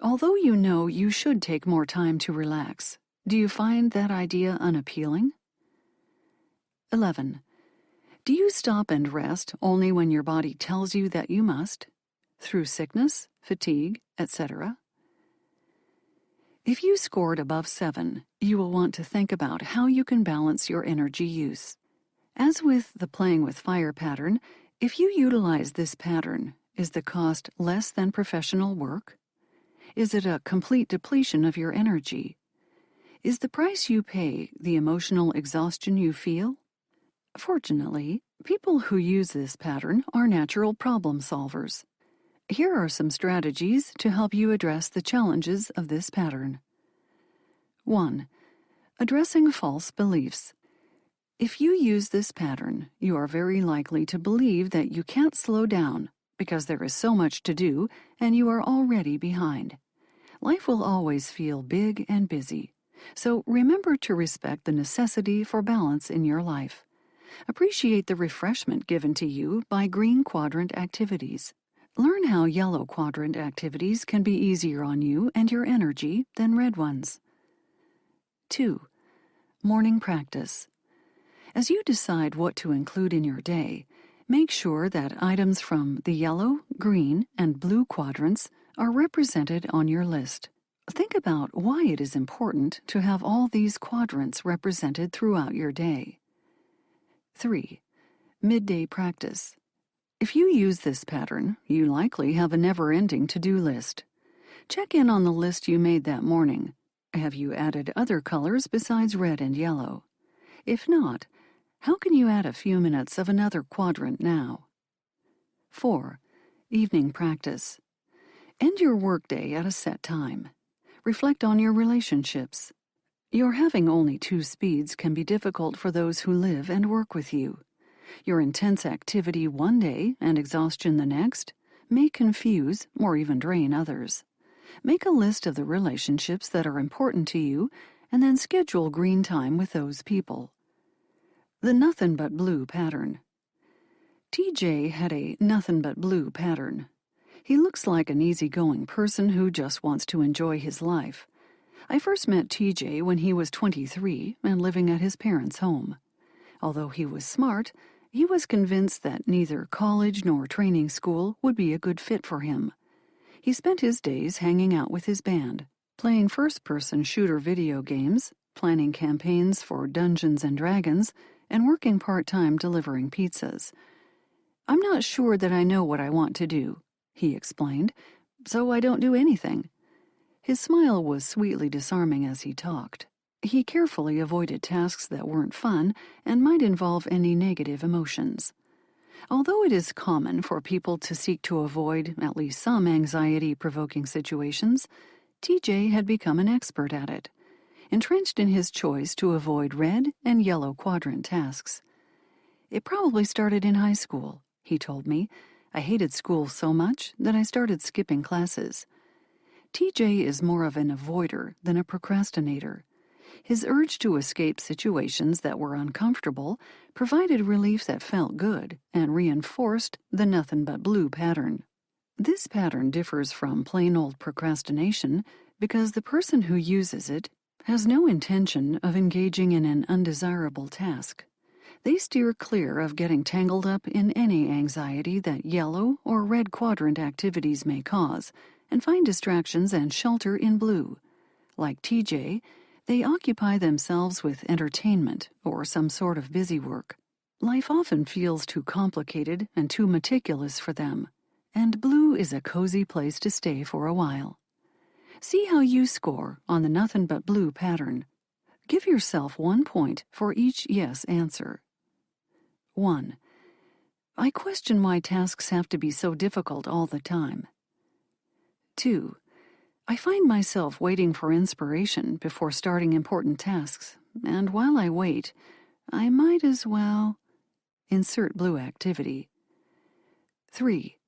Although you know you should take more time to relax, do you find that idea unappealing? 11. Do you stop and rest only when your body tells you that you must, through sickness, fatigue, etc.? If you scored above 7, you will want to think about how you can balance your energy use. As with the playing with fire pattern, if you utilize this pattern, is the cost less than professional work? Is it a complete depletion of your energy? Is the price you pay the emotional exhaustion you feel? Fortunately, people who use this pattern are natural problem solvers. Here are some strategies to help you address the challenges of this pattern. 1. Addressing false beliefs. If you use this pattern, you are very likely to believe that you can't slow down because there is so much to do and you are already behind. Life will always feel big and busy, so remember to respect the necessity for balance in your life. Appreciate the refreshment given to you by green quadrant activities. Learn how yellow quadrant activities can be easier on you and your energy than red ones. 2. Morning practice. As you decide what to include in your day, make sure that items from the yellow, green, and blue quadrants are represented on your list. Think about why it is important to have all these quadrants represented throughout your day. 3. Midday practice. If you use this pattern, you likely have a never-ending to-do list. Check in on the list you made that morning. Have you added other colors besides red and yellow? If not, how can you add a few minutes of another quadrant now? 4. Evening practice. End your workday at a set time. Reflect on your relationships. Your having only 2 speeds can be difficult for those who live and work with you. Your intense activity one day and exhaustion the next may confuse or even drain others. Make a list of the relationships that are important to you and then schedule green time with those people. The nothing but blue pattern. TJ had a nothing but blue pattern. He looks like an easygoing person who just wants to enjoy his life. I first met TJ when he was 23 and living at his parents' home. Although he was smart, he was convinced that neither college nor training school would be a good fit for him. He spent his days hanging out with his band, playing first-person shooter video games, planning campaigns for Dungeons and Dragons, and working part-time delivering pizzas. "I'm not sure that I know what I want to do," he explained, "so I don't do anything." His smile was sweetly disarming as he talked. He carefully avoided tasks that weren't fun and might involve any negative emotions. Although it is common for people to seek to avoid at least some anxiety-provoking situations, TJ had become an expert at it, entrenched in his choice to avoid red and yellow quadrant tasks. "It probably started in high school," he told me. "I hated school so much that I started skipping classes." TJ is more of an avoider than a procrastinator. His urge to escape situations that were uncomfortable provided relief that felt good and reinforced the nothing but blue pattern. This pattern differs from plain old procrastination because the person who uses it has no intention of engaging in an undesirable task. They steer clear of getting tangled up in any anxiety that yellow or red quadrant activities may cause and find distractions and shelter in blue. Like TJ, they occupy themselves with entertainment or some sort of busy work. Life often feels too complicated and too meticulous for them, and blue is a cozy place to stay for a while. See how you score on the nothing but blue pattern. Give yourself 1 point for each yes answer. 1. I question why tasks have to be so difficult all the time. 2. I find myself waiting for inspiration before starting important tasks, and while I wait, I might as well insert blue activity. 3.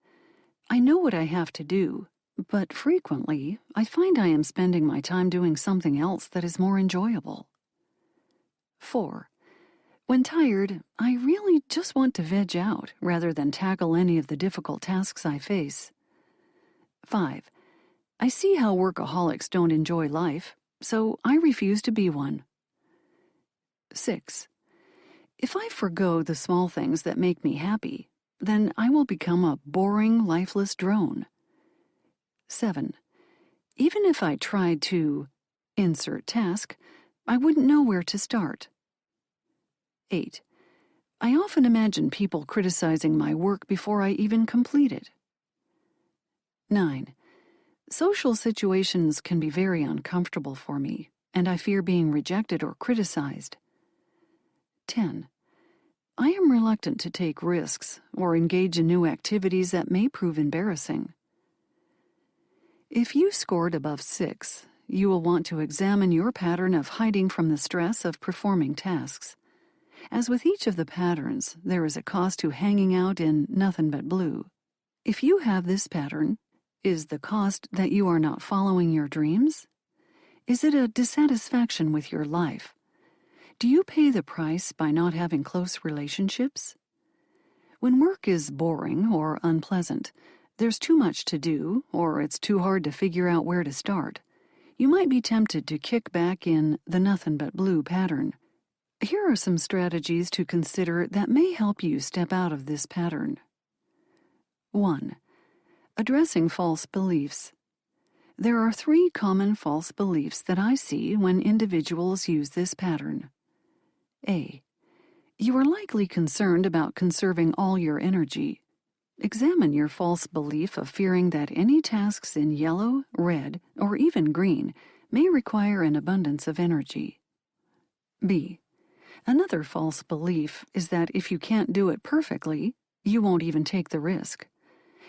I know what I have to do, but frequently I find I am spending my time doing something else that is more enjoyable. 4. When tired, I really just want to veg out rather than tackle any of the difficult tasks I face. 5. I see how workaholics don't enjoy life, so I refuse to be one. 6. If I forgo the small things that make me happy, then I will become a boring, lifeless drone. 7. Even if I tried to insert task, I wouldn't know where to start. 8. I often imagine people criticizing my work before I even complete it. 9. Social situations can be very uncomfortable for me, and I fear being rejected or criticized. 10. I am reluctant to take risks or engage in new activities that may prove embarrassing. If you scored above 6, you will want to examine your pattern of hiding from the stress of performing tasks. As with each of the patterns, there is a cost to hanging out in nothing but blue. If you have this pattern, is the cost that you are not following your dreams? Is it a dissatisfaction with your life? Do you pay the price by not having close relationships? When work is boring or unpleasant, there's too much to do, or it's too hard to figure out where to start, you might be tempted to kick back in the nothing but blue pattern. Here are some strategies to consider that may help you step out of this pattern. 1. Addressing false beliefs. There are 3 common false beliefs that I see when individuals use this pattern. A. You are likely concerned about conserving all your energy. Examine your false belief of fearing that any tasks in yellow, red, or even green may require an abundance of energy. B. Another false belief is that if you can't do it perfectly, you won't even take the risk.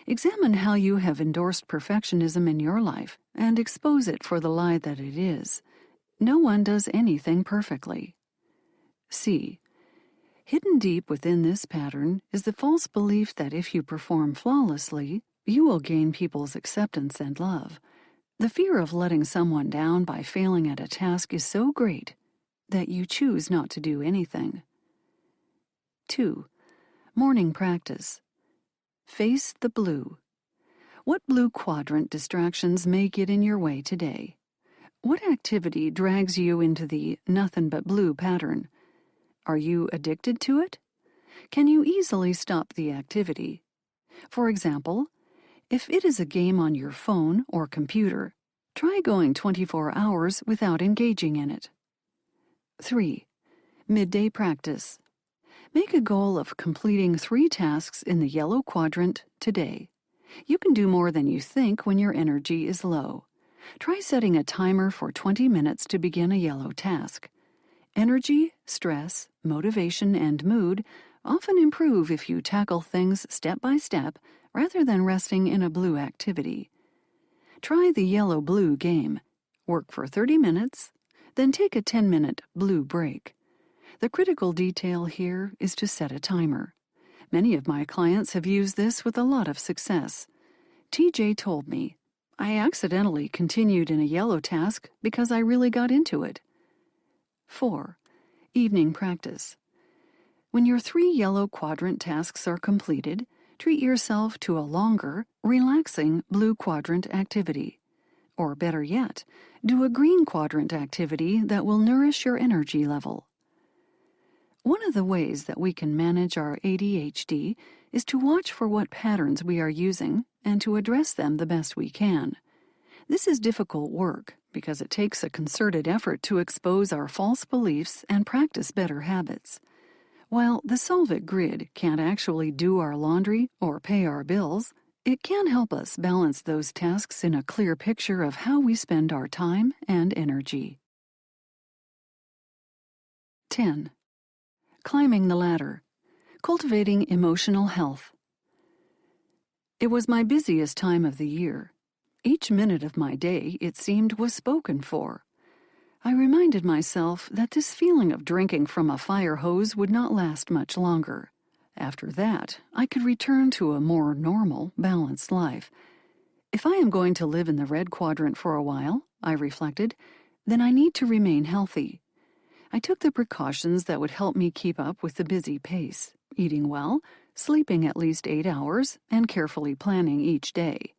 Examine how you have endorsed perfectionism in your life and expose it for the lie that it is. No one does anything perfectly. C. Hidden deep within this pattern is the false belief that if you perform flawlessly, you will gain people's acceptance and love. The fear of letting someone down by failing at a task is so great that you choose not to do anything. 2. Morning practice. Face the blue. What blue quadrant distractions may get in your way today? What activity drags you into the nothing but blue pattern? Are you addicted to it? Can you easily stop the activity? For example, if it is a game on your phone or computer, try going 24 hours without engaging in it. 3. Midday practice. Make a goal of completing 3 tasks in the yellow quadrant today. You can do more than you think when your energy is low. Try setting a timer for 20 minutes to begin a yellow task. Energy, stress, motivation, and mood often improve if you tackle things step by step rather than resting in a blue activity. Try the yellow-blue game. Work for 30 minutes, then take a 10-minute blue break. The critical detail here is to set a timer. Many of my clients have used this with a lot of success. TJ told me, I accidentally continued in a yellow task because I really got into it. 4. Evening practice. When your 3 yellow quadrant tasks are completed, treat yourself to a longer, relaxing blue quadrant activity. Or better yet, do a green quadrant activity that will nourish your energy level. One of the ways that we can manage our ADHD is to watch for what patterns we are using and to address them the best we can. This is difficult work because it takes a concerted effort to expose our false beliefs and practice better habits. While the Solve It grid can't actually do our laundry or pay our bills, it can help us balance those tasks in a clear picture of how we spend our time and energy. 10. Climbing the ladder. Cultivating emotional health. It was my busiest time of the year. Each minute of my day, it seemed, was spoken for. I reminded myself that this feeling of drinking from a fire hose would not last much longer. After that, I could return to a more normal, balanced life. If I am going to live in the red quadrant for a while, I reflected, then I need to remain healthy. I took the precautions that would help me keep up with the busy pace, eating well, sleeping at least 8 hours, and carefully planning each day.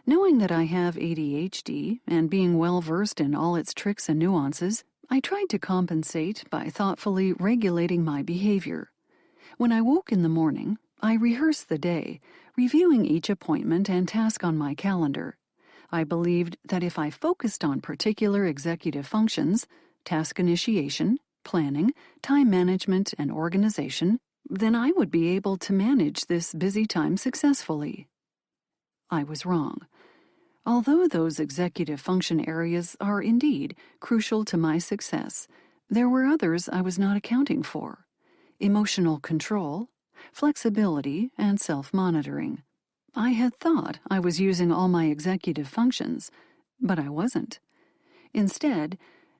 Knowing that I have ADHD and being well-versed in all its tricks and nuances, I tried to compensate by thoughtfully regulating my behavior. When I woke in the morning, I rehearsed the day, reviewing each appointment and task on my calendar. I believed that if I focused on particular executive functions, task initiation, planning, time management, and organization, Then I would be able to manage this busy time successfully. I was wrong. Although those executive function areas are indeed crucial to my success, there were others I was not accounting for: emotional control, flexibility, and self-monitoring. I had thought I was using all my executive functions, but I wasn't. Instead,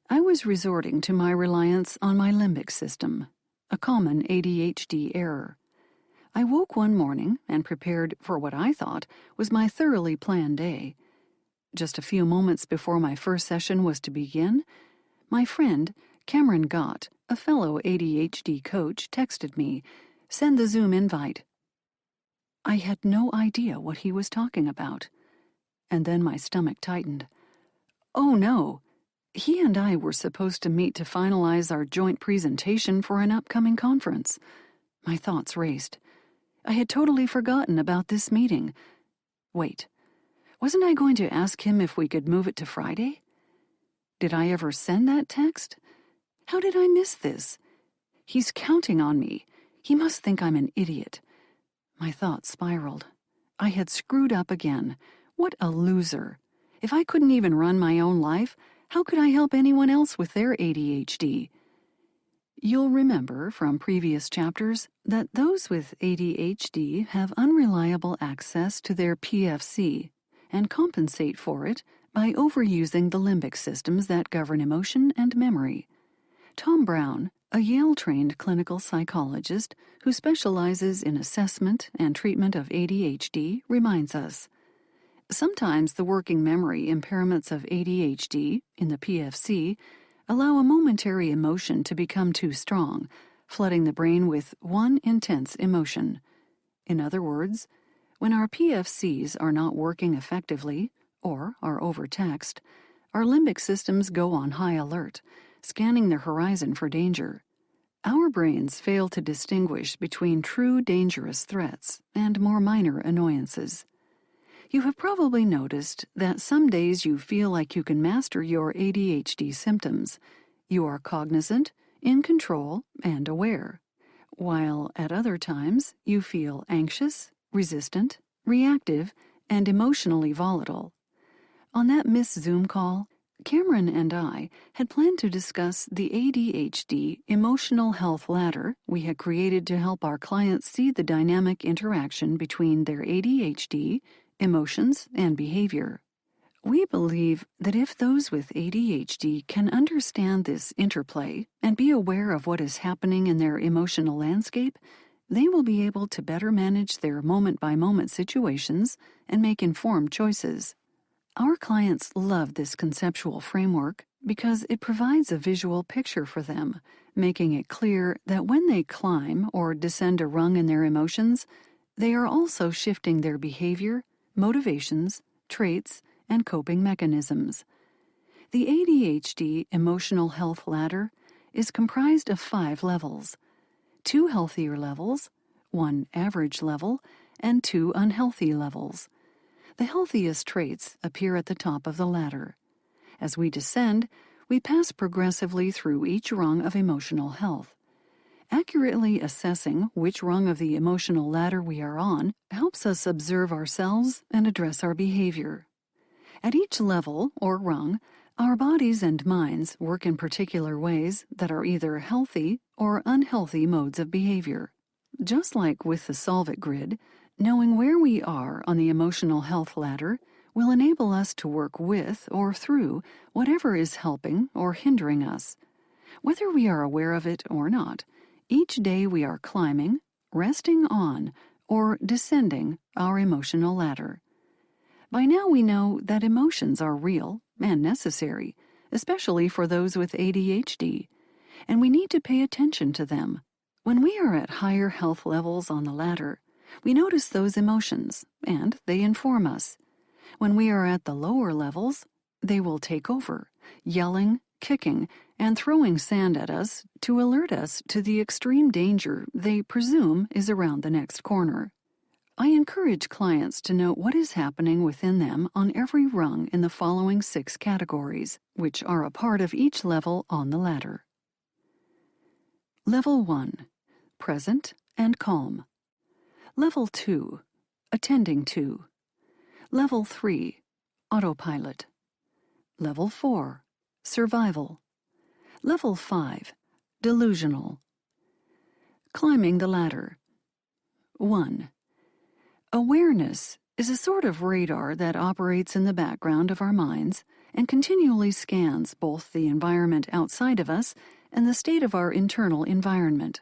I was resorting to my reliance on my limbic system, a common ADHD error. I woke one morning and prepared for what I thought was my thoroughly planned day. Just a few moments before my first session was to begin, my friend, Cameron Gott, a fellow ADHD coach, texted me, "Send the Zoom invite." I had no idea what he was talking about. And then my stomach tightened. Oh no! He and I were supposed to meet to finalize our joint presentation for an upcoming conference. My thoughts raced. I had totally forgotten about this meeting. Wait, wasn't I going to ask him if we could move it to Friday? Did I ever send that text? How did I miss this? He's counting on me. He must think I'm an idiot. My thoughts spiraled. I had screwed up again. What a loser. If I couldn't even run my own life, how could I help anyone else with their ADHD? You'll remember from previous chapters that those with ADHD have unreliable access to their PFC and compensate for it by overusing the limbic systems that govern emotion and memory. Tom Brown, a Yale-trained clinical psychologist who specializes in assessment and treatment of ADHD, reminds us, sometimes the working memory impairments of ADHD in the PFC allow a momentary emotion to become too strong, flooding the brain with one intense emotion. In other words, when our PFCs are not working effectively or are overtaxed, our limbic systems go on high alert, scanning the horizon for danger. Our brains fail to distinguish between true dangerous threats and more minor annoyances. You have probably noticed that some days you feel like you can master your ADHD symptoms. You are cognizant, in control, and aware, while at other times you feel anxious, resistant, reactive, and emotionally volatile. On that missed Zoom call, Cameron and I had planned to discuss the ADHD emotional health ladder we had created to help our clients see the dynamic interaction between their ADHD, emotions, and behavior. We believe that if those with ADHD can understand this interplay and be aware of what is happening in their emotional landscape, they will be able to better manage their moment-by-moment situations and make informed choices. Our clients love this conceptual framework because it provides a visual picture for them, making it clear that when they climb or descend a rung in their emotions, they are also shifting their behavior, motivations, traits, and coping mechanisms. The ADHD emotional health ladder is comprised of 5 levels: 2 healthier levels, 1 average level, and 2 unhealthy levels. The healthiest traits appear at the top of the ladder. As we descend, we pass progressively through each rung of emotional health. Accurately assessing which rung of the emotional ladder we are on helps us observe ourselves and address our behavior. At each level, or rung, our bodies and minds work in particular ways that are either healthy or unhealthy modes of behavior. Just like with the Solve It grid, knowing where we are on the emotional health ladder will enable us to work with or through whatever is helping or hindering us. Whether we are aware of it or not, each day we are climbing, resting on, or descending our emotional ladder. By now we know that emotions are real and necessary, especially for those with ADHD, and we need to pay attention to them. When we are at higher health levels on the ladder, we notice those emotions, and they inform us. When we are at the lower levels, they will take over, yelling, kicking, and throwing sand at us to alert us to the extreme danger they presume is around the next corner. I encourage clients to note what is happening within them on every rung in the following 6 categories, which are a part of each level on the ladder. Level 1. Present and calm. Level 2, attending to. Level 3, autopilot. Level 4, survival. Level 5, delusional. Climbing the ladder. 1. Awareness is a sort of radar that operates in the background of our minds and continually scans both the environment outside of us and the state of our internal environment.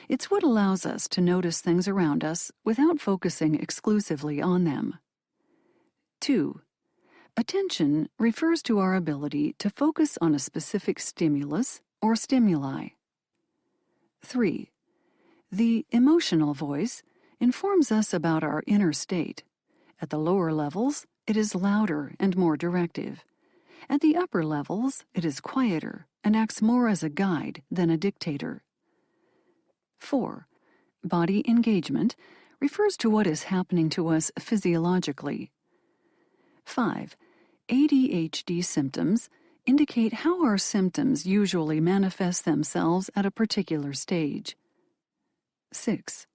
It's what allows us to notice things around us without focusing exclusively on them. 2. Attention refers to our ability to focus on a specific stimulus or stimuli. 3. The emotional voice informs us about our inner state. At the lower levels, it is louder and more directive. At the upper levels, it is quieter and acts more as a guide than a dictator. 4. Body engagement refers to what is happening to us physiologically. 5. ADHD symptoms indicate how our symptoms usually manifest themselves at a particular stage. 6.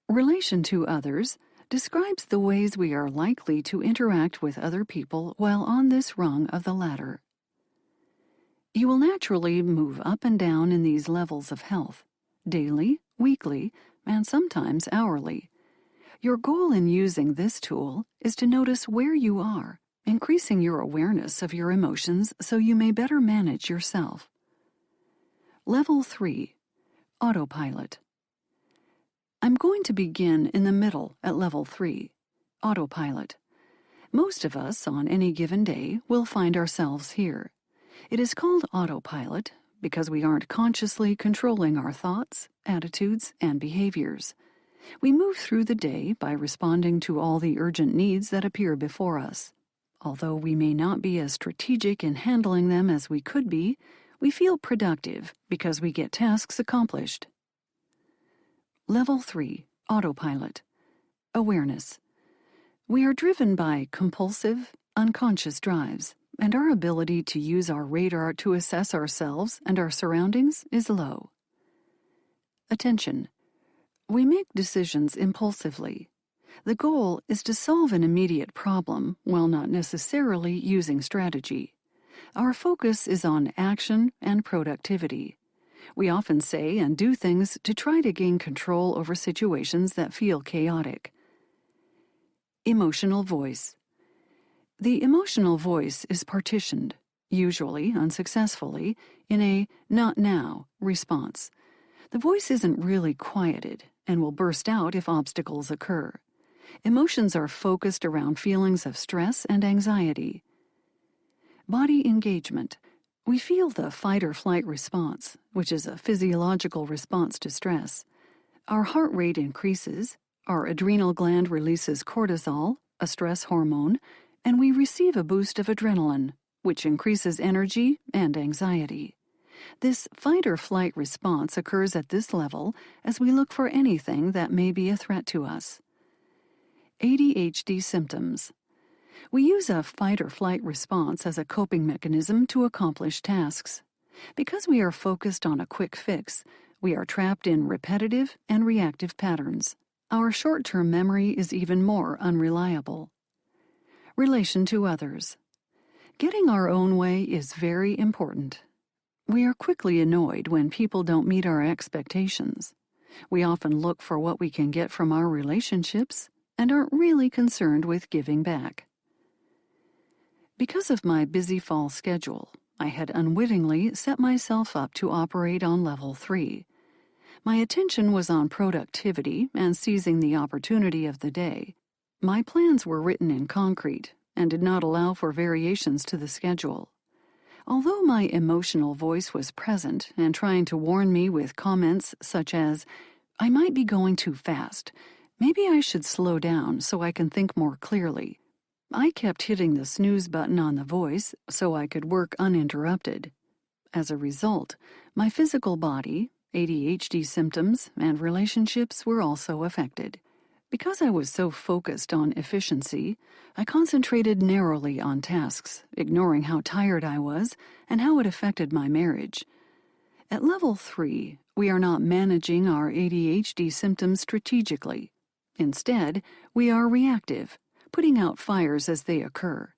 Relation to others describes the ways we are likely to interact with other people while on this rung of the ladder. You will naturally move up and down in these levels of health, daily, weekly, and sometimes hourly. Your goal in using this tool is to notice where you are, increasing your awareness of your emotions so you may better manage yourself. Level 3, autopilot. I'm going to begin in the middle at level 3, autopilot. Most of us on any given day will find ourselves here. It is called autopilot because we aren't consciously controlling our thoughts, attitudes, and behaviors. We move through the day by responding to all the urgent needs that appear before us. Although we may not be as strategic in handling them as we could be, we feel productive because we get tasks accomplished. Level 3, autopilot. Awareness. We are driven by compulsive, unconscious drives, and our ability to use our radar to assess ourselves and our surroundings is low. Attention. We make decisions impulsively. The goal is to solve an immediate problem while not necessarily using strategy. Our focus is on action and productivity. We often say and do things to try to gain control over situations that feel chaotic. Emotional voice. The emotional voice is partitioned, usually unsuccessfully, in a "not now" response. The voice isn't really quieted and will burst out if obstacles occur. Emotions are focused around feelings of stress and anxiety. Body engagement. We feel the fight-or-flight response, which is a physiological response to stress. Our heart rate increases, our adrenal gland releases cortisol, a stress hormone, and we receive a boost of adrenaline, which increases energy and anxiety. This fight-or-flight response occurs at this level as we look for anything that may be a threat to us. ADHD symptoms. We use a fight-or-flight response as a coping mechanism to accomplish tasks. Because we are focused on a quick fix, we are trapped in repetitive and reactive patterns. Our short-term memory is even more unreliable. Relation to others. Getting our own way is very important. We are quickly annoyed when people don't meet our expectations. We often look for what we can get from our relationships and aren't really concerned with giving back. Because of my busy fall schedule, I had unwittingly set myself up to operate on level 3. My attention was on productivity and seizing the opportunity of the day. My plans were written in concrete and did not allow for variations to the schedule. Although my emotional voice was present and trying to warn me with comments such as, "I might be going too fast. Maybe I should slow down so I can think more clearly," I kept hitting the snooze button on the voice so I could work uninterrupted. As a result, my physical body, ADHD symptoms, and relationships were also affected. Because I was so focused on efficiency, I concentrated narrowly on tasks, ignoring how tired I was and how it affected my marriage. At level 3, we are not managing our ADHD symptoms strategically. Instead, we are reactive, putting out fires as they occur.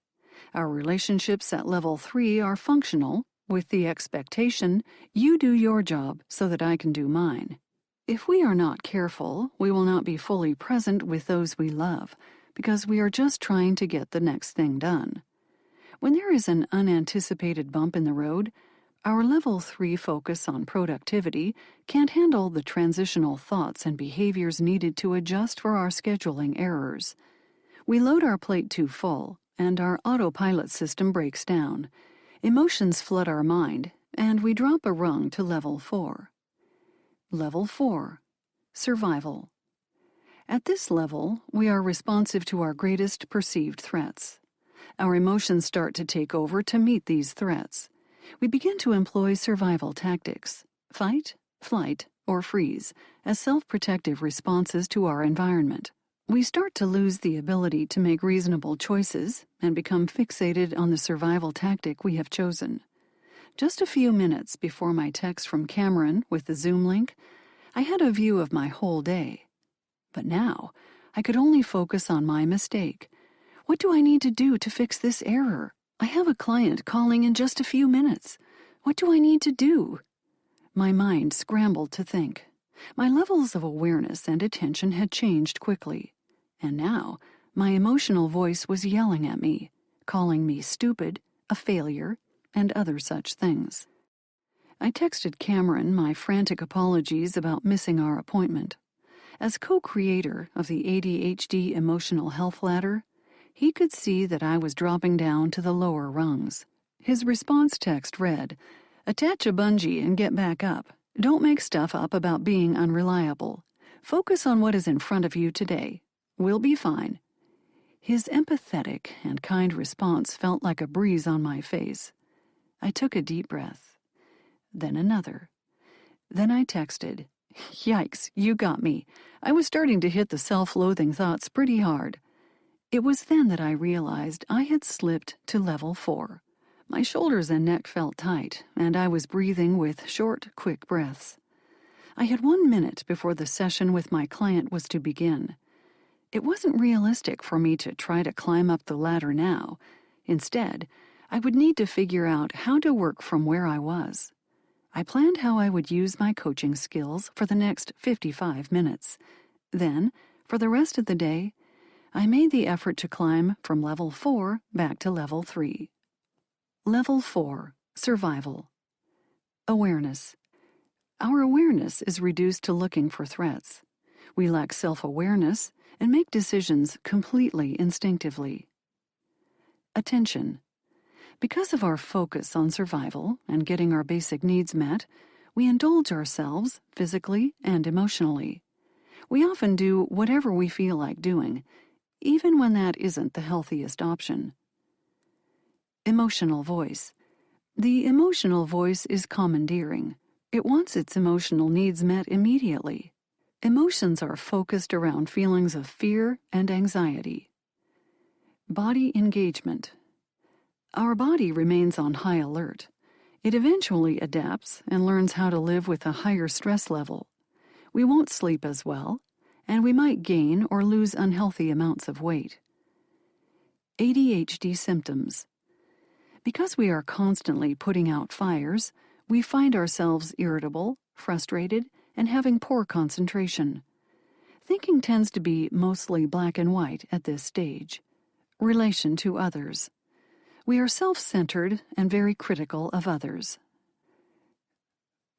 Our relationships at level 3 are functional, with the expectation, you do your job so that I can do mine. If we are not careful, we will not be fully present with those we love, because we are just trying to get the next thing done. When there is an unanticipated bump in the road, our level 3 focus on productivity can't handle the transitional thoughts and behaviors needed to adjust for our scheduling errors. We load our plate too full, and our autopilot system breaks down. Emotions flood our mind, and we drop a rung to level 4. Level 4. Survival. At this level, we are responsive to our greatest perceived threats. Our emotions start to take over to meet these threats. We begin to employ survival tactics, fight, flight, or freeze, as self-protective responses to our environment. We start to lose the ability to make reasonable choices and become fixated on the survival tactic we have chosen. Just a few minutes before my text from Cameron with the Zoom link, I had a view of my whole day. But now, I could only focus on my mistake. What do I need to do to fix this error? I have a client calling in just a few minutes. What do I need to do? My mind scrambled to think. My levels of awareness and attention had changed quickly. And now, my emotional voice was yelling at me, calling me stupid, a failure, and other such things. I texted Cameron my frantic apologies about missing our appointment. As co-creator of the ADHD Emotional Health Ladder, he could see that I was dropping down to the lower rungs. His response text read, "Attach a bungee and get back up. Don't make stuff up about being unreliable. Focus on what is in front of you today. We'll be fine." His empathetic and kind response felt like a breeze on my face. I took a deep breath. Then another. Then I texted, "Yikes, you got me. I was starting to hit the self-loathing thoughts pretty hard." It was then that I realized I had slipped to level 4. My shoulders and neck felt tight, and I was breathing with short, quick breaths. I had 1 minute before the session with my client was to begin. It wasn't realistic for me to try to climb up the ladder now. Instead, I would need to figure out how to work from where I was. I planned how I would use my coaching skills for the next 55 minutes. Then, for the rest of the day, I made the effort to climb from level 4 back to level 3. Level 4. Survival. Awareness. Our awareness is reduced to looking for threats. We lack self-awareness and make decisions completely instinctively. Attention. Because of our focus on survival and getting our basic needs met, we indulge ourselves physically and emotionally. We often do whatever we feel like doing, even when that isn't the healthiest option. Emotional voice. The emotional voice is commandeering. It wants its emotional needs met immediately. Emotions are focused around feelings of fear and anxiety. Body engagement. Our body remains on high alert. It eventually adapts and learns how to live with a higher stress level. We won't sleep as well, and we might gain or lose unhealthy amounts of weight. ADHD symptoms. Because we are constantly putting out fires, we find ourselves irritable, frustrated, and having poor concentration. Thinking tends to be mostly black and white at this stage. Relation to others. We are self-centered and very critical of others.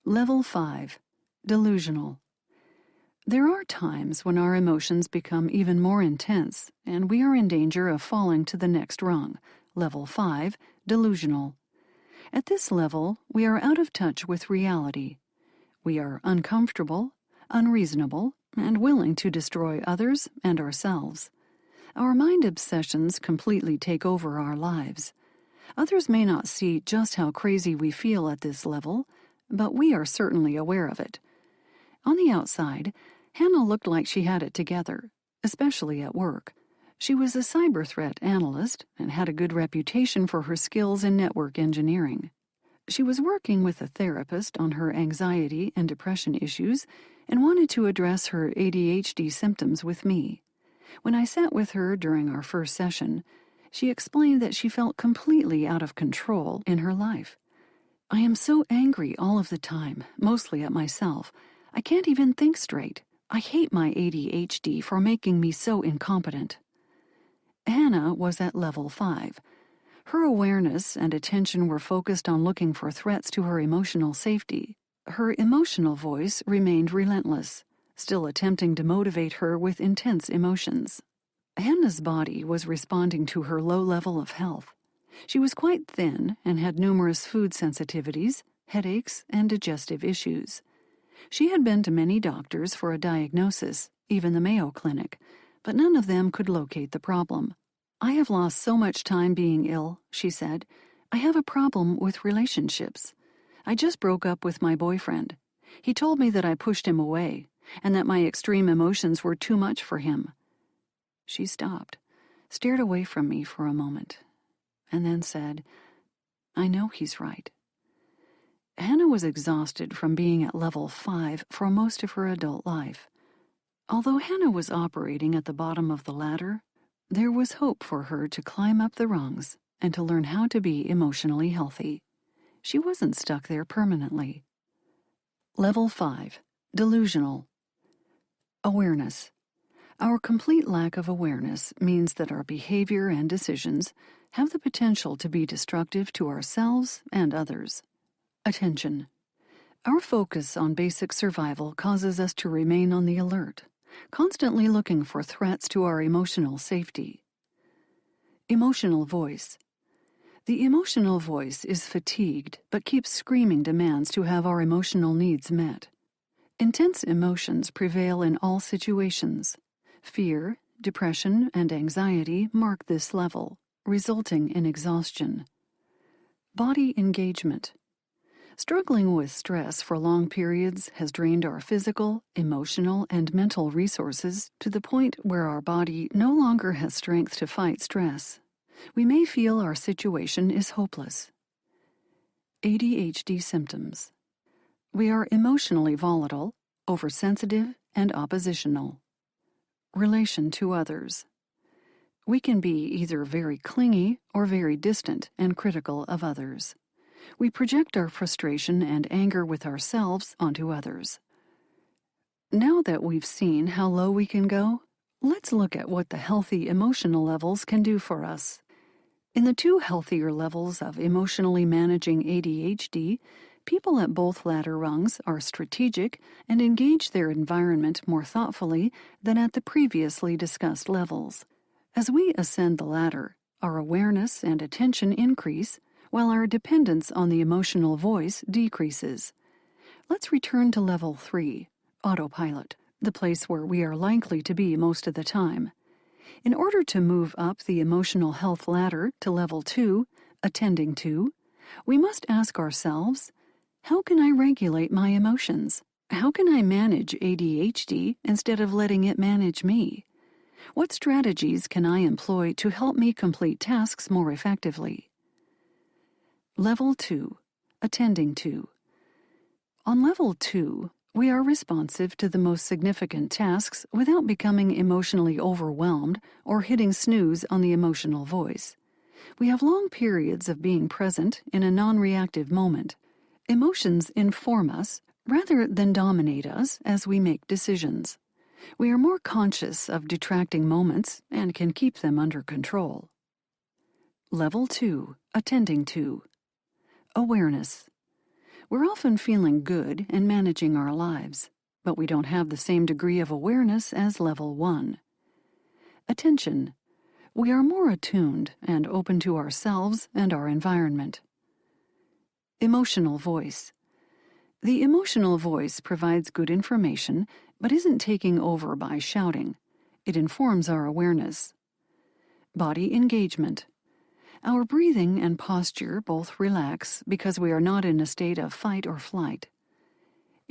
Level 5. Delusional. There are times when our emotions become even more intense, and we are in danger of falling to the next rung, level 5, delusional. At this level, we are out of touch with reality. We are uncomfortable, unreasonable, and willing to destroy others and ourselves. Our mind obsessions completely take over our lives. Others may not see just how crazy we feel at this level, but we are certainly aware of it. On the outside, Hannah looked like she had it together, especially at work. She was a cyber threat analyst and had a good reputation for her skills in network engineering. She was working with a therapist on her anxiety and depression issues and wanted to address her ADHD symptoms with me. When I sat with her during our first session, she explained that she felt completely out of control in her life. "I am so angry all of the time, mostly at myself. I can't even think straight. I hate my ADHD for making me so incompetent." Hannah was at level 5. Her awareness and attention were focused on looking for threats to her emotional safety. Her emotional voice remained relentless, still attempting to motivate her with intense emotions. Hannah's body was responding to her low level of health. She was quite thin and had numerous food sensitivities, headaches, and digestive issues. She had been to many doctors for a diagnosis, even the Mayo Clinic, but none of them could locate the problem. "I have lost so much time being ill," she said. "I have a problem with relationships. I just broke up with my boyfriend. He told me that I pushed him away, and that my extreme emotions were too much for him." She stopped, stared away from me for a moment, and then said, "I know he's right." Hannah was exhausted from being at level 5 for most of her adult life. Although Hannah was operating at the bottom of the ladder, there was hope for her to climb up the rungs and to learn how to be emotionally healthy. She wasn't stuck there permanently. Level 5. Delusional. Awareness. Our complete lack of awareness means that our behavior and decisions have the potential to be destructive to ourselves and others. Attention. Our focus on basic survival causes us to remain on the alert, constantly looking for threats to our emotional safety. Emotional voice. The emotional voice is fatigued but keeps screaming demands to have our emotional needs met. Intense emotions prevail in all situations. Fear, depression, and anxiety mark this level, resulting in exhaustion. Body engagement. Struggling with stress for long periods has drained our physical, emotional, and mental resources to the point where our body no longer has strength to fight stress. We may feel our situation is hopeless. ADHD symptoms. We are emotionally volatile, oversensitive, and oppositional. Relation to others. We can be either very clingy or very distant and critical of others. We project our frustration and anger with ourselves onto others. Now that we've seen how low we can go, let's look at what the healthy emotional levels can do for us. In the 2 healthier levels of emotionally managing ADHD, people at both ladder rungs are strategic and engage their environment more thoughtfully than at the previously discussed levels. As we ascend the ladder, our awareness and attention increase, while our dependence on the emotional voice decreases. Let's return to level 3, autopilot, the place where we are likely to be most of the time. In order to move up the emotional health ladder to level 2, attending to, we must ask ourselves, how can I regulate my emotions? How can I manage ADHD instead of letting it manage me? What strategies can I employ to help me complete tasks more effectively? Level 2. Attending to. On level 2, we are responsive to the most significant tasks without becoming emotionally overwhelmed or hitting snooze on the emotional voice. We have long periods of being present in a non-reactive moment. Emotions inform us rather than dominate us as we make decisions. We are more conscious of detracting moments and can keep them under control. Level 2. Attending to. Awareness. We're often feeling good and managing our lives, but we don't have the same degree of awareness as level 1. Attention. We are more attuned and open to ourselves and our environment. Emotional voice. The emotional voice provides good information, but isn't taking over by shouting. It informs our awareness. Body engagement. Our breathing and posture both relax because we are not in a state of fight or flight.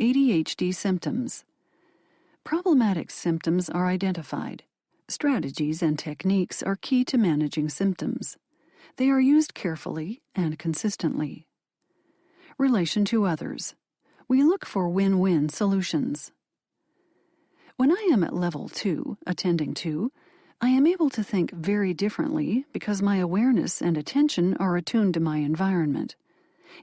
ADHD symptoms. Problematic symptoms are identified. Strategies and techniques are key to managing symptoms. They are used carefully and consistently. Relation to others. We look for win-win solutions. When I am at level 2, attending to, I am able to think very differently because my awareness and attention are attuned to my environment.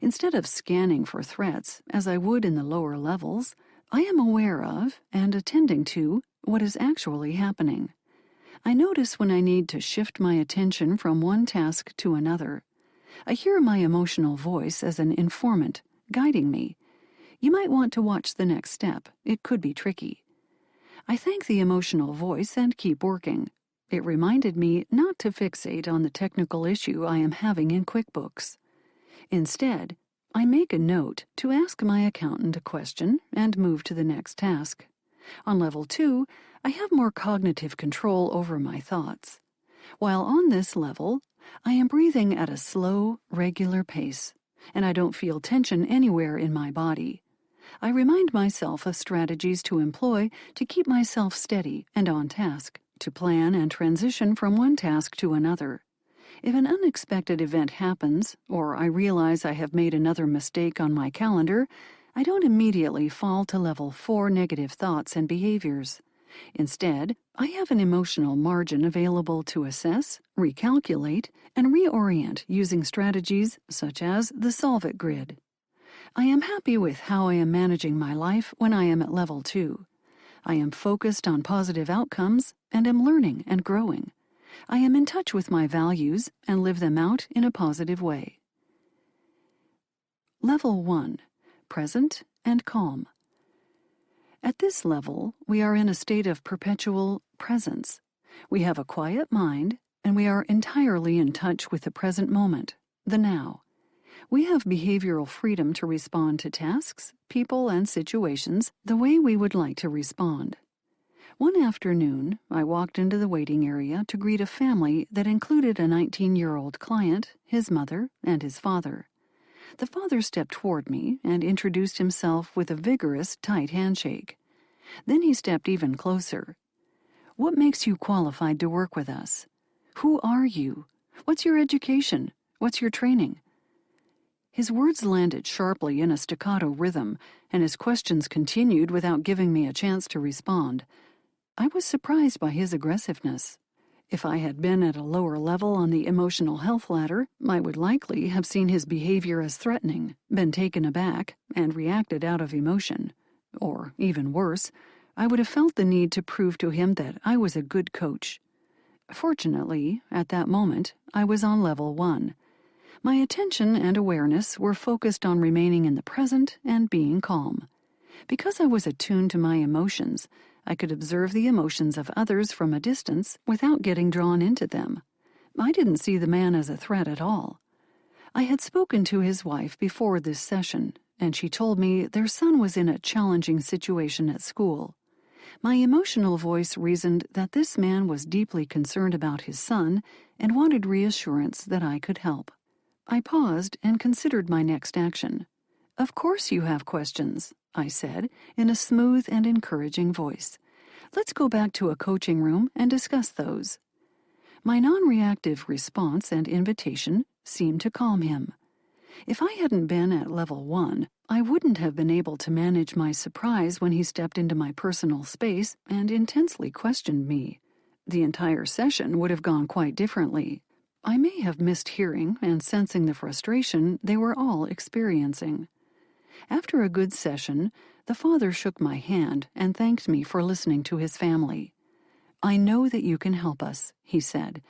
Instead of scanning for threats, as I would in the lower levels, I am aware of and attending to what is actually happening. I notice when I need to shift my attention from one task to another. I hear my emotional voice as an informant, guiding me. You might want to watch the next step. It could be tricky. I thank the emotional voice and keep working. It reminded me not to fixate on the technical issue I am having in QuickBooks. Instead, I make a note to ask my accountant a question and move to the next task. On level 2, I have more cognitive control over my thoughts. While on this level, I am breathing at a slow, regular pace, and I don't feel tension anywhere in my body. I remind myself of strategies to employ to keep myself steady and on task, to plan and transition from one task to another. If an unexpected event happens, or I realize I have made another mistake on my calendar, I don't immediately fall to level 4 negative thoughts and behaviors. Instead, I have an emotional margin available to assess, recalculate, and reorient using strategies such as the Solve It grid. I am happy with how I am managing my life when I am at level 2. I am focused on positive outcomes and am learning and growing. I am in touch with my values and live them out in a positive way. Level 1. Present and calm. At this level, we are in a state of perpetual presence. We have a quiet mind, and we are entirely in touch with the present moment, the now. We have behavioral freedom to respond to tasks, people, and situations the way we would like to respond. One afternoon, I walked into the waiting area to greet a family that included a 19-year-old client, his mother, and his father. The father stepped toward me and introduced himself with a vigorous, tight handshake. Then he stepped even closer. "What makes you qualified to work with us? Who are you? What's your education? What's your training?" His words landed sharply in a staccato rhythm, and his questions continued without giving me a chance to respond. I was surprised by his aggressiveness. If I had been at a lower level on the emotional health ladder, I would likely have seen his behavior as threatening, been taken aback, and reacted out of emotion. Or, even worse, I would have felt the need to prove to him that I was a good coach. Fortunately, at that moment, I was on level 1. My attention and awareness were focused on remaining in the present and being calm. Because I was attuned to my emotions, I could observe the emotions of others from a distance without getting drawn into them. I didn't see the man as a threat at all. I had spoken to his wife before this session, and she told me their son was in a challenging situation at school. My emotional voice reasoned that this man was deeply concerned about his son and wanted reassurance that I could help. I paused and considered my next action. "Of course you have questions," I said, in a smooth and encouraging voice. "Let's go back to a coaching room and discuss those." My non-reactive response and invitation seemed to calm him. If I hadn't been at level 1, I wouldn't have been able to manage my surprise when he stepped into my personal space and intensely questioned me. The entire session would have gone quite differently. I may have missed hearing and sensing the frustration they were all experiencing. After a good session, the father shook my hand and thanked me for listening to his family. "I know that you can help us," he said.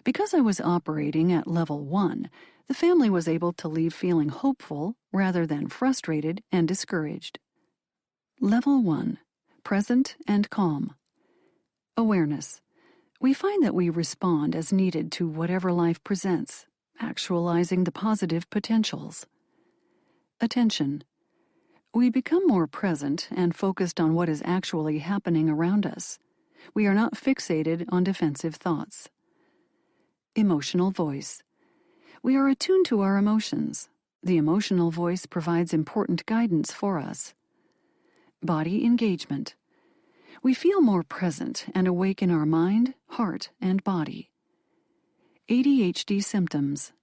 Because I was operating at level 1, the family was able to leave feeling hopeful rather than frustrated and discouraged. Level 1. Present and calm. Awareness. We find that we respond as needed to whatever life presents, actualizing the positive potentials. Attention. We become more present and focused on what is actually happening around us. We are not fixated on defensive thoughts. Emotional voice. We are attuned to our emotions. The emotional voice provides important guidance for us. Body engagement. We feel more present and awake in our mind, heart, and body. ADHD symptoms.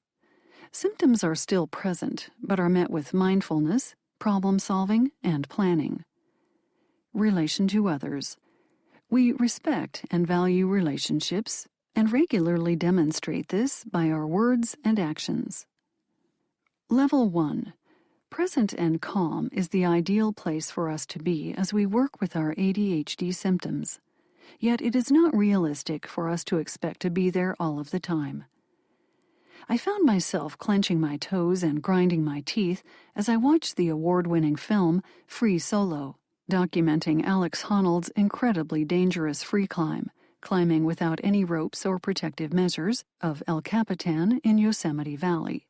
Symptoms are still present, but are met with mindfulness, problem-solving, and planning. Relation to others. We respect and value relationships and regularly demonstrate this by our words and actions. Level 1. Present and calm is the ideal place for us to be as we work with our ADHD symptoms. Yet it is not realistic for us to expect to be there all of the time. I found myself clenching my toes and grinding my teeth as I watched the award-winning film Free Solo, documenting Alex Honnold's incredibly dangerous free climb, climbing without any ropes or protective measures, of El Capitan in Yosemite Valley.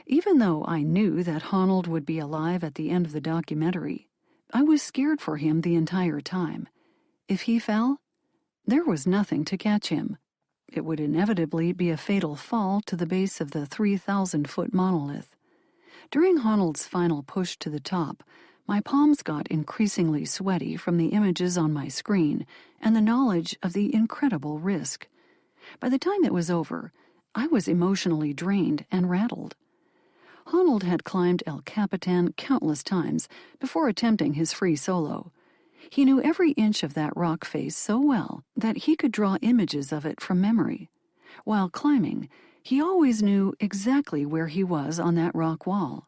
Even though I knew that Honnold would be alive at the end of the documentary, I was scared for him the entire time. If he fell, there was nothing to catch him. It would inevitably be a fatal fall to the base of the 3,000-foot monolith. During Honnold's final push to the top, my palms got increasingly sweaty from the images on my screen and the knowledge of the incredible risk. By the time it was over, I was emotionally drained and rattled. Honnold had climbed El Capitan countless times before attempting his free solo. He knew every inch of that rock face so well that he could draw images of it from memory. While climbing, he always knew exactly where he was on that rock wall.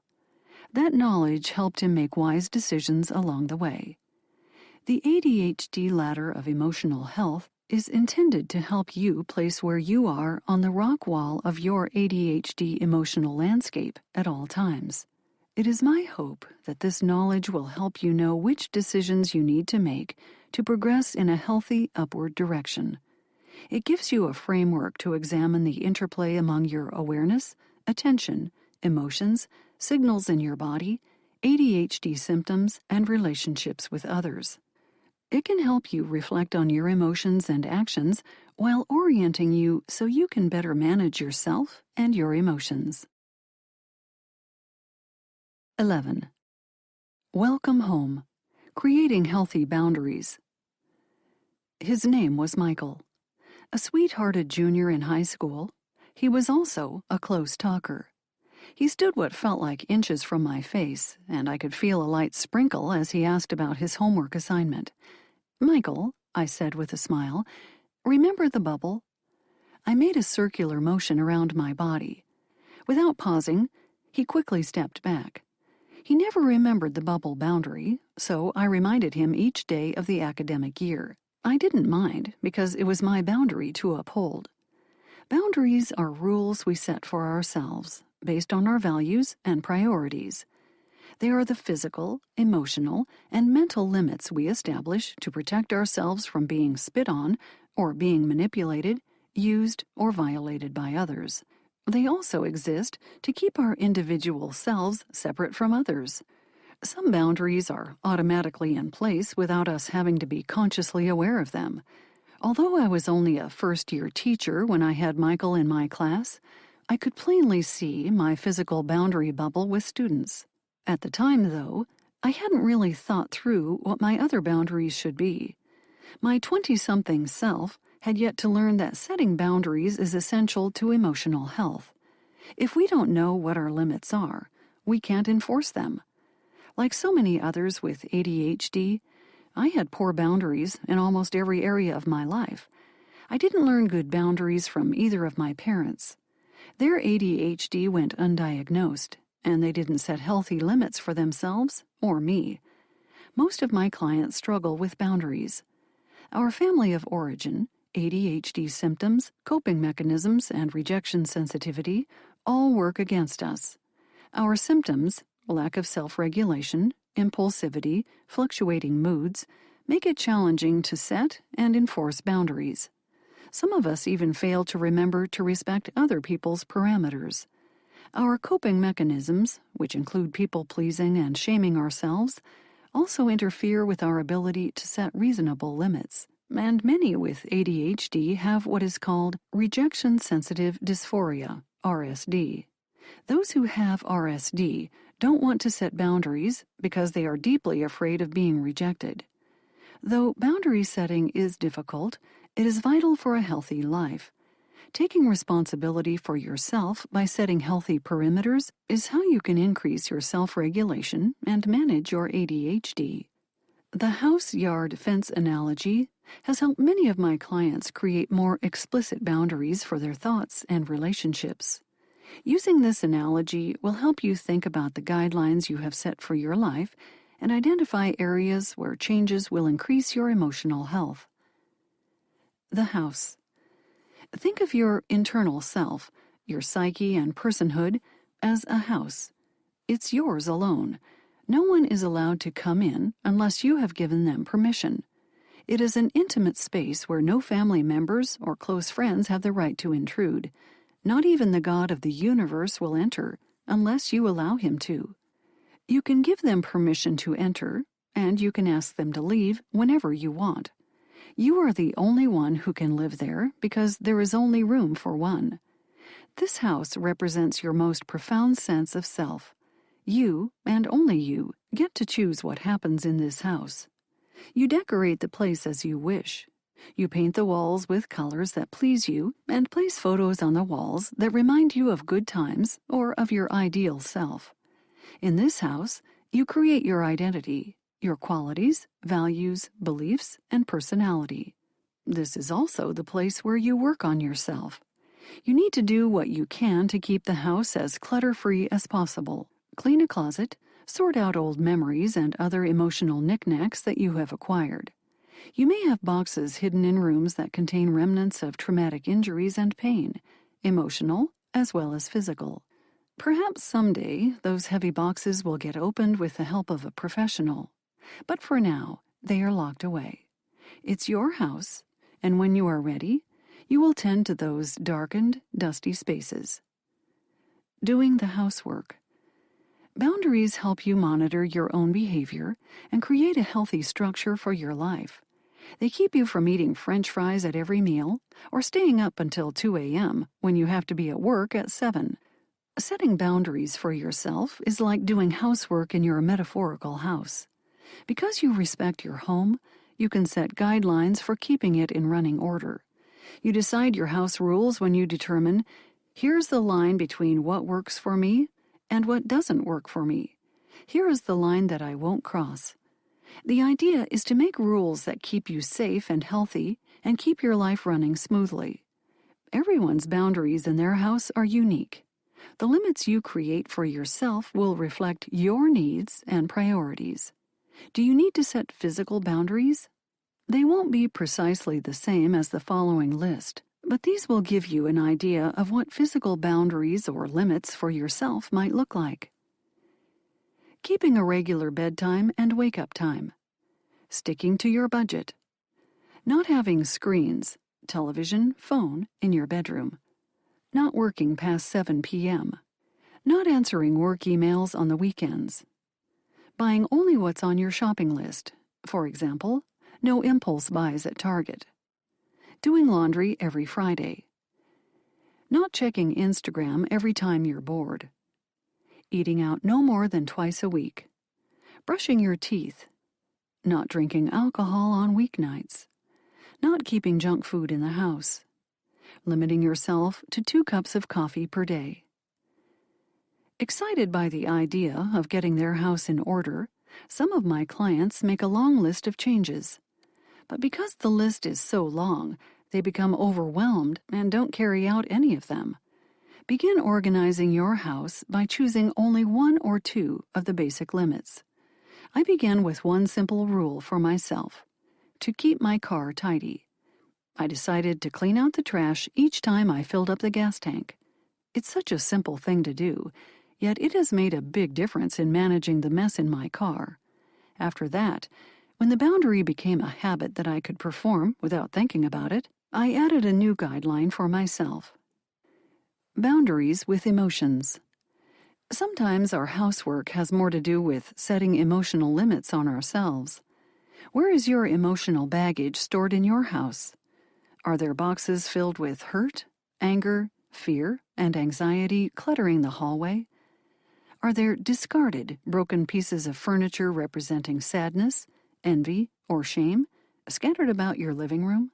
That knowledge helped him make wise decisions along the way. The ADHD ladder of emotional health is intended to help you place where you are on the rock wall of your ADHD emotional landscape at all times. It is my hope that this knowledge will help you know which decisions you need to make to progress in a healthy upward direction. It gives you a framework to examine the interplay among your awareness, attention, emotions, signals in your body, ADHD symptoms, and relationships with others. It can help you reflect on your emotions and actions while orienting you so you can better manage yourself and your emotions. 11. Welcome home. Creating healthy boundaries. His name was Michael. A sweet-hearted junior in high school, he was also a close talker. He stood what felt like inches from my face, and I could feel a light sprinkle as he asked about his homework assignment. "Michael," I said with a smile, "remember the bubble?" I made a circular motion around my body. Without pausing, he quickly stepped back. He never remembered the bubble boundary, so I reminded him each day of the academic year. I didn't mind, because it was my boundary to uphold. Boundaries are rules we set for ourselves, based on our values and priorities. They are the physical, emotional, and mental limits we establish to protect ourselves from being spit on or being manipulated, used, or violated by others. They also exist to keep our individual selves separate from others. Some boundaries are automatically in place without us having to be consciously aware of them. Although I was only a first-year teacher when I had Michael in my class, I could plainly see my physical boundary bubble with students. At the time, though, I hadn't really thought through what my other boundaries should be. My 20-something self had yet to learn that setting boundaries is essential to emotional health. If we don't know what our limits are, we can't enforce them. Like so many others with ADHD, I had poor boundaries in almost every area of my life. I didn't learn good boundaries from either of my parents. Their ADHD went undiagnosed, and they didn't set healthy limits for themselves or me. Most of my clients struggle with boundaries. Our family of origin, ADHD symptoms, coping mechanisms, and rejection sensitivity all work against us. Our symptoms, lack of self-regulation, impulsivity, fluctuating moods, make it challenging to set and enforce boundaries. Some of us even fail to remember to respect other people's parameters. Our coping mechanisms, which include people-pleasing and shaming ourselves, also interfere with our ability to set reasonable limits. And many with ADHD have what is called rejection-sensitive dysphoria, RSD. Those who have RSD don't want to set boundaries because they are deeply afraid of being rejected. Though boundary setting is difficult, it is vital for a healthy life. Taking responsibility for yourself by setting healthy perimeters is how you can increase your self-regulation and manage your ADHD. The house-yard fence analogy has helped many of my clients create more explicit boundaries for their thoughts and relationships. Using this analogy will help you think about the guidelines you have set for your life and identify areas where changes will increase your emotional health. The house. Think of your internal self, your psyche and personhood, as a house. It's yours alone. No one is allowed to come in unless you have given them permission. It is an intimate space where no family members or close friends have the right to intrude. Not even the God of the universe will enter unless you allow him to. You can give them permission to enter, and you can ask them to leave whenever you want. You are the only one who can live there because there is only room for one. This house represents your most profound sense of self. You, and only you, get to choose what happens in this house. You decorate the place as you wish. You paint the walls with colors that please you and place photos on the walls that remind you of good times or of your ideal self. In this house, you create your identity, your qualities, values, beliefs, and personality. This is also the place where you work on yourself. You need to do what you can to keep the house as clutter-free as possible. Clean a closet, sort out old memories and other emotional knickknacks that you have acquired. You may have boxes hidden in rooms that contain remnants of traumatic injuries and pain, emotional as well as physical. Perhaps someday those heavy boxes will get opened with the help of a professional. But for now, they are locked away. It's your house, and when you are ready, you will tend to those darkened, dusty spaces. Doing the housework. Boundaries help you monitor your own behavior and create a healthy structure for your life. They keep you from eating French fries at every meal or staying up until 2 a.m. when you have to be at work at 7. Setting boundaries for yourself is like doing housework in your metaphorical house. Because you respect your home, you can set guidelines for keeping it in running order. You decide your house rules when you determine, here's the line between what works for me and what doesn't work for me. Here is the line that I won't cross. The idea is to make rules that keep you safe and healthy and keep your life running smoothly. Everyone's boundaries in their house are unique. The limits you create for yourself will reflect your needs and priorities. Do you need to set physical boundaries? They won't be precisely the same as the following list, but these will give you an idea of what physical boundaries or limits for yourself might look like. Keeping a regular bedtime and wake-up time. Sticking to your budget. Not having screens, television, phone, in your bedroom. Not working past 7 p.m. Not answering work emails on the weekends. Buying only what's on your shopping list. For example, no impulse buys at Target. Doing laundry every Friday. Not checking Instagram every time you're bored. Eating out no more than twice a week. Brushing your teeth. Not drinking alcohol on weeknights. Not keeping junk food in the house. Limiting yourself to 2 cups of coffee per day. Excited by the idea of getting their house in order, some of my clients make a long list of changes. But because the list is so long, they become overwhelmed and don't carry out any of them. Begin organizing your house by choosing only 1 or 2 of the basic limits. I began with one simple rule for myself: to keep my car tidy. I decided to clean out the trash each time I filled up the gas tank. It's such a simple thing to do, yet it has made a big difference in managing the mess in my car. After that, when the boundary became a habit that I could perform without thinking about it, I added a new guideline for myself. Boundaries with emotions. Sometimes our housework has more to do with setting emotional limits on ourselves. Where is your emotional baggage stored in your house? Are there boxes filled with hurt, anger, fear, and anxiety cluttering the hallway? Are there discarded, broken pieces of furniture representing sadness, envy, or shame scattered about your living room?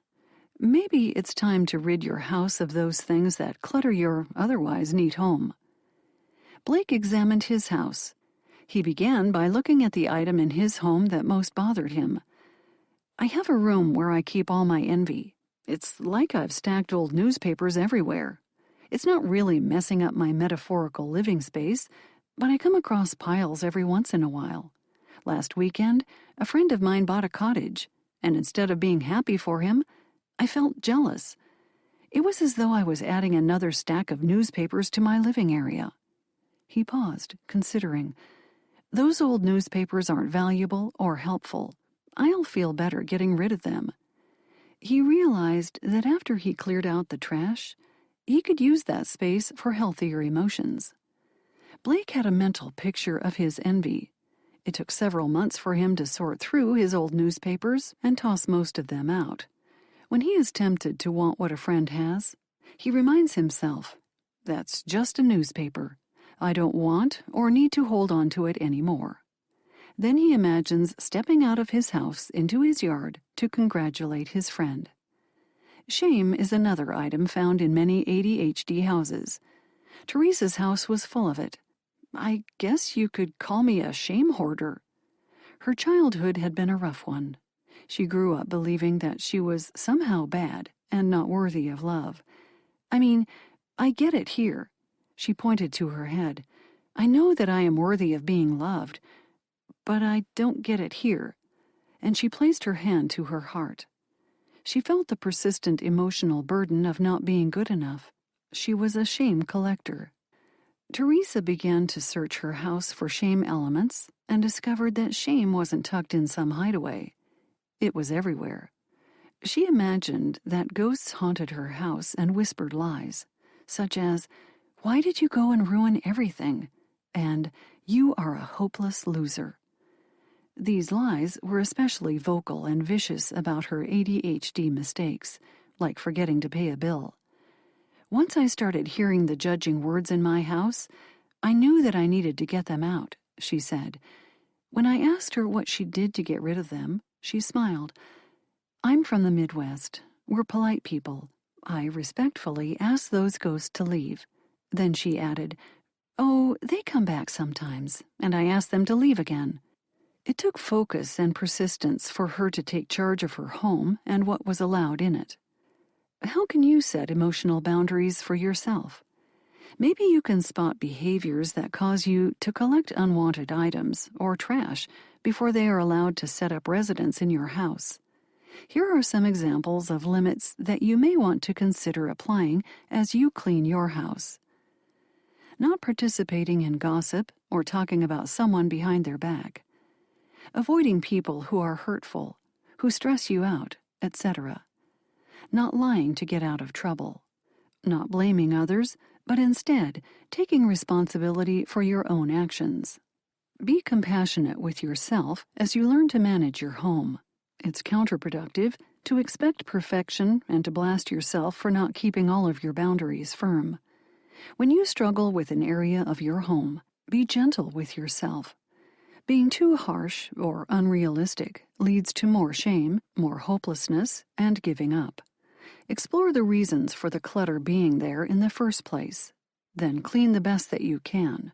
Maybe it's time to rid your house of those things that clutter your otherwise neat home. Blake examined his house. He began by looking at the item in his home that most bothered him. I have a room where I keep all my envy. It's like I've stacked old newspapers everywhere. It's not really messing up my metaphorical living space, but I come across piles every once in a while. Last weekend, a friend of mine bought a cottage, and instead of being happy for him, I felt jealous. It was as though I was adding another stack of newspapers to my living area. He paused, considering. Those old newspapers aren't valuable or helpful. I'll feel better getting rid of them. He realized that after he cleared out the trash, he could use that space for healthier emotions. Blake had a mental picture of his envy. It took several months for him to sort through his old newspapers and toss most of them out. When he is tempted to want what a friend has, he reminds himself, "That's just a newspaper. I don't want or need to hold on to it anymore." Then he imagines stepping out of his house into his yard to congratulate his friend. Shame is another item found in many ADHD houses. Teresa's house was full of it. I guess you could call me a shame hoarder. Her childhood had been a rough one. She grew up believing that she was somehow bad and not worthy of love. I mean, I get it here. She pointed to her head. I know that I am worthy of being loved, but I don't get it here. And she placed her hand to her heart. She felt the persistent emotional burden of not being good enough. She was a shame collector. Teresa began to search her house for shame elements and discovered that shame wasn't tucked in some hideaway. It was everywhere. She imagined that ghosts haunted her house and whispered lies, such as, "Why did you go and ruin everything?" and "You are a hopeless loser." These lies were especially vocal and vicious about her ADHD mistakes, like forgetting to pay a bill. Once I started hearing the judging words in my house, I knew that I needed to get them out, she said. When I asked her what she did to get rid of them, she smiled. I'm from the Midwest. We're polite people. I respectfully asked those ghosts to leave. Then she added, "Oh, they come back sometimes, and I ask them to leave again." It took focus and persistence for her to take charge of her home and what was allowed in it. How can you set emotional boundaries for yourself? Maybe you can spot behaviors that cause you to collect unwanted items or trash before they are allowed to set up residence in your house. Here are some examples of limits that you may want to consider applying as you clean your house. Not participating in gossip or talking about someone behind their back. Avoiding people who are hurtful, who stress you out, etc. Not lying to get out of trouble. Not blaming others, but instead taking responsibility for your own actions. Be compassionate with yourself as you learn to manage your home. It's counterproductive to expect perfection and to blast yourself for not keeping all of your boundaries firm. When you struggle with an area of your home, be gentle with yourself. Being too harsh or unrealistic leads to more shame, more hopelessness, and giving up. Explore the reasons for the clutter being there in the first place. Then clean the best that you can.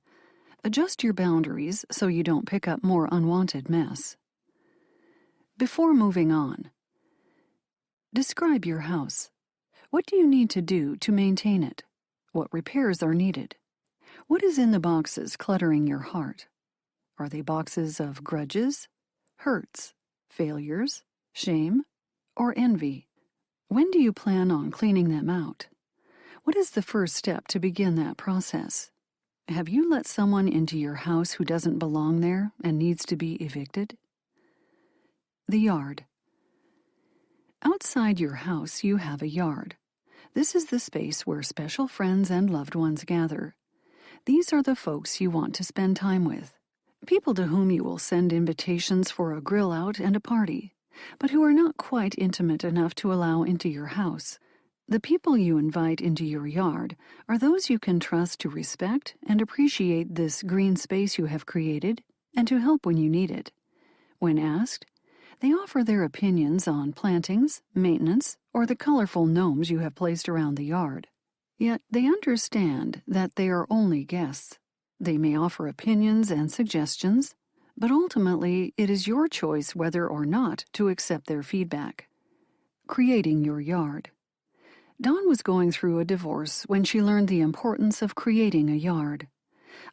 Adjust your boundaries so you don't pick up more unwanted mess. Before moving on, describe your house. What do you need to do to maintain it? What repairs are needed? What is in the boxes cluttering your heart? Are they boxes of grudges, hurts, failures, shame, or envy? When do you plan on cleaning them out? What is the first step to begin that process? Have you let someone into your house who doesn't belong there and needs to be evicted? The yard. Outside your house, you have a yard. This is the space where special friends and loved ones gather. These are the folks you want to spend time with. People to whom you will send invitations for a grill out and a party, but who are not quite intimate enough to allow into your house. The people you invite into your yard are those you can trust to respect and appreciate this green space you have created and to help when you need it. When asked, They offer their opinions on plantings, maintenance, or the colorful gnomes you have placed around the yard. Yet they understand that they are only guests. They may offer opinions and suggestions, but ultimately it is your choice whether or not to accept their feedback. Creating your yard. Dawn was going through a divorce when she learned the importance of creating a yard.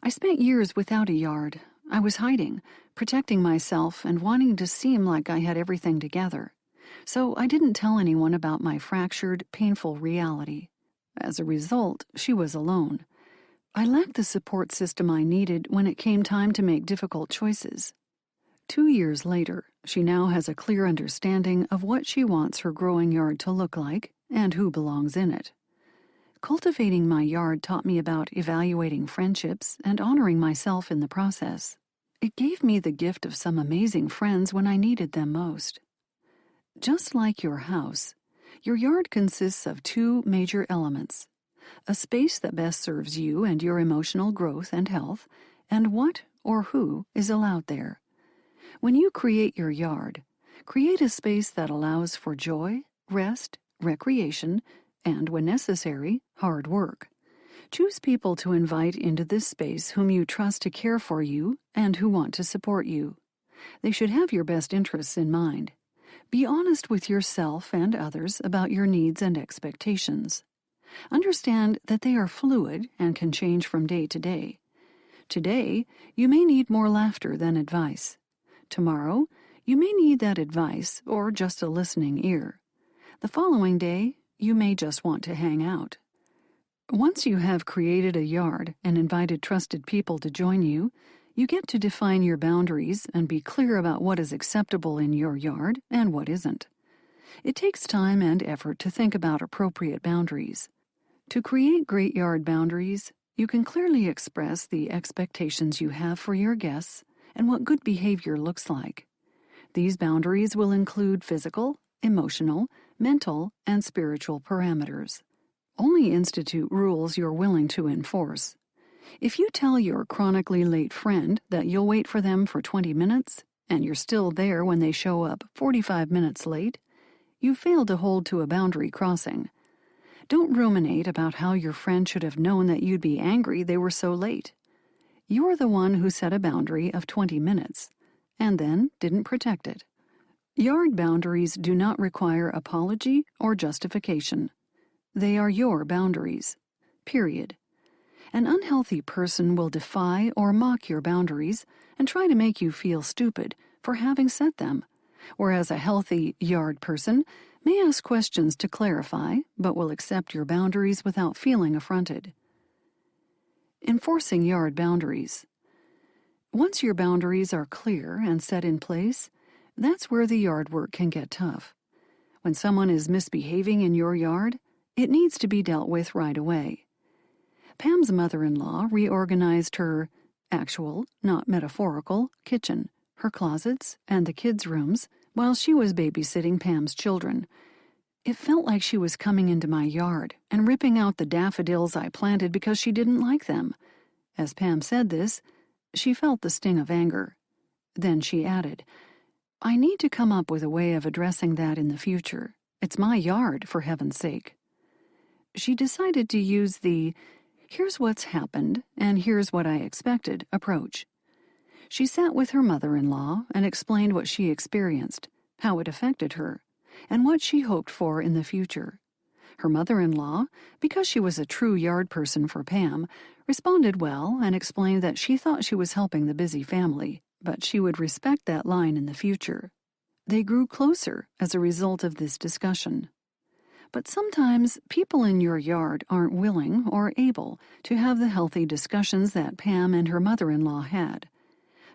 I spent years without a yard. I was hiding, protecting myself, and wanting to seem like I had everything together. So I didn't tell anyone about my fractured, painful reality. As a result, she was alone. I lacked the support system I needed when it came time to make difficult choices. 2 years later, she now has a clear understanding of what she wants her growing yard to look like and who belongs in it. Cultivating my yard taught me about evaluating friendships and honoring myself in the process. It gave me the gift of some amazing friends when I needed them most. Just like your house, your yard consists of 2 major elements: a space that best serves you and your emotional growth and health, and what or who is allowed there. When you create your yard, create a space that allows for joy, rest, recreation, and, when necessary, hard work. Choose people to invite into this space whom you trust to care for you and who want to support you. They should have your best interests in mind. Be honest with yourself and others about your needs and expectations. Understand that they are fluid and can change from day to day. Today, you may need more laughter than advice. Tomorrow, you may need that advice or just a listening ear. The following day, you may just want to hang out. Once you have created a yard and invited trusted people to join you, you get to define your boundaries and be clear about what is acceptable in your yard and what isn't. It takes time and effort to think about appropriate boundaries. To create great yard boundaries, you can clearly express the expectations you have for your guests and what good behavior looks like. These boundaries will include physical, emotional, mental, and spiritual parameters. Only institute rules you're willing to enforce. If you tell your chronically late friend that you'll wait for them for 20 minutes, and you're still there when they show up 45 minutes late, you failed to hold to a boundary crossing. Don't ruminate about how your friend should have known that you'd be angry they were so late. You're the one who set a boundary of 20 minutes, and then didn't protect it. Yard boundaries do not require apology or justification. They are your boundaries. Period. An unhealthy person will defy or mock your boundaries and try to make you feel stupid for having set them, whereas a healthy yard person may ask questions to clarify but will accept your boundaries without feeling affronted. Enforcing yard boundaries. Once your boundaries are clear and set in place, that's where the yard work can get tough. When someone is misbehaving in your yard, it needs to be dealt with right away. Pam's mother-in-law reorganized her actual, not metaphorical, kitchen, her closets, and the kids' rooms while she was babysitting Pam's children. It felt like she was coming into my yard and ripping out the daffodils I planted because she didn't like them. As Pam said this, she felt the sting of anger. Then she added, "I need to come up with a way of addressing that in the future. It's my yard, for heaven's sake." She decided to use the "here's what's happened and here's what I expected" approach. She sat with her mother-in-law and explained what she experienced, how it affected her, and what she hoped for in the future. Her mother-in-law, because she was a true yard person for Pam, responded well and explained that she thought she was helping the busy family, but she would respect that line in the future. They grew closer as a result of this discussion. But sometimes people in your yard aren't willing or able to have the healthy discussions that Pam and her mother-in-law had.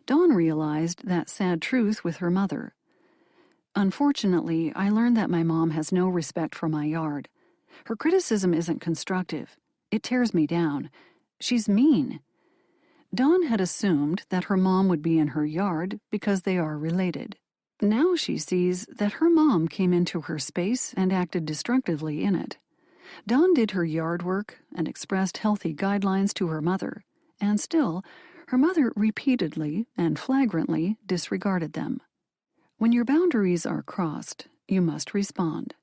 Dawn realized that sad truth with her mother. "Unfortunately, I learned that my mom has no respect for my yard. Her criticism isn't constructive. It tears me down. She's mean." Dawn had assumed that her mom would be in her yard because they are related. Now she sees that her mom came into her space and acted destructively in it. Dawn did her yard work and expressed healthy guidelines to her mother, and still, her mother repeatedly and flagrantly disregarded them. When your boundaries are crossed, you must respond.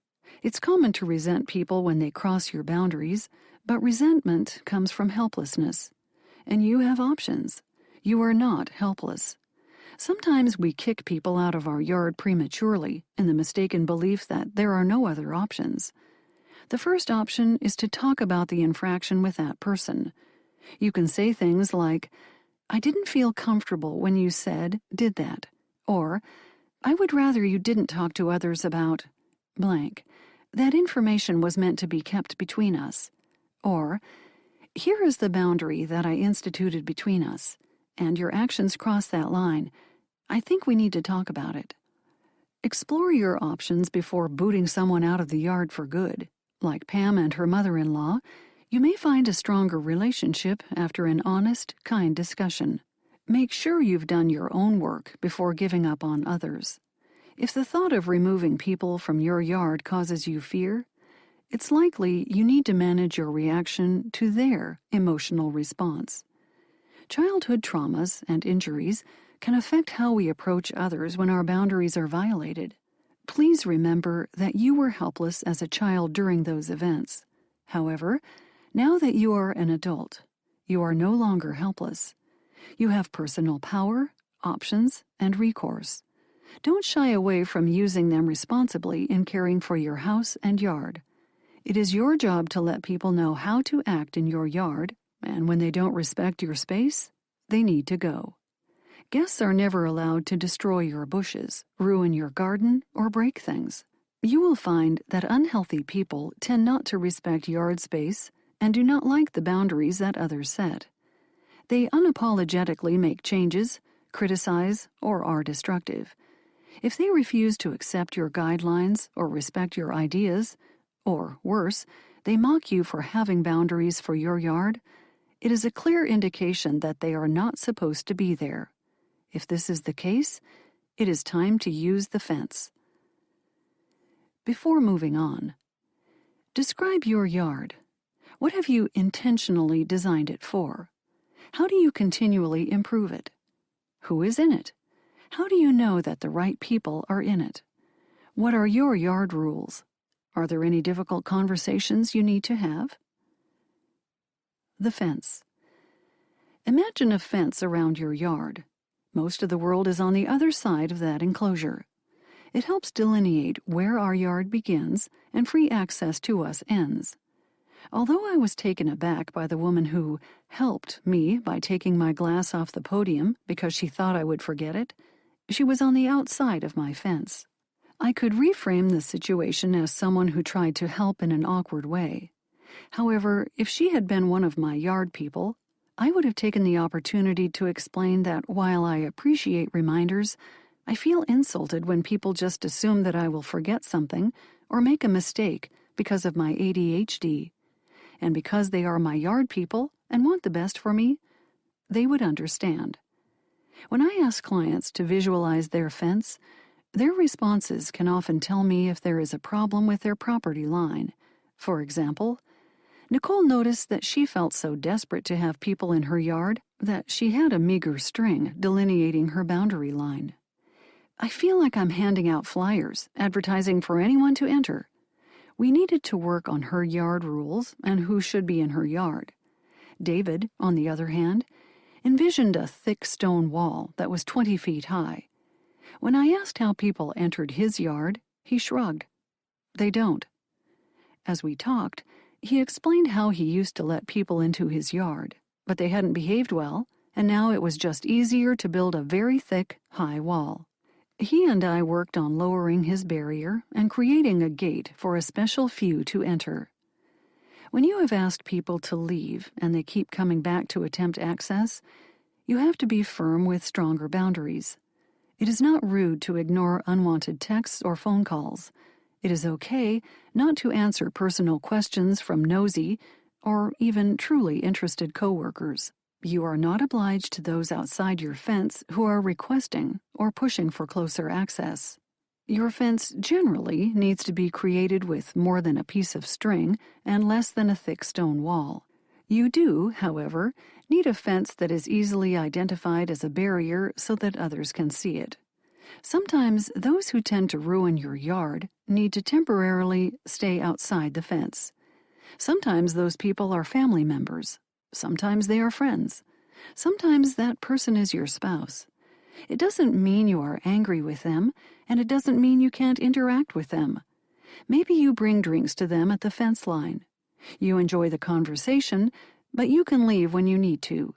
It's common to resent people when they cross your boundaries, but resentment comes from helplessness. And you have options. You are not helpless. Sometimes we kick people out of our yard prematurely in the mistaken belief that there are no other options. The first option is to talk about the infraction with that person. You can say things like, "I didn't feel comfortable when you did that," or, "I would rather you didn't talk to others about blank. That information was meant to be kept between us." Or, "Here is the boundary that I instituted between us, and your actions cross that line. I think we need to talk about it." Explore your options before booting someone out of the yard for good. Like Pam and her mother-in-law, you may find a stronger relationship after an honest, kind discussion. Make sure you've done your own work before giving up on others. If the thought of removing people from your yard causes you fear, it's likely you need to manage your reaction to their emotional response. Childhood traumas and injuries can affect how we approach others when our boundaries are violated. Please remember that you were helpless as a child during those events. However, now that you are an adult, you are no longer helpless. You have personal power, options, and recourse. Don't shy away from using them responsibly in caring for your house and yard. It is your job to let people know how to act in your yard, and when they don't respect your space, they need to go. Guests are never allowed to destroy your bushes, ruin your garden, or break things. You will find that unhealthy people tend not to respect yard space and do not like the boundaries that others set. They unapologetically make changes, criticize, or are destructive. If they refuse to accept your guidelines or respect your ideas, or worse, they mock you for having boundaries for your yard, it is a clear indication that they are not supposed to be there. If this is the case, it is time to use the fence. Before moving on, describe your yard. What have you intentionally designed it for? How do you continually improve it? Who is in it? How do you know that the right people are in it? What are your yard rules? Are there any difficult conversations you need to have? The fence. Imagine a fence around your yard. Most of the world is on the other side of that enclosure. It helps delineate where our yard begins and free access to us ends. Although I was taken aback by the woman who helped me by taking my glass off the podium because she thought I would forget it, she was on the outside of my fence. I could reframe the situation as someone who tried to help in an awkward way. However, if she had been one of my yard people, I would have taken the opportunity to explain that while I appreciate reminders, I feel insulted when people just assume that I will forget something or make a mistake because of my ADHD. And because they are my yard people and want the best for me, they would understand. When I ask clients to visualize their fence, their responses can often tell me if there is a problem with their property line. For example, Nicole noticed that she felt so desperate to have people in her yard that she had a meager string delineating her boundary line. "I feel like I'm handing out flyers, advertising for anyone to enter." We needed to work on her yard rules and who should be in her yard. David, on the other hand, envisioned a thick stone wall that was 20 feet high. When I asked how people entered his yard, he shrugged. "They don't." As we talked, he explained how he used to let people into his yard, but they hadn't behaved well, and now it was just easier to build a very thick, high wall. He and I worked on lowering his barrier and creating a gate for a special few to enter. When you have asked people to leave and they keep coming back to attempt access, you have to be firm with stronger boundaries. It is not rude to ignore unwanted texts or phone calls. It is okay not to answer personal questions from nosy or even truly interested coworkers. You are not obliged to those outside your fence who are requesting or pushing for closer access. Your fence generally needs to be created with more than a piece of string and less than a thick stone wall. You do, however, need a fence that is easily identified as a barrier so that others can see it. Sometimes those who tend to ruin your yard need to temporarily stay outside the fence. Sometimes those people are family members. Sometimes they are friends. Sometimes that person is your spouse. It doesn't mean you are angry with them, and it doesn't mean you can't interact with them. Maybe you bring drinks to them at the fence line. You enjoy the conversation, but you can leave when you need to.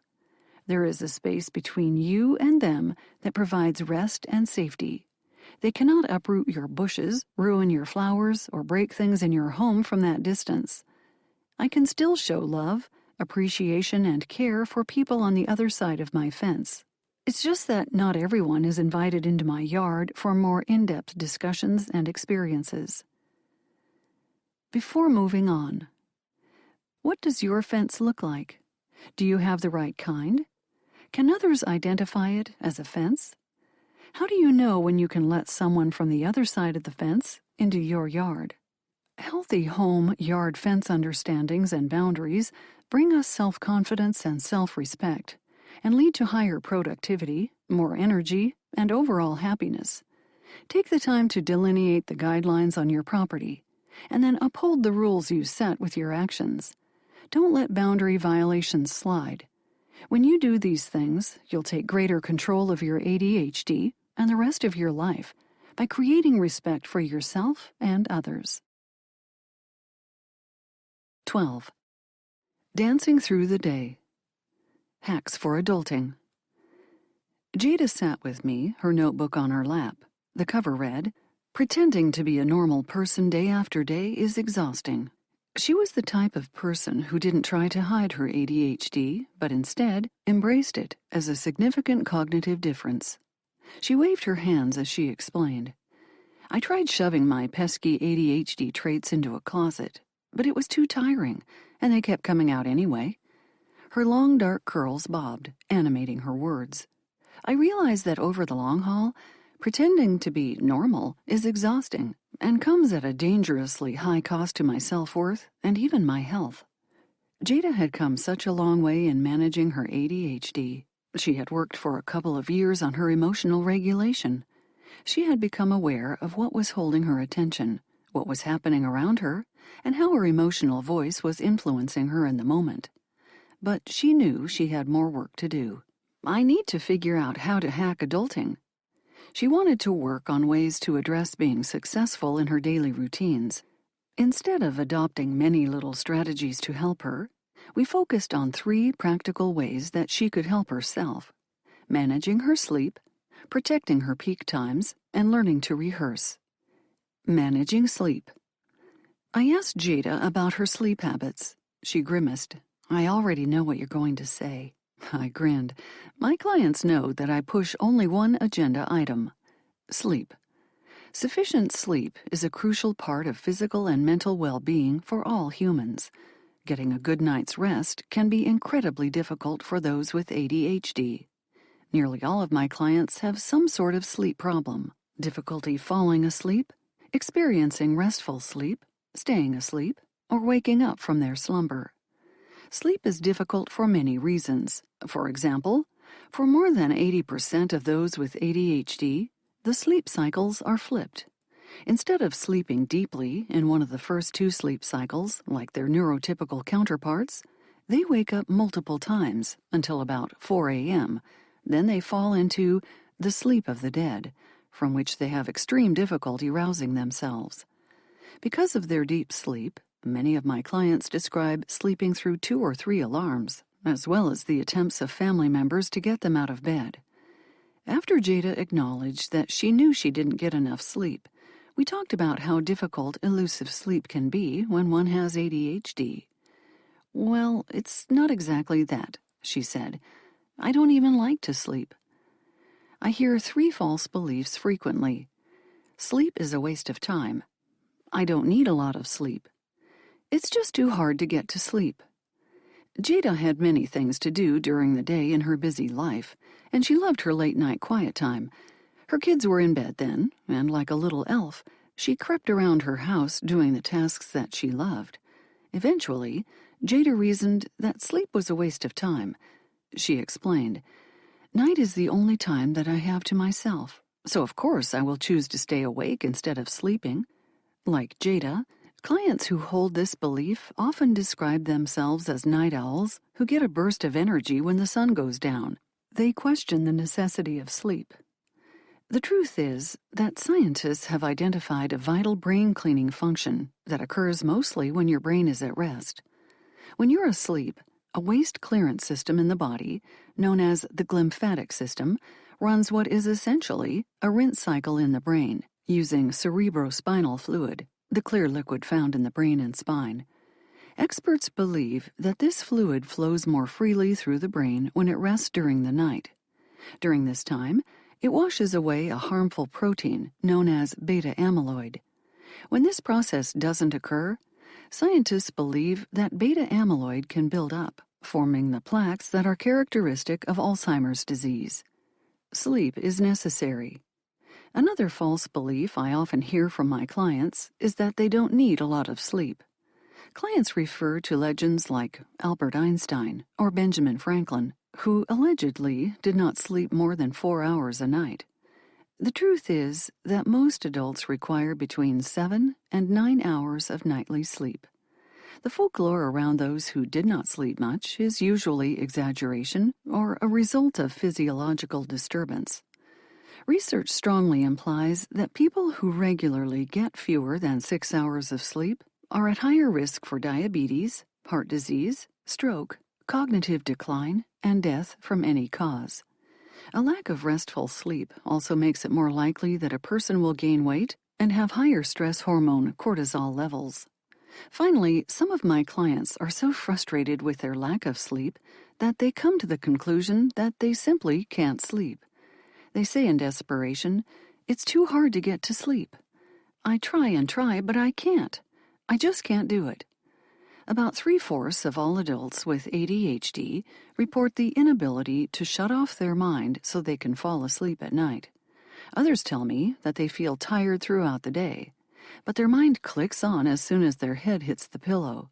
There is a space between you and them that provides rest and safety. They cannot uproot your bushes, ruin your flowers, or break things in your home from that distance. I can still show love, appreciation, and care for people on the other side of my fence. It's just that not everyone is invited into my yard for more in-depth discussions and experiences. Before moving on, what does your fence look like? Do you have the right kind? Can others identify it as a fence? How do you know when you can let someone from the other side of the fence into your yard? Healthy home-yard fence understandings and boundaries bring us self-confidence and self-respect, and lead to higher productivity, more energy, and overall happiness. Take the time to delineate the guidelines on your property, and then uphold the rules you set with your actions. Don't let boundary violations slide. When you do these things, you'll take greater control of your ADHD and the rest of your life by creating respect for yourself and others. 12. Dancing through the day. Hacks for adulting. Jada sat with me, her notebook on her lap. The cover read, "Pretending to be a normal person day after day is exhausting." She was the type of person who didn't try to hide her ADHD, but instead embraced it as a significant cognitive difference. She waved her hands as she explained. I tried shoving my pesky ADHD traits into a closet, but it was too tiring, and they kept coming out anyway. Her long dark curls bobbed, animating her words. I realized that over the long haul, pretending to be normal is exhausting and comes at a dangerously high cost to my self-worth and even my health. Jada had come such a long way in managing her ADHD. She had worked for a couple of years on her emotional regulation. She had become aware of what was holding her attention, what was happening around her, and how her emotional voice was influencing her in the moment. But she knew she had more work to do. I need to figure out how to hack adulting. She wanted to work on ways to address being successful in her daily routines. Instead of adopting many little strategies to help her, we focused on 3 practical ways that she could help herself: managing her sleep, protecting her peak times, and learning to rehearse. Managing sleep. I asked Jada about her sleep habits. She grimaced. I already know what you're going to say. I grinned. My clients know that I push only one agenda item: sleep. Sufficient sleep is a crucial part of physical and mental well-being for all humans. Getting a good night's rest can be incredibly difficult for those with ADHD. Nearly all of my clients have some sort of sleep problem: difficulty falling asleep, experiencing restful sleep, staying asleep, or waking up from their slumber. Sleep is difficult for many reasons. For example, for more than 80% of those with ADHD, the sleep cycles are flipped. Instead of sleeping deeply in one of the first 2 sleep cycles, like their neurotypical counterparts, they wake up multiple times until about 4 a.m. Then they fall into the sleep of the dead, from which they have extreme difficulty rousing themselves. Because of their deep sleep, many of my clients describe sleeping through 2 or 3 alarms, as well as the attempts of family members to get them out of bed. After Jada acknowledged that she knew she didn't get enough sleep, we talked about how difficult elusive sleep can be when one has ADHD. Well, it's not exactly that, she said. I don't even like to sleep. I hear 3 false beliefs frequently. Sleep is a waste of time. I don't need a lot of sleep. It's just too hard to get to sleep. Jada had many things to do during the day in her busy life, and she loved her late-night quiet time. Her kids were in bed then, and like a little elf, she crept around her house doing the tasks that she loved. Eventually, Jada reasoned that sleep was a waste of time. She explained, "Night is the only time that I have to myself, So of course I will choose to stay awake instead of sleeping. Like Jada, clients who hold this belief often describe themselves as night owls who get a burst of energy when the sun goes down. They question the necessity of sleep. The truth is that scientists have identified a vital brain cleaning function that occurs mostly when your brain is at rest. When you're asleep, a waste clearance system in the body, known as the glymphatic system, runs what is essentially a rinse cycle in the brain, using cerebrospinal fluid, the clear liquid found in the brain and spine. Experts believe that this fluid flows more freely through the brain when it rests during the night. During this time, it washes away a harmful protein known as beta amyloid. When this process doesn't occur, scientists believe that beta amyloid can build up, forming the plaques that are characteristic of Alzheimer's disease. Sleep is necessary. Another false belief I often hear from my clients is that they don't need a lot of sleep. Clients refer to legends like Albert Einstein or Benjamin Franklin, who allegedly did not sleep more than 4 hours a night. The truth is that most adults require between 7 and 9 hours of nightly sleep. The folklore around those who did not sleep much is usually exaggeration or a result of physiological disturbance. Research strongly implies that people who regularly get fewer than 6 hours of sleep are at higher risk for diabetes, heart disease, stroke, cognitive decline, and death from any cause. A lack of restful sleep also makes it more likely that a person will gain weight and have higher stress hormone cortisol levels. Finally, some of my clients are so frustrated with their lack of sleep that they come to the conclusion that they simply can't sleep. They say in desperation, "It's too hard to get to sleep. I try and try, but I can't. I just can't do it." About 3/4 of all adults with ADHD report the inability to shut off their mind so they can fall asleep at night. Others tell me that they feel tired throughout the day, but their mind clicks on as soon as their head hits the pillow.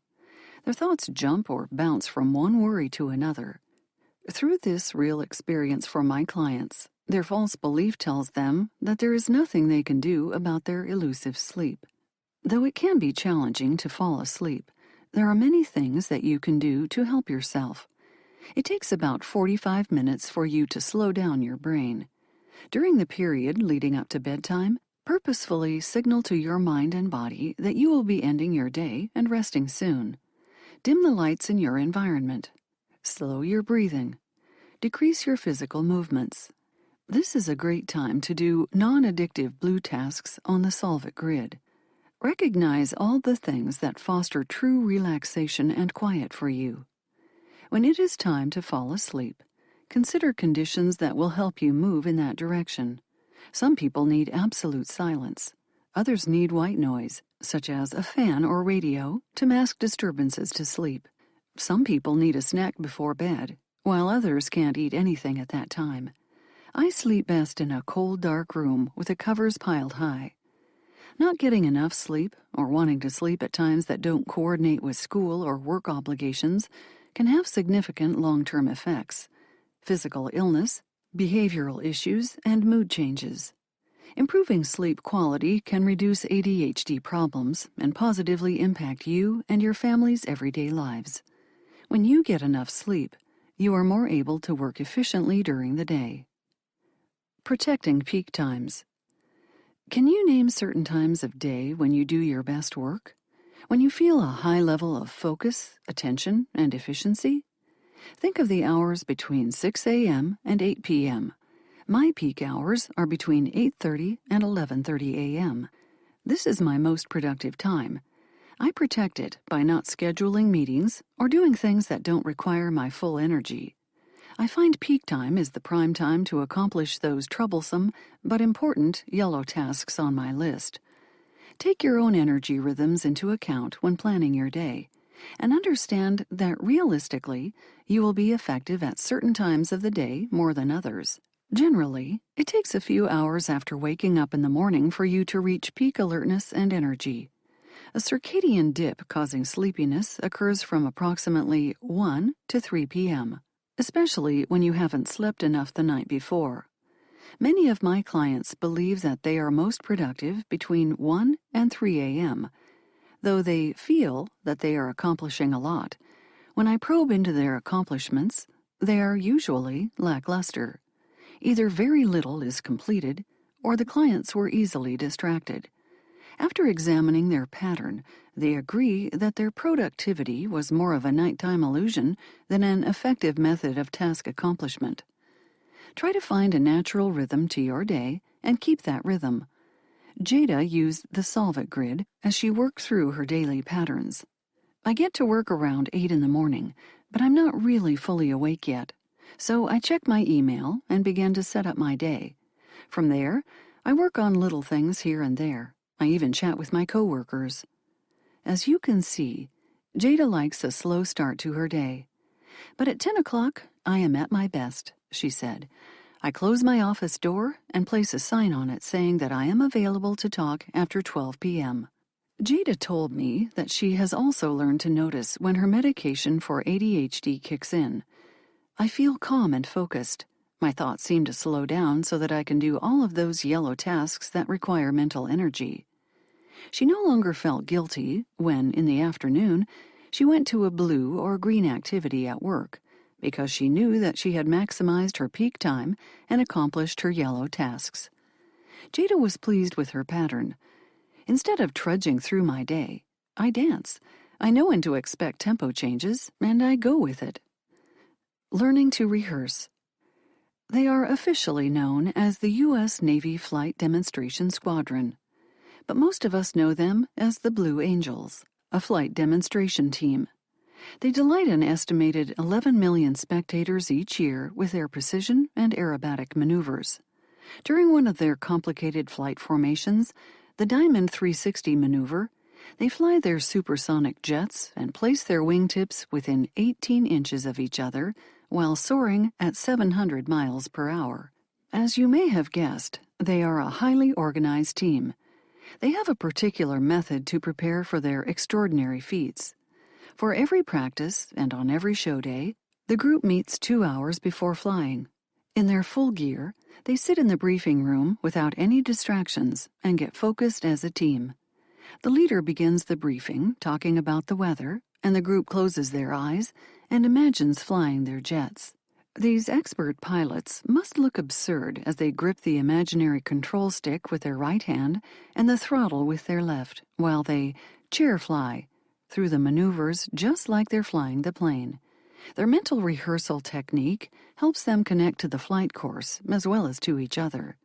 Their thoughts jump or bounce from one worry to another. Through this real experience for my clients, their false belief tells them that there is nothing they can do about their elusive sleep. Though it can be challenging to fall asleep, there are many things that you can do to help yourself. It takes about 45 minutes for you to slow down your brain. During the period leading up to bedtime, purposefully signal to your mind and body that you will be ending your day and resting soon. Dim the lights in your environment. Slow your breathing. Decrease your physical movements. This is a great time to do non-addictive blue tasks on the Solve It grid. Recognize all the things that foster true relaxation and quiet for you. When it is time to fall asleep, consider conditions that will help you move in that direction. Some people need absolute silence. Others need white noise, such as a fan or radio, to mask disturbances to sleep. Some people need a snack before bed, while others can't eat anything at that time. I sleep best in a cold, dark room with the covers piled high. Not getting enough sleep or wanting to sleep at times that don't coordinate with school or work obligations can have significant long-term effects: physical illness, behavioral issues, and mood changes. Improving sleep quality can reduce ADHD problems and positively impact you and your family's everyday lives. When you get enough sleep, you are more able to work efficiently during the day. Protecting peak times. Can you name certain times of day when you do your best work? When you feel a high level of focus, attention, and efficiency? Think of the hours between 6 a.m. and 8 p.m. My peak hours are between 8:30 and 11:30 a.m. This is my most productive time. I protect it by not scheduling meetings or doing things that don't require my full energy. I find peak time is the prime time to accomplish those troublesome but important yellow tasks on my list. Take your own energy rhythms into account when planning your day, and understand that realistically, you will be effective at certain times of the day more than others. Generally, it takes a few hours after waking up in the morning for you to reach peak alertness and energy. A circadian dip causing sleepiness occurs from approximately 1 to 3 p.m., especially when you haven't slept enough the night before. Many of my clients believe that they are most productive between 1 and 3 a.m., though they feel that they are accomplishing a lot. When I probe into their accomplishments, they are usually lackluster. Either very little is completed, or the clients were easily distracted. After examining their pattern, they agree that their productivity was more of a nighttime illusion than an effective method of task accomplishment. Try to find a natural rhythm to your day and keep that rhythm. Jada used the Solve It grid as she worked through her daily patterns. I get to work around 8 in the morning, but I'm not really fully awake yet. So I check my email and begin to set up my day. From there, I work on little things here and there. I even chat with my coworkers. As you can see, Jada likes a slow start to her day. But at 10 o'clock, I am at my best, she said. I close my office door and place a sign on it saying that I am available to talk after 12 p.m. Jada told me that she has also learned to notice when her medication for ADHD kicks in. I feel calm and focused. My thoughts seem to slow down so that I can do all of those yellow tasks that require mental energy. She no longer felt guilty when, in the afternoon, she went to a blue or green activity at work, because she knew that she had maximized her peak time and accomplished her yellow tasks. Jada was pleased with her pattern. Instead of trudging through my day, I dance. I know when to expect tempo changes, and I go with it. Learning to rehearse. They are officially known as the U.S. Navy Flight Demonstration Squadron, but most of us know them as the Blue Angels, a flight demonstration team. They delight an estimated 11 million spectators each year with their precision and aerobatic maneuvers. During one of their complicated flight formations, the Diamond 360 maneuver, they fly their supersonic jets and place their wingtips within 18 inches of each other while soaring at 700 miles per hour. As you may have guessed, they are a highly organized team. They have a particular method to prepare for their extraordinary feats. For every practice and on every show day, the group meets 2 hours before flying. In their full gear, they sit in the briefing room without any distractions and get focused as a team. The leader begins the briefing, talking about the weather, and the group closes their eyes and imagines flying their jets. These expert pilots must look absurd as they grip the imaginary control stick with their right hand and the throttle with their left, while they chair fly through the maneuvers just like they're flying the plane. Their mental rehearsal technique helps them connect to the flight course as well as to each other.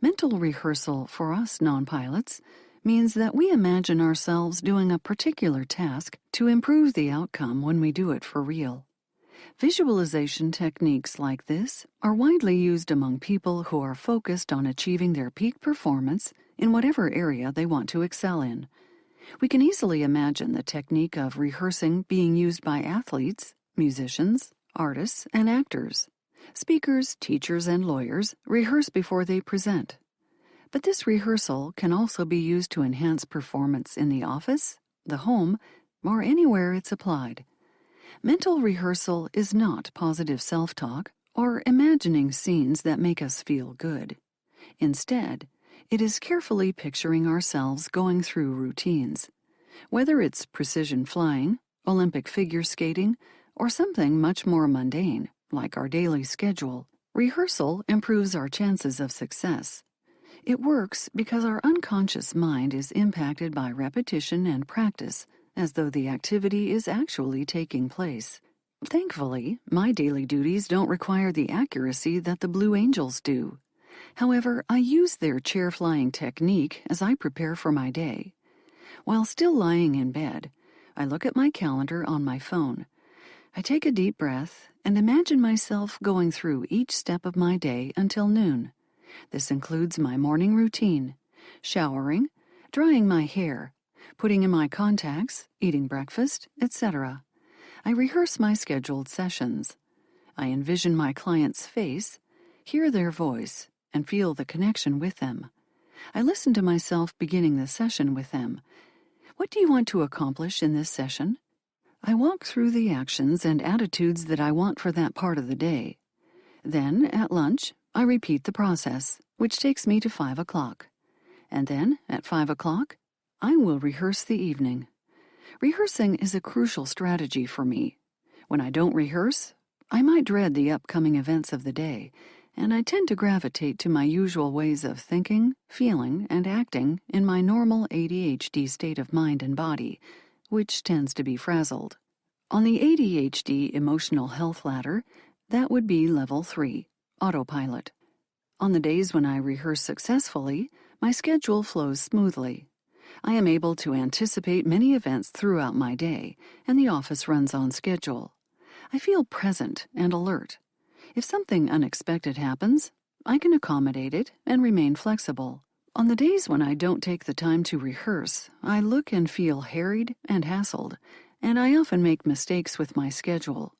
Mental rehearsal for us non-pilots means that we imagine ourselves doing a particular task to improve the outcome when we do it for real. Visualization techniques like this are widely used among people who are focused on achieving their peak performance in whatever area they want to excel in. We can easily imagine the technique of rehearsing being used by athletes, musicians, artists, and actors. Speakers, teachers, and lawyers rehearse before they present. But this rehearsal can also be used to enhance performance in the office, the home, or anywhere it's applied. Mental rehearsal is not positive self-talk or imagining scenes that make us feel good. Instead, it is carefully picturing ourselves going through routines. Whether it's precision flying, Olympic figure skating, or something much more mundane, like our daily schedule, rehearsal improves our chances of success. It works because our unconscious mind is impacted by repetition and practice, as though the activity is actually taking place. Thankfully, my daily duties don't require the accuracy that the Blue Angels do. However, I use their chair flying technique as I prepare for my day. While still lying in bed, I look at my calendar on my phone. I take a deep breath and imagine myself going through each step of my day until noon. This includes my morning routine, showering, drying my hair, putting in my contacts, eating breakfast, etc. I rehearse my scheduled sessions. I envision my client's face, hear their voice, and feel the connection with them. I listen to myself beginning the session with them. What do you want to accomplish in this session? I walk through the actions and attitudes that I want for that part of the day. Then, at lunch, I repeat the process, which takes me to 5 o'clock. And then, at 5 o'clock, I will rehearse the evening. Rehearsing is a crucial strategy for me. When I don't rehearse, I might dread the upcoming events of the day, and I tend to gravitate to my usual ways of thinking, feeling, and acting in my normal ADHD state of mind and body, which tends to be frazzled. On the ADHD emotional health ladder, that would be level 3, autopilot. On the days when I rehearse successfully, my schedule flows smoothly. I am able to anticipate many events throughout my day, and the office runs on schedule. I feel present and alert. If something unexpected happens, I can accommodate it and remain flexible. On the days when I don't take the time to rehearse, I look and feel harried and hassled, and I often make mistakes with my schedule.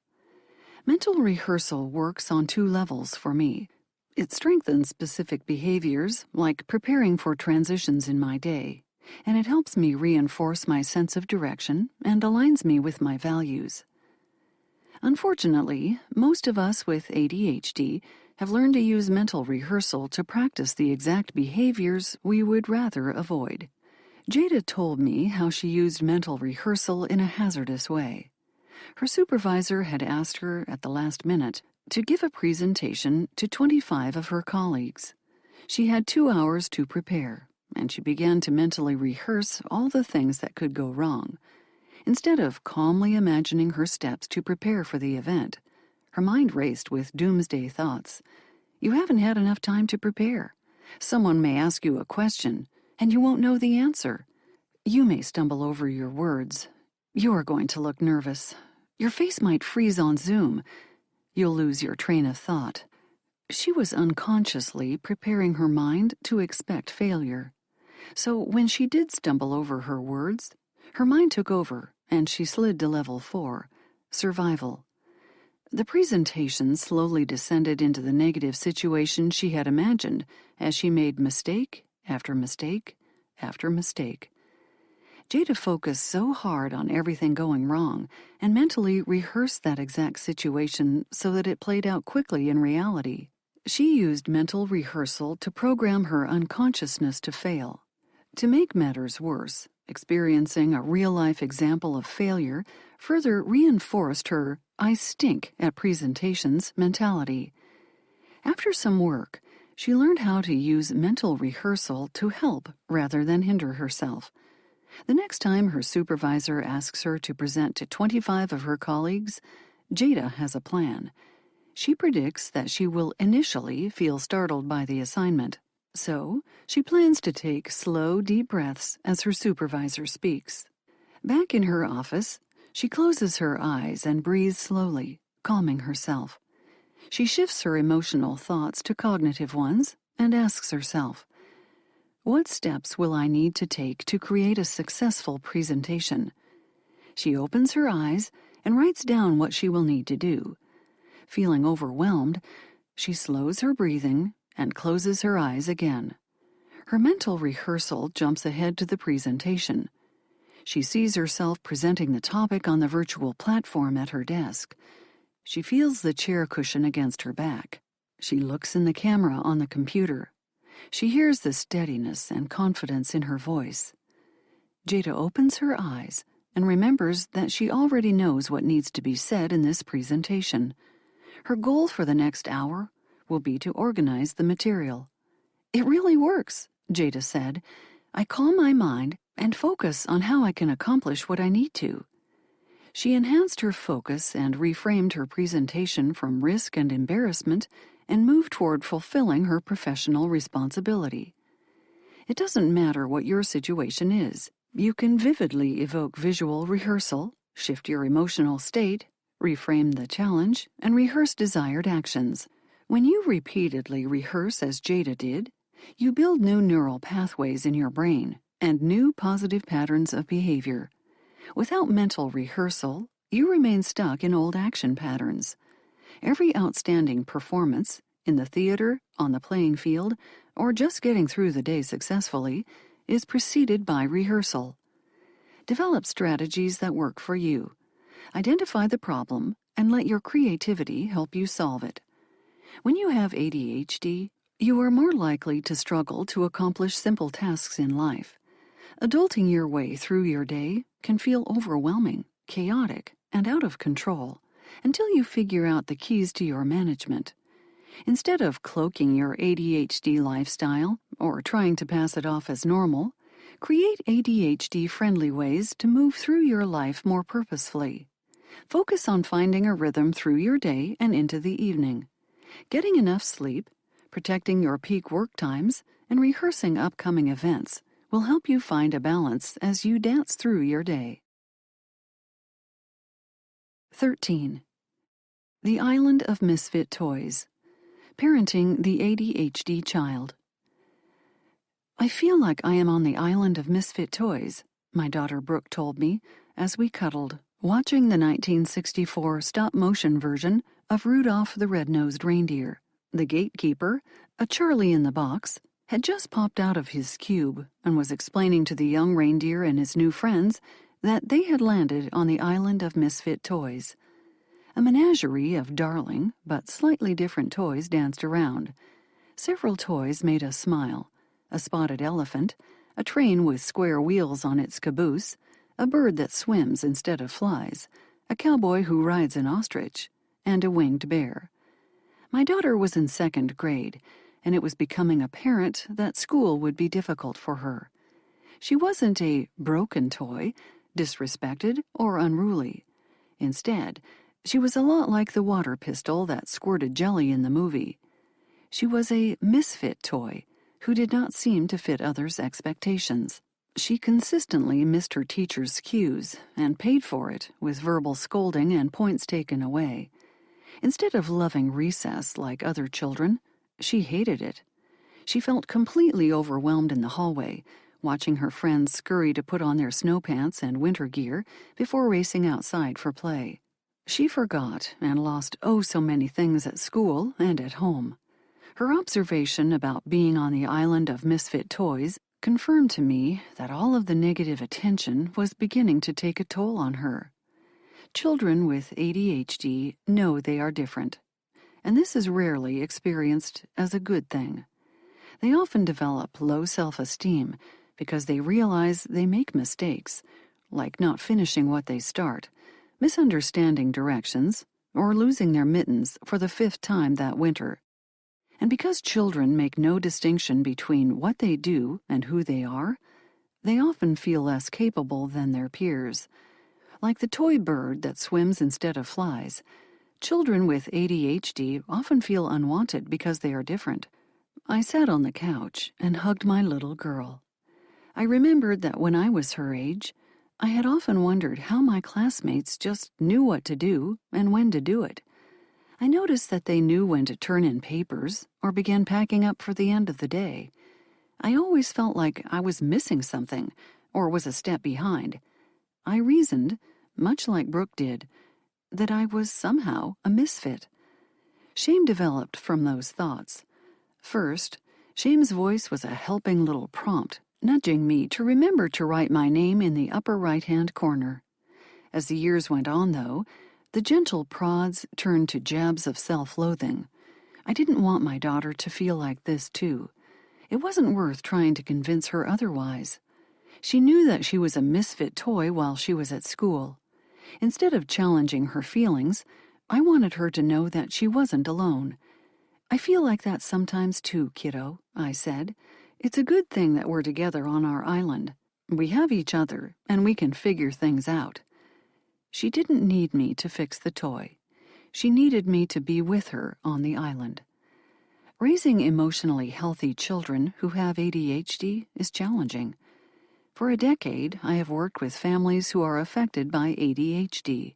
Mental rehearsal works on 2 levels for me. It strengthens specific behaviors, like preparing for transitions in my day, and it helps me reinforce my sense of direction and aligns me with my values. Unfortunately, most of us with ADHD have learned to use mental rehearsal to practice the exact behaviors we would rather avoid. Jada told me how she used mental rehearsal in a hazardous way. Her supervisor had asked her at the last minute to give a presentation to 25 of her colleagues. She had 2 hours to prepare, and she began to mentally rehearse all the things that could go wrong. Instead of calmly imagining her steps to prepare for the event, her mind raced with doomsday thoughts. You haven't had enough time to prepare. Someone may ask you a question, and you won't know the answer. You may stumble over your words. You are going to look nervous. Your face might freeze on Zoom. You'll lose your train of thought. She was unconsciously preparing her mind to expect failure. So when she did stumble over her words, her mind took over and she slid to level 4, survival. The presentation slowly descended into the negative situation she had imagined as she made mistake after mistake after mistake. Jada focused so hard on everything going wrong and mentally rehearsed that exact situation so that it played out quickly in reality. She used mental rehearsal to program her unconsciousness to fail. To make matters worse, experiencing a real-life example of failure further reinforced her "I stink at presentations" mentality. After some work, she learned how to use mental rehearsal to help rather than hinder herself. The next time her supervisor asks her to present to 25 of her colleagues, Jada has a plan. She predicts that she will initially feel startled by the assignment, so she plans to take slow, deep breaths as her supervisor speaks. Back in her office, she closes her eyes and breathes slowly, calming herself. She shifts her emotional thoughts to cognitive ones and asks herself, what steps will I need to take to create a successful presentation? She opens her eyes and writes down what she will need to do. Feeling overwhelmed, she slows her breathing and closes her eyes again. Her mental rehearsal jumps ahead to the presentation. She sees herself presenting the topic on the virtual platform at her desk. She feels the chair cushion against her back. She looks in the camera on the computer. She hears the steadiness and confidence in her voice. Jada opens her eyes and remembers that she already knows what needs to be said in this presentation. Her goal for the next hour will be to organize the material. It really works, Jada said. I calm my mind and focus on how I can accomplish what I need to. She enhanced her focus and reframed her presentation from risk and embarrassment and moved toward fulfilling her professional responsibility. It doesn't matter what your situation is. You can vividly evoke visual rehearsal, shift your emotional state, reframe the challenge, and rehearse desired actions. When you repeatedly rehearse as Jada did, you build new neural pathways in your brain and new positive patterns of behavior. Without mental rehearsal, you remain stuck in old action patterns. Every outstanding performance, in the theater, on the playing field, or just getting through the day successfully, is preceded by rehearsal. Develop strategies that work for you. Identify the problem and let your creativity help you solve it. When you have ADHD, you are more likely to struggle to accomplish simple tasks in life. Adulting your way through your day can feel overwhelming, chaotic, and out of control until you figure out the keys to your management. Instead of cloaking your ADHD lifestyle or trying to pass it off as normal, create ADHD-friendly ways to move through your life more purposefully. Focus on finding a rhythm through your day and into the evening. Getting enough sleep, protecting your peak work times, and rehearsing upcoming events will help you find a balance as you dance through your day. 13. The Island of Misfit Toys. Parenting the ADHD Child. I feel like I am on the island of misfit toys, my daughter Brooke told me as we cuddled, watching the 1964 stop-motion version of Rudolph the Red-Nosed Reindeer. The gatekeeper, a Charlie in the box, had just popped out of his cube and was explaining to the young reindeer and his new friends that they had landed on the island of misfit toys. A menagerie of darling but slightly different toys danced around. Several toys made us smile. A spotted elephant, a train with square wheels on its caboose, a bird that swims instead of flies, a cowboy who rides an ostrich, and a winged bear. My daughter was in 2nd grade, and it was becoming apparent that school would be difficult for her. She wasn't a broken toy, disrespected, or unruly. Instead, she was a lot like the water pistol that squirted jelly in the movie. She was a misfit toy who did not seem to fit others' expectations. She consistently missed her teacher's cues and paid for it with verbal scolding and points taken away. Instead of loving recess like other children, she hated it. She felt completely overwhelmed in the hallway, watching her friends scurry to put on their snow pants and winter gear before racing outside for play. She forgot and lost so many things at school and at home. Her observation about being on the island of misfit toys confirmed to me that all of the negative attention was beginning to take a toll on her. Children with ADHD know they are different, and this is rarely experienced as a good thing. They often develop low self-esteem because they realize they make mistakes, like not finishing what they start, misunderstanding directions, or losing their mittens for the 5th time that winter. And because children make no distinction between what they do and who they are, they often feel less capable than their peers. Like the toy bird that swims instead of flies, children with ADHD often feel unwanted because they are different. I sat on the couch and hugged my little girl. I remembered that when I was her age, I had often wondered how my classmates just knew what to do and when to do it. I noticed that they knew when to turn in papers or began packing up for the end of the day. I always felt like I was missing something or was a step behind. I reasoned, much like Brooke did, that I was somehow a misfit. Shame developed from those thoughts. First, shame's voice was a helping little prompt, nudging me to remember to write my name in the upper right-hand corner. As the years went on, though, the gentle prods turned to jabs of self-loathing. I didn't want my daughter to feel like this, too. It wasn't worth trying to convince her otherwise. She knew that she was a misfit toy while she was at school. Instead of challenging her feelings, I wanted her to know that she wasn't alone. "I feel like that sometimes too, kiddo," I said. "It's a good thing that we're together on our island. We have each other, and we can figure things out." She didn't need me to fix the toy. She needed me to be with her on the island. Raising emotionally healthy children who have ADHD is challenging. For a decade, I have worked with families who are affected by ADHD.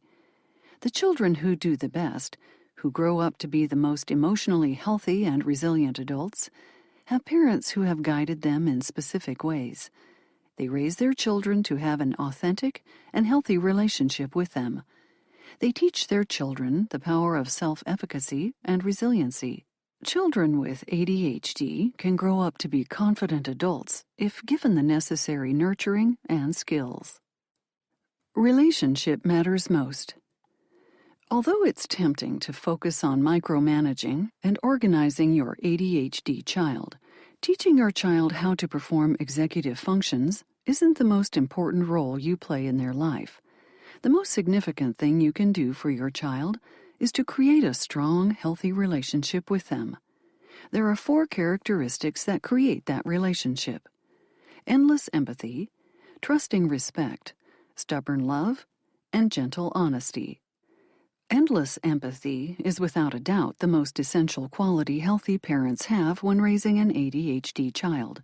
The children who do the best, who grow up to be the most emotionally healthy and resilient adults, have parents who have guided them in specific ways. They raise their children to have an authentic and healthy relationship with them. They teach their children the power of self-efficacy and resiliency. Children with ADHD can grow up to be confident adults if given the necessary nurturing and skills. Relationship matters most. Although it's tempting to focus on micromanaging and organizing your ADHD child, teaching your child how to perform executive functions isn't the most important role you play in their life. The most significant thing you can do for your child is to create a strong, healthy relationship with them. There are 4 characteristics that create that relationship: endless empathy, trusting respect, stubborn love, and gentle honesty. Endless empathy is without a doubt the most essential quality healthy parents have when raising an ADHD child.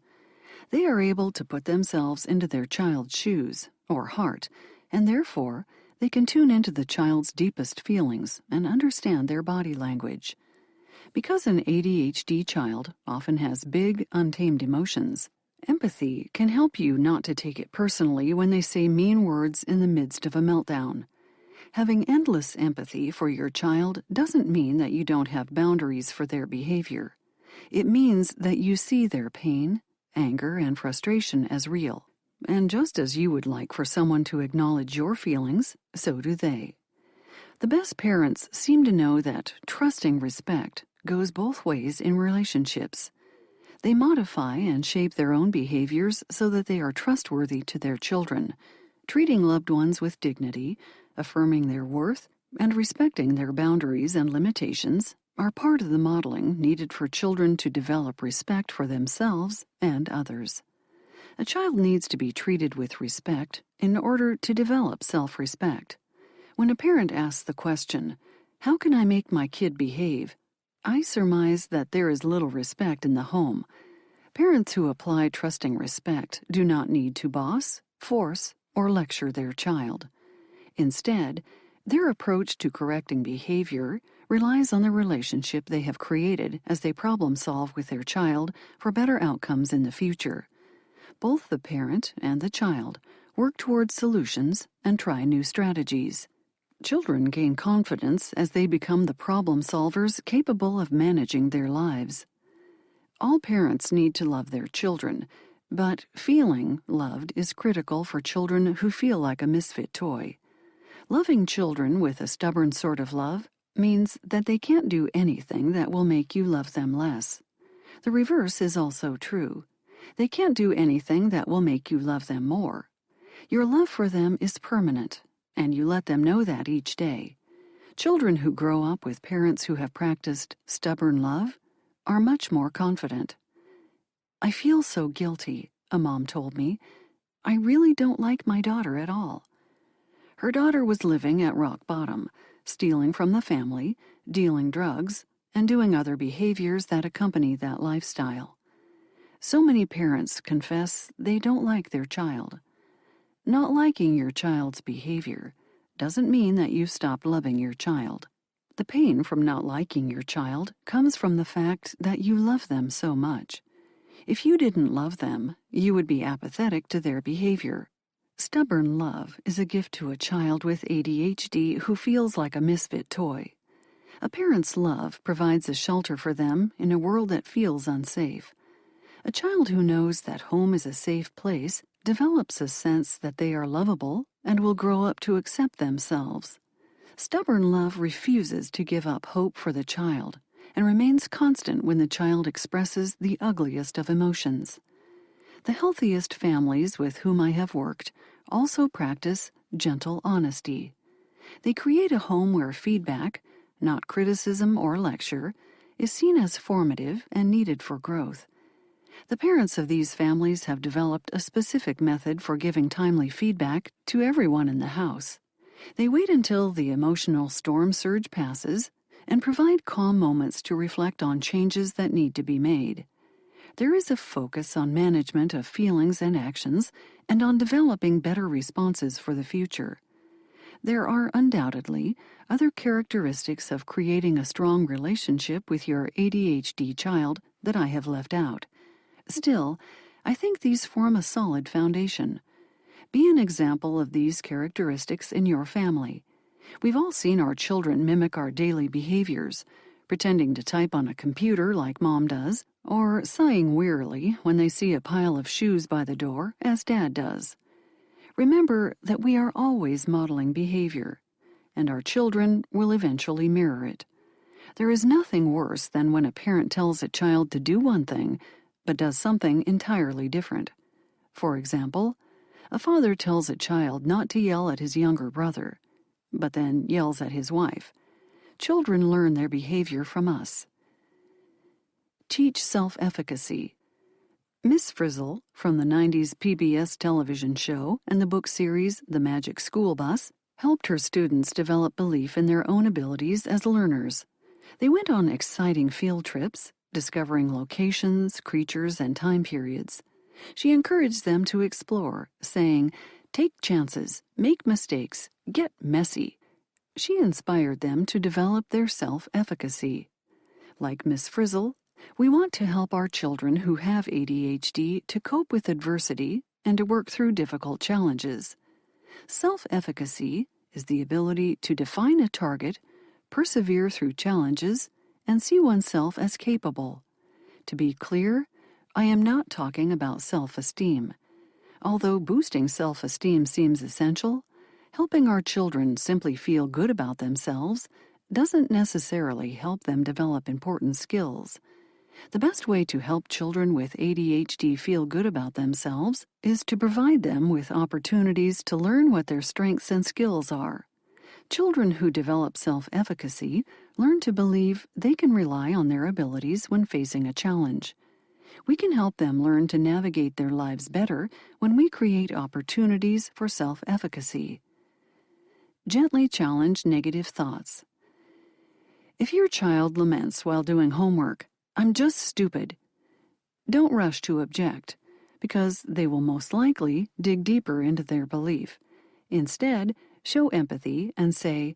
They are able to put themselves into their child's shoes, or heart, and therefore they can tune into the child's deepest feelings and understand their body language. Because an ADHD child often has big, untamed emotions, empathy can help you not to take it personally when they say mean words in the midst of a meltdown. Having endless empathy for your child doesn't mean that you don't have boundaries for their behavior. It means that you see their pain, anger, and frustration as real. And just as you would like for someone to acknowledge your feelings, so do they. The best parents seem to know that trusting respect goes both ways in relationships. They modify and shape their own behaviors so that they are trustworthy to their children, treating loved ones with dignity, affirming their worth, and respecting their boundaries and limitations are part of the modeling needed for children to develop respect for themselves and others. A child needs to be treated with respect in order to develop self-respect. When a parent asks the question, "How can I make my kid behave?" I surmise that there is little respect in the home. Parents who apply trusting respect do not need to boss, force, or lecture their child. Instead, their approach to correcting behavior relies on the relationship they have created as they problem-solve with their child for better outcomes in the future. Both the parent and the child work towards solutions and try new strategies. Children gain confidence as they become the problem solvers capable of managing their lives. All parents need to love their children, but feeling loved is critical for children who feel like a misfit toy. Loving children with a stubborn sort of love means that they can't do anything that will make you love them less. The reverse is also true. They can't do anything that will make you love them more. Your love for them is permanent, and you let them know that each day. Children who grow up with parents who have practiced stubborn love are much more confident. "I feel so guilty," a mom told me. "I really don't like my daughter at all." Her daughter was living at rock bottom, stealing from the family, dealing drugs, and doing other behaviors that accompany that lifestyle. So many parents confess they don't like their child. Not liking your child's behavior doesn't mean that you stopped loving your child. The pain from not liking your child comes from the fact that you love them so much. If you didn't love them, you would be apathetic to their behavior. Stubborn love is a gift to a child with ADHD who feels like a misfit toy. A parent's love provides a shelter for them in a world that feels unsafe. A child who knows that home is a safe place develops a sense that they are lovable and will grow up to accept themselves. Stubborn love refuses to give up hope for the child and remains constant when the child expresses the ugliest of emotions. The healthiest families with whom I have worked also practice gentle honesty. They create a home where feedback, not criticism or lecture, is seen as formative and needed for growth. The parents of these families have developed a specific method for giving timely feedback to everyone in the house. They wait until the emotional storm surge passes and provide calm moments to reflect on changes that need to be made. There is a focus on management of feelings and actions and on developing better responses for the future. There are undoubtedly other characteristics of creating a strong relationship with your ADHD child that I have left out. Still, I think these form a solid foundation. Be an example of these characteristics in your family. We've all seen our children mimic our daily behaviors, pretending to type on a computer like Mom does, or sighing wearily when they see a pile of shoes by the door, as Dad does. Remember that we are always modeling behavior, and our children will eventually mirror it. There is nothing worse than when a parent tells a child to do one thing, but does something entirely different. For example, a father tells a child not to yell at his younger brother, but then yells at his wife. Children learn their behavior from us. Teach self-efficacy. Miss Frizzle, from the 90s PBS television show and the book series The Magic School Bus, helped her students develop belief in their own abilities as learners. They went on exciting field trips, discovering locations, creatures, and time periods. She encouraged them to explore, saying, "Take chances, make mistakes, get messy." She inspired them to develop their self-efficacy. Like Miss Frizzle, we want to help our children who have ADHD to cope with adversity and to work through difficult challenges. Self-efficacy is the ability to define a target, persevere through challenges, and see oneself as capable. To be clear, I am not talking about self-esteem. Although boosting self-esteem seems essential, helping our children simply feel good about themselves doesn't necessarily help them develop important skills. The best way to help children with ADHD feel good about themselves is to provide them with opportunities to learn what their strengths and skills are. Children who develop self-efficacy learn to believe they can rely on their abilities when facing a challenge. We can help them learn to navigate their lives better when we create opportunities for self-efficacy. Gently challenge negative thoughts. If your child laments while doing homework, "I'm just stupid," don't rush to object, because they will most likely dig deeper into their belief. Instead, show empathy and say,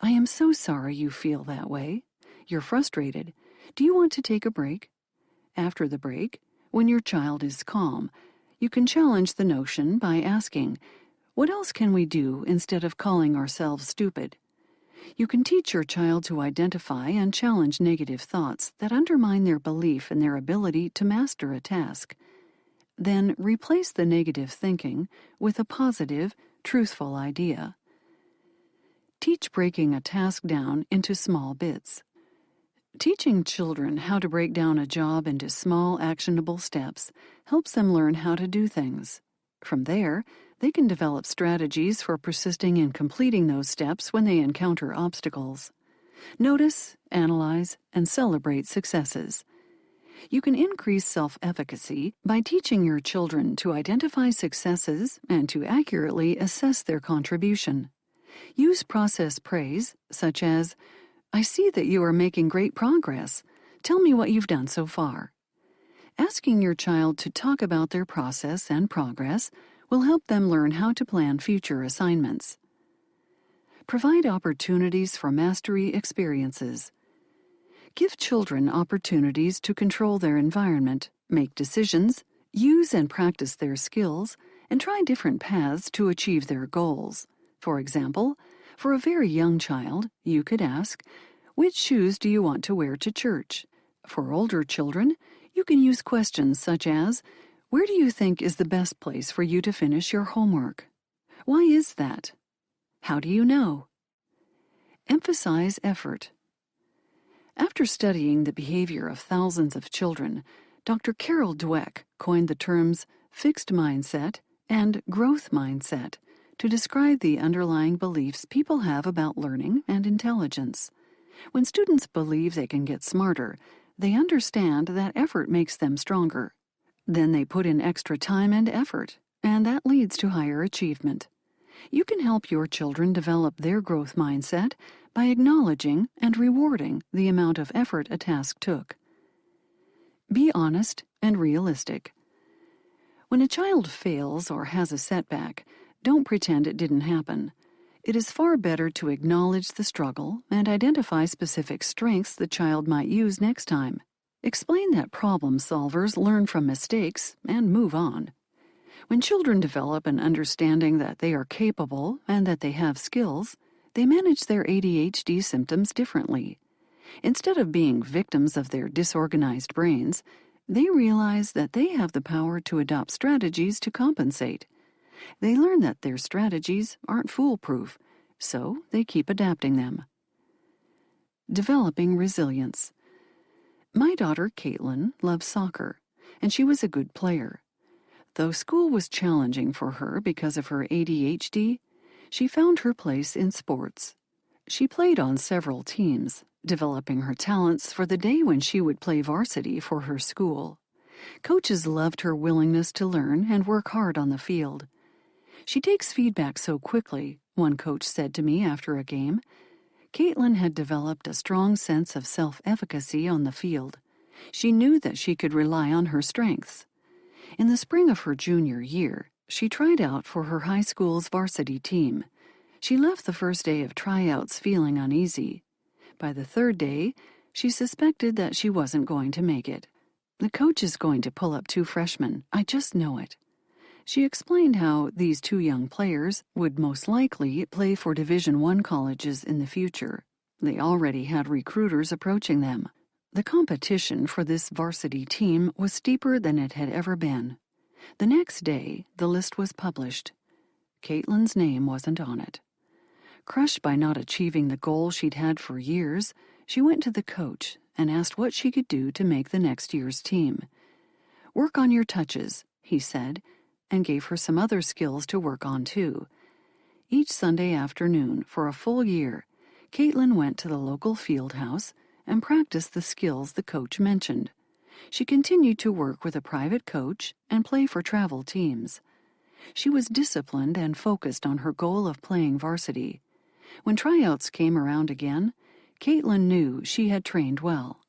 "I am so sorry you feel that way. You're frustrated. Do you want to take a break?" After the break, when your child is calm, you can challenge the notion by asking, "What else can we do instead of calling ourselves stupid?" You can teach your child to identify and challenge negative thoughts that undermine their belief in their ability to master a task. Then replace the negative thinking with a positive, truthful idea. Teach breaking a task down into small bits. Teaching children how to break down a job into small, actionable steps helps them learn how to do things. From there, they can develop strategies for persisting in completing those steps when they encounter obstacles. Notice, analyze, and celebrate successes. You can increase self-efficacy by teaching your children to identify successes and to accurately assess their contribution. Use process praise, such as, "I see that you are making great progress. Tell me what you've done so far." Asking your child to talk about their process and progress will help them learn how to plan future assignments. Provide opportunities for mastery experiences. Give children opportunities to control their environment, make decisions, use and practice their skills, and try different paths to achieve their goals. For example, for a very young child, you could ask, "Which shoes do you want to wear to church?" For older children, you can use questions such as, "Where do you think is the best place for you to finish your homework? Why is that? How do you know?" Emphasize effort. After studying the behavior of thousands of children, Dr. Carol Dweck coined the terms fixed mindset and growth mindset to describe the underlying beliefs people have about learning and intelligence. When students believe they can get smarter, they understand that effort makes them stronger. Then they put in extra time and effort, and that leads to higher achievement. You can help your children develop their growth mindset by acknowledging and rewarding the amount of effort a task took. Be honest and realistic. When a child fails or has a setback, don't pretend it didn't happen. It is far better to acknowledge the struggle and identify specific strengths the child might use next time. Explain that problem solvers learn from mistakes and move on. When children develop an understanding that they are capable and that they have skills, they manage their ADHD symptoms differently. Instead of being victims of their disorganized brains, they realize that they have the power to adopt strategies to compensate. They learn that their strategies aren't foolproof, so they keep adapting them. Developing resilience. My daughter, Caitlin, loves soccer, and she was a good player. Though school was challenging for her because of her ADHD, she found her place in sports. She played on several teams, developing her talents for the day when she would play varsity for her school. Coaches loved her willingness to learn and work hard on the field. She takes feedback so quickly, one coach said to me after a game. Caitlin had developed a strong sense of self-efficacy on the field. She knew that she could rely on her strengths. In the spring of her junior year, she tried out for her high school's varsity team. She left the first day of tryouts feeling uneasy. By the third day, she suspected that she wasn't going to make it. The coach is going to pull up 2 freshmen. I just know it. She explained how these 2 young players would most likely play for Division I colleges in the future. They already had recruiters approaching them. The competition for this varsity team was steeper than it had ever been. The next day, the list was published. Caitlin's name wasn't on it. Crushed by not achieving the goal she'd had for years, she went to the coach and asked what she could do to make the next year's team. "Work on your touches," he said, and gave her some other skills to work on too. Each Sunday afternoon for a full year, Caitlin went to the local field house and practiced the skills the coach mentioned. She continued to work with a private coach and play for travel teams. She was disciplined and focused on her goal of playing varsity. When tryouts came around again, Caitlin knew she had trained well.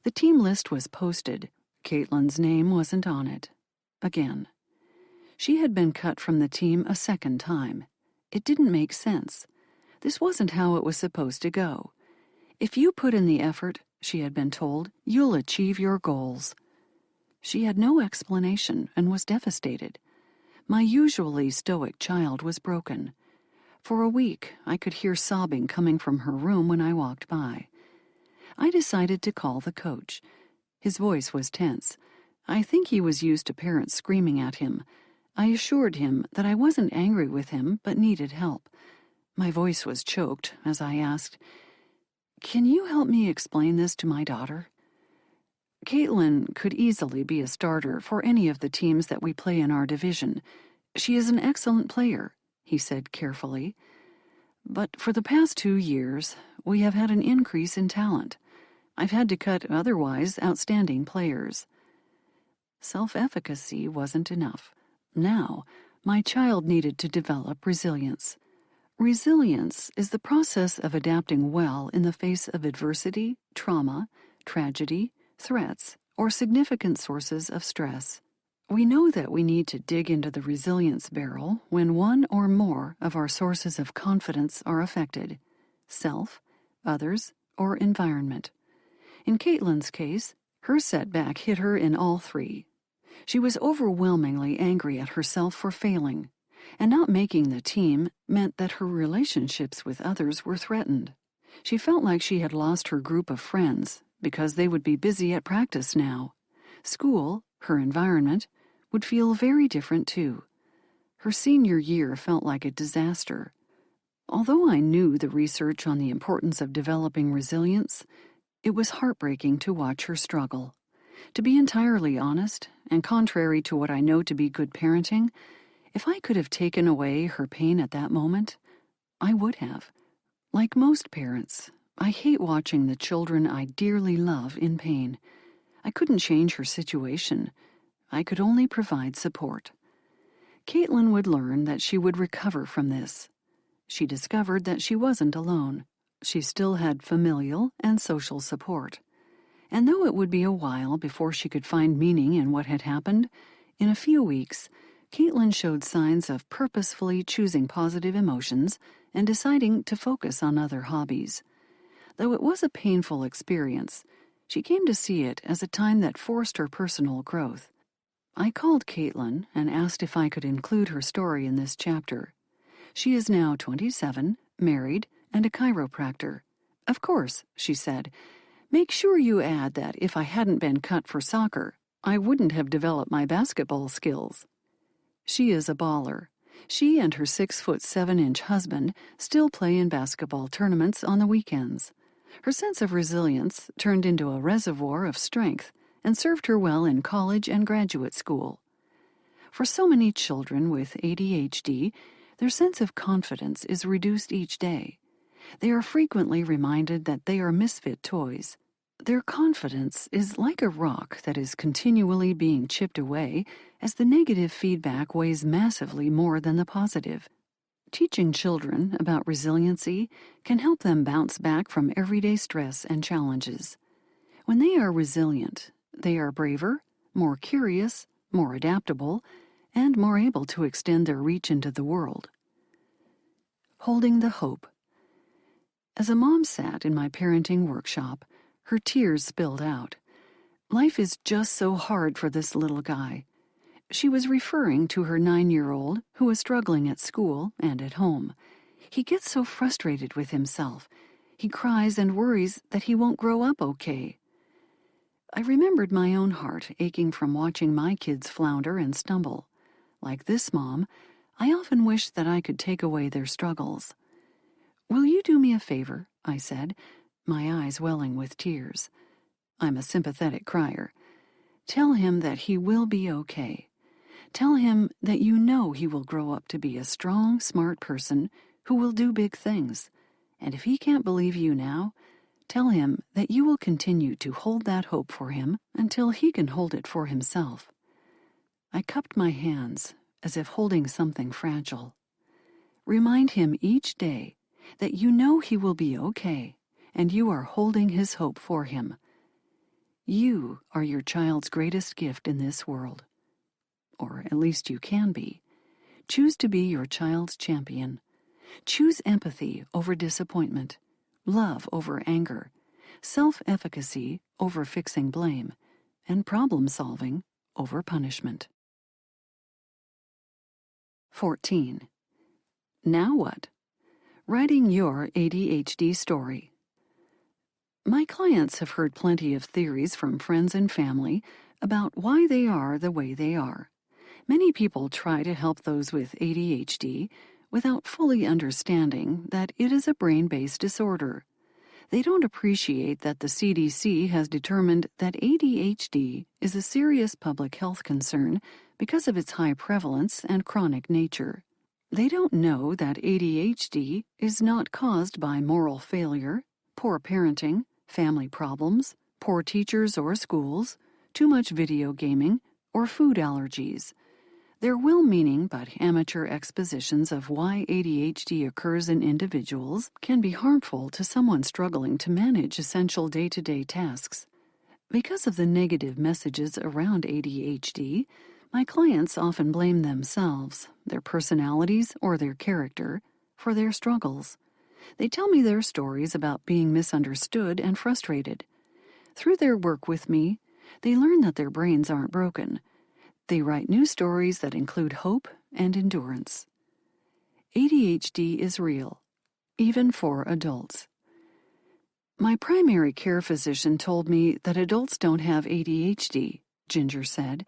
The team list was posted. Caitlin's name wasn't on it. Again. She had been cut from the team a second time. It didn't make sense. This wasn't how it was supposed to go. If you put in the effort, she had been told, you'll achieve your goals. She had no explanation and was devastated. My usually stoic child was broken. For a week, I could hear sobbing coming from her room when I walked by. I decided to call the coach. His voice was tense. I think he was used to parents screaming at him. I assured him that I wasn't angry with him, but needed help. My voice was choked as I asked, "Can you help me explain this to my daughter?" Caitlin could easily be a starter for any of the teams that we play in our division. She is an excellent player, he said carefully. But for the past 2 years, we have had an increase in talent. I've had to cut otherwise outstanding players. Self-efficacy wasn't enough. Now, my child needed to develop resilience. Resilience is the process of adapting well in the face of adversity, trauma, tragedy, threats, or significant sources of stress. We know that we need to dig into the resilience barrel when one or more of our sources of confidence are affected: self, others, or environment. In Caitlin's case, her setback hit her in all 3. She was overwhelmingly angry at herself for failing, and not making the team meant that her relationships with others were threatened. She felt like she had lost her group of friends because they would be busy at practice now. School, her environment, would feel very different too. Her senior year felt like a disaster. Although I knew the research on the importance of developing resilience, it was heartbreaking to watch her struggle. To be entirely honest, and contrary to what I know to be good parenting, if I could have taken away her pain at that moment, I would have. Like most parents, I hate watching the children I dearly love in pain. I couldn't change her situation. I could only provide support. Caitlin would learn that she would recover from this. She discovered that she wasn't alone. She still had familial and social support. And though it would be a while before she could find meaning in what had happened, in a few weeks, Caitlin showed signs of purposefully choosing positive emotions and deciding to focus on other hobbies. Though it was a painful experience, she came to see it as a time that forced her personal growth. I called Caitlin and asked if I could include her story in this chapter. She is now 27, married, and a chiropractor. "Of course," she said. "Make sure you add that if I hadn't been cut for soccer, I wouldn't have developed my basketball skills." She is a baller. She and her 6'7" husband still play in basketball tournaments on the weekends. Her sense of resilience turned into a reservoir of strength and served her well in college and graduate school. For so many children with ADHD, their sense of confidence is reduced each day. They are frequently reminded that they are misfit toys. Their confidence is like a rock that is continually being chipped away as the negative feedback weighs massively more than the positive. Teaching children about resiliency can help them bounce back from everyday stress and challenges. When they are resilient, they are braver, more curious, more adaptable, and more able to extend their reach into the world. Holding the hope. As a mom sat in my parenting workshop, her tears spilled out. Life is just so hard for this little guy. She was referring to her 9-year-old who was struggling at school and at home. He gets so frustrated with himself. He cries and worries that he won't grow up okay. I remembered my own heart aching from watching my kids flounder and stumble. Like this mom, I often wish that I could take away their struggles. "Will you do me a favor?" I said, my eyes welling with tears. I'm a sympathetic crier. "Tell him that he will be okay. Tell him that you know he will grow up to be a strong, smart person who will do big things. And if he can't believe you now, tell him that you will continue to hold that hope for him until he can hold it for himself." I cupped my hands as if holding something fragile. Remind him each day that you know he will be okay, and you are holding his hope for him. You are your child's greatest gift in this world. Or at least you can be. Choose to be your child's champion. Choose empathy over disappointment, love over anger, self-efficacy over fixing blame, and problem-solving over punishment. 14. Now what? Writing your ADHD story. My clients have heard plenty of theories from friends and family about why they are the way they are. Many people try to help those with ADHD without fully understanding that it is a brain-based disorder. They don't appreciate that the CDC has determined that ADHD is a serious public health concern because of its high prevalence and chronic nature. They don't know that ADHD is not caused by moral failure, poor parenting, family problems, poor teachers or schools, too much video gaming, or food allergies. Their well-meaning but amateur expositions of why ADHD occurs in individuals can be harmful to someone struggling to manage essential day-to-day tasks. Because of the negative messages around ADHD, my clients often blame themselves, their personalities, or their character for their struggles. They tell me their stories about being misunderstood and frustrated. Through their work with me, they learn that their brains aren't broken. They write new stories that include hope and endurance. ADHD is real, even for adults. My primary care physician told me that adults don't have ADHD, Ginger said.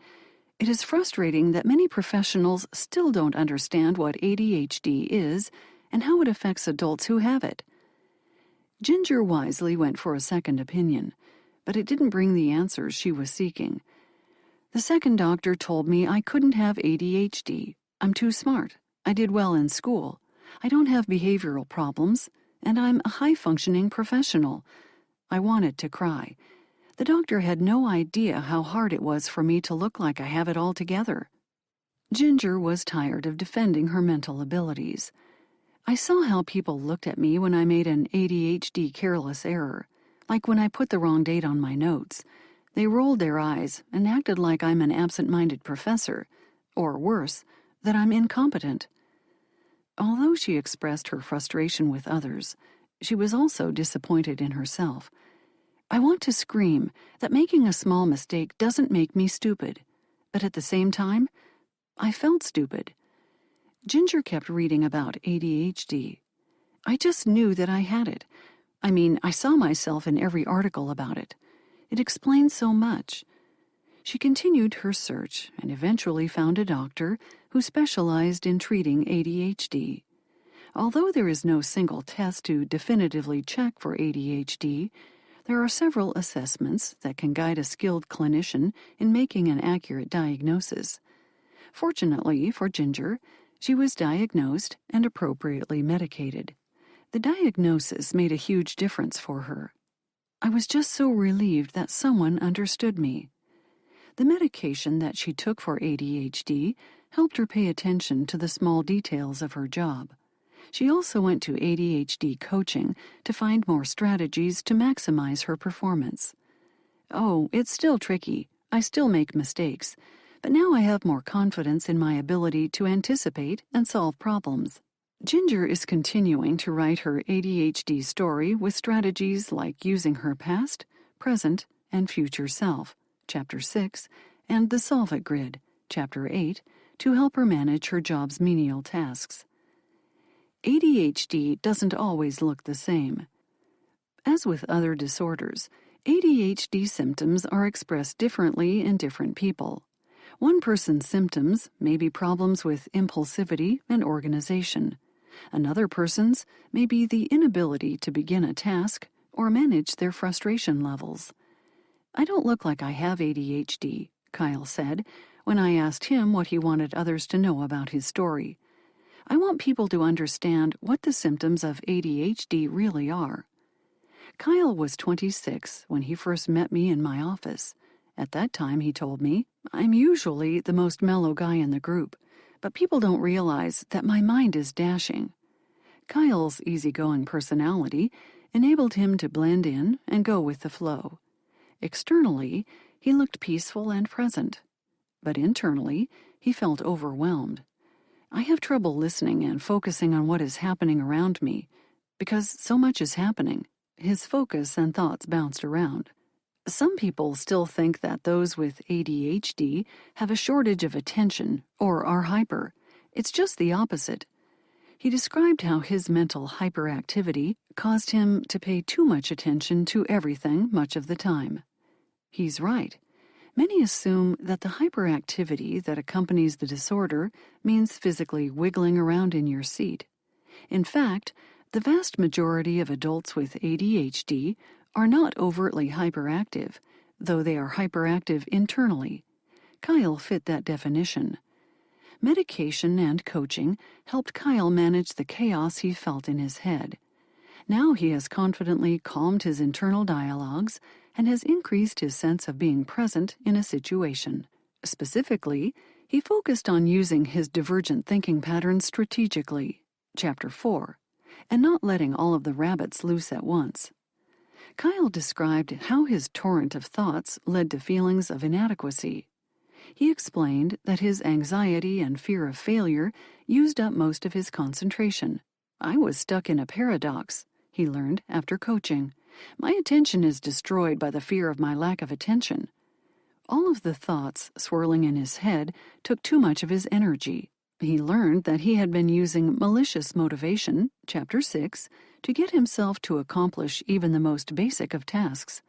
It is frustrating that many professionals still don't understand what ADHD is and how it affects adults who have it. Ginger wisely went for a second opinion, but it didn't bring the answers she was seeking. The second doctor told me I couldn't have ADHD. I'm too smart. I did well in school. I don't have behavioral problems, and I'm a high-functioning professional. I wanted to cry. The doctor had no idea how hard it was for me to look like I have it all together. Ginger was tired of defending her mental abilities. I saw how people looked at me when I made an ADHD careless error, like when I put the wrong date on my notes. They rolled their eyes and acted like I'm an absent-minded professor, or worse, that I'm incompetent. Although she expressed her frustration with others, she was also disappointed in herself. I want to scream that making a small mistake doesn't make me stupid, but at the same time, I felt stupid. Ginger kept reading about ADHD. I just knew that I had it. I mean, I saw myself in every article about it. It explained so much. She continued her search and eventually found a doctor who who specialized in treating ADHD. Although there is no single test to definitively check for ADHD, there are several assessments that can guide a skilled clinician in making an accurate diagnosis. Fortunately for Ginger, she was diagnosed and appropriately medicated. The diagnosis made a huge difference for her. I was just so relieved that someone understood me. The medication that she took for ADHD helped her pay attention to the small details of her job. She also went to ADHD coaching to find more strategies to maximize her performance. Oh, it's still tricky. I still make mistakes, but now I have more confidence in my ability to anticipate and solve problems. Ginger is continuing to write her ADHD story with strategies like using her past, present, and future self, Chapter 6, and the Solve It Grid, Chapter 8, to help her manage her job's menial tasks. ADHD doesn't always look the same. As with other disorders, ADHD symptoms are expressed differently in different people. One person's symptoms may be problems with impulsivity and organization. Another person's may be the inability to begin a task or manage their frustration levels. "I don't look like I have ADHD," Kyle said when I asked him what he wanted others to know about his story. "I want people to understand what the symptoms of ADHD really are." Kyle was 26 when he first met me in my office. At that time, he told me, "I'm usually the most mellow guy in the group, but people don't realize that my mind is dashing." Kyle's easygoing personality enabled him to blend in and go with the flow. Externally, he looked peaceful and present, but internally, he felt overwhelmed. I have trouble listening and focusing on what is happening around me, because so much is happening. His focus and thoughts bounced around. Some people still think that those with ADHD have a shortage of attention or are hyper. It's just the opposite. He described how his mental hyperactivity caused him to pay too much attention to everything much of the time. He's right. Many assume that the hyperactivity that accompanies the disorder means physically wiggling around in your seat. In fact, the vast majority of adults with ADHD are not overtly hyperactive, though they are hyperactive internally. Kyle fit that definition. Medication and coaching helped Kyle manage the chaos he felt in his head. Now he has confidently calmed his internal dialogues and has increased his sense of being present in a situation. Specifically, he focused on using his divergent thinking patterns strategically, Chapter 4, and not letting all of the rabbits loose at once. Kyle described how his torrent of thoughts led to feelings of inadequacy. He explained that his anxiety and fear of failure used up most of his concentration. "I was stuck in a paradox," he learned after coaching. "My attention is destroyed by the fear of my lack of attention." All of the thoughts swirling in his head took too much of his energy. He learned that he had been using malicious motivation, Chapter 6, to get himself to accomplish even the most basic of tasks.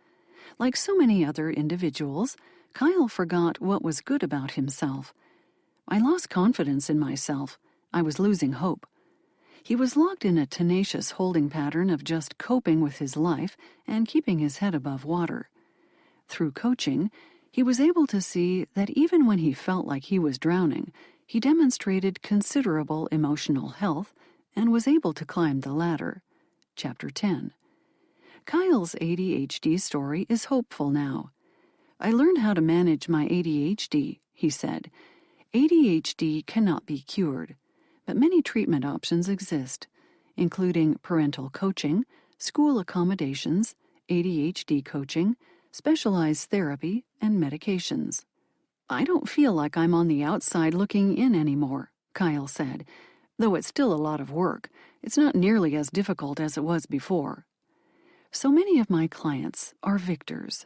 Like so many other individuals, Kyle forgot what was good about himself. "I lost confidence in myself. I was losing hope." He was locked in a tenacious holding pattern of just coping with his life and keeping his head above water. Through coaching, he was able to see that even when he felt like he was drowning, he demonstrated considerable emotional health and was able to climb the ladder. Chapter 10. Kyle's ADHD story is hopeful now. "I learned how to manage my ADHD," he said. "ADHD cannot be cured, but many treatment options exist, including parental coaching, school accommodations, ADHD coaching, specialized therapy, and medications." "I don't feel like I'm on the outside looking in anymore," Kyle said. "Though it's still a lot of work, it's not nearly as difficult as it was before." So many of my clients are victors.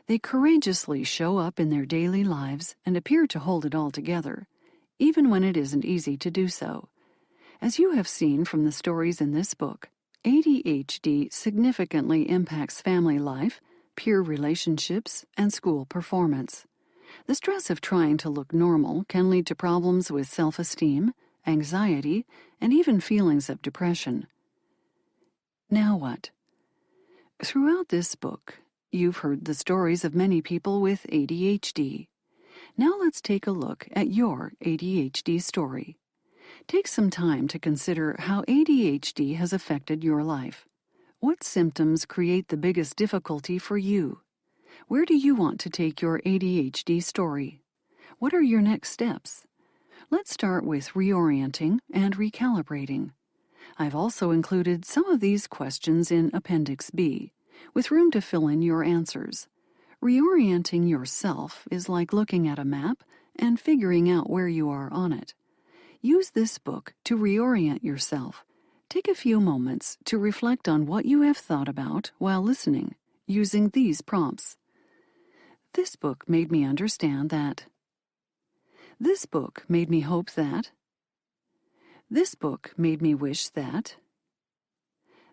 They courageously show up in their daily lives and appear to hold it all together, even when it isn't easy to do so. As you have seen from the stories in this book, ADHD significantly impacts family life, peer relationships, and school performance. The stress of trying to look normal can lead to problems with self-esteem, anxiety, and even feelings of depression. Now what? Throughout this book, you've heard the stories of many people with ADHD. Now let's take a look at your ADHD story. Take some time to consider how ADHD has affected your life. What symptoms create the biggest difficulty for you? Where do you want to take your ADHD story? What are your next steps? Let's start with reorienting and recalibrating. I've also included some of these questions in Appendix B, with room to fill in your answers. Reorienting yourself is like looking at a map and figuring out where you are on it. Use this book to reorient yourself. Take a few moments to reflect on what you have thought about while listening, using these prompts. This book made me understand that. This book made me hope that. This book made me wish that.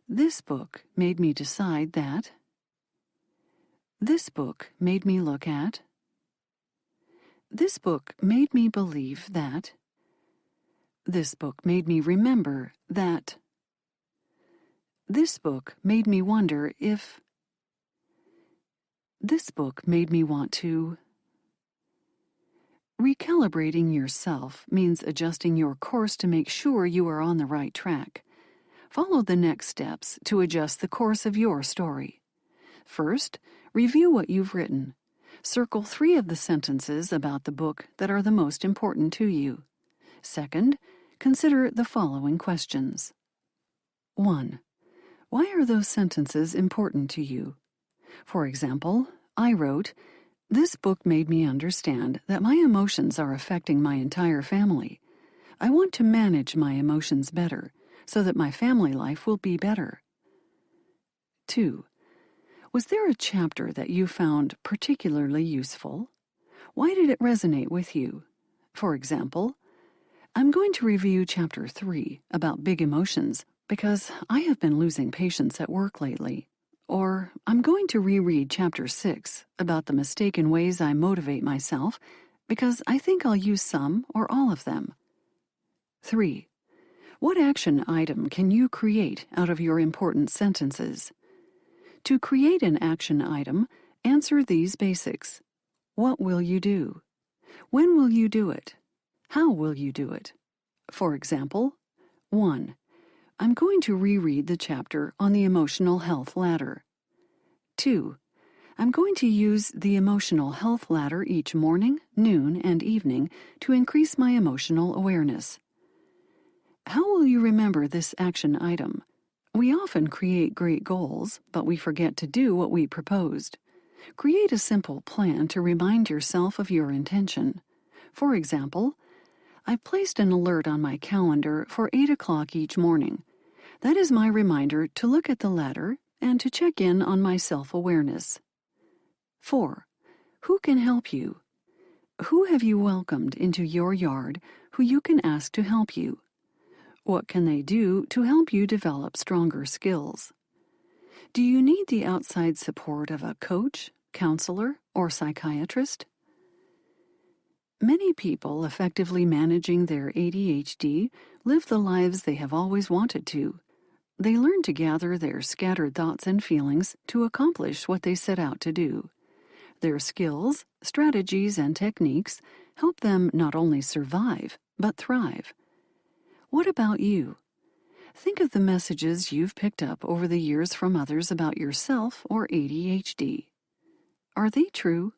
This book made me decide that. This book made me look at. This book made me believe that. This book made me remember that. This book made me wonder if. This book made me want to. Recalibrating yourself means adjusting your course to make sure you are on the right track. Follow the next steps to adjust the course of your story. First, review what you've written. Circle 3 of the sentences about the book that are the most important to you. Second, consider the following questions. 1. Why are those sentences important to you? For example, I wrote, "This book made me understand that my emotions are affecting my entire family. I want to manage my emotions better so that my family life will be better." 2. Was there a chapter that you found particularly useful? Why did it resonate with you? For example, I'm going to review Chapter 3 about big emotions because I have been losing patience at work lately. Or, I'm going to reread Chapter 6 about the mistaken ways I motivate myself because I think I'll use some or all of them. 3. What action item can you create out of your important sentences? To create an action item, answer these basics. What will you do? When will you do it? How will you do it? For example, 1. I'm going to reread the chapter on the emotional health ladder. 2. I'm going to use the emotional health ladder each morning, noon, and evening to increase my emotional awareness. How will you remember this action item? We often create great goals, but we forget to do what we proposed. Create a simple plan to remind yourself of your intention. For example, I've placed an alert on my calendar for 8 o'clock each morning. That is my reminder to look at the ladder and to check in on my self-awareness. 4. Who can help you? Who have you welcomed into your yard who you can ask to help you? What can they do to help you develop stronger skills? Do you need the outside support of a coach, counselor, or psychiatrist? Many people effectively managing their ADHD live the lives they have always wanted to. They learn to gather their scattered thoughts and feelings to accomplish what they set out to do. Their skills, strategies, and techniques help them not only survive, but thrive. What about you? Think of the messages you've picked up over the years from others about yourself or ADHD. Are they true?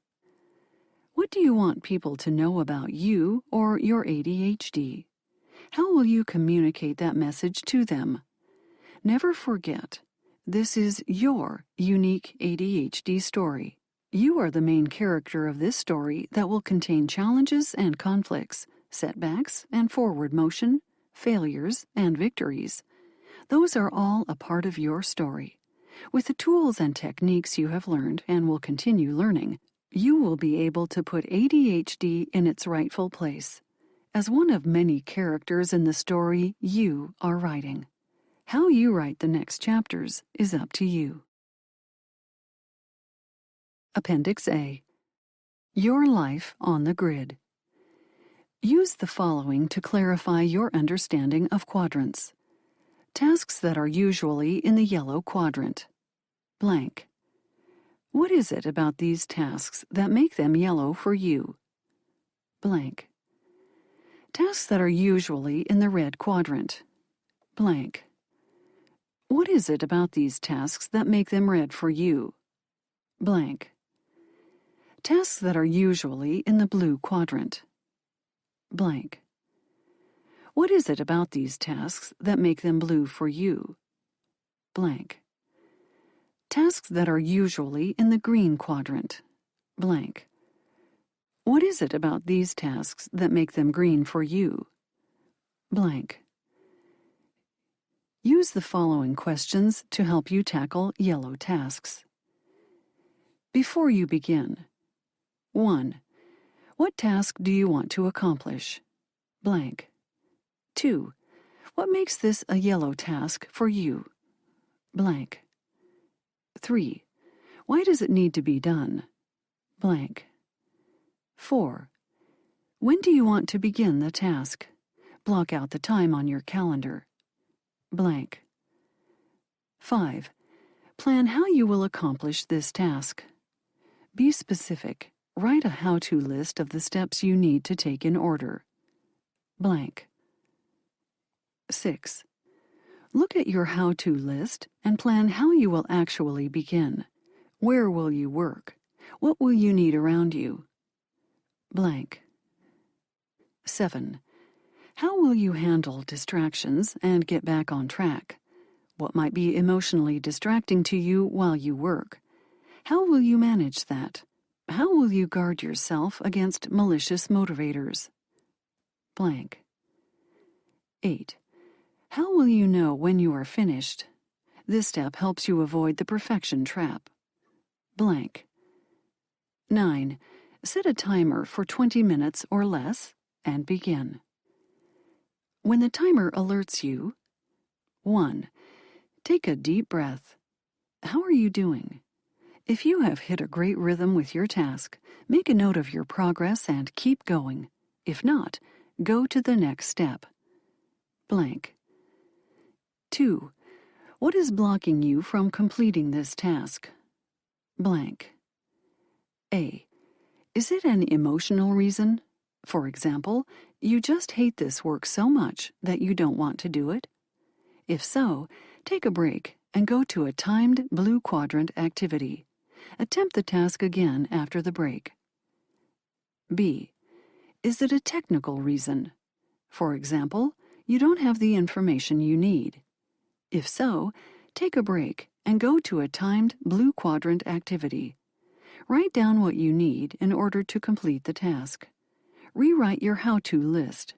What do you want people to know about you or your ADHD? How will you communicate that message to them? Never forget, this is your unique ADHD story. You are the main character of this story that will contain challenges and conflicts, setbacks and forward motion, failures and victories. Those are all a part of your story. With the tools and techniques you have learned and will continue learning, you will be able to put ADHD in its rightful place, as one of many characters in the story you are writing. How you write the next chapters is up to you. Appendix A. Your life on the grid. Use the following to clarify your understanding of quadrants. Tasks that are usually in the yellow quadrant. Blank. What is it about these tasks that make them yellow for you? Blank. Tasks that are usually in the red quadrant. Blank. What is it about these tasks that make them red for you? Blank. Tasks that are usually in the blue quadrant. Blank. What is it about these tasks that make them blue for you? Blank. Tasks that are usually in the green quadrant. Blank. What is it about these tasks that make them green for you? Blank. Use the following questions to help you tackle yellow tasks. Before you begin. 1. What task do you want to accomplish? Blank. 2. What makes this a yellow task for you? Blank. 3. Why does it need to be done? Blank. 4. When do you want to begin the task? Block out the time on your calendar. Blank. 5. Plan how you will accomplish this task. Be specific. Write a how-to list of the steps you need to take in order. Blank. 6. Look at your how-to list and plan how you will actually begin. Where will you work? What will you need around you? Blank. 7. How will you handle distractions and get back on track? What might be emotionally distracting to you while you work? How will you manage that? How will you guard yourself against malicious motivators? Blank. 8. How will you know when you are finished? This step helps you avoid the perfection trap. Blank. 9. Set a timer for 20 minutes or less and begin. When the timer alerts you, 1. Take a deep breath. How are you doing? If you have hit a great rhythm with your task, make a note of your progress and keep going. If not, go to the next step. Blank. 2. What is blocking you from completing this task? Blank. A. Is it an emotional reason? For example, you just hate this work so much that you don't want to do it? If so, take a break and go to a timed blue quadrant activity. Attempt the task again after the break. B. Is it a technical reason? For example, you don't have the information you need. If so, take a break and go to a timed blue quadrant activity. Write down what you need in order to complete the task. Rewrite your how-to list.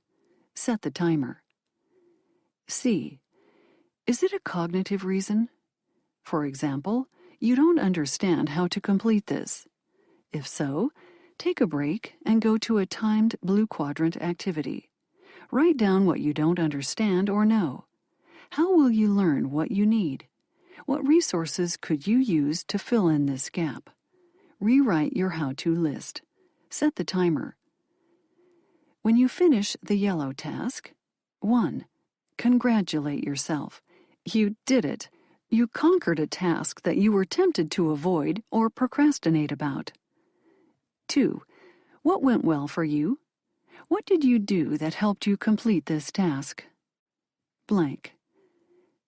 Set the timer. C. Is it a cognitive reason? For example, you don't understand how to complete this. If so, take a break and go to a timed blue quadrant activity. Write down what you don't understand or know. How will you learn what you need? What resources could you use to fill in this gap? Rewrite your how-to list. Set the timer. When you finish the yellow task, 1. Congratulate yourself. You did it. You conquered a task that you were tempted to avoid or procrastinate about. 2. What went well for you? What did you do that helped you complete this task? Blank.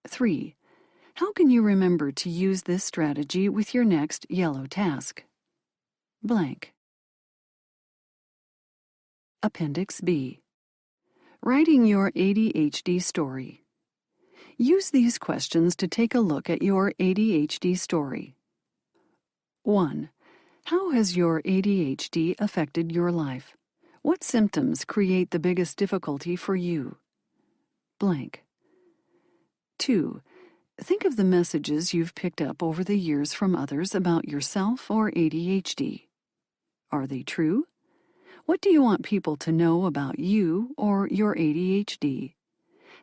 3. How can you remember to use this strategy with your next yellow task? Blank. Appendix B. Writing your ADHD story. Use these questions to take a look at your ADHD story. 1. How has your ADHD affected your life? What symptoms create the biggest difficulty for you? Blank. 2. Think of the messages you've picked up over the years from others about yourself or ADHD. Are they true? What do you want people to know about you or your ADHD?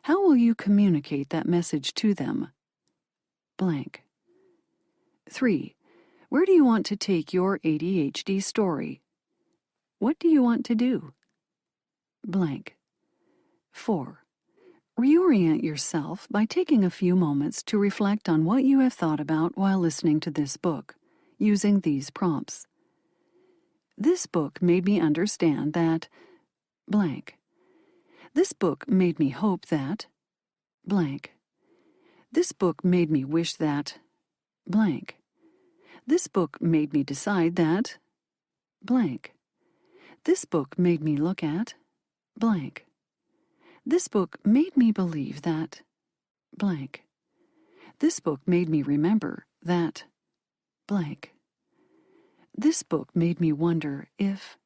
How will you communicate that message to them? Blank. 3. Where do you want to take your ADHD story? What do you want to do? Blank. 4. Reorient yourself by taking a few moments to reflect on what you have thought about while listening to this book, using these prompts. This book made me understand that blank. This book made me hope that blank. This book made me wish that blank. This book made me decide that blank. This book made me look at blank. This book made me believe that blank. This book made me remember that blank. This book made me wonder if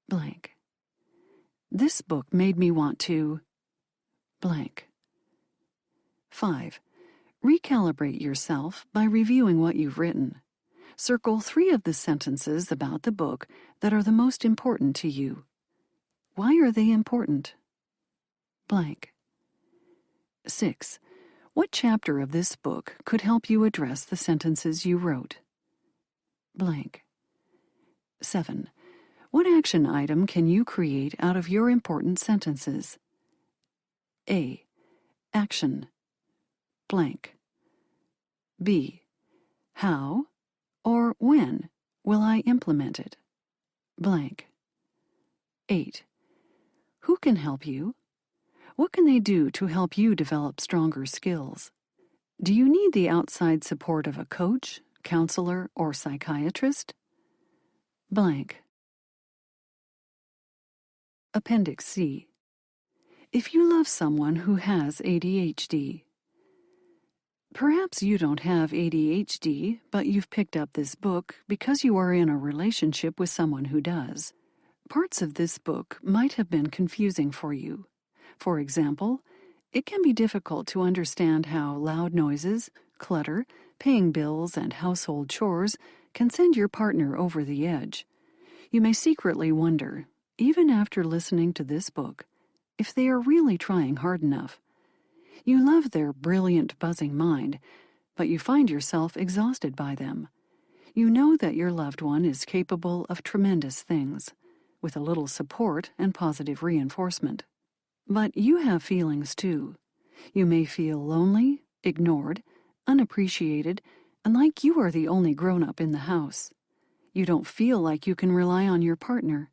blank. This book made me want to blank. 5. Recalibrate yourself by reviewing what you've written. Circle 3 of the sentences about the book that are the most important to you. Why are they important? Blank. 6. What chapter of this book could help you address the sentences you wrote? Blank. 7. What action item can you create out of your important sentences? A. Action. Blank. B. How or when will I implement it? Blank. 8. Who can help you? What can they do to help you develop stronger skills? Do you need the outside support of a coach, counselor, or psychiatrist? Blank. Appendix C. If you love someone who has ADHD. Perhaps you don't have ADHD, but you've picked up this book because you are in a relationship with someone who does. Parts of this book might have been confusing for you. For example, it can be difficult to understand how loud noises, clutter, paying bills, and household chores can send your partner over the edge. You may secretly wonder, even after listening to this book, if they are really trying hard enough. You love their brilliant, buzzing mind, but you find yourself exhausted by them. You know that your loved one is capable of tremendous things, with a little support and positive reinforcement. But you have feelings too. You may feel lonely, ignored, unappreciated, and like you are the only grown-up in the house. You don't feel like you can rely on your partner.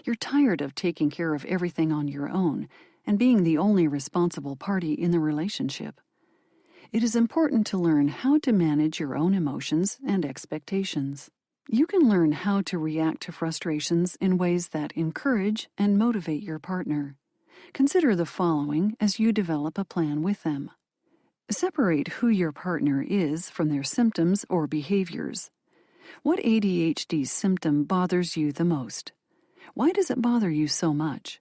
You're tired of taking care of everything on your own and being the only responsible party in the relationship. It is important to learn how to manage your own emotions and expectations. You can learn how to react to frustrations in ways that encourage and motivate your partner. Consider the following as you develop a plan with them. Separate who your partner is from their symptoms or behaviors. What ADHD symptom bothers you the most? Why does it bother you so much?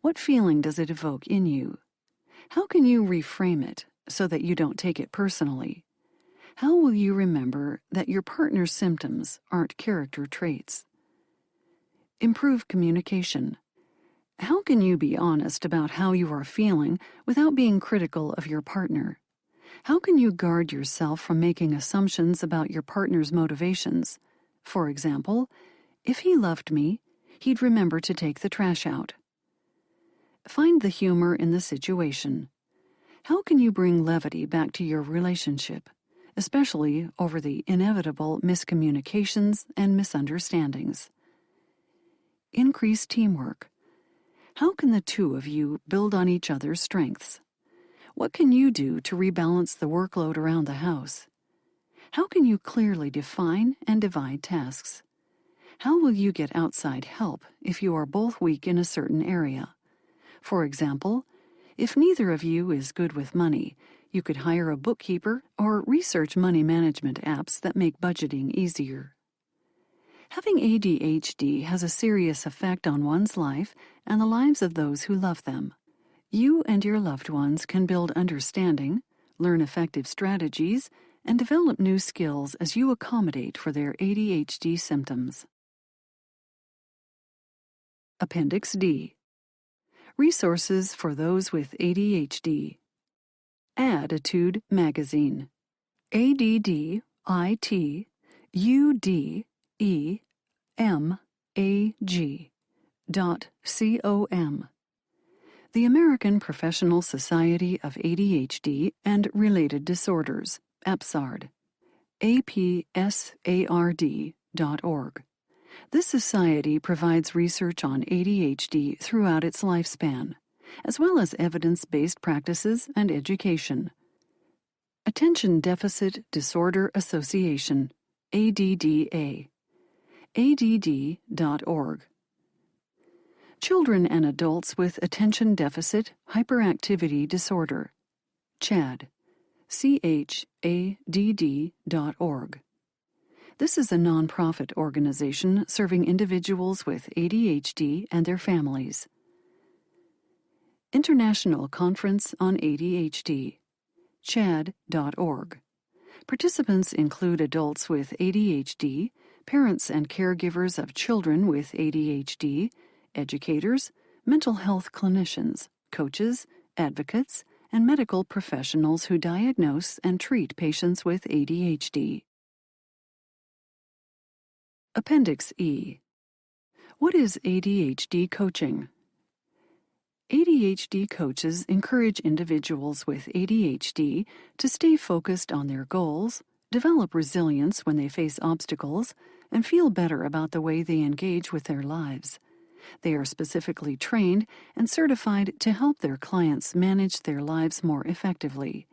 What feeling does it evoke in you? How can you reframe it so that you don't take it personally? How will you remember that your partner's symptoms aren't character traits? Improve communication. How can you be honest about how you are feeling without being critical of your partner? How can you guard yourself from making assumptions about your partner's motivations? For example, if he loved me, he'd remember to take the trash out. Find the humor in the situation. How can you bring levity back to your relationship, especially over the inevitable miscommunications and misunderstandings? Increase teamwork. How can the two of you build on each other's strengths? What can you do to rebalance the workload around the house? How can you clearly define and divide tasks? How will you get outside help if you are both weak in a certain area? For example, if neither of you is good with money, you could hire a bookkeeper or research money management apps that make budgeting easier. Having ADHD has a serious effect on one's life and the lives of those who love them. You and your loved ones can build understanding, learn effective strategies, and develop new skills as you accommodate for their ADHD symptoms. Appendix D. Resources for those with ADHD. Adhd magazine. ADD The American Professional Society of ADHD and Related Disorders, APSARD, apsard.org. This society provides research on ADHD throughout its lifespan, as well as evidence-based practices and education. Attention Deficit Disorder Association, ADDA, ADD.org. Children and Adults with Attention Deficit Hyperactivity Disorder, CHADD, CHADD.org. This is a nonprofit organization serving individuals with ADHD and their families. International Conference on ADHD, CHADD.org. Participants include adults with ADHD, parents and caregivers of children with ADHD, educators, mental health clinicians, coaches, advocates, and medical professionals who diagnose and treat patients with ADHD. Appendix E. What is ADHD coaching? ADHD coaches encourage individuals with ADHD to stay focused on their goals, develop resilience when they face obstacles, and feel better about the way they engage with their lives. They are specifically trained and certified to help their clients manage their lives more effectively.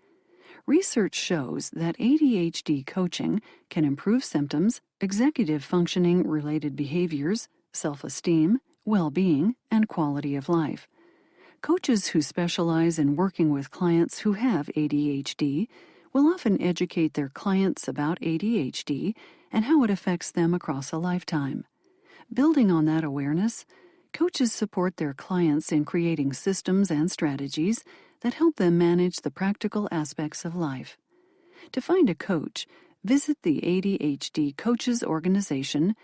Research shows that ADHD coaching can improve symptoms, executive functioning-related behaviors, self-esteem, well-being, and quality of life. Coaches who specialize in working with clients who have ADHD will often educate their clients about ADHD and how it affects them across a lifetime. Building on that awareness, coaches support their clients in creating systems and strategies that help them manage the practical aspects of life. To find a coach, visit the ADHD Coaches Organization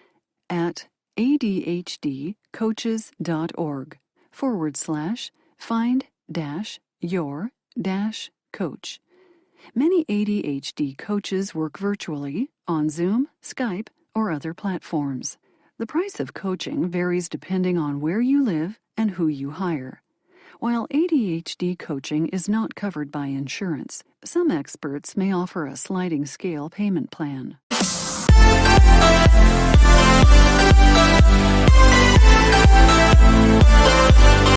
at adhdcoaches.org/find-your-coach. Many ADHD coaches work virtually on Zoom, Skype, or other platforms. The price of coaching varies depending on where you live and who you hire. While ADHD coaching is not covered by insurance, some experts may offer a sliding scale payment plan.